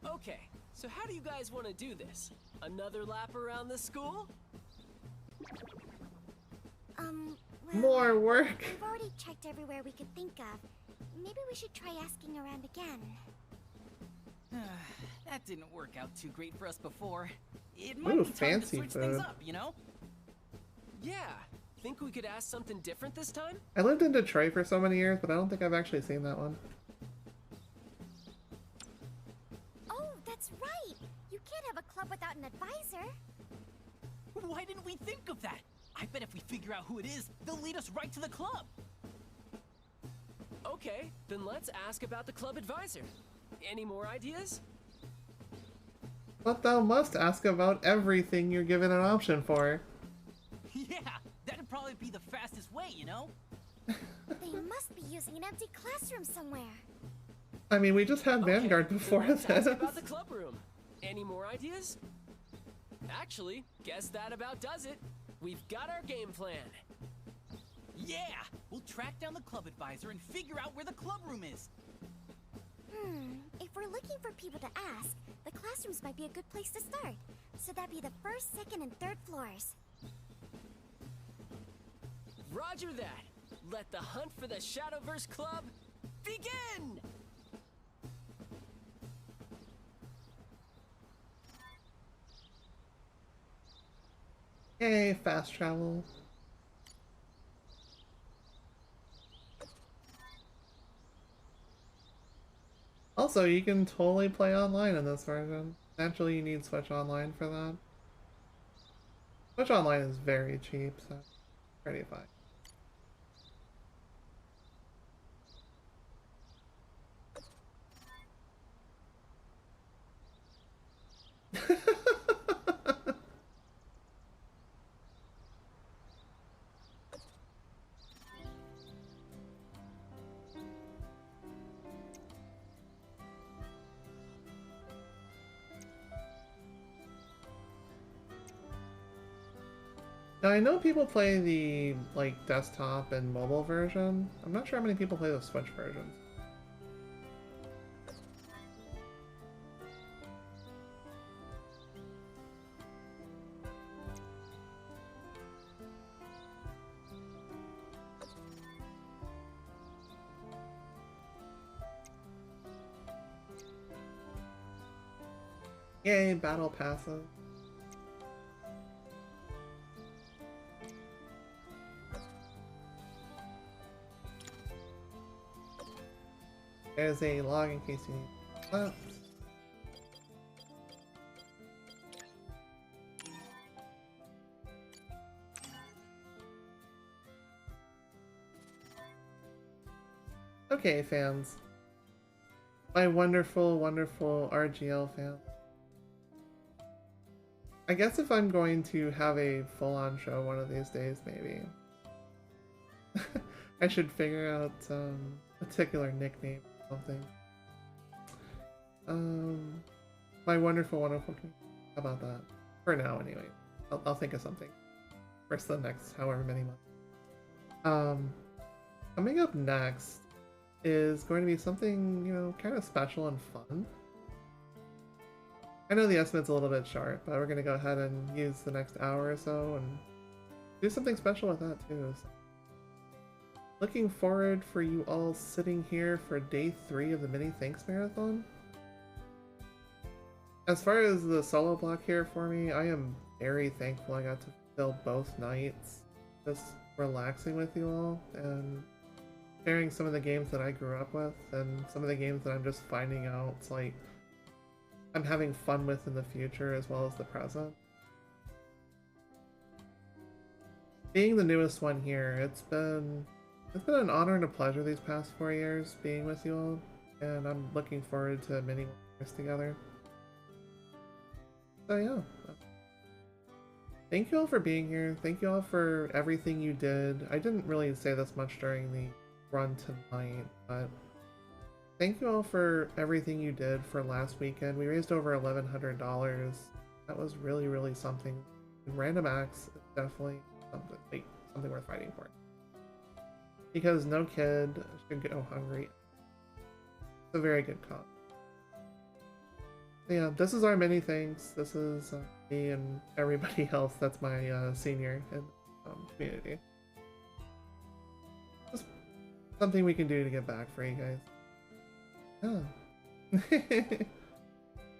on. Okay, so how do you guys want to do this? Another lap around the school? Well, More work. we've already checked everywhere we could think of. Maybe we should try asking around again. That didn't work out too great for us before. It might Ooh, be time to fancy switch things food. up, you know? Yeah, think we could ask something different this time? I lived in Detroit for so many years, but I don't think I've actually seen that one. Oh, that's right! You can't have a club without an advisor. Why didn't we think of that? I bet if we figure out who it is, they'll lead us right to the club. Okay, then let's ask about the club advisor. Any more ideas? But thou must ask about everything you're given an option for. Yeah, that'd probably be the fastest way, you know? They must be using an empty classroom somewhere. I mean, we just had Vanguard then before let's this. ask about the club room. Any more ideas? Actually, guess that about does it. We've got our game plan. Yeah! We'll track down the club advisor and figure out where the club room is. If we're looking for people to ask, the classrooms might be a good place to start. So that'd be the first, second, and third floors. Roger that. Let the hunt for the Shadowverse Club begin! Yay, fast travel. Also, you can totally play online in this version. Naturally, you need Switch Online for that. Switch Online is very cheap, so pretty fine. Now, I know people play the, like, desktop and mobile version. I'm not sure how many people play the Switch versions. Yay, battle passes. There's a log in case you need that. Okay, fans. My wonderful, wonderful RGL fans. I guess if I'm going to have a full-on show one of these days, maybe I should figure out a particular nickname or something. My wonderful, wonderful community. How about that? For now, anyway. I'll think of something for the next however many months. Um, Coming up next is going to be something, you know, kind of special and fun. I know the estimate's a little bit short, but we're going to go ahead and use the next hour or so and do something special with that too. So, looking forward for you all sitting here for day 3 of the Many Thanks Marathon. As far as the solo block here for me, I am very thankful I got to fill both nights just relaxing with you all and sharing some of the games that I grew up with and some of the games that I'm just finding out like I'm having fun with in the future as well as the present. Being the newest one here, it's been an honor and a pleasure these past 4 years being with you all, and I'm looking forward to many more years together. So yeah, thank you all for being here. Thank you all for everything you did. I didn't really say this much during the run tonight, but thank you all for everything you did for last weekend. We raised over $1,100. That was really, really something. And Random Acts is definitely something worth fighting for. Because no kid should go hungry. It's a very good cause. Yeah, this is our Many Thanks. This is me and everybody else that's my senior in the community. Just something we can do to get back for you guys. Yeah.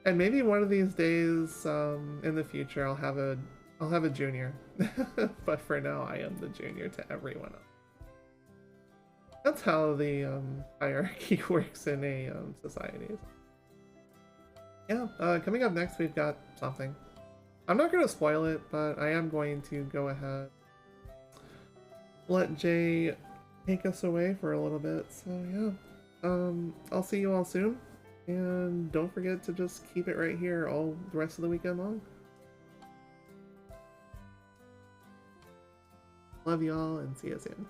And maybe one of these days in the future I'll have a junior. But for now I am the junior to everyone else. That's how the hierarchy works in a society. Yeah, coming up next we've got something. I'm not going to spoil it, but I am going to go ahead let Jay take us away for a little bit. So yeah, I'll see you all soon, and don't forget to just keep it right here all the rest of the weekend long. Love y'all, and see you soon.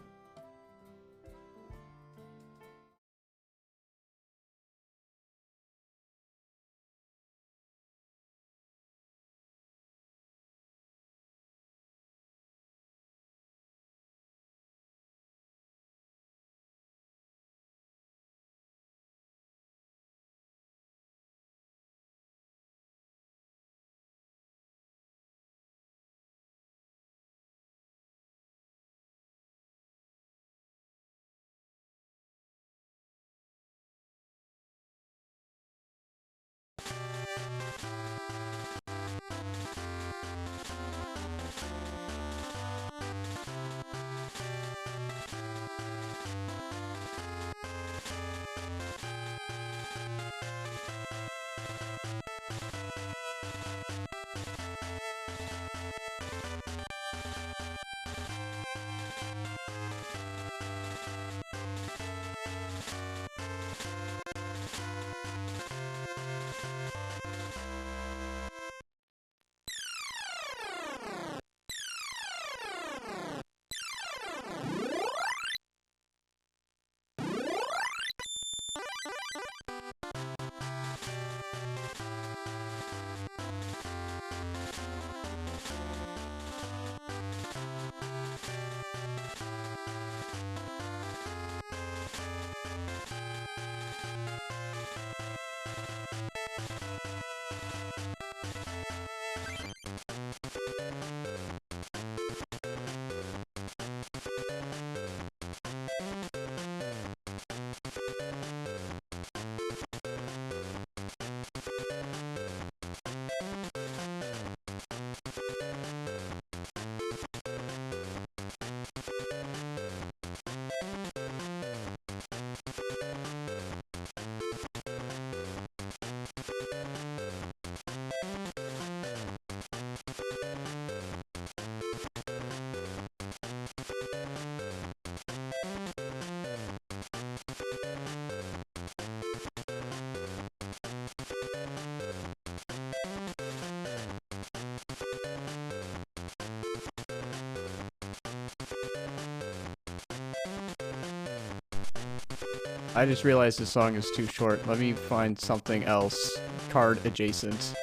I just realized this song is too short. Let me find something else card adjacent.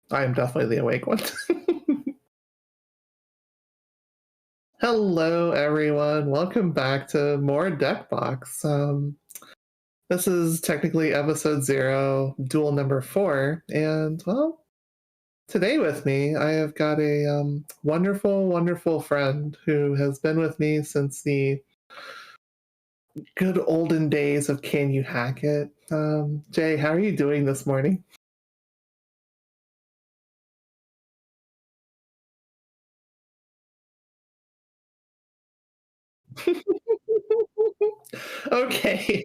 I am definitely the awake one. Hello, everyone. Welcome back to more Deckbox. This is technically episode 0, duel number 4, and well, today with me I have got a wonderful, wonderful friend who has been with me since the good olden days of Can You Hack It? Jay, how are you doing this morning? Okay.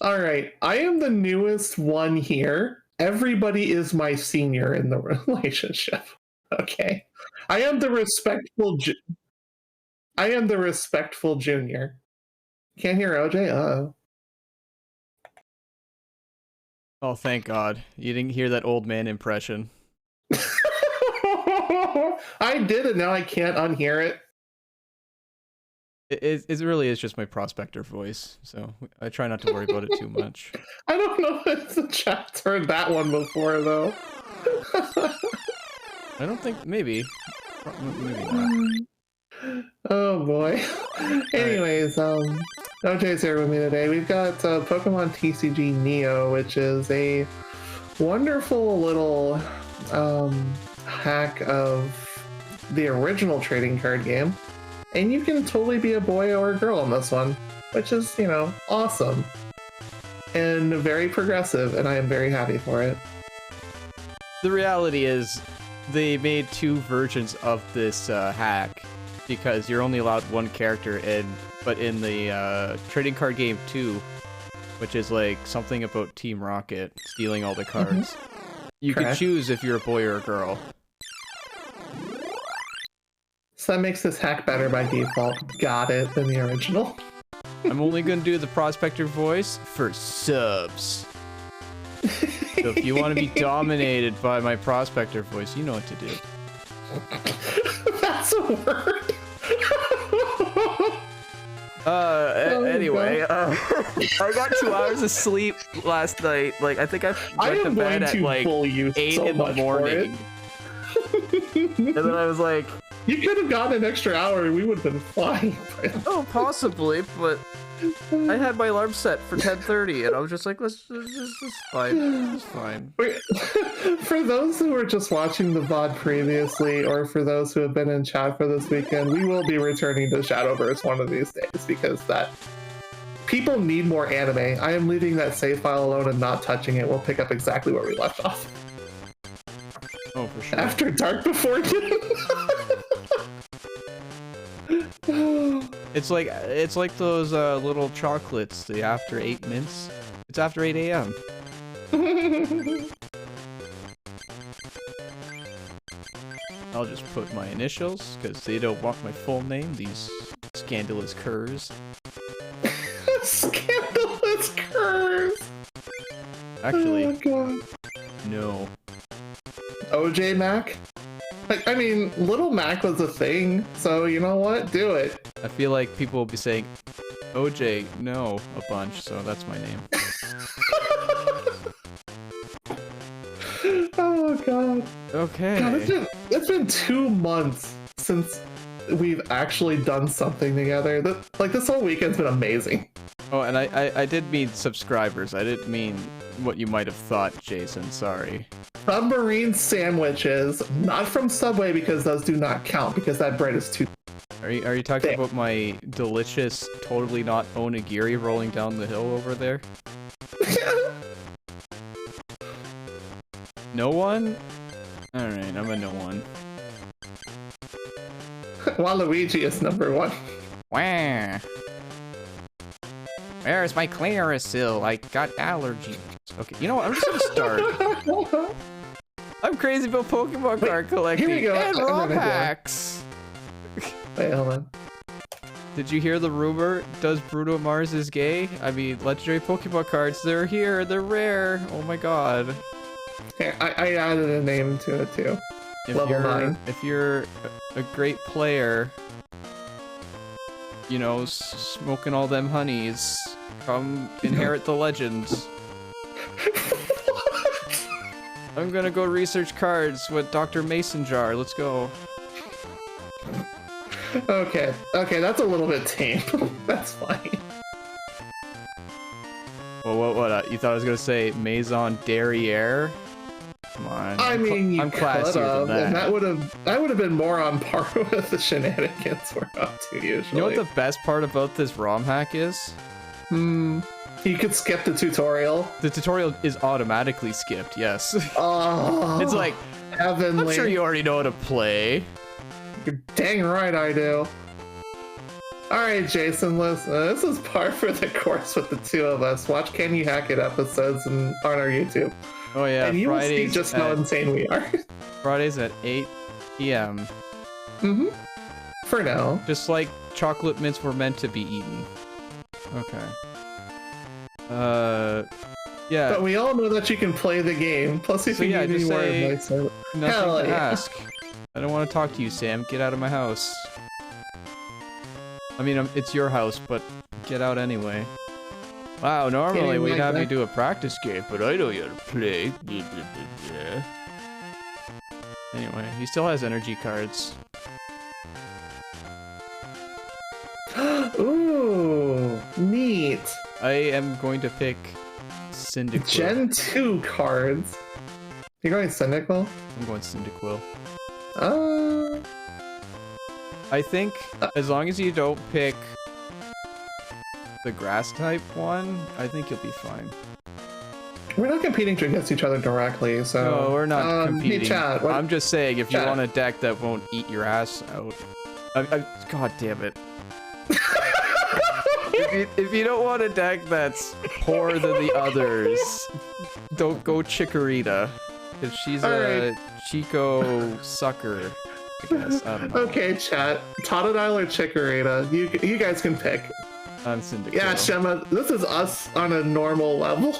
All right. I am the newest one here. Everybody is my senior in the relationship. Okay. I am the I am the respectful junior. Can't hear OJ? Uh-oh. Oh, thank God. You didn't hear that old man impression. I did it, now I can't unhear it. It really is just my prospector voice, so I try not to worry about it too much. I don't know if the chat's heard that one before, though. I don't think... maybe. Maybe not. Oh, boy. Anyways, OJ's here with me today. We've got Pokemon TCG Neo, which is a wonderful little hack of the original trading card game. And you can totally be a boy or a girl in this one, which is, you know, awesome. And very progressive, and I am very happy for it. The reality is, they made 2 versions of this hack, because you're only allowed 1 character in, but in the trading card game 2, which is like something about Team Rocket stealing all the cards, you can choose if you're a boy or a girl. So that makes this hack better by default. Got it, than the original. I'm only gonna do the prospector voice for subs. So if you want to be dominated by my prospector voice, you know what to do. That's a word. Anyway, I got 2 hours of sleep last night. Like, I think I went to bed at like 8 in the morning. And then I was like, you could have gotten an extra hour and we would have been fine. Oh, possibly, but I had my alarm set for 10:30 and I was just like, this is fine. It's fine. For those who were just watching the VOD previously, or for those who have been in chat for this weekend, we will be returning to Shadowverse one of these days because that people need more anime. I am leaving that save file alone and not touching it. We'll pick up exactly where we left off. Oh, for sure. After dark, before noon. It's like those little chocolates, the after 8 mints. It's after 8 a.m. I'll just put my initials, because they don't want my full name, these scandalous curs. Scandalous curs! Actually, oh, God. no. OJ Mac? Like, I mean, Little Mac was a thing, so you know what? Do it. I feel like people will be saying OJ no a bunch, so that's my name. Oh god. Okay. God, it's been 2 months since we've actually done something together. This whole weekend's been amazing. Oh, and I did mean subscribers. I didn't mean what you might have thought, Jason. Sorry. Submarine sandwiches, not from Subway because those do not count because that bread is too. Are you talking about my delicious, totally not onigiri rolling down the hill over there? No one? Alright, I'm a no one. Waluigi is number 1. Wah. Where's my Clarisil? I got allergies. Okay, you know what? I'm just gonna start. I'm crazy about Pokemon card collecting. Here we go. And ROM hacks. Wait, hold on. Did you hear the rumor? Does Bruno Mars is gay? I mean, legendary Pokemon cards, they're here, they're rare. Oh my god. Here, I added a name to it too. Level 9. If you're a great player, you know, smoking all them honeys, come inherit the legends. I'm gonna go research cards with Dr. Mason Jar. Let's go. Okay, that's a little bit tame. That's fine. Well, what? You thought I was gonna say Maison Derriere? Come on. I mean, you I'm could classier have, than that. and that would have been more on par with the shenanigans we're up to usually. You know what the best part about this ROM hack is? You could skip the tutorial. The tutorial is automatically skipped, yes. Oh, it's like, heavenly. I'm sure you already know how to play. You're dang right I do. Alright, Jason, listen, this is par for the course with the two of us. Watch Can You Hack It episodes on our YouTube. Oh yeah, and you will see just how insane we are. Fridays at 8 p.m. For now. Just like chocolate mints were meant to be eaten. Okay. Yeah. But we all know that you can play the game. Plus, if you need any more advice, nothing to ask. I don't want to talk to you, Sam. Get out of my house. I mean, it's your house, but get out anyway. Wow, normally we'd have you do a practice game, but I know you how to play. Anyway, he still has energy cards. Ooh, neat. I am going to pick Cyndaquil. Gen 2 cards. You're going Cyndaquil? I'm going Cyndaquil. I think as long as you don't pick the grass type one, I think you'll be fine. We're not competing against each other directly, so... No, we're not competing. Hey, chat, I'm just saying, if you want a deck that won't eat your ass out... God damn it. if you don't want a deck that's poorer than the others, don't go Chikorita. Because she's a Chico sucker, I guess. I don't know. Okay, chat. Totodile or Chikorita? You guys can pick. I'm Cyndaquil. Yeah, Shema, this is us on a normal level.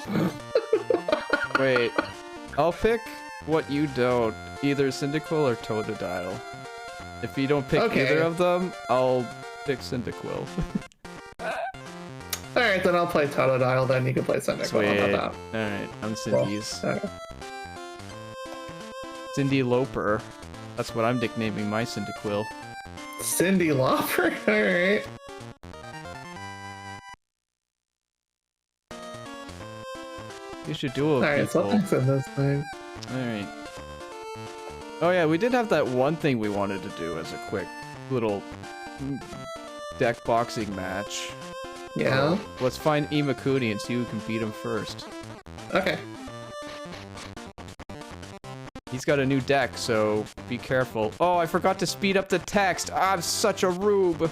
Wait, I'll pick what you don't. Either Cyndaquil or Totodile. If you don't pick either of them, I'll pick Cyndaquil. Alright, then I'll play Totodile, then you can play Cyndaquil. Sweet. How about that? Alright, I'm Cindy's. Cindy Loper. That's what I'm nicknaming my Cyndaquil. Cindy Lauper? Alright. You should duel Alright, people. something's in this thing. Alright. Oh yeah, we did have that one thing we wanted to do as a quick little deck boxing match. Yeah? Let's find Imakuni and see who can beat him first. Okay. He's got a new deck, so be careful. Oh, I forgot to speed up the text. I'm such a rube.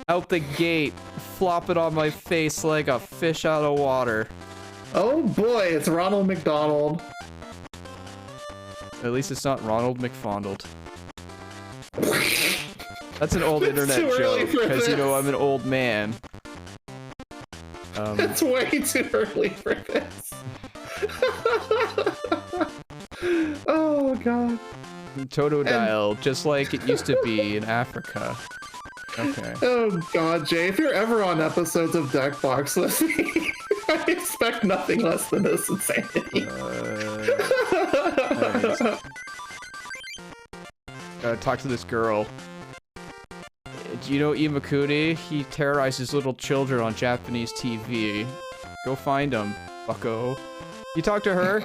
Out the gate, flop it on my face like a fish out of water. Oh boy, it's Ronald McDonald. At least it's not Ronald McFondled. That's an old internet too early joke, for because you know this. I'm an old man. It's way too early for this. Oh god. Totodile, just like it used to be in Africa. Okay. Oh god, Jay, if you're ever on episodes of Deckbox with me, I expect nothing less than this insanity. Nice. Gotta talk to this girl. Do you know Imakuni? He terrorizes little children on Japanese TV. Go find him, bucko. You talk to her,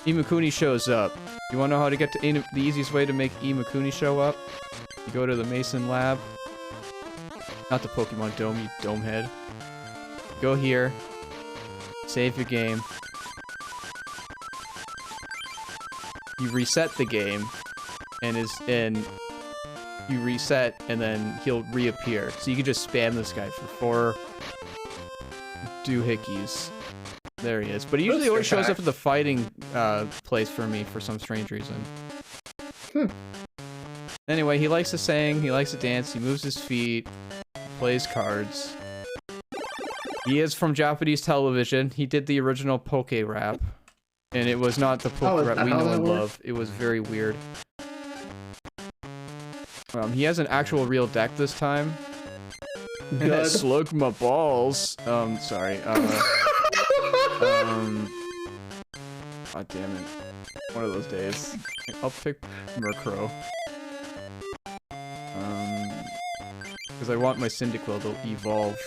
Imakuni shows up. You wanna know how to get to the easiest way to make Imakuni show up? You go to the Mason lab. Not the Pokemon Dome, you domehead. Go here. Save your game. You reset the game, and you reset, and then he'll reappear. So you can just spam this guy for 4 doohickeys. There he is. But he usually always shows up at the fighting place for me for some strange reason. Anyway, he likes to sing, he likes to dance, he moves his feet, plays cards. He is from Japanese television. He did the original Poke Rap. And it was not the Poke Rap we know and love. It was very weird. He has an actual real deck this time. And it slugged my balls. Sorry. God damn it. One of those days. I'll pick Murkrow. Because I want my Cyndaquil to evolve.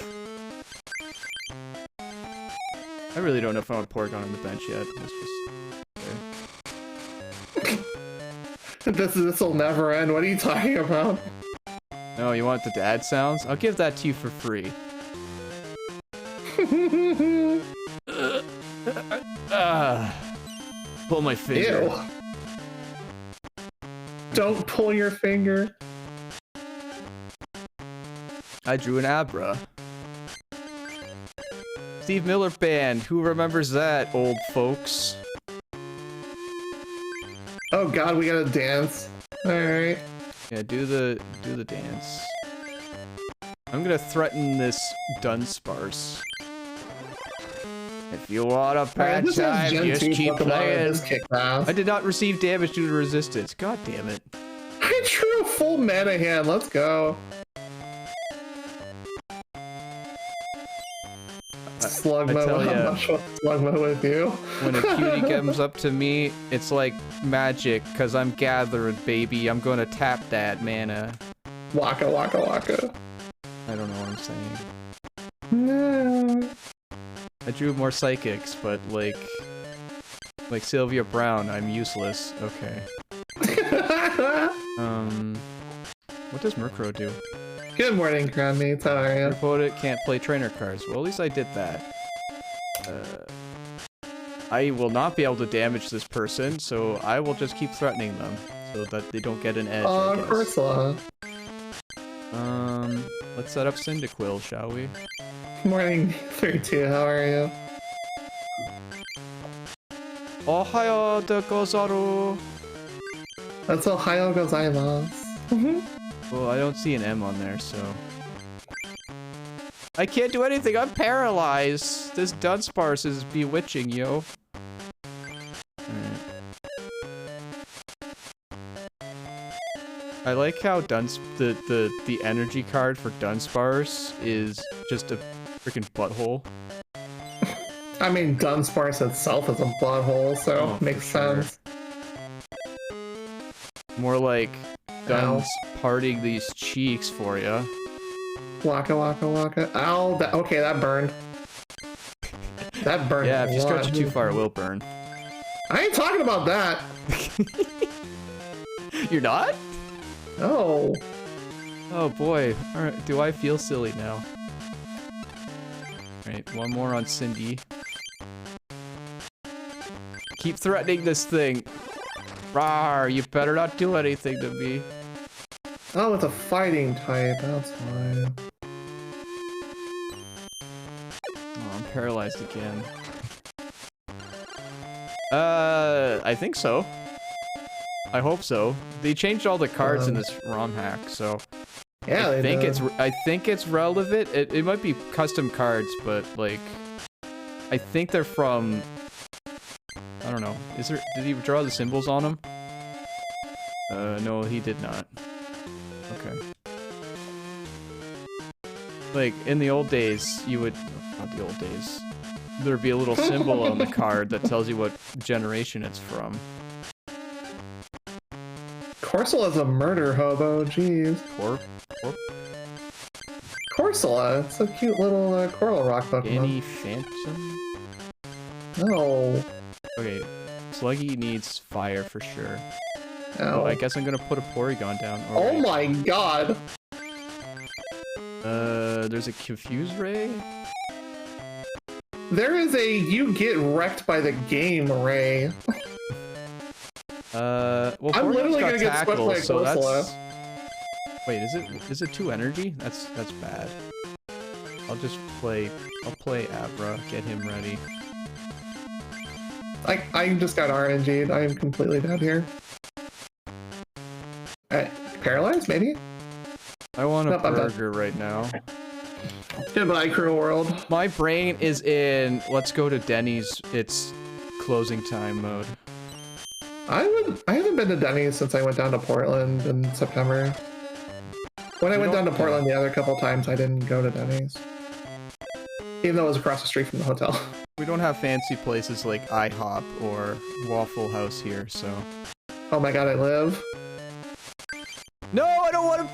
I really don't know if I want Porygon on the bench yet. It's just... Okay. This'll never end. What are you talking about? No, you want the dad sounds? I'll give that to you for free. Pull my finger. Ew. Don't pull your finger. I drew an Abra. Steve Miller Band, who remembers that, old folks? Oh god, we gotta dance. Alright. Yeah, do the dance. I'm gonna threaten this Dunsparce. If you want a bad time, just keep playing. I did not receive damage due to resistance. God damn it. I drew a full mana hand, let's go. Slugma, I'm not sure Slugma with you. When a cutie comes up to me, it's like magic, cause I'm gathering, baby. I'm gonna tap that mana. Waka waka waka. I don't know what I'm saying. No. I drew more psychics, but like Sylvia Brown, I'm useless. Okay. What does Murkrow do? Good morning, Grandmates. How are you? Your opponent can't play trainer cards. Well, at least I did that. I will not be able to damage this person, so I will just keep threatening them so that they don't get an edge. Of course not. Let's set up Cyndaquil, shall we? Morning, 32. How are you? Ohayo de gozaru. That's Ohayo gozaimasu. Well, I don't see an M on there, so... I can't do anything, I'm paralyzed! This Dunsparce is bewitching, yo. Alright. I like how the energy card for Dunsparce is just a freaking butthole. I mean, Dunsparce itself is a butthole, so makes sense. More like Duns parting these cheeks for ya. Waka waka waka. Ow, okay, that burned. That burned. Yeah, if you stretch it too far, it will burn. I ain't talking about that. You're not? No. Oh boy. Alright, do I feel silly now? Alright, one more on Cindy. Keep threatening this thing. Rawr, you better not do anything to me. Oh, it's a fighting type, that's why. Oh, I'm paralyzed again. I think so. I hope so. They changed all the cards in this ROM hack, so yeah, I think it's relevant. It might be custom cards, but like I think they're from Is there? Did he draw the symbols on him? No, he did not. Okay. Like, in the old days, you would... Not the old days. There'd be a little symbol on the card that tells you what generation it's from. Corsola's a murder hobo, jeez. Corsola, it's a cute little coral rock Pokemon. Any Phantom? No. Okay, Sluggy needs fire for sure. Oh. Oh, I guess I'm gonna put a Porygon down. Oh my god! There's a Confuse Ray? There is a you get wrecked by the game Ray. Well, I'm literally gonna get swept by a so Corsola. that's... Wait, is it 2 energy? That's bad. I'll play Abra, get him ready. I just got RNG'd. I am completely dead here. Paralyzed, maybe? I want a Nope, I'm burger right now. Goodbye, cruel world. My brain is in let's go to Denny's, it's closing time mode. I haven't been to Denny's since I went down to Portland in September. When I went down to Portland the other couple times, I didn't go to Denny's. Even though it was across the street from the hotel. We don't have fancy places like IHOP or Waffle House here, so... Oh my god, I live. No, I don't want to...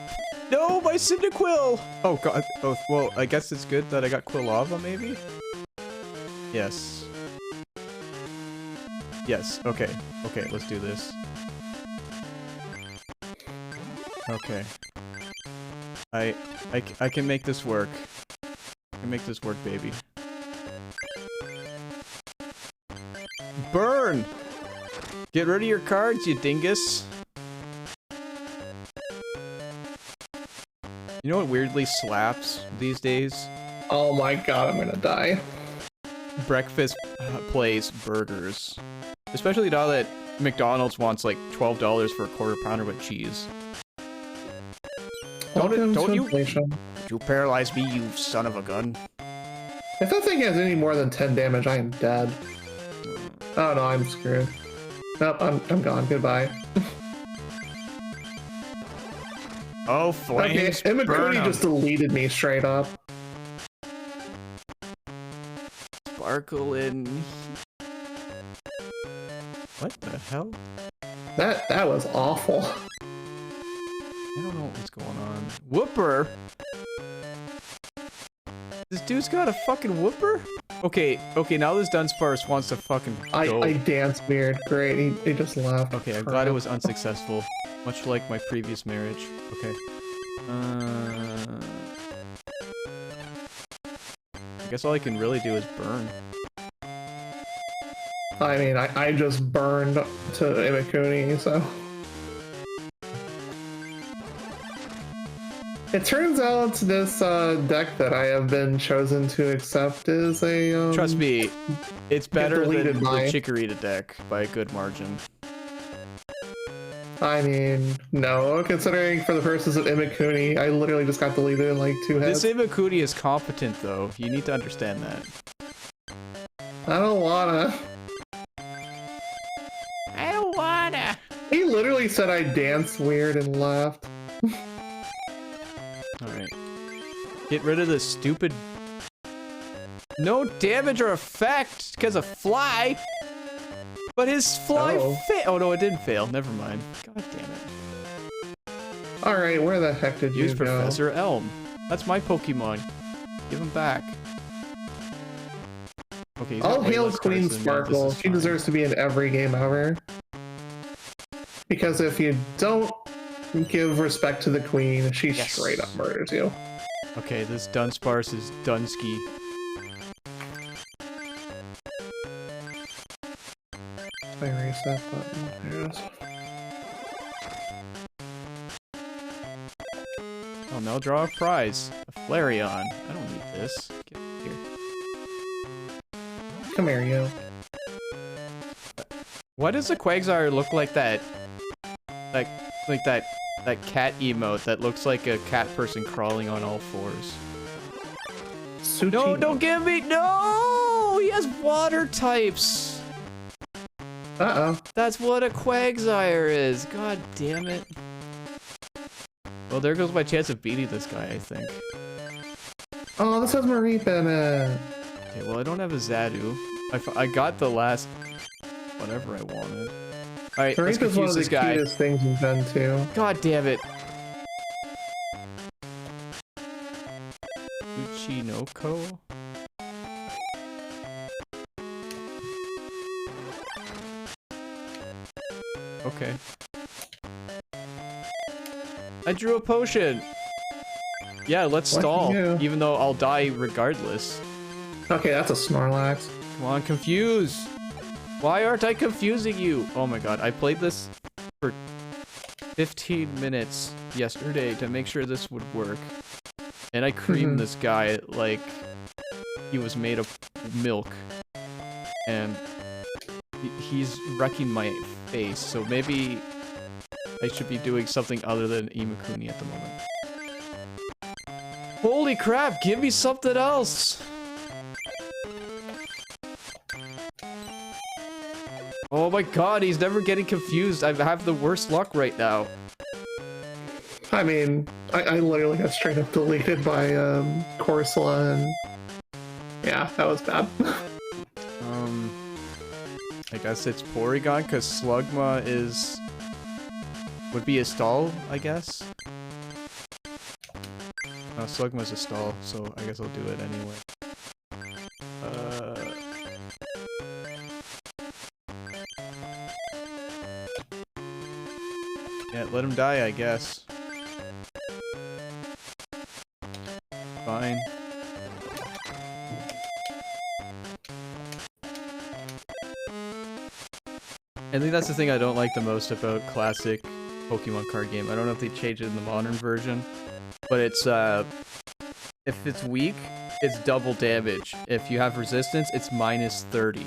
No, my Cyndaquil! Oh god, oh, well, I guess it's good that I got Quilava, maybe? Yes. Yes, okay. Okay, let's do this. Okay. I can make this work. I can make this work, baby. Burn! Get rid of your cards, you dingus. You know what weirdly slaps these days? Oh my god, I'm gonna die. Breakfast place burgers. Especially now that McDonald's wants like $12 for a quarter pounder with cheese. Don't you paralyze me, you son of a gun. If that thing has any more than 10 damage, I am dead. Oh no, I'm screwed. Nope, I'm gone. Goodbye. Oh, flames! Okay, Imakuni just deleted me straight up. Sparkle in... What the hell? That was awful. I don't know what's going on. Whooper? This dude's got a fucking whooper? Okay, now this Dunsparce wants to fucking go. I dance weird. Great, he just left. Okay, I'm glad it was unsuccessful. Much like my previous marriage. Okay. I guess all I can really do is burn. I mean, I just burned to Imakuni, so... It turns out this deck that I have been chosen to accept is a... Trust me, it's better than the by... Chikorita deck by a good margin. I mean, no, considering for the purposes of Imakuni, I literally just got deleted in like 2 hits. This Imakuni is competent though, you need to understand that. I don't wanna. I don't wanna. He literally said I danced weird and left. Alright. Get rid of this stupid... No damage or effect because of fly! But his fly failed. Oh no, it didn't fail. Never mind. God damn it. Alright, where the heck did you Use go? Professor Elm. That's my Pokemon. Give him back. Okay, he's All got way hail less Queen cards than me. Sparkle. This is She fine. deserves to be in every game ever. Because if you don't give respect to the Queen, she straight up murders you. Okay, this Dunsparce is Dunsky. I erase that button. There it is. Oh, now draw a prize. A Flareon. I don't need this. Get here. Come here, you. Why does the Quagsire look like that? Like that cat emote that looks like a cat person crawling on all fours. No, don't give me. No! He has water types. Uh-oh. That's what a Quagsire is. God damn it. Well, there goes my chance of beating this guy, I think. Oh, this has Mareep in it. Okay, well, I don't have a Zadu. I got the last... whatever I wanted. Alright, let's Mareep is one confuse of the this guy. cutest things in Gen 2. God damn it. Uchinoko? Okay. I drew a potion! Yeah, let's Lucky stall, you. even though I'll die regardless. Okay, that's a Snorlax. Come on, confuse! Why aren't I confusing you? Oh my god, I played this for 15 minutes yesterday to make sure this would work. And I creamed this guy like he was made of milk. And he's wrecking my face, so maybe I should be doing something other than Imakuni at the moment. Holy crap, give me something else! Oh my god, he's never getting confused. I have the worst luck right now. I mean, I literally got straight up deleted by Corsola, and yeah, that was bad. I guess it's Porygon, because Slugma would be a stall, I guess. No, Slugma's a stall, so I guess I'll do it anyway. Yeah, let him die, I guess. Fine. I think that's the thing I don't like the most about classic Pokemon card game. I don't know if they changed it in the modern version, but it's, if it's weak, it's double damage. If you have resistance, it's -30.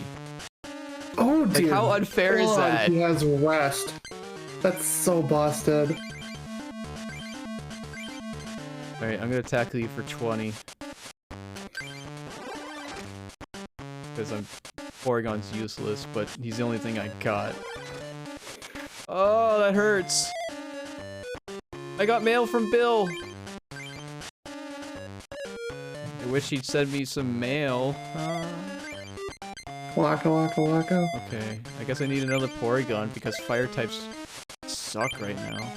Oh, like, dear. how unfair is that? He has rest. That's so busted. Alright, I'm gonna tackle you for 20. Because Porygon's useless, but he's the only thing I got. Oh, that hurts! I got mail from Bill! I wish he'd send me some mail. Waka waka waka. Okay, I guess I need another Porygon because fire types suck right now.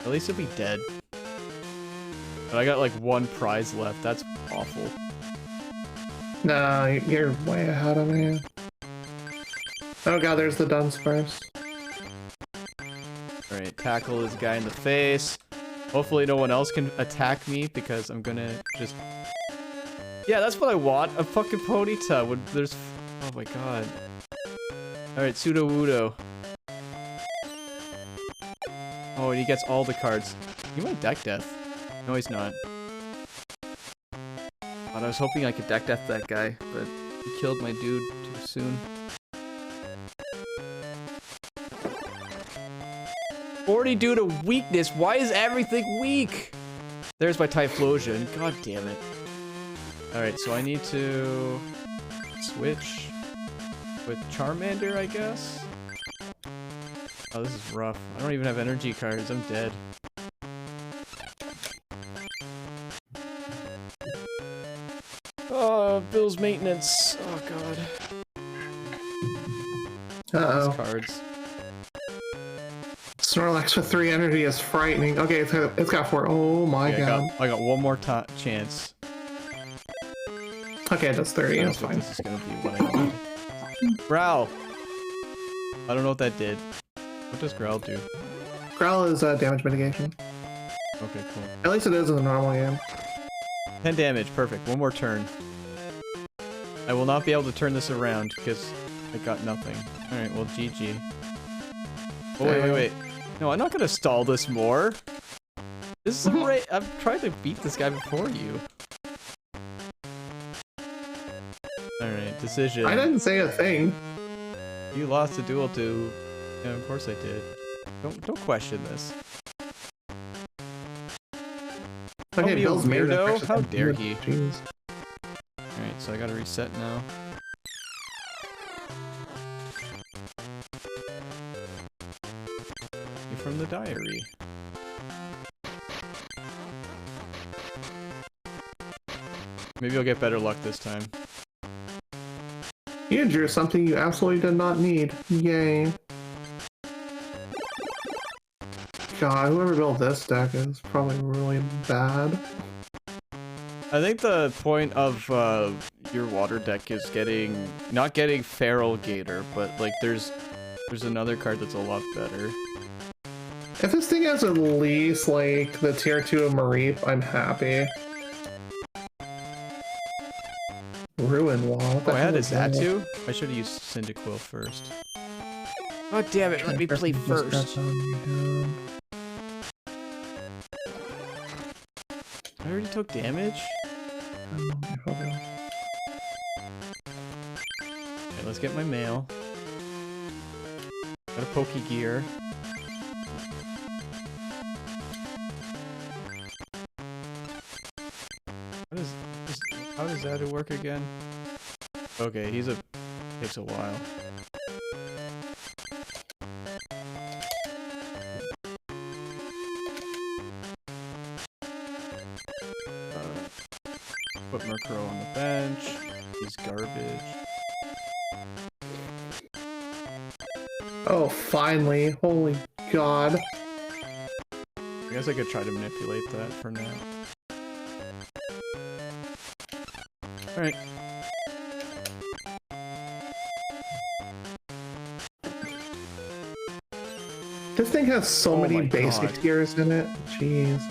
At least he'll be dead. But I got like one prize left. That's awful. No, you're way ahead of me. Oh god, there's the Dunsparce. Alright, tackle this guy in the face. Hopefully no one else can attack me because I'm gonna just... Yeah, that's what I want. A fucking Ponyta. There's... Oh my god. Alright, Sudowoodo. Oh, and he gets all the cards. He might deck death. No, he's not. But I was hoping I could deck death that guy, but he killed my dude too soon. 40 due to weakness. Why is everything weak? There's my Typhlosion. God damn it. Alright, so I need to switch with Charmander, I guess? Oh, this is rough. I don't even have energy cards. I'm dead. Oh, Bill's maintenance. Oh, God. Uh-oh. These cards. Snorlax with 3 energy is frightening. Okay, it's got 4. Oh my god. I got one more chance. Okay, that's 30. That's fine. This is gonna be what I need. Growl! I don't know what that did. What does Growl do? Growl is damage mitigation. Okay, cool. At least it is in the normal game. 10 damage, perfect. One more turn. I will not be able to turn this around because I got nothing. Alright, well, GG. Oh, wait. No, I'm not gonna stall this more. This is right. I'm trying to beat this guy before you. Alright, decision. I didn't say a thing. You lost a duel to... Yeah, of course I did. Don't question this. Okay, be a Bill's made that weirdo. actually How sounds dare good. he? Jeez. Alright, so I gotta reset now. You're from the diary. Maybe I'll get better luck this time. You drew something you absolutely did not need. Yay. God, whoever built this deck is probably really bad. I think the point of your water deck is not getting Feral Gator, but like there's another card that's a lot better. If this thing has at least like the tier 2 of Mareep, I'm happy. Ruin Wall. Oh, I had a Zatu? I should have used Cyndaquil first. Oh damn it, let me play first. I already took damage? Okay, let's get my mail. Got a Pokegear. How does that work again? Okay, takes a while. Put Murkrow on the bench. He's garbage. Oh, finally. Holy God. I guess I could try to manipulate that for now. Alright. This thing has so many basic tiers in it. Jeez.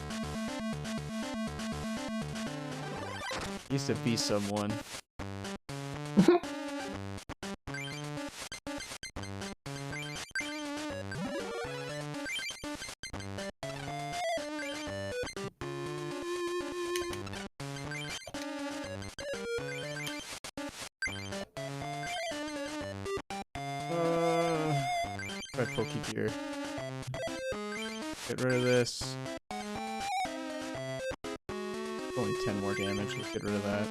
Used to be someone. Try Pokegear. Get rid of this. Only 10 more damage, let's get rid of that.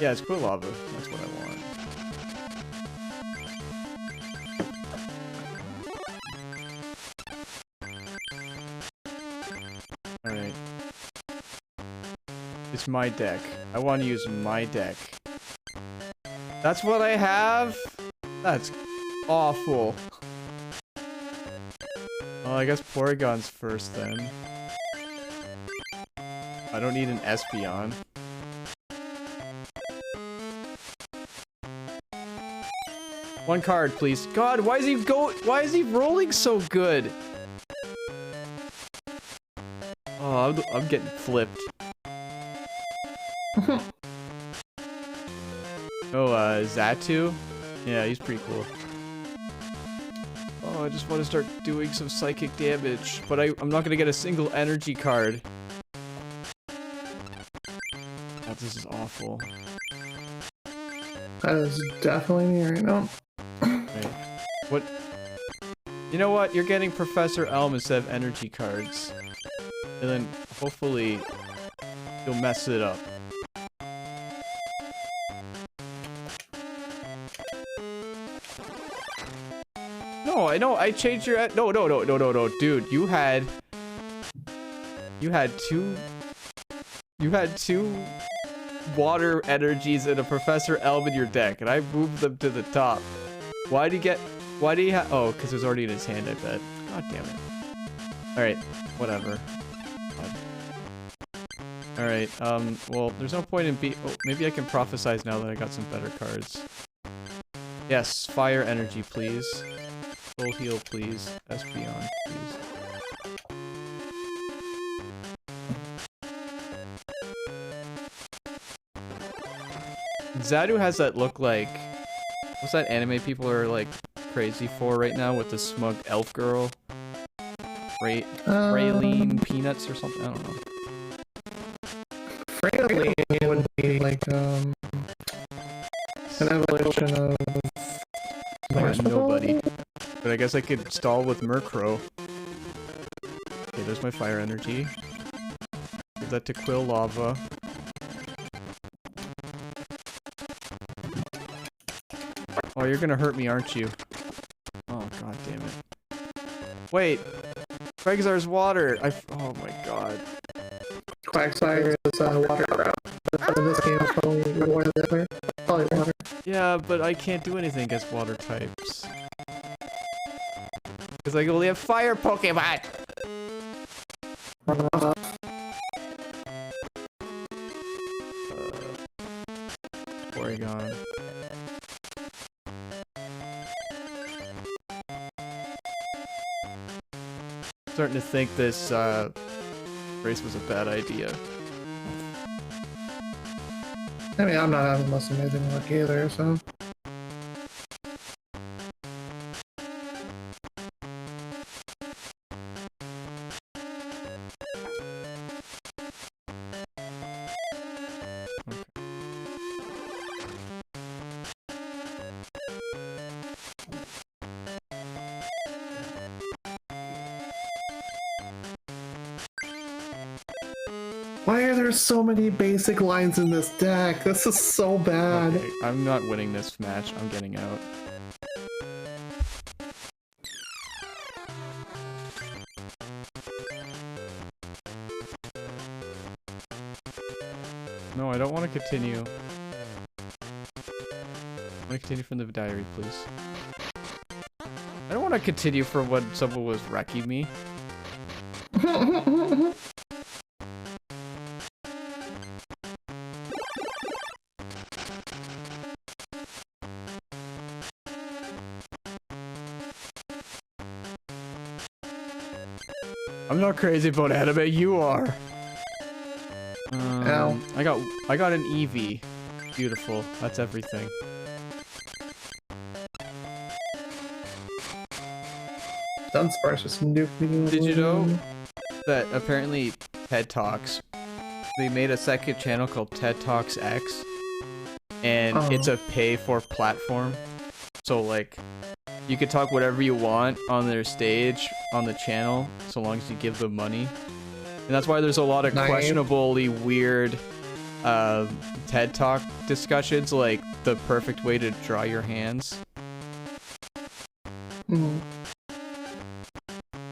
Yeah, it's Quilava. That's what I want. Alright. It's my deck. I want to use my deck. That's what I have? That's awful. Oh, I guess Porygon's first then. I don't need an Espeon. One card, please. God, why is he rolling so good? Oh, I'm getting flipped. Oh, Zatu? Yeah, he's pretty cool. Oh, I just want to start doing some psychic damage, but I'm not gonna get a single energy card. Oh, this is awful. That is definitely me right now. Wait, what? You know what? You're getting Professor Elm instead of energy cards. And then, hopefully, you'll mess it up. No, I know, I changed your... No, dude, you had two water energies and a Professor Elm in your deck, and I moved them to the top. Why do you have... Oh, because it was already in his hand, I bet. God damn it. Alright, whatever. Alright, well, there's no point in oh, maybe I can prophesize now that I got some better cards. Yes, fire energy, please. Full heal, please. Espeon, please. Zadu has that look like... What's that anime people are, like, crazy for right now with the smug elf girl? Raylene Peanuts or something? I don't know. like an evolution of nobody. But I guess I could stall with Murkrow. Okay, there's my fire energy. Give that to Quill Lava. Oh, you're gonna hurt me, aren't you? Oh, god damn it. Wait! Quagsar's water! Oh my god. Quagsire is water. In this game, it's probably more than the other. Probably water. Yeah, but I can't do anything against water types. Because I only have fire Pokemon! Porygon. Starting to think this race was a bad idea. I mean, I'm not having the most amazing luck either, so... Why are there so many basic lines in this deck? This is so bad. Okay, I'm not winning this match. I'm getting out. No, I don't want to continue. I want to continue from the diary, please. I don't want to continue from when someone was wrecking me. I'm not crazy about anime, you are. Ow. I got an Eevee. Beautiful. That's everything. Dunsparce just nuked me. Did you know that apparently TED Talks, they made a second channel called TED Talks X, and it's a pay-for platform. So like, you could talk whatever you want on their stage, on the channel, so long as you give them money. And that's why there's a lot of questionably weird TED Talk discussions, like the perfect way to draw your hands. Mm.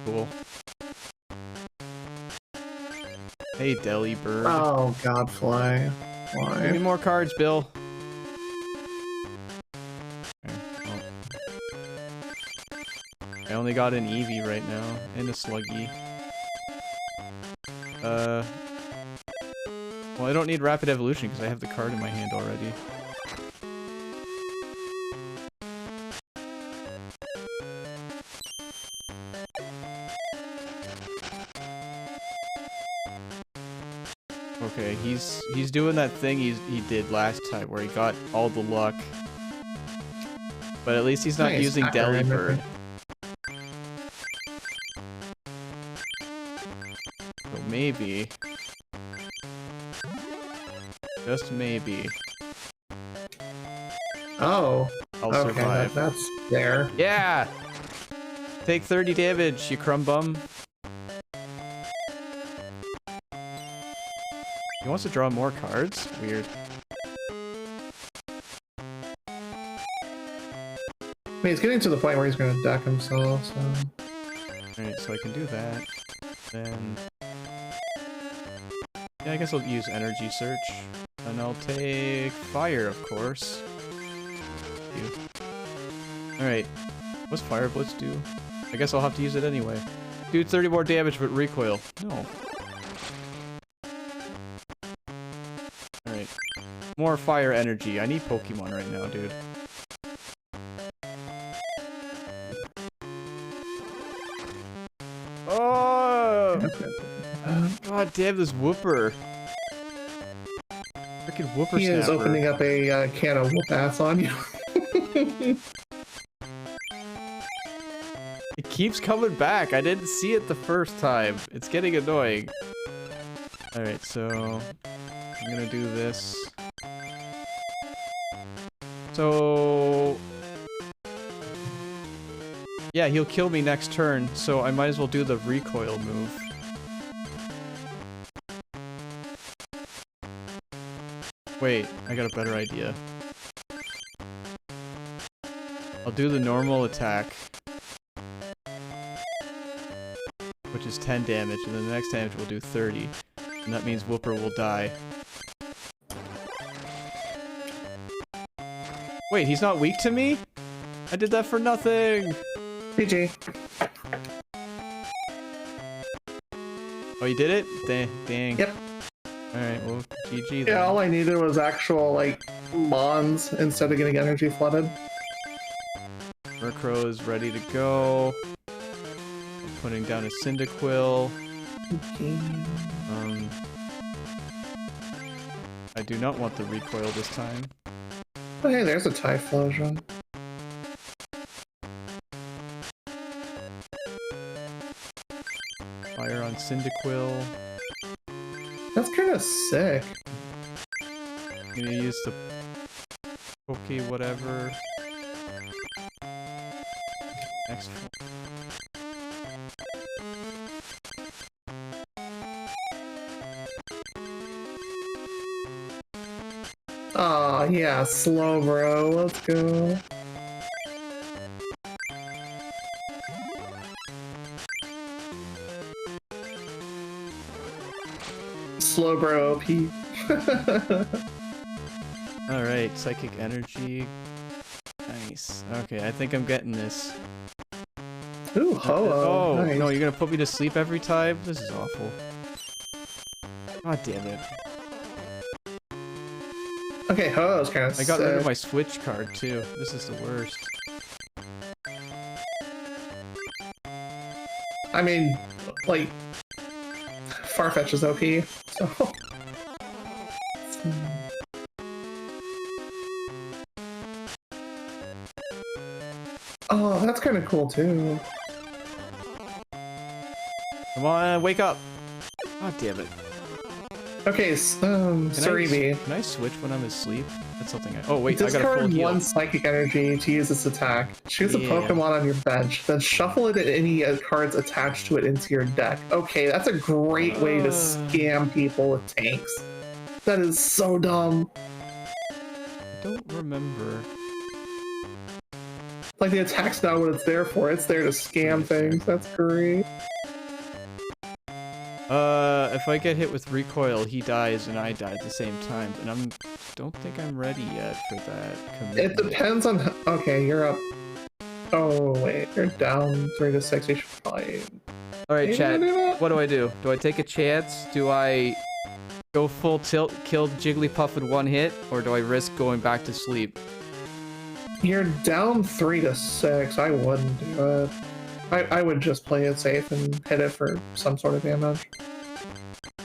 Cool. Hey, Delibird. Oh, Godfly. Why? Give me more cards, Bill. I only got an Eevee right now, and a Sluggy. Well, I don't need Rapid Evolution because I have the card in my hand already. Okay, he's doing that thing he did last time where he got all the luck. But at least he's not using Delibird. So maybe, just maybe, oh, I'll okay, survive. That's there. Yeah! Take 30 damage, you crumb bum. He wants to draw more cards? Weird. I mean, he's getting to the point where he's gonna deck himself, so... Alright, so I can do that. Then... yeah, I guess I'll use Energy Search. And I'll take Fire, of course. Alright. What's Fire Blitz do? I guess I'll have to use it anyway. Do 30 more damage, but recoil. No. Alright. More fire energy. I need Pokemon right now, dude. Oh! God damn this Whooper. Freaking Whooper He is snapper. opening up a can of whoop ass on you. It keeps coming back. I didn't see it the first time. It's getting annoying. Alright, so I'm gonna do this. So... yeah, he'll kill me next turn, so I might as well do the recoil move. Wait, I got a better idea. I'll do the normal attack, which is 10 damage, and then the next damage will do 30. And that means Whooper will die. Wait, he's not weak to me? I did that for nothing! GG. Oh, you did it? Dang. Yep. Alright, well, GG then. Yeah, all I needed was actual, like, mons instead of getting energy flooded. Murkrow is ready to go. I'm putting down a Cyndaquil. I do not want the recoil this time. Oh, hey, there's a Typhlosion. Fire on Cyndaquil. That's kind of sick. I'm gonna use the Poke whatever. Next. Aw, yeah, slow bro, let's go. Slow bro OP. Alright, Psychic Energy. Nice. Okay, I think I'm getting this. Ooh, Ho-Oh. Oh, nice. no, you're gonna put me to sleep every time? This is awful. God damn it. Okay, Ho-Oh's kind of I got rid of my Switch card, too. This is the worst. I mean, like, Farfetch is OP, so... Oh, that's kind of cool, too. Come on, wake up! God damn it. Okay, Cerebi. Can I switch when I'm asleep? That's something I... Oh, wait, I got a full Discard heal. one Psychic Energy to use its attack. Choose a Yeah. Pokemon on your bench, then shuffle it and any cards attached to it into your deck. Okay, that's a great way to scam people with tanks. That is so dumb. I don't remember. Like, the attack's not what it's there for. It's there to scam things. That's great. If I get hit with recoil, he dies and I die at the same time, and don't think I'm ready yet for that commitment. It depends on... Okay, you're up. Oh, wait. You're down 3 to 6. You should probably... Alright, You chat. wanna do that? What do I do? Do I take a chance? Do I go full tilt, kill Jigglypuff in one hit, or do I risk going back to sleep? You're down 3 to 6. I wouldn't do it. I would just play it safe and hit it for some sort of damage.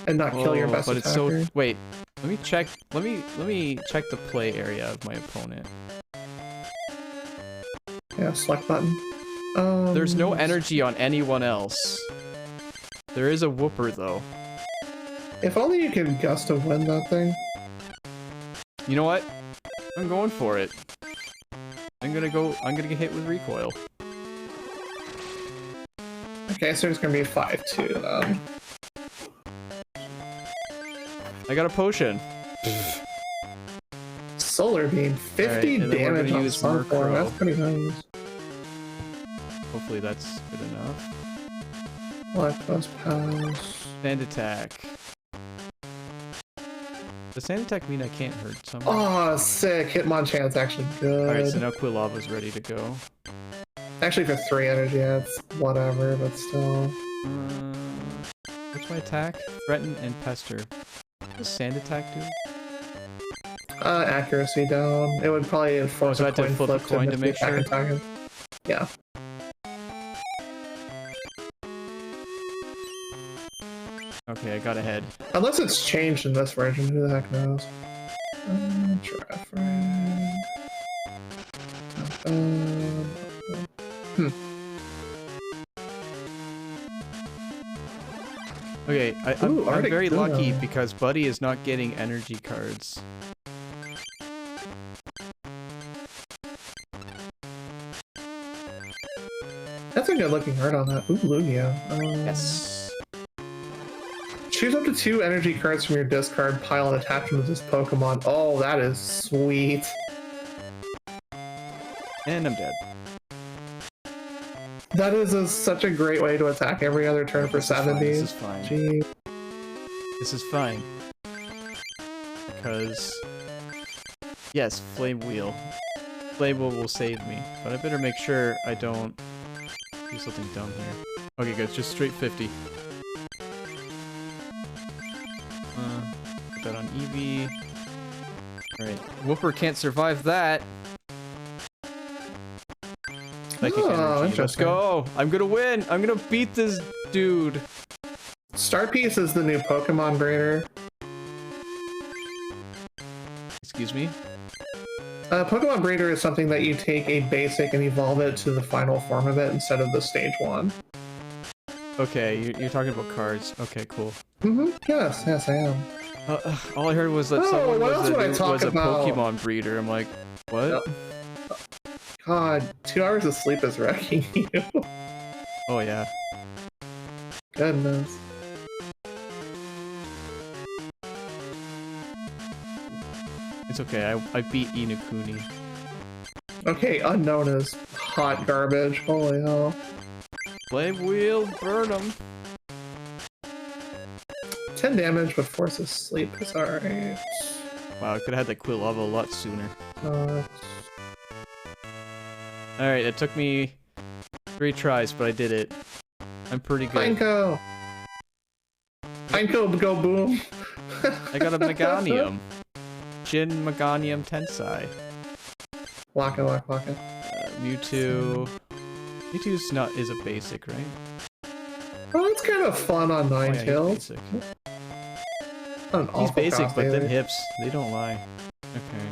And not kill your best but it's attacker. so... Wait. Let me check... Let me check the play area of my opponent. Yeah, select button. There's no energy on anyone else. There is a Whooper, though. If only you could gust of wind that thing. You know what? I'm going for it. I'm gonna get hit with recoil. Okay, so it's gonna be 5-2 then. I got a potion. Solar Beam, 50 Alright, and then we're damage gonna on use Sunform. Murkrow. That's pretty nice. Hopefully that's good enough. Black Pass. Sand attack. Does sand attack mean I can't hurt someone? Oh, sick. Hitmonchan's actually good. Alright, so now Quilava's ready to go. Actually, for 3 energy, it's whatever, but still. What's my attack? Threaten and pester. What does sand attack do? Accuracy down. It would probably enforce so I a have to coin flip a flip coin to miss the make sure? attack. Yeah. Okay, I got ahead. Unless it's changed in this version, who the heck knows? Giraffe. Okay, Ooh, I'm very Arctic lucky Tuna. because Buddy is not getting energy cards. good looking art on that. Ooh, Lugia. Yes. Choose up to 2 energy cards from your discard pile and attach them to this Pokemon. Oh, that is sweet. And I'm dead. That is such a great way to attack every other turn for 70. This is fine. Gee. This is fine. Because... Yes, Flame Wheel. Flame Wheel will save me. But I better make sure I don't do something dumb here. Okay, guys, just straight 50. Put that on Eevee. Alright, Whooper can't survive that. Psychic energy. Let's go! I'm gonna win! I'm gonna beat this dude! Star Piece is the new Pokemon breeder. Excuse me? Pokemon breeder is something that you take a basic and evolve it to the final form of it instead of the stage 1. Okay, you're talking about cards. Okay, cool. Yes, I am. All I heard was that someone was a about? Pokemon breeder. I'm like, what? God, 2 hours of sleep is wrecking you. Oh yeah. Goodness. It's okay, I beat Inukuni. Okay, unknown is hot garbage. Holy hell. Flame Wheel, burn him. 10 damage, but forces sleep is alright. Wow, I could've had that Quilava a lot sooner. Uh, Alright, it took me 3 tries, but I did it. I'm pretty good. Pineco! Pineco, go boom! I got a Meganium. Jin Meganium Tensai. Waka. Mewtwo. Mewtwo's is a basic, right? Oh, it's kind of fun on Ninetales. He's basic. He's basic, but them hips, they don't lie. Okay.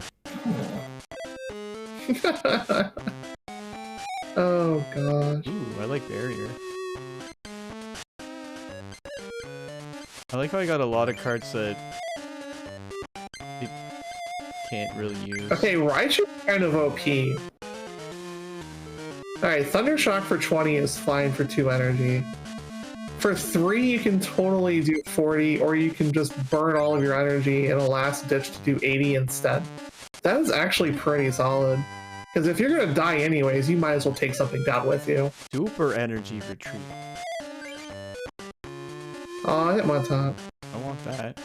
Oh gosh. Ooh, I like Barrier. I like how I got a lot of cards that you can't really use. Okay, Raichu is kind of OP. Alright, Thunder Shock for 20 is fine for 2 energy. For 3, you can totally do 40, or you can just burn all of your energy in a last ditch to do 80 instead. That is actually pretty solid. Because if you're gonna die anyways, you might as well take something down with you. Super Energy Retreat. Oh, I hit my top. I want that.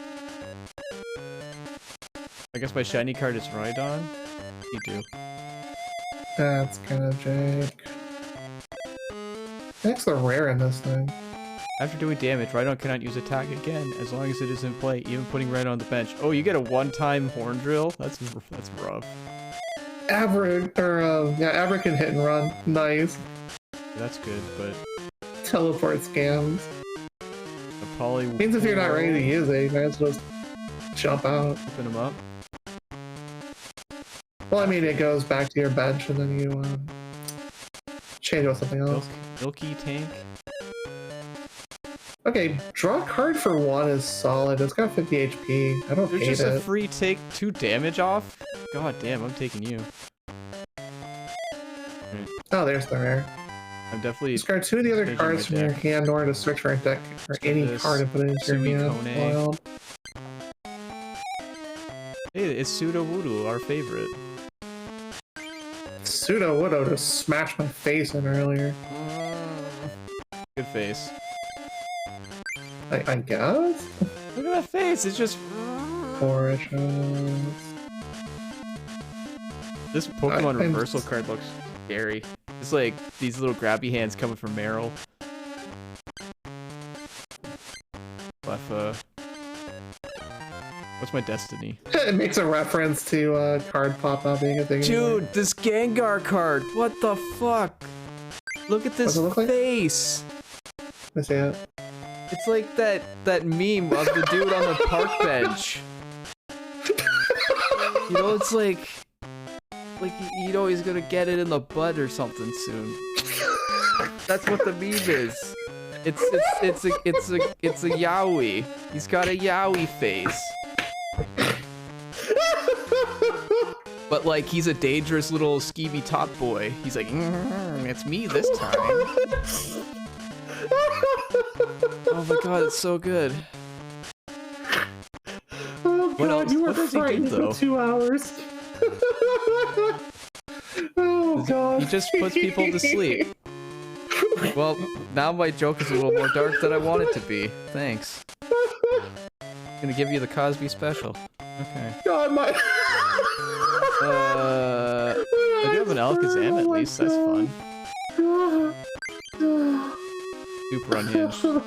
I guess my shiny card is Rhydon? You do. That's kind of Jake. Thanks the rare in this thing. After doing damage, Rhydon cannot use attack again as long as it is in play, even putting Rhydon on the bench. Oh, you get a one-time Horn Drill? That's rough. Average can hit and run. Nice. That's good, but... Teleport scams. The Poly... Means if you're not ready to use it, you might as well just jump out. Open them up. Well, I mean, it goes back to your bench and then you change it with something else. Milky Tank. Okay, draw a card for 1 is solid. It's got 50 HP. I don't hate it. There's just a free take 2 damage off? God damn, I'm taking you. Right. Oh, there's the rare. I'm definitely... Discard 2 of the other cards from your hand in order to switch for a deck or any card and put it into your hand. Wild. Hey, it's Sudowoodo, our favorite. Sudowoodo just smashed my face in earlier. Good face. I guess? Look at that face, it's just... This Pokemon reversal card looks scary. It's like these little grabby hands coming from Meryl. Left, what's my destiny? It makes a reference to card pop-up being a thing. Dude, this Gengar card! What the fuck? Look at this face! I see it. It's like that meme of the dude on the park bench. You know, it's like you know he's gonna get it in the butt or something soon. That's what the meme is. It's a yaoi. He's got a yaoi face. But like he's a dangerous little skeevy top boy. He's like, it's me this time. Oh my god, it's so good. Oh god, you were frightened for 2 hours. Oh god. He just puts people to sleep. Well, now my joke is a little more dark than I want it to be. Thanks. I'm gonna give you the Cosby special. Okay. God, my. I do have an Alakazam at least. That's fun. Super unhinged.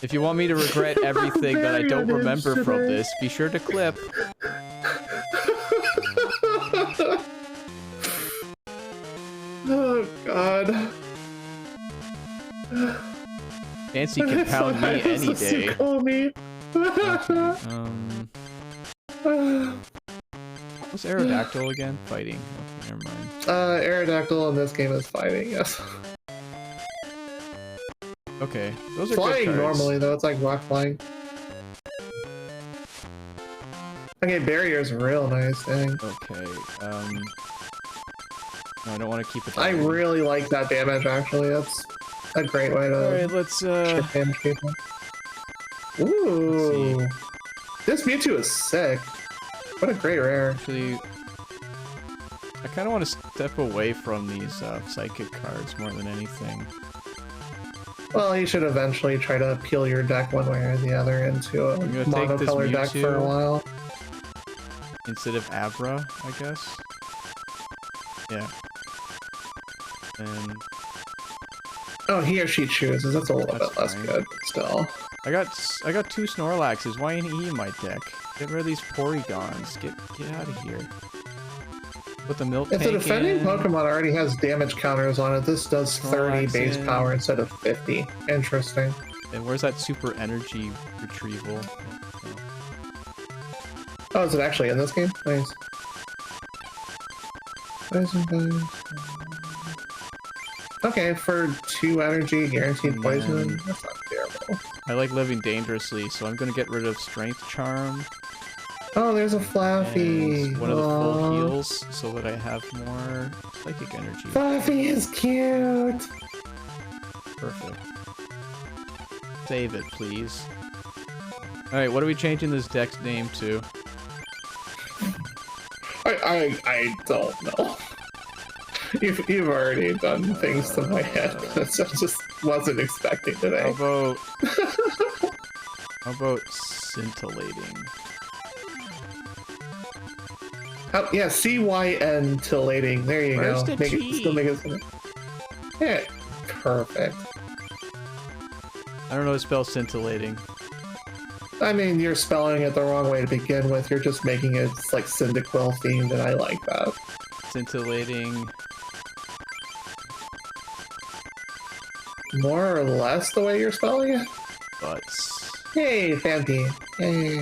If you want me to regret everything that I don't remember from this, be sure to clip. Oh god. Fancy can pound me any day. Okay, what's Aerodactyl again? Fighting. Okay, never mind. Aerodactyl in this game is fighting, yes. Okay, those are flying good cards. normally though, it's like rock flying. Okay, barrier's real nice, dang. Okay, no, I don't want to keep it. I really like that damage actually, that's a great way to Alright, let's damage people. Ooh. This Mewtwo is sick. What a great rare. Actually, I kind of want to step away from these psychic cards more than anything. Well, you should eventually try to peel your deck one way or the other into a monocolor deck for a while. Instead of Abra, I guess. Yeah. And oh, he or she chooses. That's a little bit less good, but still. I got 2 Snorlaxes. Why ain't he in my deck? Get rid of these Porygons. Get out of here. Put the milk. If the defending Pokemon already has damage counters on it, this does 30 base power instead of 50. Interesting. And where's that super energy retrieval? Oh, is it actually in this game? Nice. Okay, for 2 energy, guaranteed poison. That's not terrible. I like living dangerously, so I'm gonna get rid of Strength Charm. Oh, there's a Flaffy. And one of the full heals, so that I have more psychic energy. Flaffy is cute. Perfect. Save it, please. All right, what are we changing this deck's name to? I don't know. You've already done things to my head that I just wasn't expecting today. How about scintillating? Oh, yeah, CYN tillating. There you Where's go. the Make it, T? still make it. Yeah, perfect. I don't know how to spell scintillating. I mean, you're spelling it the wrong way to begin with. You're just making it like Cyndaquil themed, and I like that. Scintillating. More or less the way you're spelling it? Butts. Hey, Fanty. Hey.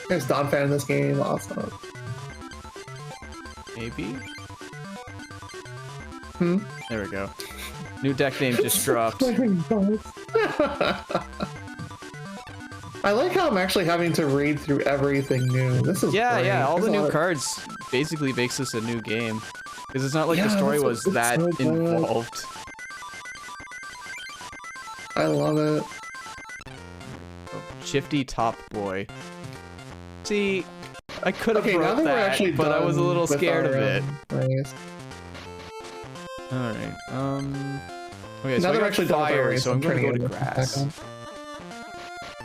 There's Donphan in this game, awesome. Maybe? Hmm? There we go. New deck name just dropped. I like how I'm actually having to read through everything new. This is Yeah, great. yeah, all There's the a new lot cards basically makes this a new game. Because it's not like the Yeah, story that's was what's that so good. involved. I love it. Shifty Top Boy. See, I could have Okay, now wrote that we're that, actually but I was a done little with scared of our, it. race. Alright, okay, Now so I that we're got actually done with our fire, race, so I'm gonna trying go to get it back grass.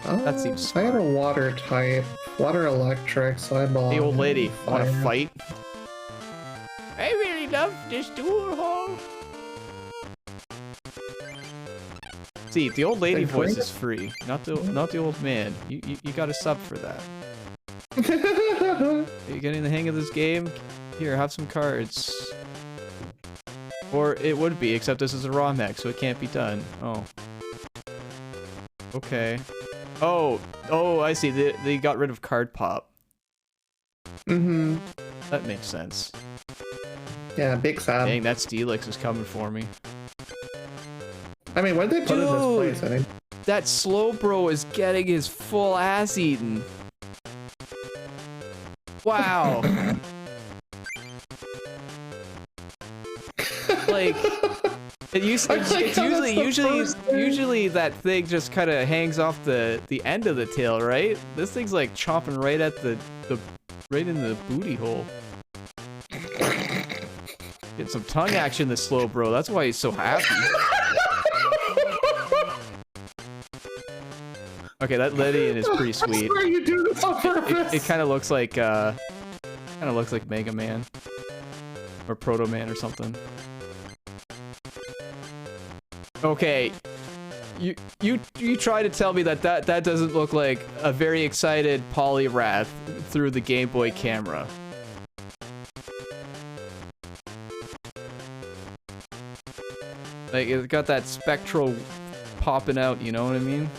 on. That seems I had a smart. water type, water electric, so I belong. Hey, old lady, wanna fire. fight? I really love this duel hall. See, the old lady Hey, voice Frank? is free, not the old man. You got to sub for that. Are you getting the hang of this game? Here, have some cards. Or it would be, except this is a ROM hack, so it can't be done. Oh. Okay. Oh, I see. They got rid of card pop. Mm-hmm. That makes sense. Yeah, big sad. Dang, that Steelix is coming for me. I mean, what did they put in this place? I mean, That Slowbro is getting his full ass eaten. Wow. like usually that thing just kind of hangs off the end of the tail, right? This thing's like chomping right at the right in the booty hole. Get some tongue action this slow, bro. That's why he's so happy. Okay, that Lydian is pretty sweet. I swear you do this on purpose. It kind of looks like Mega Man or Proto Man or something. Okay, you try to tell me that doesn't look like a very excited Poliwrath through the Game Boy camera. Like, it's got that spectral popping out, you know what I mean?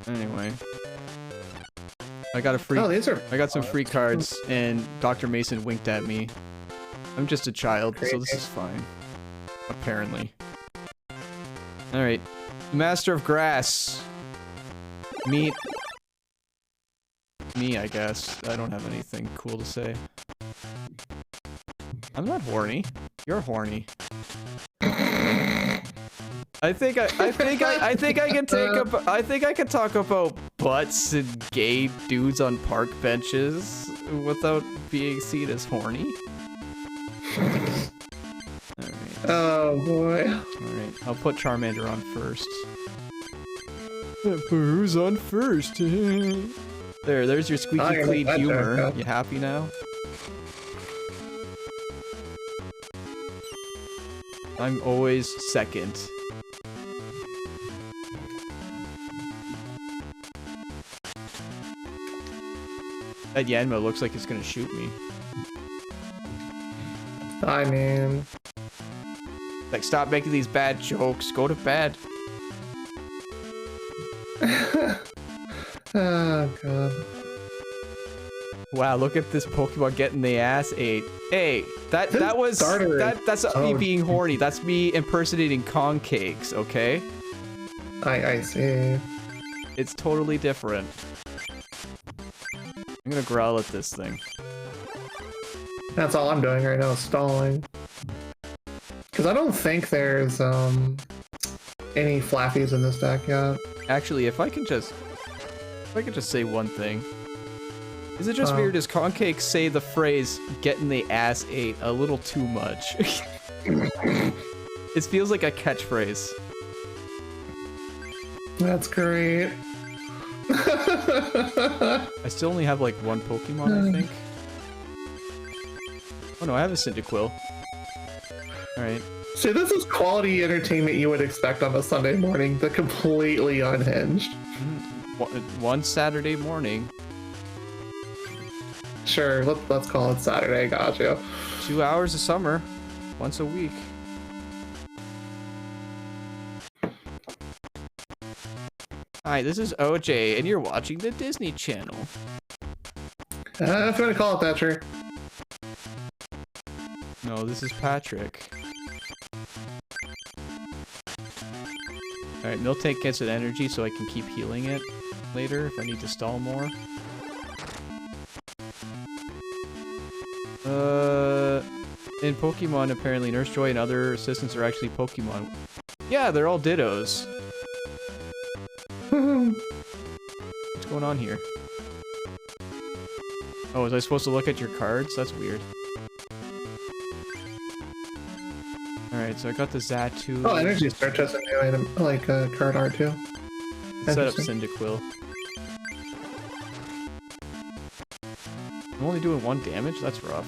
Anyway. I got a free- Oh, these are- I got some free cards, and Dr. Mason winked at me. I'm just a child, so this is fine. Apparently. Alright. Master of Grass. Meet... me, I guess. I don't have anything cool to say. I'm not horny. You're horny. I think I can talk about butts and gay dudes on park benches without being seen as horny. Alright. Oh boy. Alright, I'll put Charmander on first. Who's on first? There's your squeaky clean humor. You happy now? I'm always second. That Yanma looks like it's gonna shoot me. I mean... Like, stop making these bad jokes. Go to bed. Oh god. Wow, look at this Pokemon getting the ass ate. Hey, that's not me being horny. That's me impersonating Kong cakes, okay? I see. It's totally different. I'm gonna growl at this thing. That's all I'm doing right now, is stalling. Because I don't think there's any flaffies in this deck yet. Actually, if I can just say one thing. Is it just me or does Concake say the phrase "getting the ass ate" a little too much? It feels like a catchphrase. That's great. I still only have like one Pokemon, I think. Oh no, I have a Cyndaquil. Alright. See, this is quality entertainment you would expect on a Sunday morning, but completely unhinged. One Saturday morning. Sure, let's call it Saturday, gotcha. 2 hours of summer. Once a week. Hi, this is OJ, and you're watching the Disney Channel. If you want to call it that, sure. No, this is Patrick. Alright, Milk Tank gets an energy so I can keep healing it later if I need to stall more. In Pokemon, apparently, Nurse Joy and other assistants are actually Pokemon. Yeah, they're all Dittos. What's going on here? Oh, was I supposed to look at your cards? That's weird. Alright, so I got the Zatu. Oh, Energy Star has a new item, like card art too. Set up Cyndaquil. I'm only doing 1 damage? That's rough.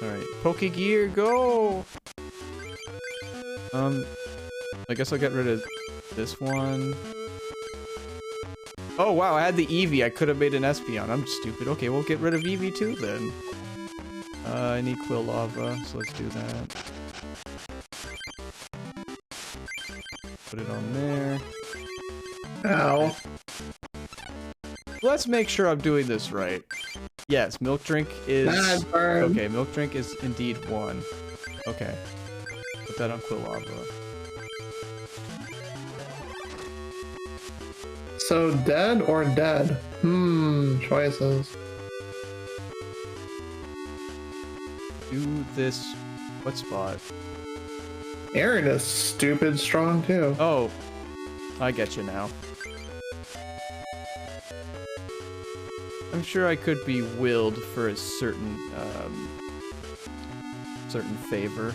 Alright, Pokegear, go! I guess I'll get rid of this one. Oh wow, I had the Eevee. I could have made an Espeon. I'm stupid. Okay, we'll get rid of Eevee too then. I need Quilava, so let's do that. Put it on there. Ow. Let's make sure I'm doing this right. Yes, Milk Drink is... Okay, Milk Drink is indeed 1. Okay. Put that on Quilava. So, dead or dead? Choices. to this... What spot? Aaron is stupid strong too. Oh, I get you now. I'm sure I could be willed for a certain favor.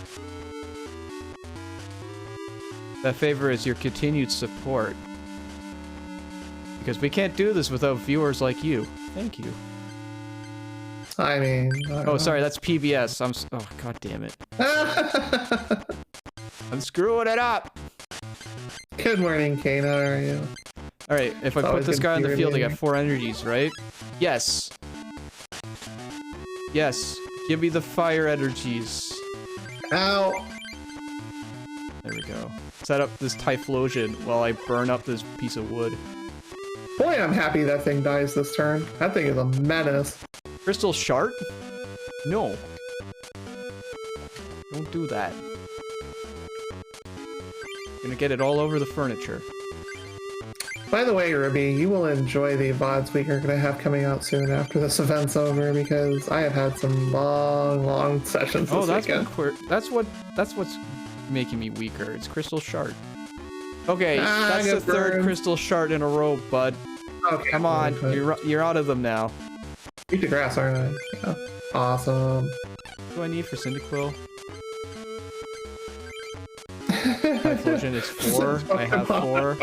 That favor is your continued support. Because we can't do this without viewers like you. Thank you. I mean... Oh, sorry, that's PBS. Oh, god damn it. I'm screwing it up! Good morning, Kane. How are you? Alright, if I put this guy on the field, I got 4 energies, right? Yes. Yes. Give me the fire energies. Ow! There we go. Set up this Typhlosion while I burn up this piece of wood. Boy, I'm happy that thing dies this turn. That thing is a menace. Crystal Shard? No. Don't do that. Gonna get it all over the furniture. By the way, Ruby, you will enjoy the VODs we are going to have coming out soon after this event's over, because I have had some long sessions this weekend. That's what's making me weaker. It's Crystal Shard. Okay, that's the third Crystal Shard in a row, bud. Okay, come on, you're out of them now. Eat the grass, aren't I? Yeah. Awesome. What do I need for Cyndaquil? Typhlosion is 4. I have 4.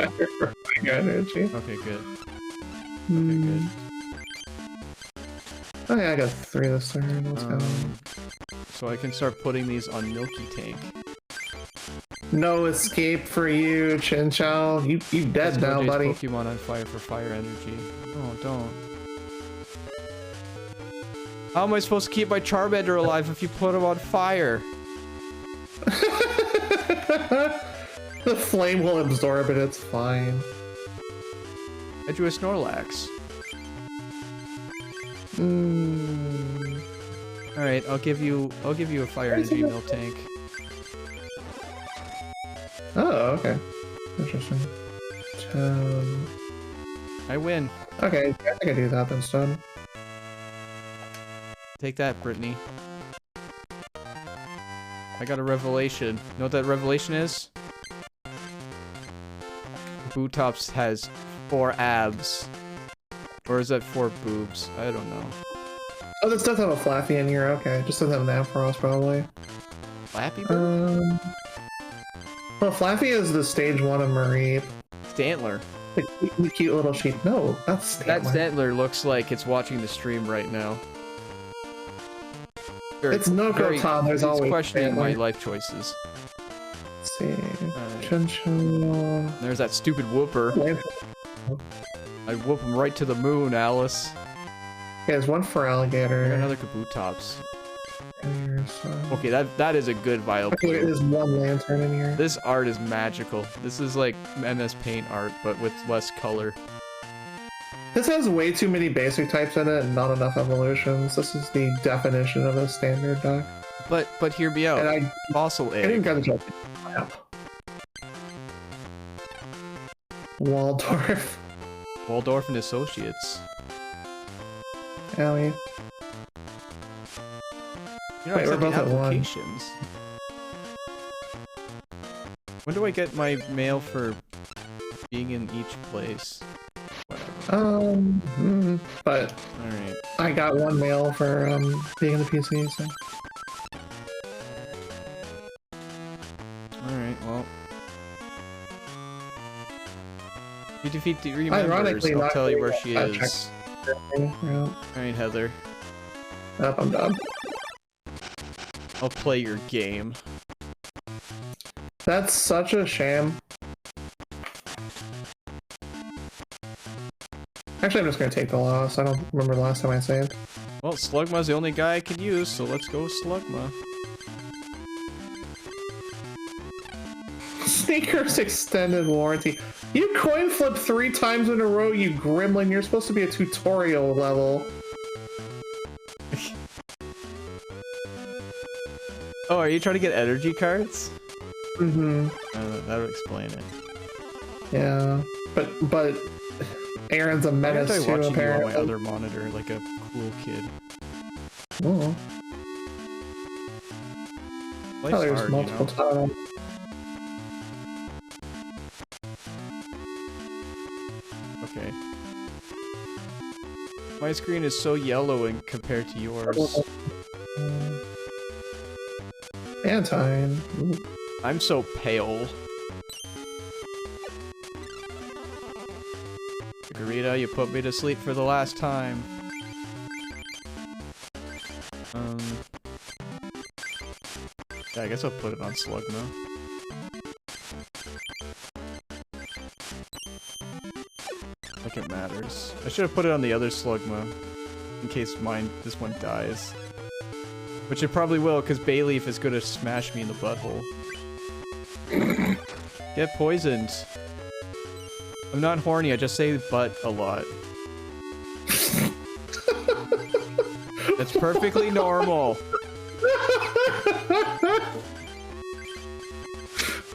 Energy. Okay, good. Okay, good. Oh yeah, I got 3 this turn. Let's go. So I can start putting these on Milky Tank. No escape for you, Chinchou. You dead now, OJ's buddy. Pokemon on fire for fire energy. No, don't. How am I supposed to keep my Charmander alive if you put him on fire? The flame will absorb it, it's fine. I drew a Snorlax. Alright, I'll give you a fire energy milk tank. Oh, okay. Interesting. I win. Okay, I think I do that instead. Take that, Brittany. I got a revelation. You know what that revelation is? Bootops has 4 abs. Or is that 4 boobs? I don't know. Oh, this does have a Flaffy in here, okay. Just doesn't have an Ampharos, probably. Flappy Bird? Well, Flaffy is the stage 1 of Mareep. Stantler. The cute little sheep. No, that's Stantler. That Stantler looks like it's watching the stream right now. It's no go Tom, there's always questioning Stantler. my life choices. Let's see. Chinchou. There's that stupid whooper. I'd whoop him right to the moon, Alice. Okay, there's 1 for Alligator. Another Kabutops. So... Okay, that is a good Vileplume. Okay, there's 1 Lantern in here. This art is magical. This is like MS Paint art, but with less color. This has way too many basic types in it and not enough evolutions. This is the definition of a standard deck. But hear me out. And Fossil I didn't Egg. get the Waldorf. Waldorf and Associates. Allie. You're not Wait, we're accepting both at 1. applications. When do I get my mail for being in each place? But alright. I got 1 mail for being in the PC, so. Alright, well. If you defeat the remembers, Ironically, I'll tell you where she not is. Yeah. Alright, Heather. Yep, I'm done. I'll play your game. That's such a shame. Actually, I'm just gonna take the loss. I don't remember the last time I saved. Well, Slugma's the only guy I can use, so let's go Slugma. Sneakers extended warranty. You coin flipped 3 times in a row, you gremlin. You're supposed to be a tutorial level. Oh, are you trying to get energy cards? Mm-hmm. That would explain it. Yeah, but Aaron's a menace Why too, aren't I watching apparently. you on my other monitor like a cool kid? Oh. Life's there's hard, multiple you know? times. Okay. My screen is so yellow in compared to yours. Antine. Ooh. I'm so pale. Garita, you put me to sleep for the last time. Yeah, I guess I'll put it on Slugma. Like it matters. I should have put it on the other Slugma in case this one dies. Which it probably will, because Bayleaf is gonna smash me in the butthole. Get poisoned. I'm not horny, I just say butt a lot. That's perfectly normal.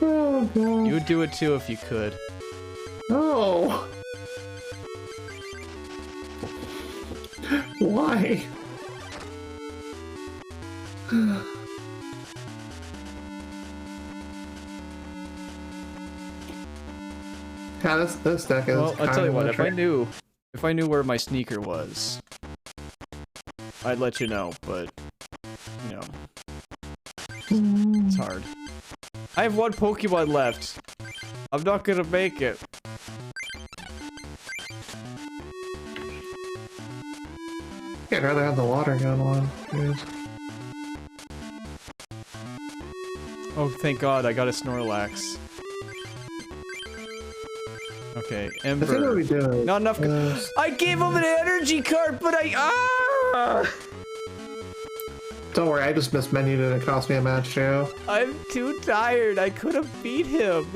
Oh god. You would do it too if you could. No. Why? Yeah, this deck is. Well, I'll tell you what. electric. If I knew where my sneaker was, I'd let you know. But you know, it's hard. I have one Pokemon left. I'm not gonna make it. I'd rather have the water gun one. Jeez. Oh, thank God, I got a Snorlax. Okay, I think Ember. what we do. Not enough. I gave him an energy card, but Don't worry, I just mismenued and it cost me a match too. I'm too tired. I could have beat him.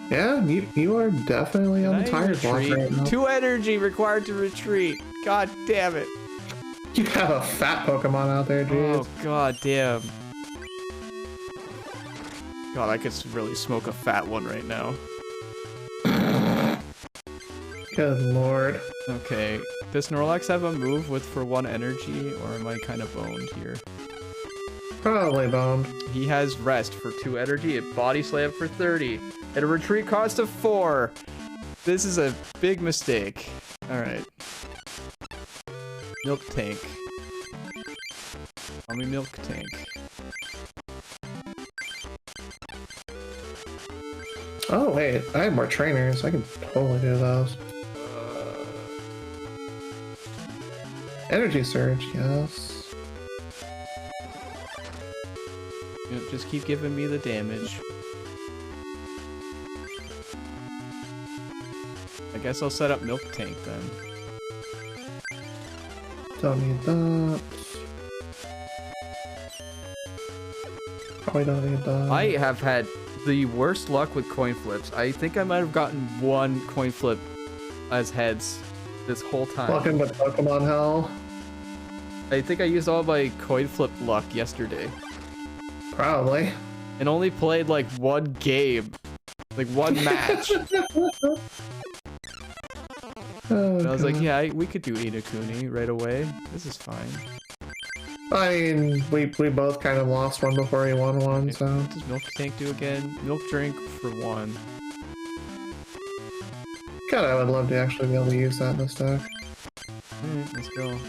Yeah, you are definitely on the tired block right now. 2 energy required to retreat. God damn it. You have a fat Pokemon out there, dude. Oh, god damn. God, I could really smoke a fat one right now. Good lord. Okay, does Snorlax have a move for 1 energy, or am I kind of boned here? Probably boned. He has rest for 2 energy, a body slam for 30, and a retreat cost of 4. This is a big mistake. Alright. Milk Tank. Call me Milk Tank. Oh wait, I have more trainers. I can totally do those. Energy Surge, yes. Yep, just keep giving me the damage. I guess I'll set up Milk Tank then. Don't need that. Probably don't need that. I have had the worst luck with coin flips. I think I might have gotten 1 coin flip as heads this whole time. Welcome to Pokemon Hell. I think I used all my coin flip luck yesterday. Probably. And only played like 1 game. Like 1 match. Oh, and I was God. like, yeah, we could do Inokuni right away. This is fine. I mean, we both kind of lost one before he won one, so. What does Milk Tank do again? Milk Drink for 1. God, I would love to actually be able to use that in this deck. Alright, let's go.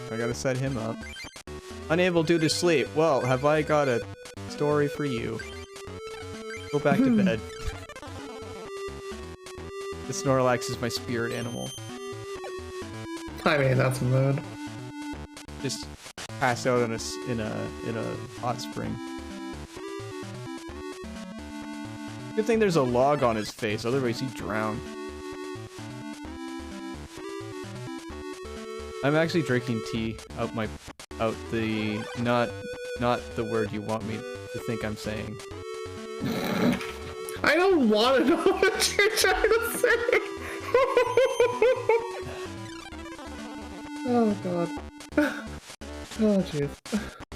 I gotta set him up. Unable due to sleep. Well, have I got a story for you. Go back to bed. The Snorlax is my spirit animal. I mean, that's a mood. Just passed out in a hot spring. Good thing there's a log on his face, otherwise he'd drown. I'm actually drinking tea out the not the word you want me to think I'm saying. I don't want to know what you're trying to say. Oh god. Oh jeez.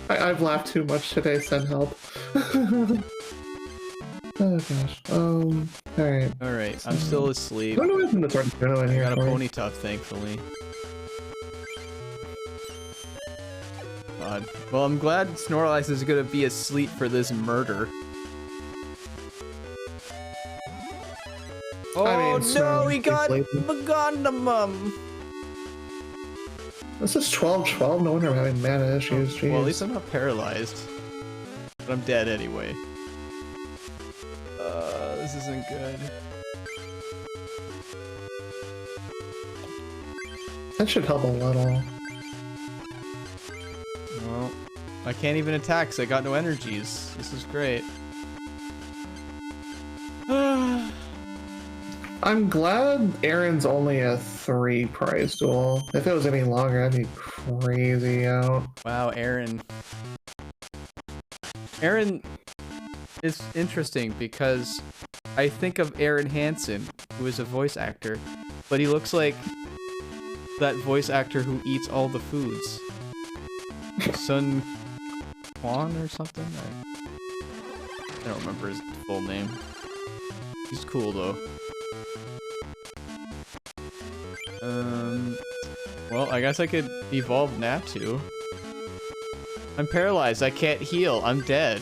I've laughed too much today. Send help. Oh gosh. Alright. Alright, I'm still asleep. I don't know if I'm gonna start doing I here. got a for you. Ponytuff, thankfully. god. Well, I'm glad Snorlax is gonna be asleep for this murder. Oh no, he got Magandamum! This is 12-12. No wonder I'm having mana issues. Jeez. Well, at least I'm not paralyzed. But I'm dead anyway. This isn't good. That should help a little. Well, I can't even attack because I got no energies. This is great. I'm glad Aaron's only a 3 prize duel. If it was any longer, I'd be crazy out. Wow, Aaron. Aaron is interesting because I think of Aaron Hansen, who is a voice actor, but he looks like that voice actor who eats all the foods. Sun Quan or something? I don't remember his full name. He's cool though. Well, I guess I could evolve Natu. I'm paralyzed, I can't heal, I'm dead.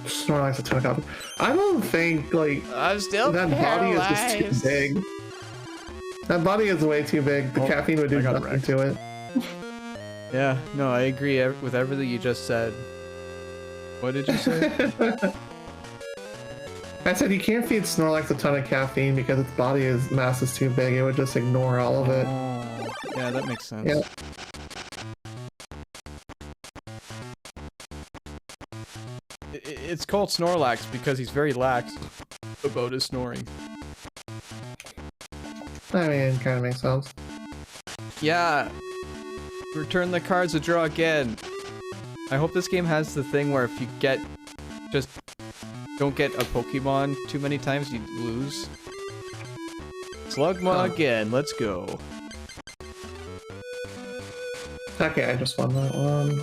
Snorlax a took up. I don't think, like, I'm still that paralyzed. body is just too big. That body is way too big. The caffeine would do nothing to it. Yeah, no, I agree with everything you just said. What did you say? I said you can't feed Snorlax a ton of caffeine because its body mass is too big. It would just ignore all of it. Oh, yeah, that makes sense. Yeah. It's called Snorlax because he's very lax about his snoring. I mean, kind of makes sense. Yeah. Return the cards to draw again. I hope this game has the thing where if you don't get a Pokemon too many times, you lose. Slugma again, let's go. Okay, I just won that one.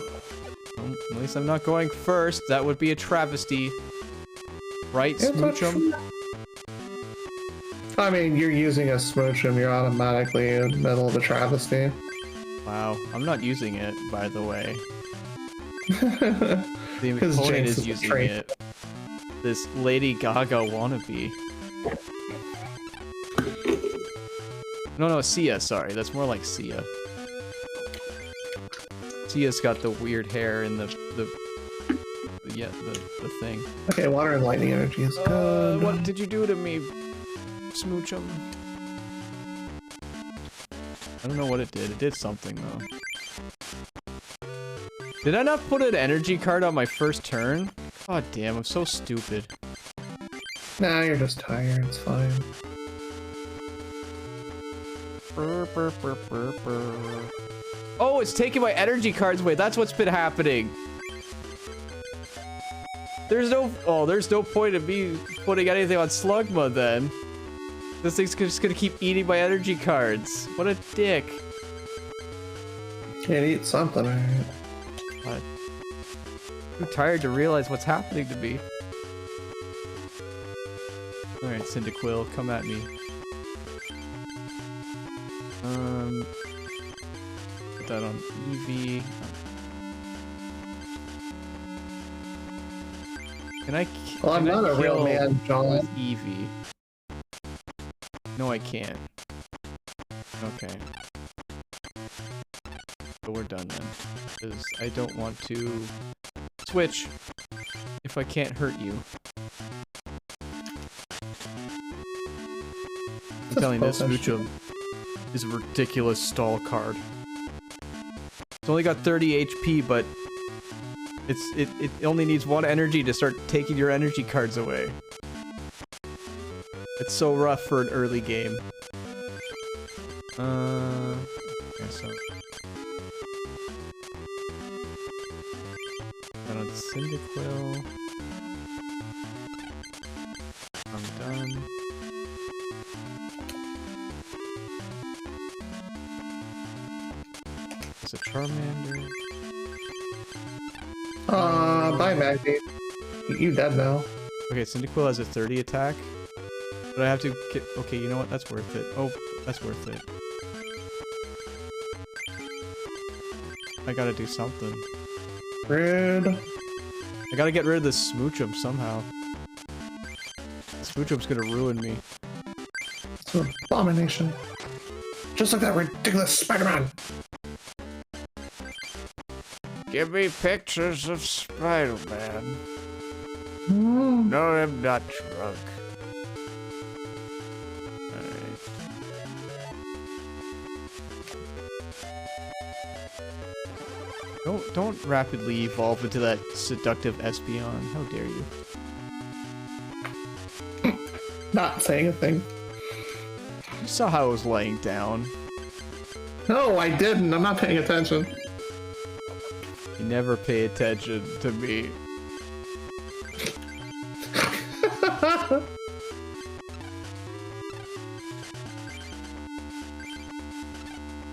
Well, at least I'm not going first. That would be a travesty. Right, Smoochum? I mean, you're using a Smoochum, you're automatically in the middle of a travesty. Wow, I'm not using it, by the way. The opponent is using it. This Lady Gaga wannabe. No, Sia, sorry. That's more like Sia. Sia's got the weird hair and the thing. Okay, water and lightning energy is good. What did you do to me, Smoochum? I don't know what it did. It did something, though. Did I not put an energy card on my first turn? God damn, I'm so stupid. Nah, you're just tired. It's fine. Oh, it's taking my energy cards away. That's what's been happening. There's no point in me putting anything on Slugma then. This thing's just gonna keep eating my energy cards. What a dick. Can't eat something, alright. What? I'm too tired to realize what's happening to me. Alright, Cyndaquil, come at me. Put that on Eevee. Can I Well, I'm not a real man, John. with Eevee? No, I can't. Okay. So we're done then. Because I don't want to switch if I can't hurt you. I'm telling you, this Smoochum is a ridiculous stall card. It's only got 30 HP, but it only needs 1 energy to start taking your energy cards away. It's so rough for an early game. Okay, so got on Cyndaquil. I'm done. It's a Charmander. Bye, Maggie. You dead now. Okay, Cyndaquil has a 30 attack. But I have to get... Okay, you know what? That's worth it. Oh, that's worth it. I gotta do something. Rude. I gotta get rid of this Smoochum somehow. Smoochum's gonna ruin me. It's an abomination. Just like that ridiculous Spider-Man. Give me pictures of Spider-Man. No, I'm not drunk. Alright. Don't rapidly evolve into that seductive Espeon. How dare you? Not saying a thing. You saw how I was laying down. No, I didn't. I'm not paying attention. You never pay attention to me.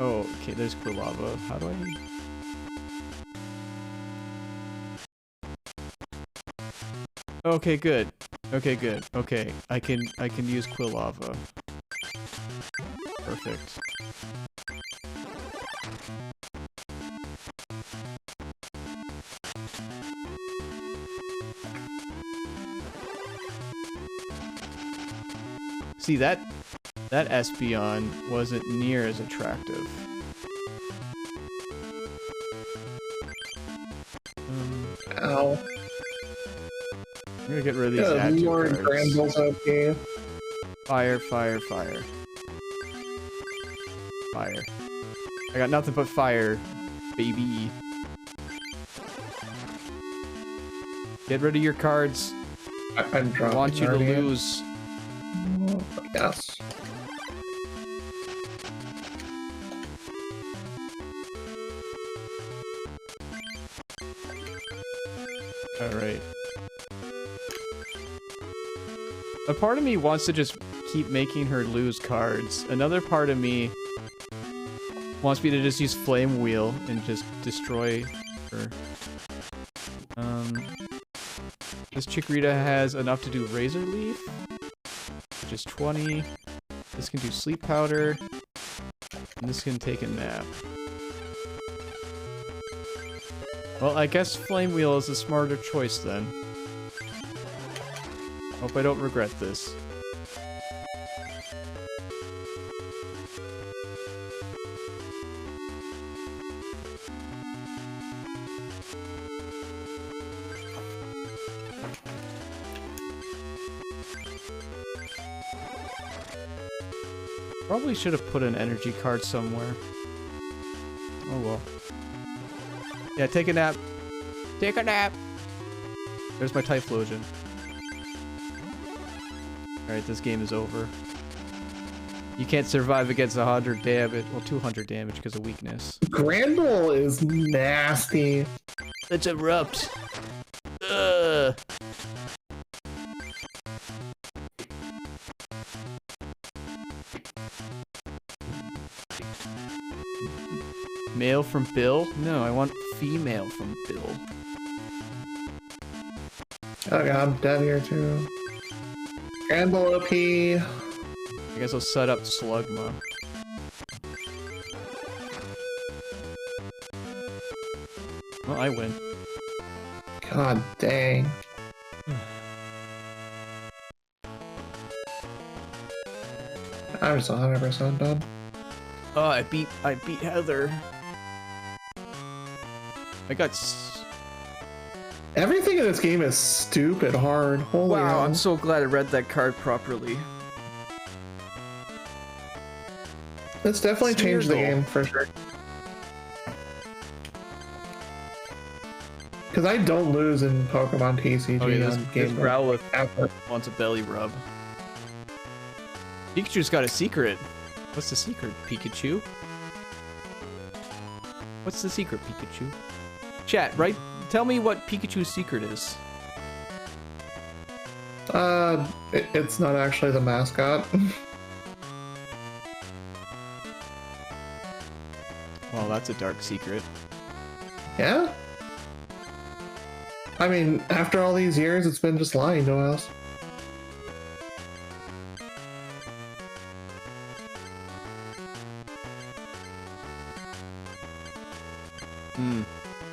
Oh, okay, there's Quilava. How do I... Okay, good. Okay, good. Okay, I can use Quilava. Perfect. See, that Espeon wasn't near as attractive. Ow. I'm gonna get rid of these adjective Lord cards. Granville's okay. Fire, fire, fire. Fire. I got nothing but fire, baby. Get rid of your cards. I'm drunk. I want you to already. lose. Yes. Alright. A part of me wants to just keep making her lose cards. Another part of me wants me to just use Flame Wheel and just destroy her. This Chikorita has enough to do Razor Leaf, which is 20. This can do Sleep Powder, and this can take a nap. Well, I guess Flame Wheel is a smarter choice then. Hope I don't regret this. Probably should have put an energy card somewhere. Oh well. Yeah, take a nap. Take a nap! There's my Typhlosion. Alright, this game is over. You can't survive against 100 damage. Well, 200 damage because of weakness. Granville is nasty. Let's erupt. Ugh. Male from Bill? No, I want female from Bill. Oh god, I'm dead here too. Granville OP. I guess I'll set up Slugma. Well, I win. God dang. I'm just 100% done. Oh, I beat Heather. I got Everything in this game is stupid hard. Holy wow, hell. I'm so glad I read that card properly. It's definitely changed the Smeargle. game for sure. Because I don't lose in Pokemon TCG Oh yeah, on this Game Boy. Growlithe Ever. wants a belly rub. Pikachu's got a secret. What's the secret, Pikachu? What's the secret, Pikachu? Chat, right? Tell me what Pikachu's secret is. It's not actually the mascot. Well, that's a dark secret. Yeah? I mean, after all these years, it's been just lying to us.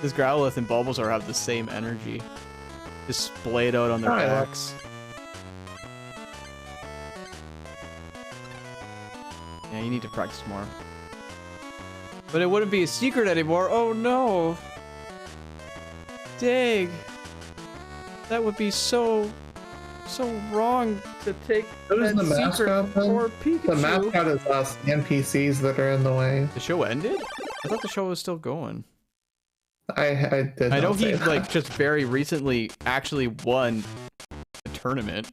This Growlithe and Bulbasaur have the same energy. Just splay it out on their backs. Yeah, you need to practice more. But it wouldn't be a secret anymore. Oh no! Dang! That would be so wrong to take Who's that the secret mascot then? for Pikachu. The mascot is us, the NPCs that are in the way. The show ended? I thought the show was still going. I did. I know not he say that. like just very recently actually won a tournament.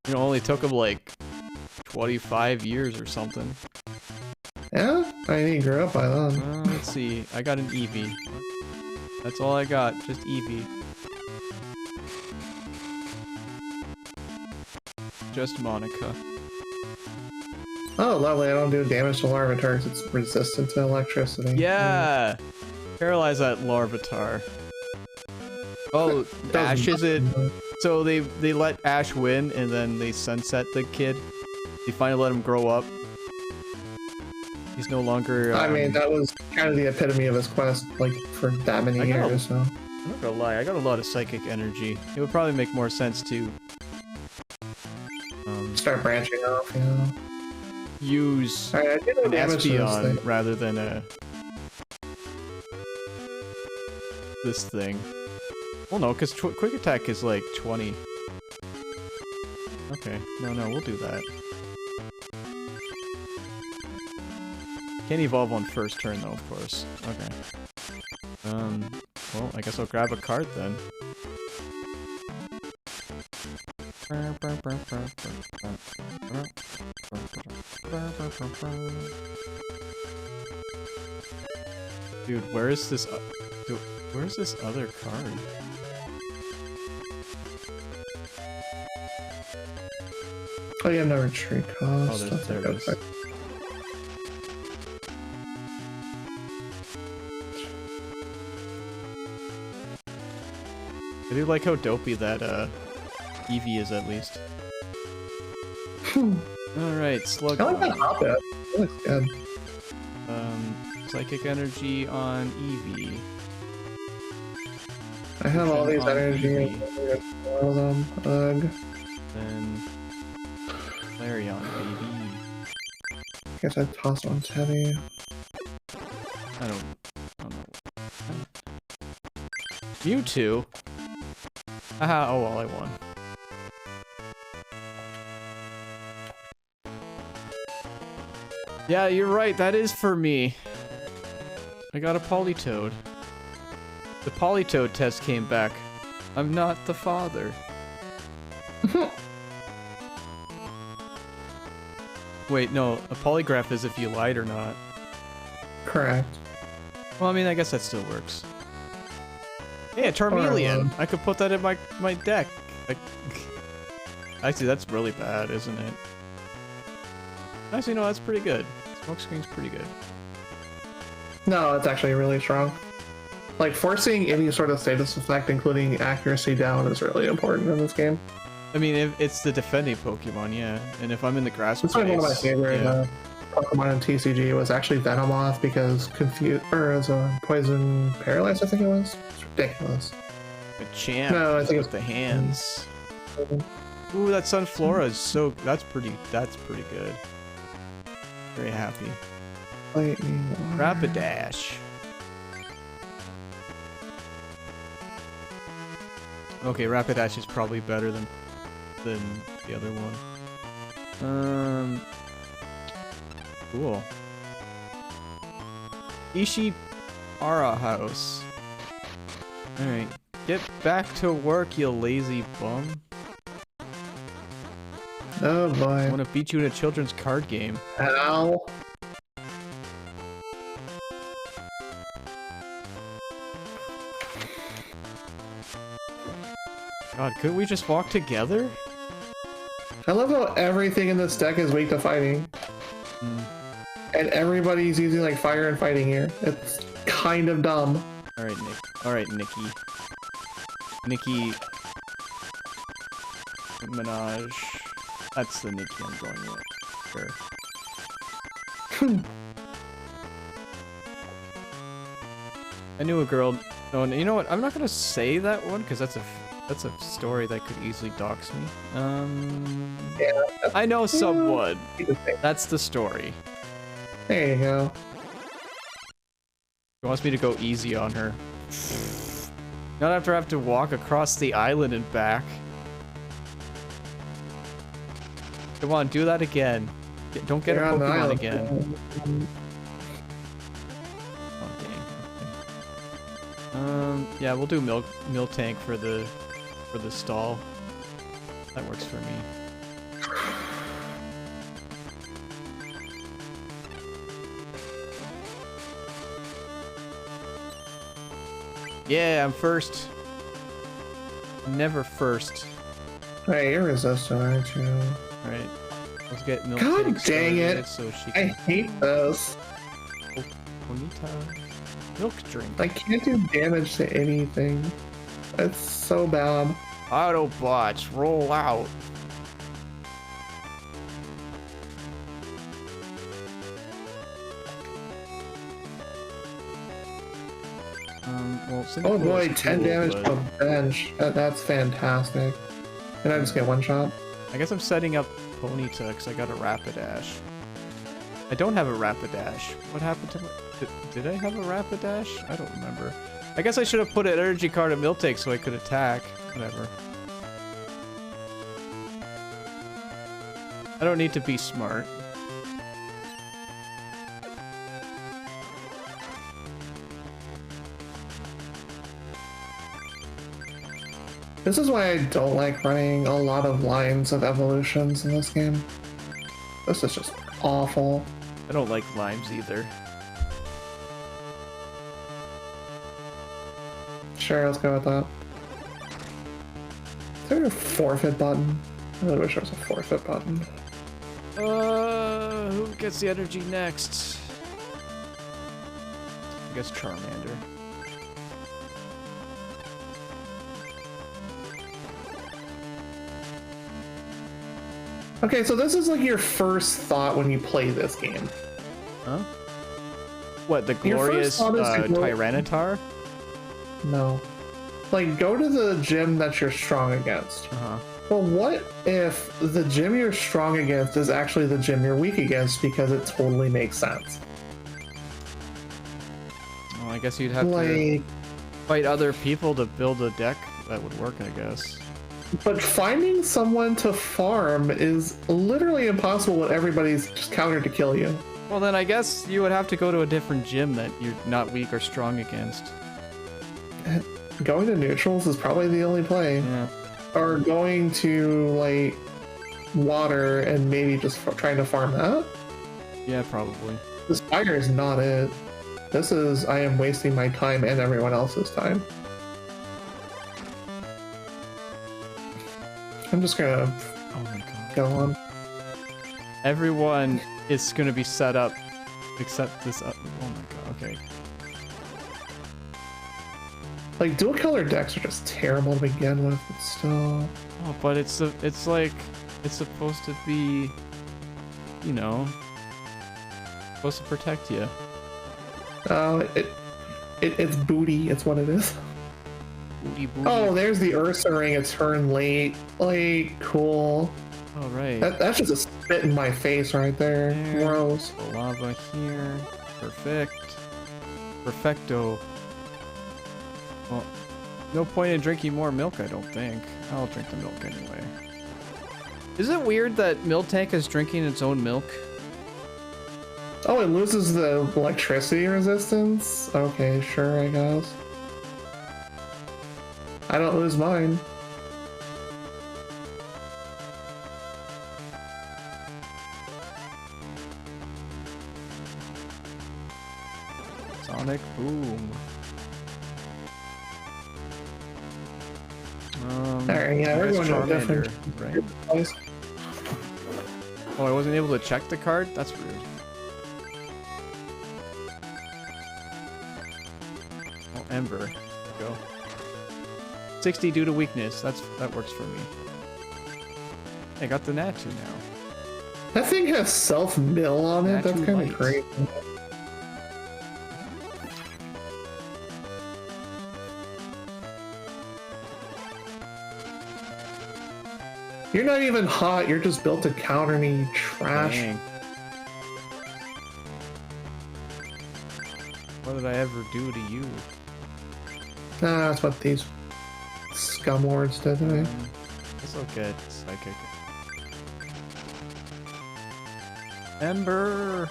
You know, only took him like 25 years or something. Yeah, I mean, he grew up by then. Let's see. I got an Eevee. That's all I got. Just Eevee. Just Monica. Oh, lovely. I don't do damage to Larvitar because it's resistant to electricity. Yeah! Paralyze that Larvitar. Oh, Ash is it? So they let Ash win and then they sunset the kid. They finally let him grow up. He's no longer. I mean, that was kind of the epitome of his quest, like, for that many years, so. I'm not gonna lie, I got a lot of psychic energy. It would probably make more sense to start branching off, you know. Use Alright, I did no an damage to this Espeon thing. rather than a this thing. Well, no, because quick attack is like 20. Okay, no, we'll do that. Can't evolve on first turn though, of course. Okay. Well, I guess I'll grab a card then. Dude, where is this? Dude, where's this other card? Oh, you have no retreat cost. Oh, there it is. I do like how dopey that Eevee is at least. Alright, Slug. I like that Hoppet. That looks good. Psychic energy on Eevee. I have all these On energy. Eevee. All of them. Ugh. Then Flareon, baby. Guess I tossed one's heavy. I don't know. Mewtwo? Haha, oh well, I won. Yeah, you're right, that is for me. I got a Politoed. The Politoed test came back. I'm not the father. Wait, no, a polygraph is if you lied or not. Correct. Well, I mean, I guess that still works. Hey, a Charmeleon! I could put that in my deck. Actually, that's really bad, isn't it? Actually, no, that's pretty good. Smokescreen's pretty good. No, it's actually really strong. Like, forcing any sort of status effect, including accuracy down, is really important in this game. I mean, if it's the defending Pokemon, yeah. And if I'm in the grass That's place, like one of my favorite yeah. Pokemon in TCG was actually Venomoth because as a poison paralyzed, I think it was. It's ridiculous. A champ. No, I think with the hands. Ooh, that Sunflora is so. That's pretty good. Very happy. Rapidash. Okay, Rapidash is probably better than the other one. Cool. Ishihara House. Alright. Get back to work, you lazy bum. Oh boy. I want to beat you in a children's card game. Ow. God, couldn't we just walk together? I love how everything in this deck is weak to fighting. And everybody's using like fire and fighting here. It's kind of dumb. Alright, Nick. Alright, Nikki. Nikki Minaj. That's the Nikki I'm going with. Sure. I knew a girl. Oh, and you know what? I'm not gonna say that one because that's a story that could easily dox me. Yeah. I know someone. That's the story. There you go. She wants me to go easy on her. Not after I have to walk across the island and back. Come on, do that again. Don't get You're a on the Pokemon island. again. Oh, dang. Yeah, we'll do milk tank for the stall. That works for me. Yeah, I'm first. I'm never first. Hey, you're resistant, aren't you? Alright. Let's get milk God tank dang started it! so she I can... hate this. Bonita. Milk drink. I can't do damage to anything. It's so bad. Autobots, roll out. Well, Oh boy, is 10 cool, damage but... to a bench. That's fantastic. Can I just get one shot? I guess I'm setting up Ponyta because I got a Rapidash. I don't have a Rapidash. What happened to my... Did I have a Rapidash? I don't remember. I guess I should have put an energy card at Miltank so I could attack. Whatever. I don't need to be smart. This is why I don't like running a lot of lines of evolutions in this game. This is just awful. I don't like limes either. Sure, let's go with that. Is there a forfeit button? I really wish there was a forfeit button. Who gets the energy next? I guess Charmander. Okay, so this is like your first thought when you play this game. Huh? What, the Your first glorious thought is to go- Tyranitar? No. Like, go to the gym that you're strong against. Uh-huh. Well, what if the gym you're strong against is actually the gym you're weak against, because it totally makes sense? Well, I guess you'd have to Like, fight other people to build a deck that would work, I guess. but finding someone to farm is literally impossible when everybody's just countered to kill you. Well, then I guess you would have to go to a different gym that you're not weak or strong against. Going to neutrals is probably the only play. Yeah. Or going to, like, water and maybe just trying to farm that? Yeah, probably. This fire is not it. This is, I am wasting my time and everyone else's time. I'm just gonna Oh my god. go on. Everyone is gonna be set up except this. Oh my god. Okay. Like, dual color decks are just terrible to begin with, but still. Oh, but it's like it's supposed to be, you know, supposed to protect you. Oh, it's booty. It's what it is. Booty booty. Oh, there's the Ursa ring. A turn late. Like, cool. All right. That's just a spit in my face right there. Gross. The lava here. Perfect. Perfecto. Well, no point in drinking more milk, I don't think. I'll drink the milk anyway. Is it weird that Miltank is drinking its own milk? Oh, it loses the electricity resistance? Okay, sure, I guess. I don't lose mine. Sonic Boom. Alright, yeah, we're going to a different right? place. Oh, I wasn't able to check the card? That's rude. Oh, Ember. There we go. 60 due to weakness. That works for me. I got the Natu now. That thing has self-mill on it? That's Natu kind of Light. crazy. You're not even hot. You're just built to counter me, you trash. Dang. What did I ever do to you? That's what these scumlords did to me. Guess I'll get psychic. Ember.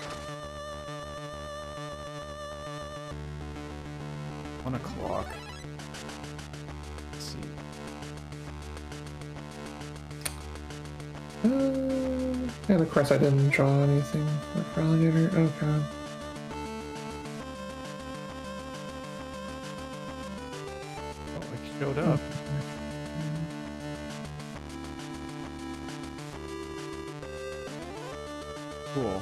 1 o'clock. Let's see. And of course I didn't draw anything for alligator. Okay. Oh, it showed up. Cool.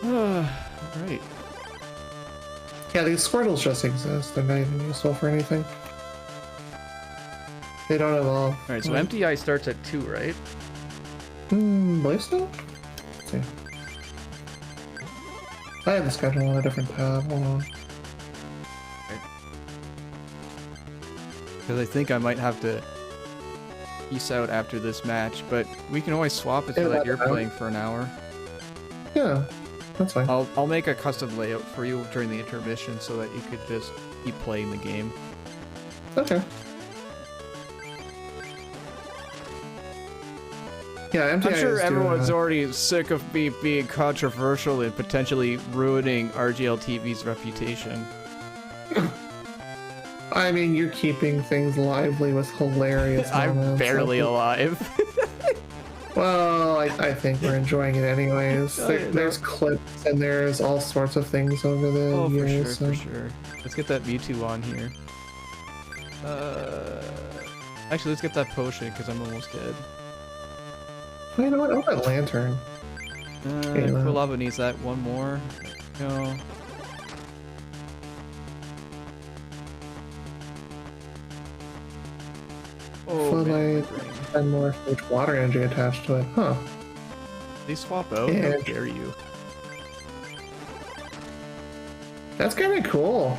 Right. Yeah, these Squirtles just exist. They're not even useful for anything. They don't evolve. Alright, so MTI starts at 2, right? Believe so? Let's see. I have the schedule on a different tab. Hold on. Because I think I might have to peace out after this match, but we can always swap it so that you're playing for an hour. Yeah, that's fine. I'll make a custom layout for you during the intermission so that you could just keep playing the game. Okay. Yeah, MTI I'm sure is everyone's doing, already sick of me being controversial and potentially ruining RGL TV's reputation. I mean, you're keeping things lively with hilarious I'm moments. barely alive. Well, I think we're enjoying it anyways. There's clips and there's all sorts of things over the years. For sure. Let's get that Mewtwo on here. Actually, let's get that potion because I'm almost dead. You know what? I want that lantern. Quilava needs that one more. No. Oh, Floodlight and more huge water energy attached to it. Huh. They swap out? Yeah. How dare you? That's kind of cool.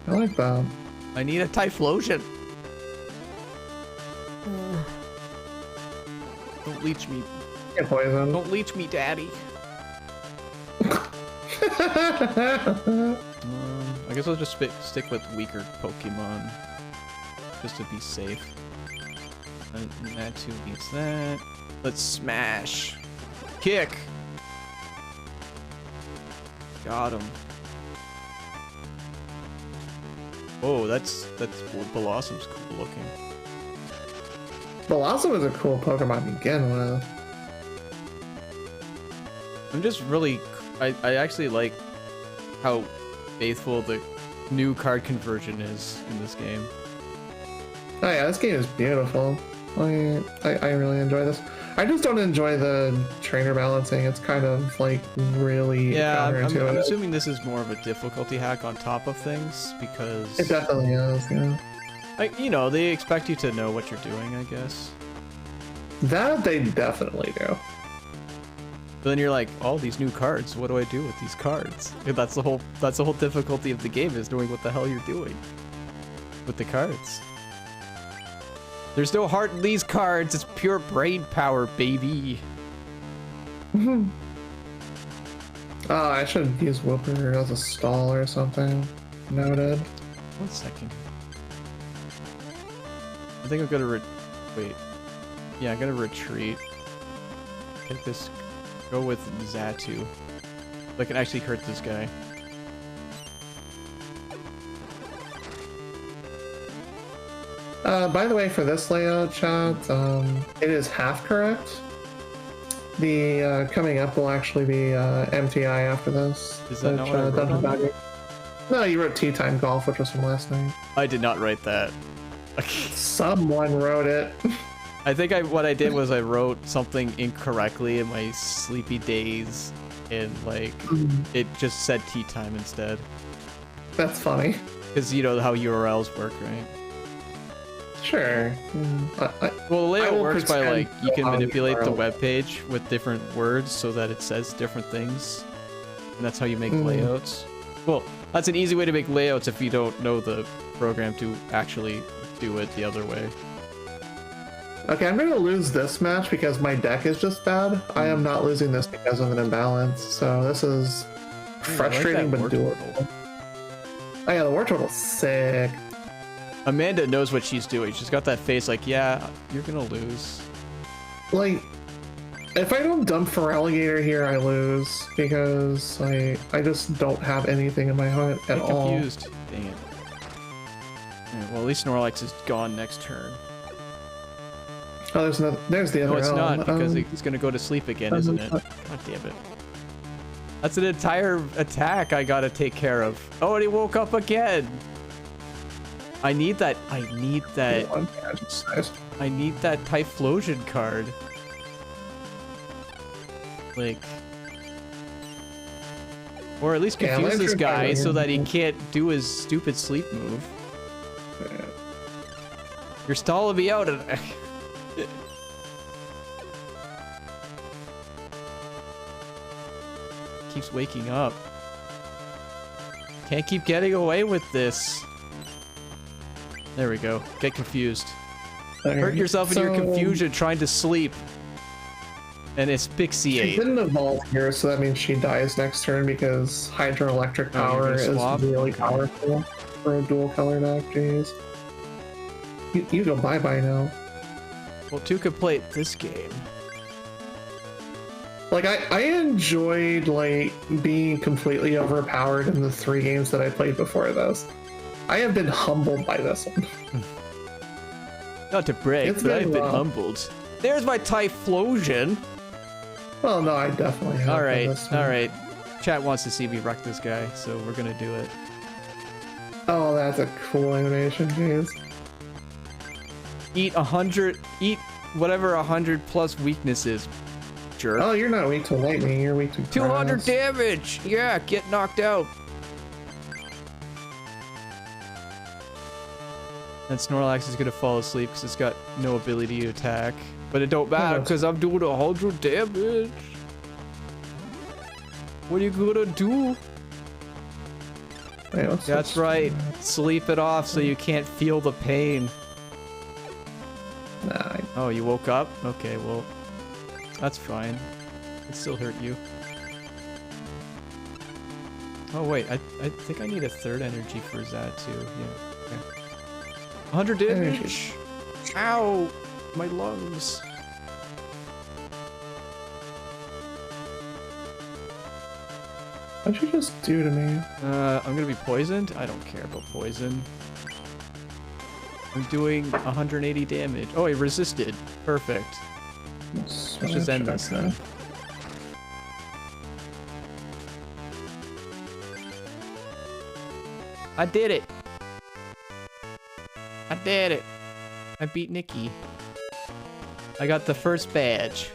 I like that. I need a Typhlosion. Don't leech me. Get poison. Don't leech me, daddy. I guess I'll just stick with weaker Pokemon. Just to be safe. And that too needs that. Let's smash. Kick. Got him. Oh, that's Blossom's cool looking. Blossom is a cool Pokemon to begin with. I'm just really, I actually like how faithful the new card conversion is in this game. Oh yeah, this game is beautiful. I really enjoy this. I just don't enjoy the trainer balancing. It's kind of like really counterintuitive. I'm assuming this is more of a difficulty hack on top of things because it definitely is. Yeah. Like, you know, they expect you to know what you're doing, I guess. That they definitely do. But then you're like, all these new cards. What do I do with these cards? And that's the whole difficulty of the game is knowing what the hell you're doing with the cards. There's no heart in these cards. It's pure brain power, baby. Oh, I should use Whooper as a stall or something. Noted. 1 second. I think I'm gonna wait. Yeah, I'm gonna retreat. Take this. Go with Zatu. That can actually hurt this guy. By the way, for this layout, chat, it is half correct. The coming up will actually be MTI after this. Is that not what I wrote on it? No, you wrote Tea Time Golf, which was from last night. I did not write that. Someone wrote it. I think what I did was I wrote something incorrectly in my sleepy days, and like it just said tea time instead. That's funny. Because you know how URLs work, right? Sure. Well, the layout works by like you can manipulate the URL. web page with different words so that it says different things, and that's how you make layouts. Well, that's an easy way to make layouts if you don't know the program to actually do it the other way. Okay, I'm gonna lose this match because my deck is just bad. I am not losing this because of an imbalance, so this is frustrating but doable. Oh yeah, the war turtle's sick. Amanda knows what she's doing. She's got that face like, yeah, you're gonna lose. Like, if I don't dump for Alligator here, I lose because I just don't have anything in my hunt at all. I'm confused. Dang it. Alright, well, at least Snorlax is gone next turn. Oh, there's the other. No, it's L. not because he's gonna go to sleep again, isn't it? God damn it. That's an entire attack I gotta take care of. Oh, and he woke up again. I need that Typhlosion card. Like, or at least confuse this guy so that he can't do his stupid sleep move. You're stalling me out. Keeps waking up. Can't keep getting away with this. There we go. Get confused. Hurt yourself in your confusion trying to sleep. And asphyxiate. She didn't evolve here, so that means she dies next turn because hydroelectric power is really powerful for a dual color deck. Jeez. You go bye-bye now. Well, to complete this game. Like, I enjoyed, like, being completely overpowered in the 3 games that I played before this. I have been humbled by this one. Not to brag, but I've been humbled. There's my Typhlosion. Well, no, I definitely have. Alright. Chat wants to see me wreck this guy, so we're gonna do it. Oh, that's a cool animation, jeez. Eat whatever 100 plus weaknesses, jerk. Oh, you're not weak to lightning, you're weak to 200 damage! Yeah, get knocked out. And Snorlax is gonna fall asleep because it's got no ability to attack. But it don't matter because I'm doing 100 damage. What are you gonna do? Wait, that's right. Sleep it off so you can't feel the pain. Nah. Oh, you woke up? Okay, well, that's fine. It still hurt you. Oh wait, I think I need a third energy for that too. Yeah. Okay. 100 damage. Ow, my lungs. What'd you just do to me? I'm gonna be poisoned? I don't care about poison. I'm doing 180 damage. Oh, he resisted. Perfect. Let's just end this then. I did it! I did it! I beat Nikki. I got the first badge.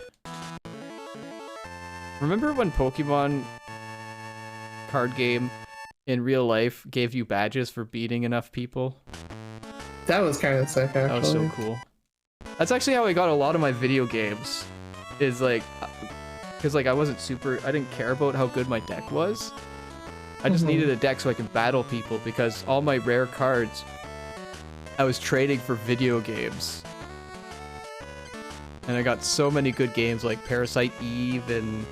Remember when Pokemon card game in real life gave you badges for beating enough people? That was kind of sick, actually. That was so cool. That's actually how I got a lot of my video games. Is like, because like I didn't care about how good my deck was. I just needed a deck so I could battle people because all my rare cards I was trading for video games. And I got so many good games like Parasite Eve and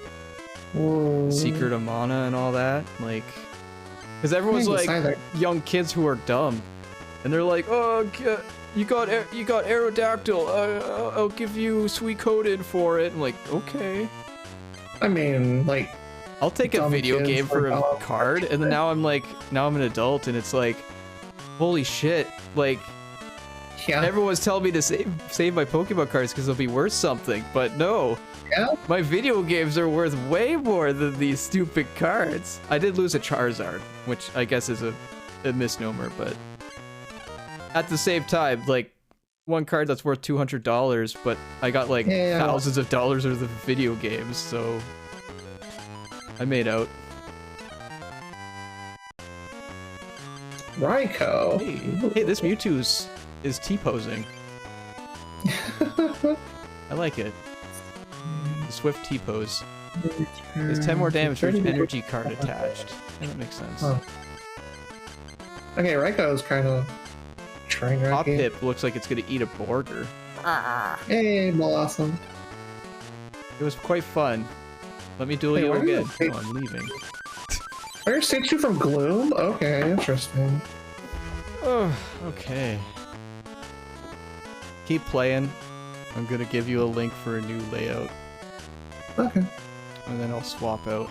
Secret of Mana and all that. Like, because everyone's like young kids who are dumb. And they're like, oh, you got Aerodactyl. I'll give you Suicoded for it. I'm like, okay. I mean, like, I'll take a video game for a card, and then now I'm an adult, and it's like, holy shit, like, everyone's telling me to save my Pokemon cards because they'll be worth something, but no. My video games are worth way more than these stupid cards. I did lose a Charizard, which I guess is a misnomer, but at the same time, like, one card that's worth $200, but I got like thousands of dollars worth of video games, so I made out. Raikou. Hey, this Mewtwo is T-posing. I like it. The swift T-pose. There's 10 more damage for each energy card attached. Yeah, that makes sense. Oh. Okay, Raikou is kind of train Hop wrecking. Pip looks like it's gonna eat a border. Hey, Blossom. It was quite fun. Let me duel Hey, you where again. did it No, I'm leaving. Where takes you from Gloom? Okay, interesting. Oh, okay. Keep playing. I'm gonna give you a link for a new layout. Okay. And then I'll swap out.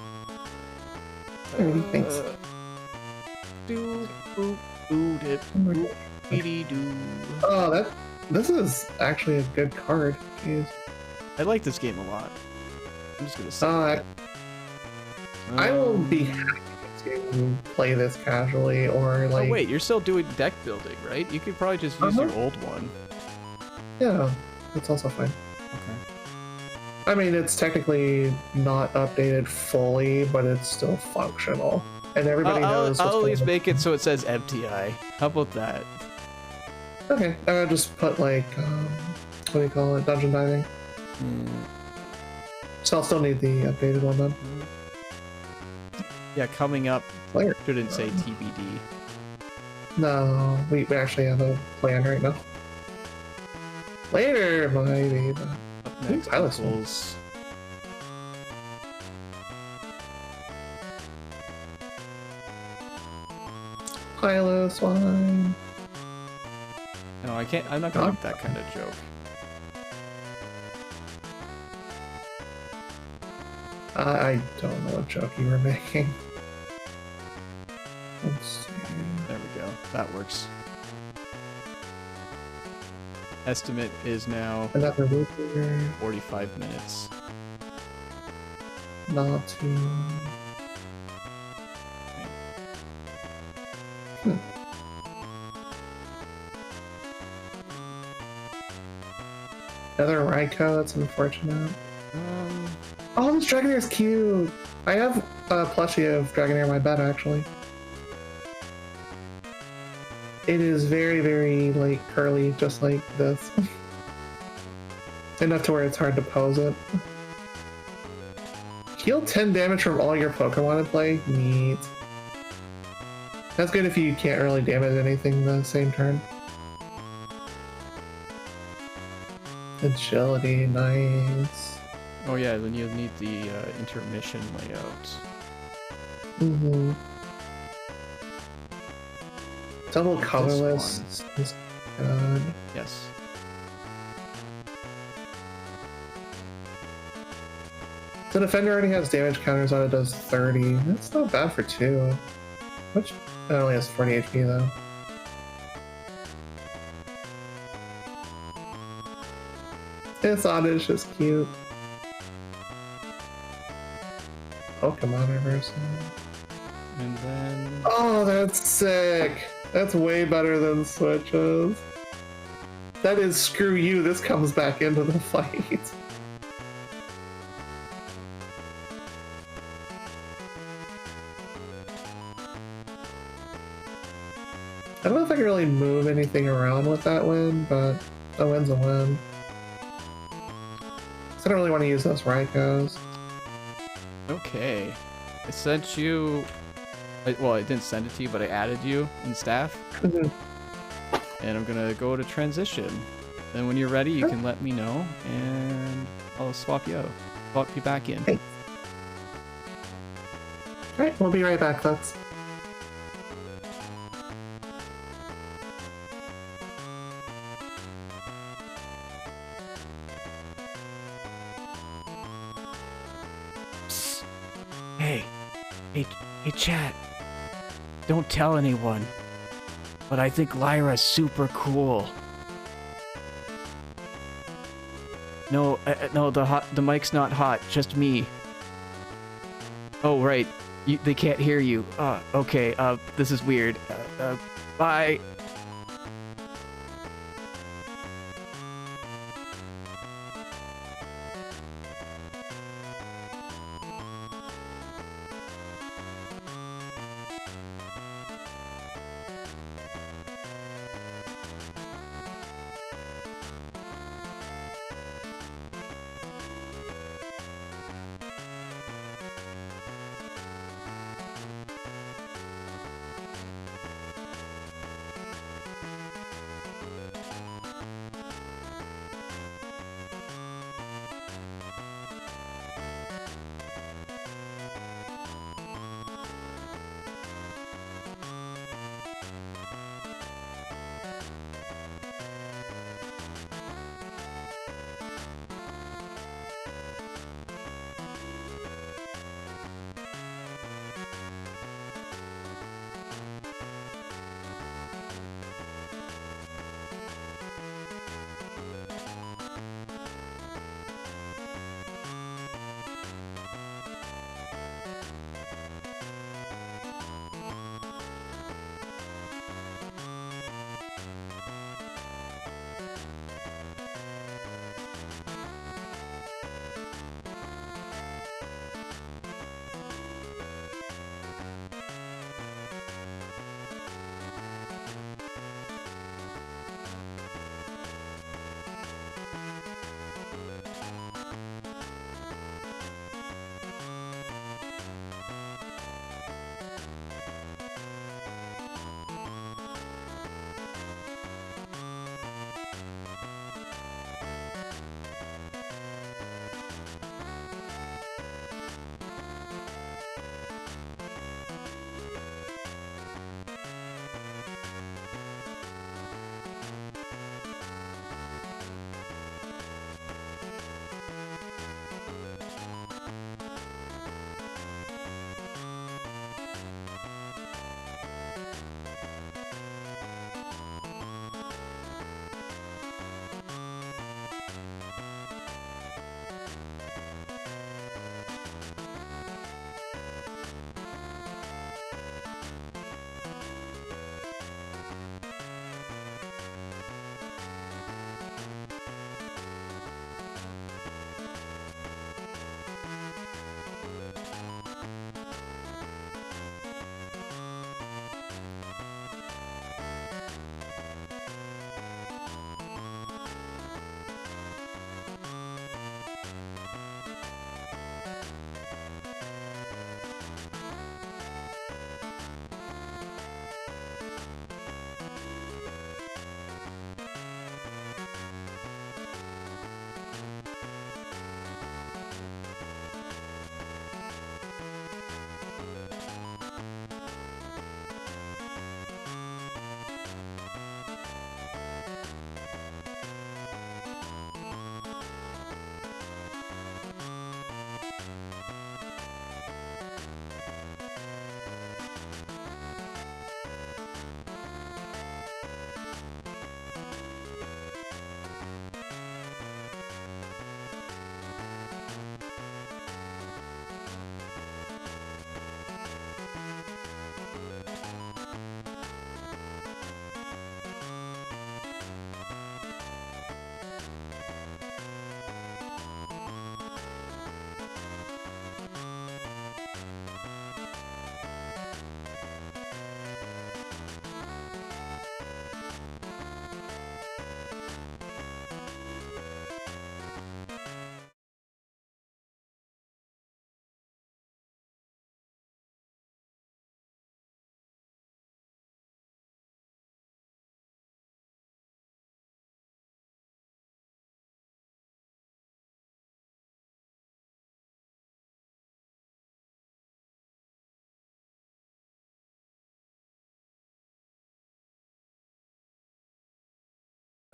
Alrighty, thanks. Do boop boo dip boop dee doo. Oh, this is actually a good card. Jeez. I like this game a lot. I'm just gonna say. I will be happy to play this casually or like. Oh wait, you're still doing deck building, right? You could probably just use your old one. Yeah, that's also fine. Okay. I mean, it's technically not updated fully, but it's still functional, and everybody knows. I'll at least make it so it says MTI. How about that? Okay, I'll just put like what do you call it? Dungeon diving. So I'll still need the updated one then. Yeah, coming up. Later. Shouldn't say TBD. No, we actually have a plan right now. Later, my baby. Up next, equals. Pilo swine. No, I can't. I'm not gonna make that kind of joke. I don't know what joke you were making. Let's see. There we go. That works. Estimate is now Another loop here. 45 minutes. Not too. Another Raikou, that's unfortunate. Oh, this Dragonair is cute! I have a plushie of Dragonair in my bed, actually. It is very, very, like, curly, just like this. Enough to where it's hard to pose it. Heal 10 damage from all your Pokemon in play? Neat. That's good if you can't really damage anything the same turn. Agility, nice. Oh yeah, then you'll need the intermission layout. Mm-hmm. Double This colorless is good. Yes. The defender already has damage counters on it, does 30. That's not bad for 2. Which it only has 40 HP though. This Oddish is cute. Pokemon reversal. And then... Oh, that's sick! That's way better than switches. That is screw you, this comes back into the fight. I don't know if I can really move anything around with that win, but a win's a win. So I don't really want to use those Raikous. Okay. I sent you... well, I didn't send it to you, but I added you in staff. And I'm gonna go to transition. Then when you're ready, you can let me know, and I'll swap you out. Swap you back in. Okay. Alright, we'll be right back, folks. Hey, chat. Don't tell anyone. But I think Lyra's super cool. No, no, the mic's not hot. Just me. Oh, right. They can't hear you. Okay. This is weird. Bye.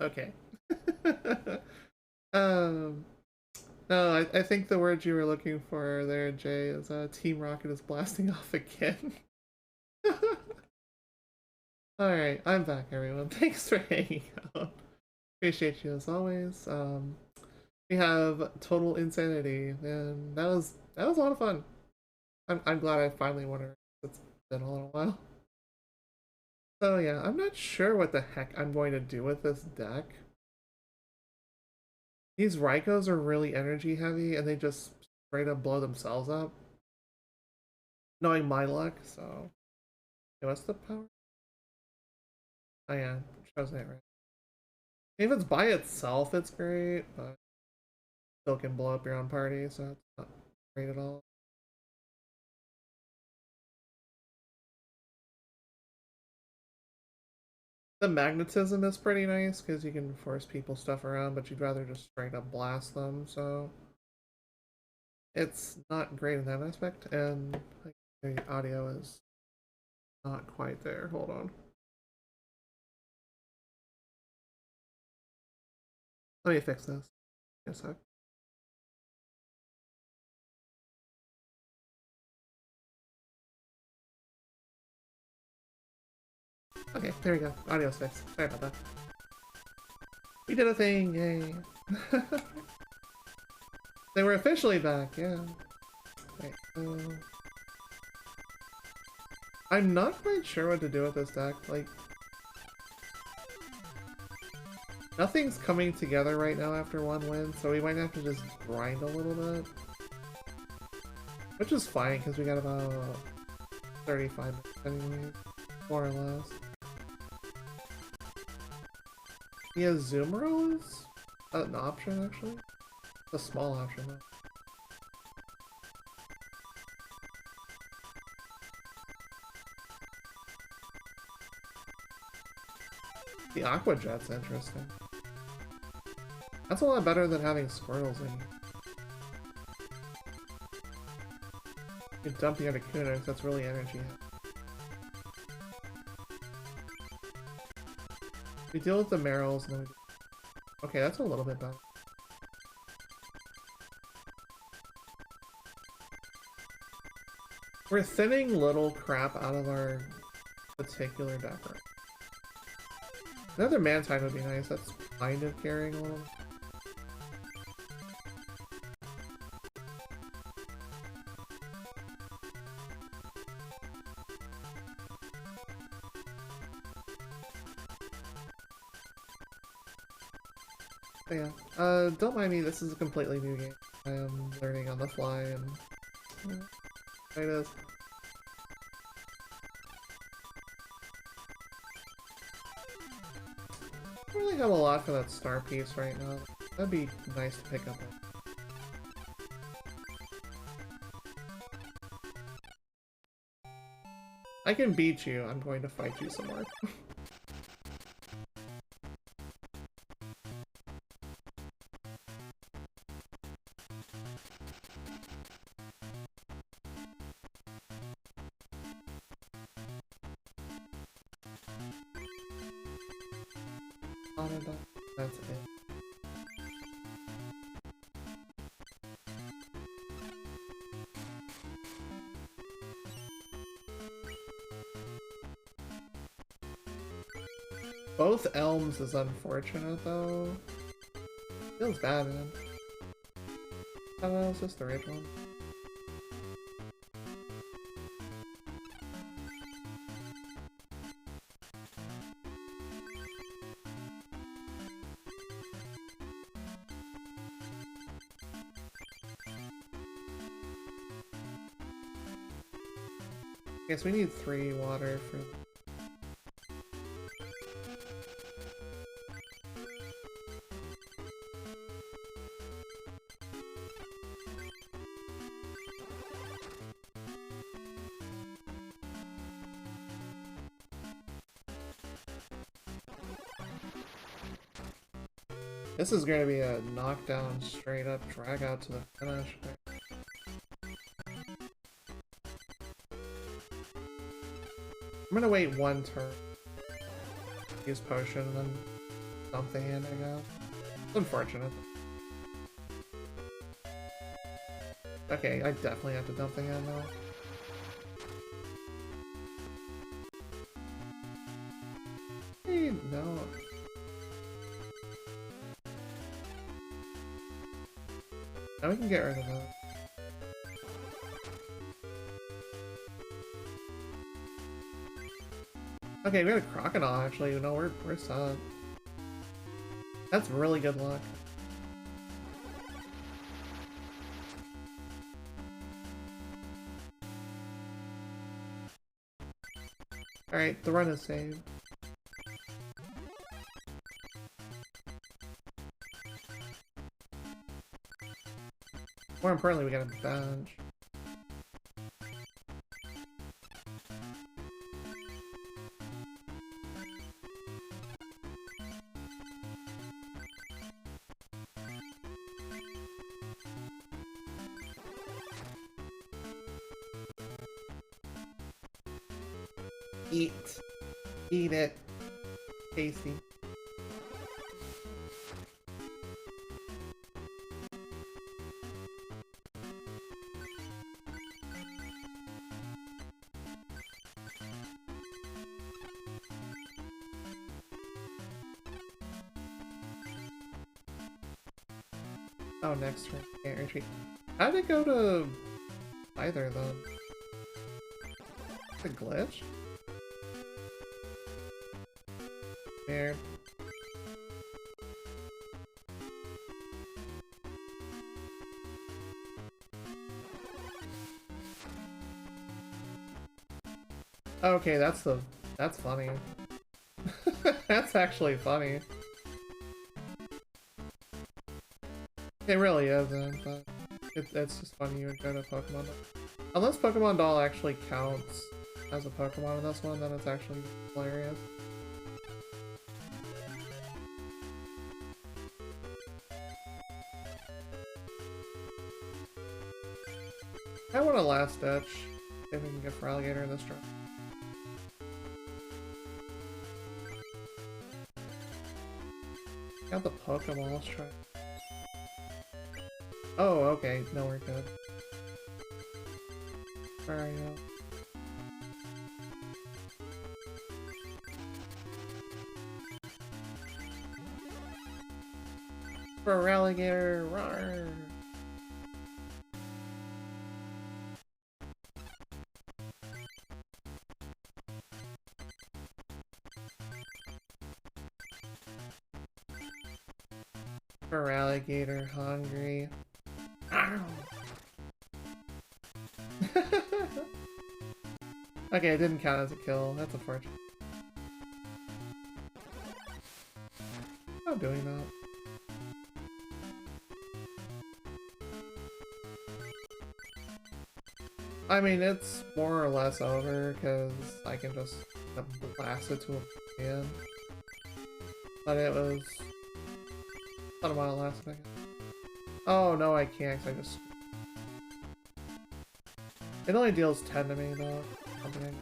Okay. um, no, I think the word you were looking for there, Jay, is Team Rocket is blasting off again. Alright, I'm back, everyone. Thanks for hanging out. Appreciate you as always. We have Total Insanity, and that was a lot of fun. I'm glad I finally won her. It's been a little while. So yeah, I'm not sure what the heck I'm going to do with this deck. These Raikos are really energy heavy, and they just straight up blow themselves up. Knowing my luck, so... Okay, what's the power? Oh yeah, shows it right. If it's by itself, it's great, but still can blow up your own party, so it's not great at all. The magnetism is pretty nice because you can force people stuff around, but you'd rather just straight up blast them, so it's not great in that aspect. And like, the audio is not quite there. Hold on. Let me fix this. Yes, sir. Okay, there we go. Audio's fixed. Sorry about that. We did a thing, yay. They were officially back, yeah. Wait, I'm not quite sure what to do with this deck. Like, nothing's coming together right now after one win, so we might have to just grind a little bit. Which is fine, because we got about 35 minutes anyway, more or less. Yeah, Zoomero is an option, actually. It's a small option, though. The Aqua Jet's interesting. That's a lot better than having Squirtles in here. You can dump the Articuno because that's really energy. We deal with the Merrills and then we... Okay, that's a little bit better. We're thinning little crap out of our particular deck right. Another Mantine would be nice, that's kind of carrying a little. But yeah, don't mind me, this is a completely new game. I am learning on the fly and... There it is. I don't really have a lot for that star piece right now. That'd be nice to pick up. I can beat you. I'm going to fight you some more. That's it. Both Elms is unfortunate though. Feels bad, man. I don't know, it's just the right one. Guess we need 3 water for... This is going to be a knockdown, straight up drag out to the finish. I'm gonna wait one turn. Use potion and then dump the hand, I guess. It's unfortunate. Okay, I definitely have to dump the hand now. Hey, no. Now we can get rid of that. Okay, we got a crocodile actually. You know, we're set. That's really good luck. Alright, the run is saved. More importantly, we got a bench. Eat. Eat it. Tasty. Oh, next turn. Can't retreat. How did it go to either of them? It's a glitch? Weird. Okay, that's funny. That's actually funny. It really isn't, but it's just funny you would go to Pokemon Doll. Unless Pokemon Doll actually counts as a Pokemon in this one, then it's actually hilarious. I want a last ditch. See if we can get for Alligator this turn. Got the Pokemon, let's try. Oh, okay. No, we're good. Where are you? For Alligator, roar! For Alligator, hungry. Ow. Okay, it didn't count as a kill. That's unfortunate. I'm doing that. I mean, it's more or less over because I can just blast it to a pan. But it was not a while last night. Oh no, I can't. 'Cause I just. It only deals 10 to me though. Something.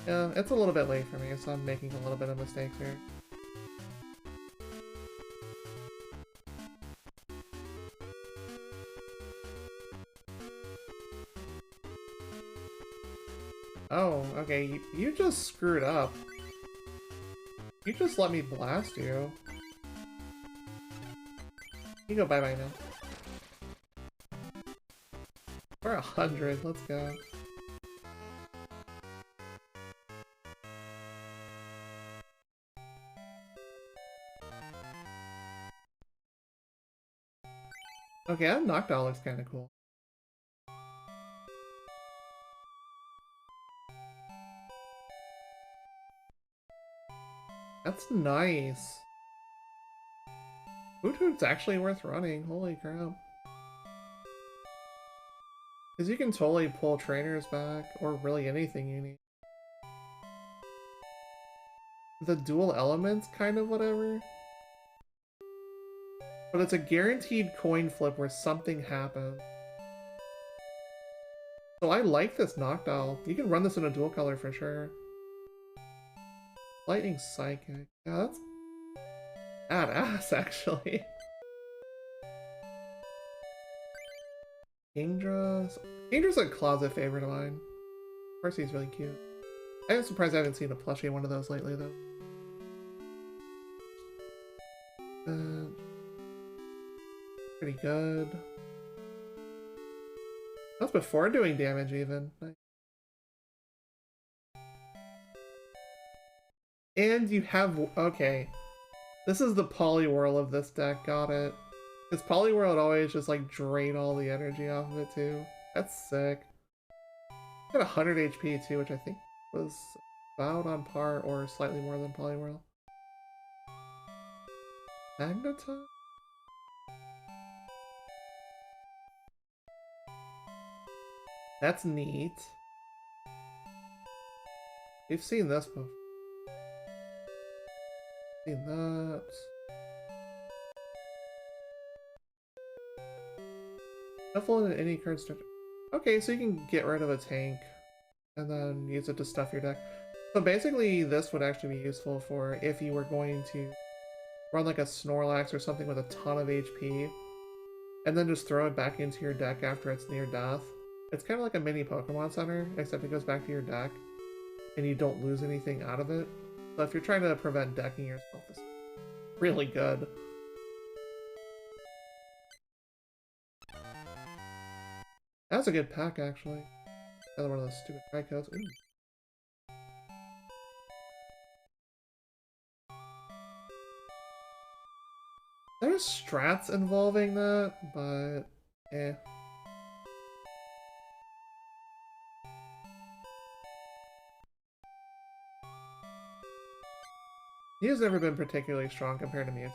Yeah, it's a little bit late for me, so I'm making a little bit of mistakes here. Oh, okay, you just screwed up. You just let me blast you. You go bye-bye now. We're 100, let's go. Okay, that knockdown looks kinda cool. That's nice. Hoothoot's actually worth running, holy crap. Because you can totally pull trainers back, or really anything you need. The dual elements, kind of whatever. But it's a guaranteed coin flip where something happens. So I like this knockdown. You can run this in a dual color for sure. Lightning Psychic. Yeah, that's badass, actually. Kingdra's a closet favorite of mine. Of course, he's really cute. I am surprised I haven't seen a plushie one of those lately, though. Pretty good. That's before doing damage, even. Nice. And you have... Okay. This is the Poliwhirl of this deck, got it. Because Poliwhirl would always just, like, drain all the energy off of it, too. That's sick. Got 100 HP, too, which I think was about on par or slightly more than Poliwhirl. Magneton? That's neat. We've seen this before. Seen that. Shuffle in any card structure. Okay, so you can get rid of a tank and then use it to stuff your deck. So basically, this would actually be useful for if you were going to run like a Snorlax or something with a ton of HP, and then just throw it back into your deck after it's near death. It's kind of like a mini Pokemon Center, except it goes back to your deck, and you don't lose anything out of it. So if you're trying to prevent decking yourself, this is really good. That's a good pack, actually. Another one of those stupid Raikou. Ooh. There's strats involving that, but eh. Mew's never been particularly strong compared to Mew.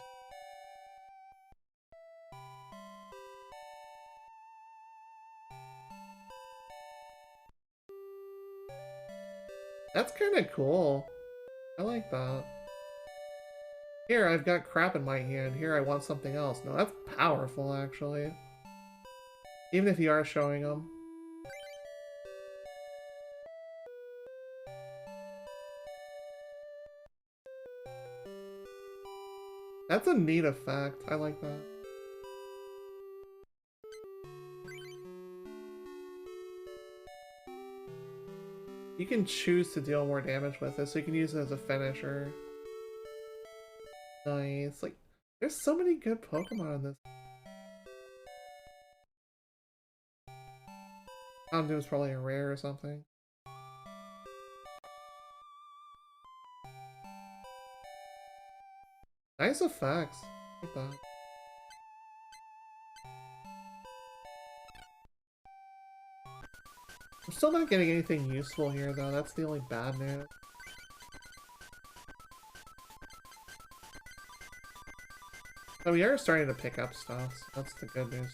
That's kind of cool. I like that. Here, I've got crap in my hand. Here, I want something else. No, that's powerful, actually. Even if you are showing them. That's a neat effect. I like that. You can choose to deal more damage with it, so you can use it as a finisher. Nice. Like, there's so many good Pokemon in this. Houndoom's probably a rare or something. Nice effects. Like that. I'm still not getting anything useful here, though. That's the only bad news. But we are starting to pick up stuff, so that's the good news.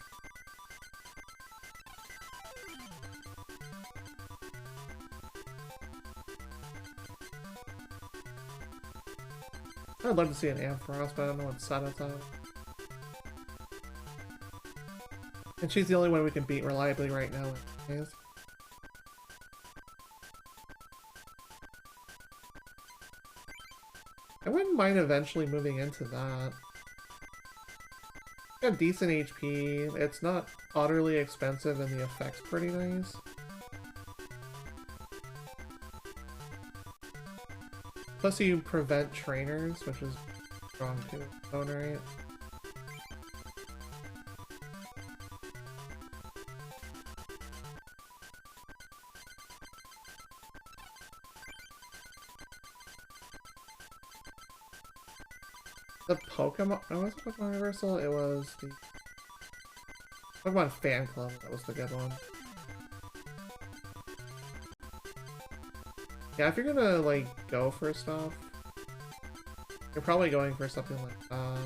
I'd love to see an Ampharos, but I don't know what set it's on. And she's the only one we can beat reliably right now. I wouldn't mind eventually moving into that. Got decent HP, it's not utterly expensive, and the effect's pretty nice. Plus you prevent trainers, which is strong too. Phone right. The Pokemon... Oh, was it Pokemon Universal? It was the... Pokemon Fan Club, that was the good one. Yeah, if you're gonna, like, go for stuff, you're probably going for something like that.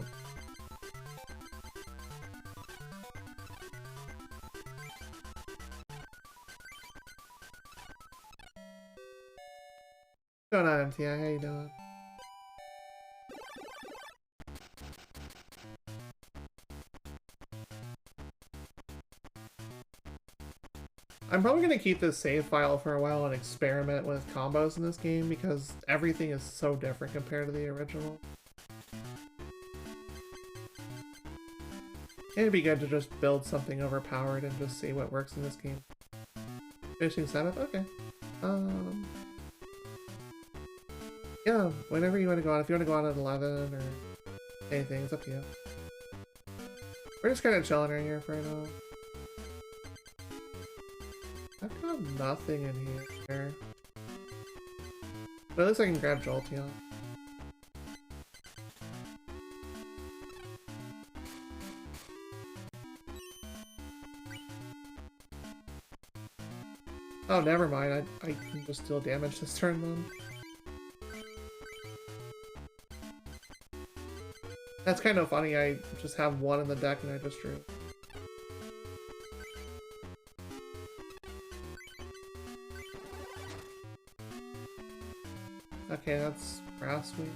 What's going on, MTI? How you doing? I'm probably going to keep this save file for a while and experiment with combos in this game because everything is so different compared to the original. It'd be good to just build something overpowered and just see what works in this game. Finishing setup? Okay. Yeah, whenever you want to go on. If you want to go on at 11 or anything, it's up to you. We're just kind of chilling right here for now. I've got nothing in here. But at least I can grab Jolteon. Oh, never mind. I can just deal damage this turn then. That's kind of funny. I just have one in the deck and I just drew. Okay, that's grass sweep.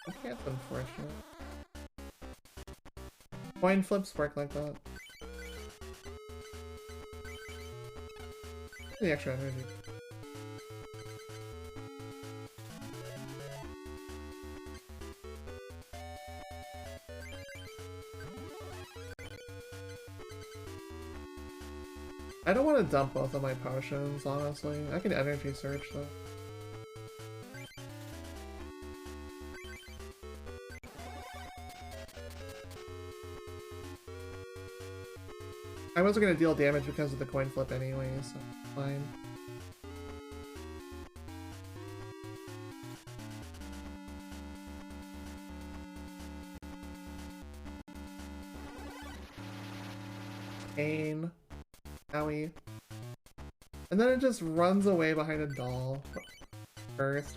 Okay, that's unfortunate. Coin flips work like that. The extra energy. I don't want to dump both of my potions, honestly. I can energy search though. I wasn't going to deal damage because of the coin flip anyway, so fine. Pain. Owie. And then it just runs away behind a doll. First.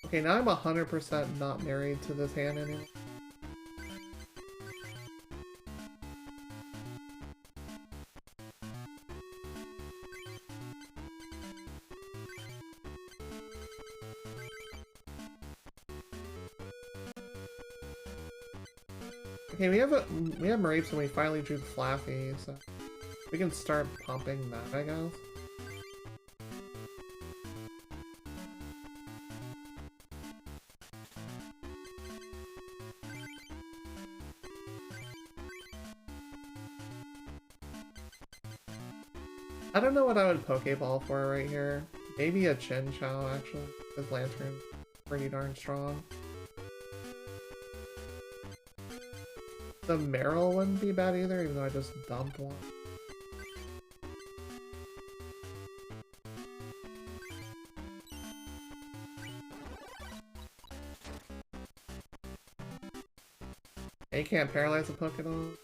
Okay, now I'm 100% not married to this hand anymore. Okay, we have Marapes and we finally drew Flaffy, so we can start pumping that, I guess. I don't know what I would Pokeball for right here. Maybe a Chin Chow, actually, because Lantern's pretty darn strong. The Meryl wouldn't be bad either, even though I just dumped one. You can't paralyze a Pokemon,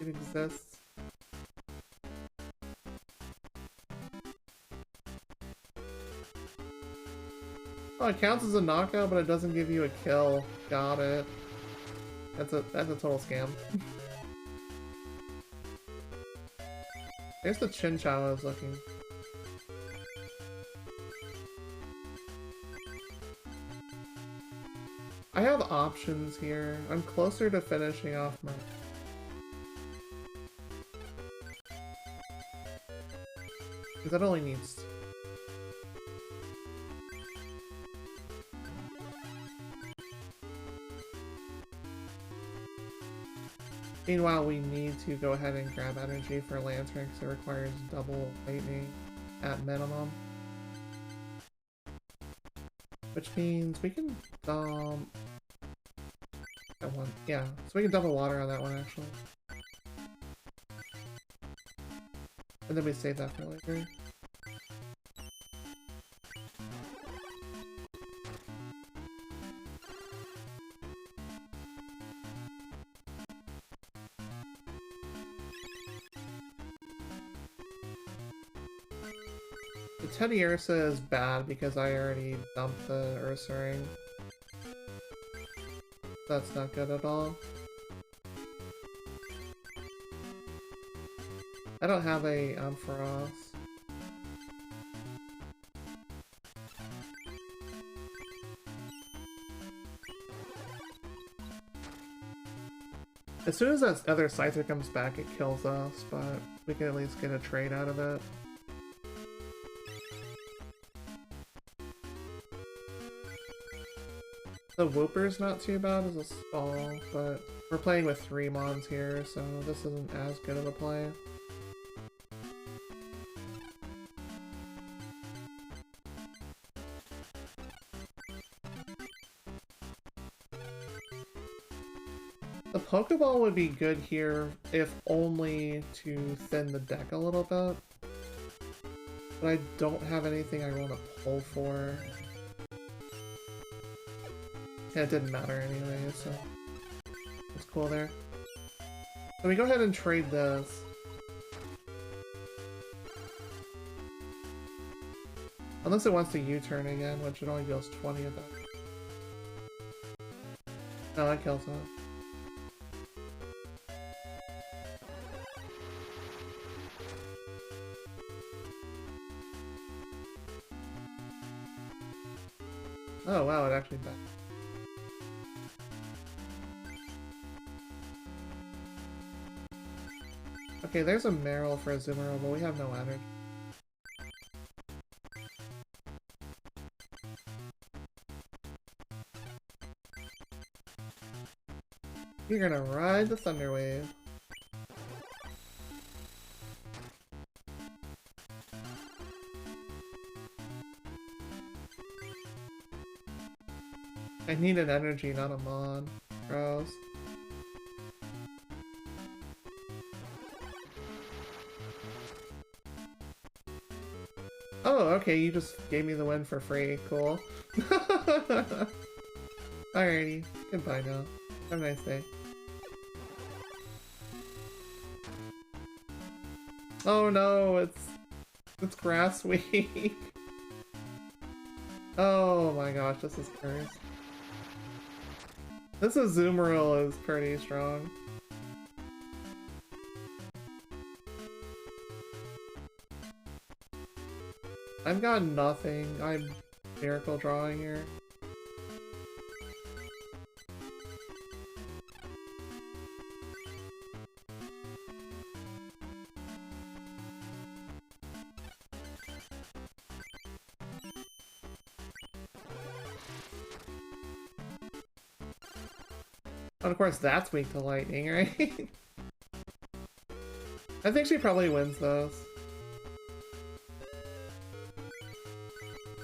it exists. Oh, it counts as a knockout, but it doesn't give you a kill. Got it. That's a total scam. Here's the Chin Chow I was looking. I have options here. I'm closer to finishing off my... Because that only needs... Meanwhile, we need to go ahead and grab energy for Lantern because it requires double lightning at minimum. Which means we can dump that one. Yeah, so we can double water on that one actually. And then we save that for later. Teddy Ursa is bad because I already dumped the Ursa ring. That's not good at all. I don't have a Ampharos. As soon as that other Scyther comes back, it kills us, but we can at least get a trade out of it. The Whooper's not too bad as a stall, but we're playing with 3 mons here, so this isn't as good of a play. The Pokeball would be good here, if only to thin the deck a little bit. But I don't have anything I want to pull for. Yeah, it didn't matter anyway, so it's cool there. So we go ahead and trade this. Unless it wants to U-turn again, which it only deals 20 of that. No, that kills it. Oh wow, it actually died. Okay, there's a Meryl for a Zoomer, but we have no energy. You're gonna ride the Thunder Wave. I need an energy, not a mon. Gross. Oh, okay, you just gave me the win for free. Cool. Alrighty. Goodbye now. Have a nice day. Oh no, it's Grass Week. Oh my gosh, this is cursed. This Azumarill is pretty strong. I've got nothing. I'm miracle drawing here. And of course that's weak to lightning, right? I think she probably wins those.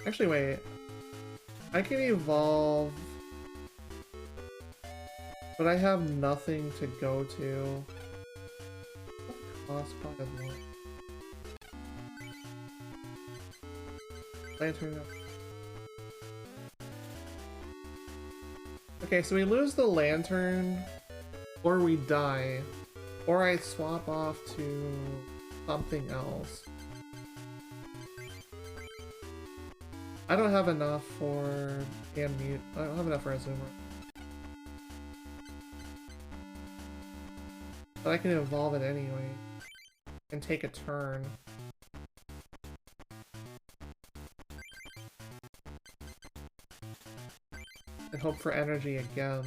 Actually, wait. I can evolve, but I have nothing to go to. What cost probably more? Lantern. Okay, so we lose the Lantern, or we die, or I swap off to something else. I don't have enough for Mute. I don't have enough for a Zoomer. But I can evolve it anyway. And take a turn. And hope for energy again.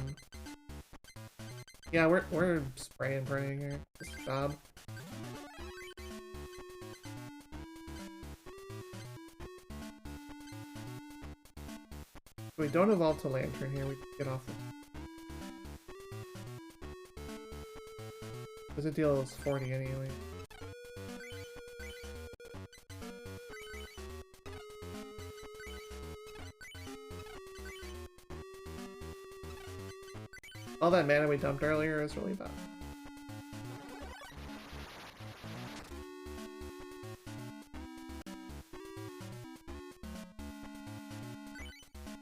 Yeah, we're spraying praying here. This is bad. We don't evolve to Lantern here, we can get off it. Because it deals 40 anyway. All that mana we dumped earlier is really bad.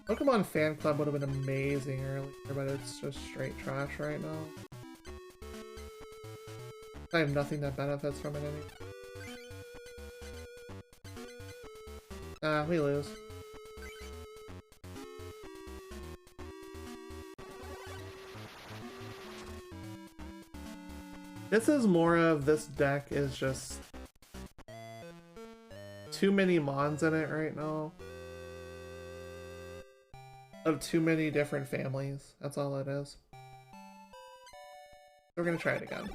Pokemon Fan Club would have been amazing earlier, but it's just straight trash right now. I have nothing that benefits from it anymore. Ah, we lose. This is more of this deck is just too many mons in it right now. Of too many different families. That's all it is. we're gonna try it again.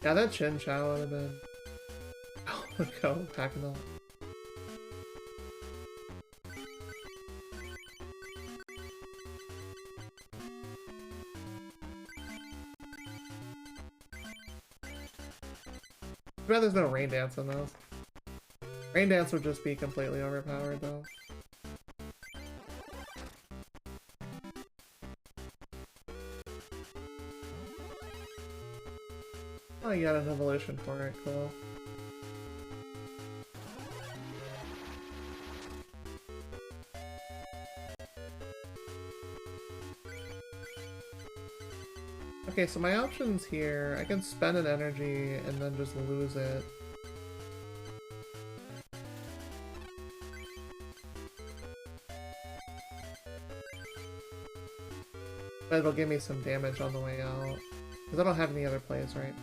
Yeah, that chin chow would have been. Oh, go packing up. Too bad there's no rain dance in those. Rain dance would just be completely overpowered though. Oh, you got an evolution for it, cool. Okay, so my options here, I can spend an energy and then just lose it. But it'll give me some damage on the way out. Because I don't have any other plays, right?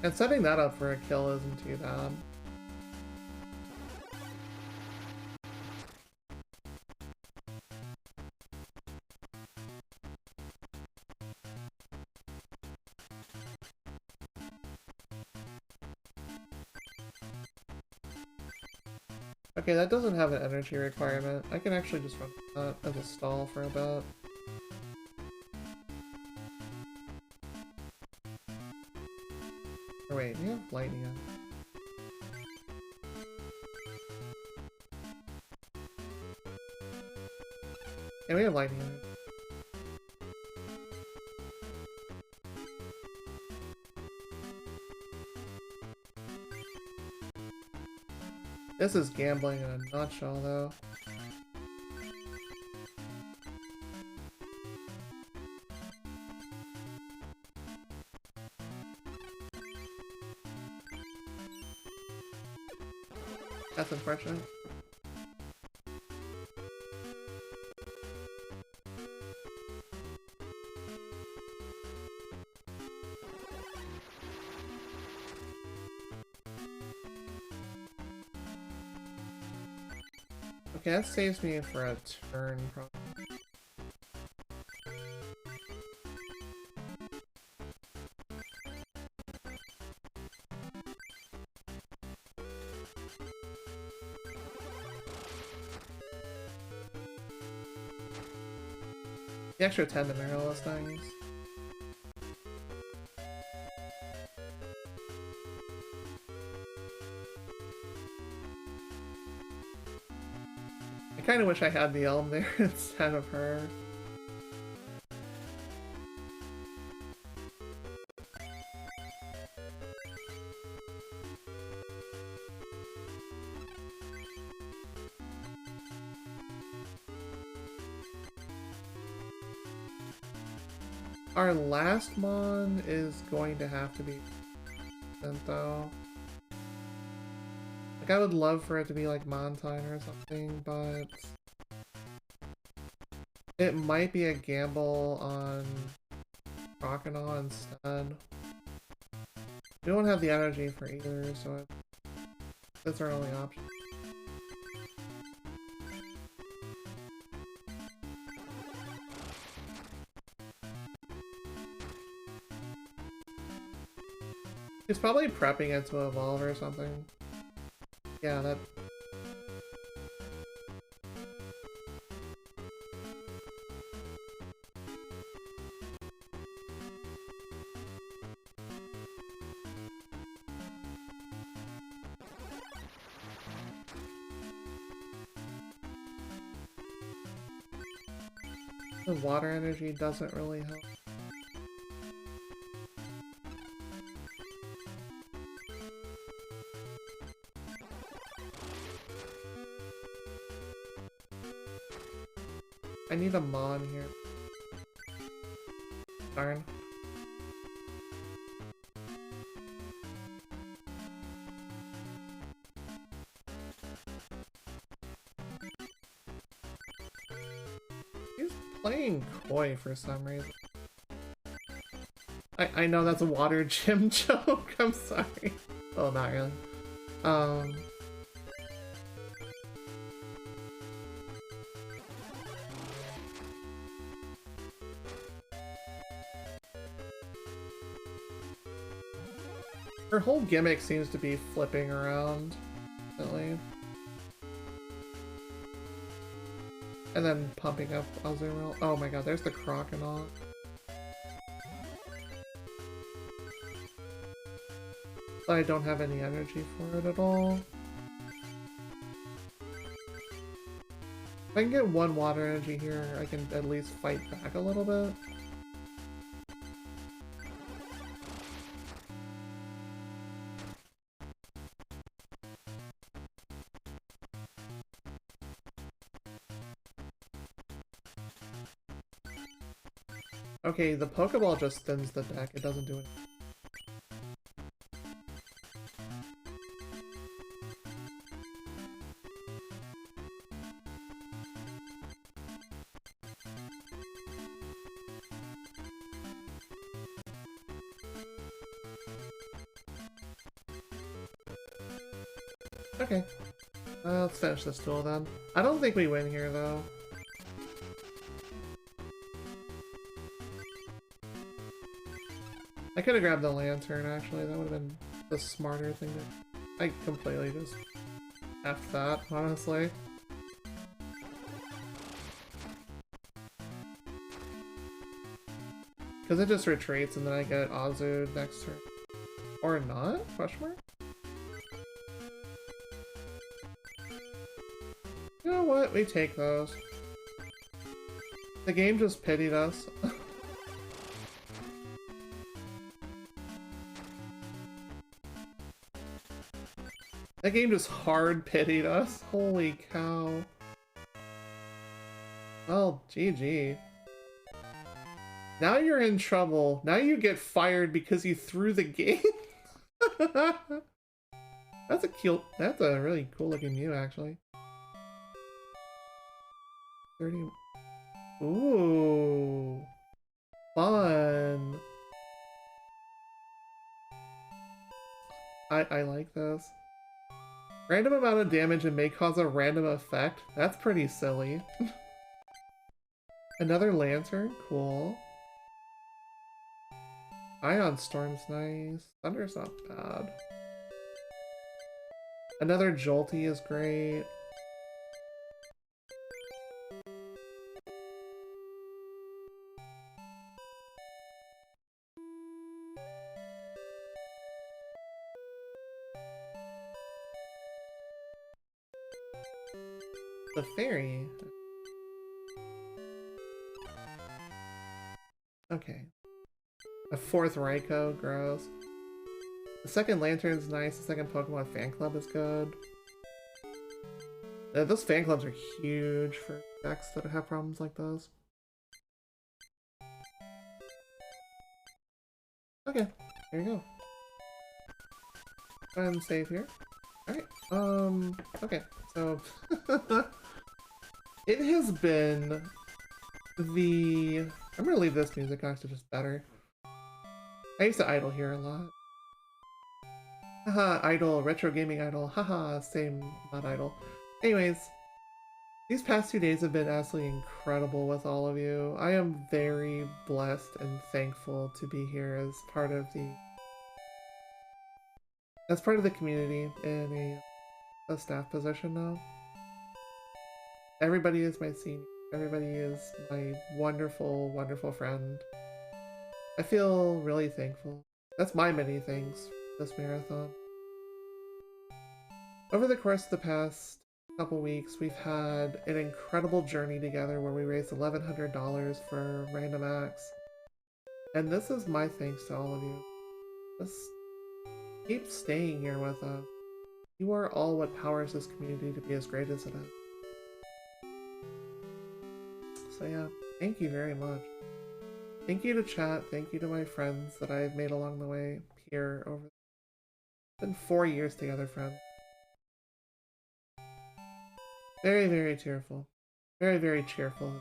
And setting that up for a kill isn't too bad. Okay, that doesn't have an energy requirement. I can actually just run that as a stall for a bit. Or wait, we have lightning on. Yeah, we have lightning on. This is gambling in a nutshell, though. That's unfortunate. Okay, that saves me for a turn, probably. The extra 10 to mirror is nice. I kind of wish I had the elm there instead of her. Our last mon is going to have to be though. Like, I would love for it to be like Montine or something, but it might be a gamble on Crocodile instead. We don't have the energy for either, so that's our only option. He's probably prepping it to evolve or something. Yeah, that... The water energy doesn't really help. I need a Mon here. Darn. He's playing coy for some reason. I know that's a water gym joke, I'm sorry. Well, not really. Her whole gimmick seems to be flipping around, really. And then pumping up Azumarill. Oh my god, there's the Croconaut. But I don't have any energy for it at all. If I can get one water energy here, I can at least fight back a little bit. Okay, the Pokeball just thins the deck, it doesn't do it. Okay, let's finish this duel then. I don't think we win here though. I could have grabbed the lantern actually, that would have been the smarter thing to... I completely just F'd that, honestly. Because it just retreats and then I get Azud next turn. Or not? Question mark? You know what? We take those. The game just pitied us. That game just hard pitied us. Holy cow. Well, GG. Now you're in trouble. Now you get fired because you threw the game. That's a really cool looking Mew actually. 30. Ooh. Fun. I like this. Random amount of damage and may cause a random effect. That's pretty silly. Another Lantern? Cool. Ion Storm's nice. Thunder's not bad. Another Jolty is great. The fairy. Okay. A fourth Raikou, gross. The second Lantern's nice, the second Pokemon Fan Club is good. Those fan clubs are huge for decks that have problems like those. Okay, here you go. Go ahead and save here. Alright, okay, so... It has been the... I'm gonna leave this music actually just better. I used to idle here a lot. Haha, idle, retro gaming idle, haha, same, not idle. Anyways, these past 2 days have been absolutely incredible with all of you. I am very blessed and thankful to be here as part of the community in a staff position now. Everybody is my senior. Everybody is my wonderful, wonderful friend. I feel really thankful. That's my many things for this marathon. Over the course of the past couple weeks, we've had an incredible journey together where we raised $1,100 for Random Acts. And this is my thanks to all of you. Just keep staying here with us. You are all what powers this community to be as great as it is. So yeah, thank you very much. Thank you to chat, thank you to my friends that I've made along the way here over... It's been 4 years together, friends. Very, very cheerful. Very, very cheerful.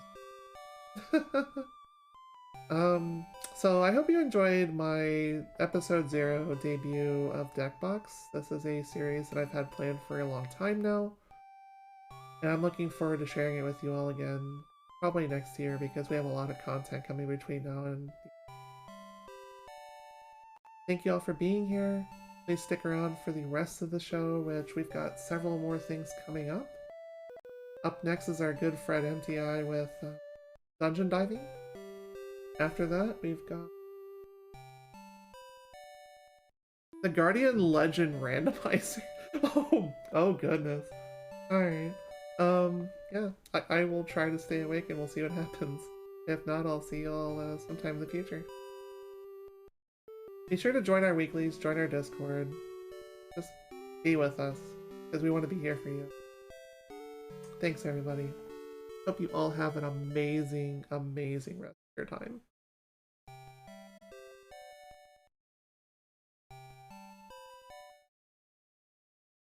So I hope you enjoyed my episode 0 debut of Deckbox. This is a series that I've had planned for a long time now. And I'm looking forward to sharing it with you all again, probably next year, because we have a lot of content coming between now and... Thank you all for being here. Please stick around for the rest of the show, which we've got several more things coming up. Up next is our good Fred MTI with dungeon diving. After that, we've got the Guardian Legend Randomizer. Oh goodness. Alright. Yeah, I will try to stay awake and we'll see what happens. If not, I'll see y'all sometime in the future. Be sure to join our weeklies, join our Discord. Just be with us, because we want to be here for you. Thanks, everybody. Hope you all have an amazing, amazing rest of your time.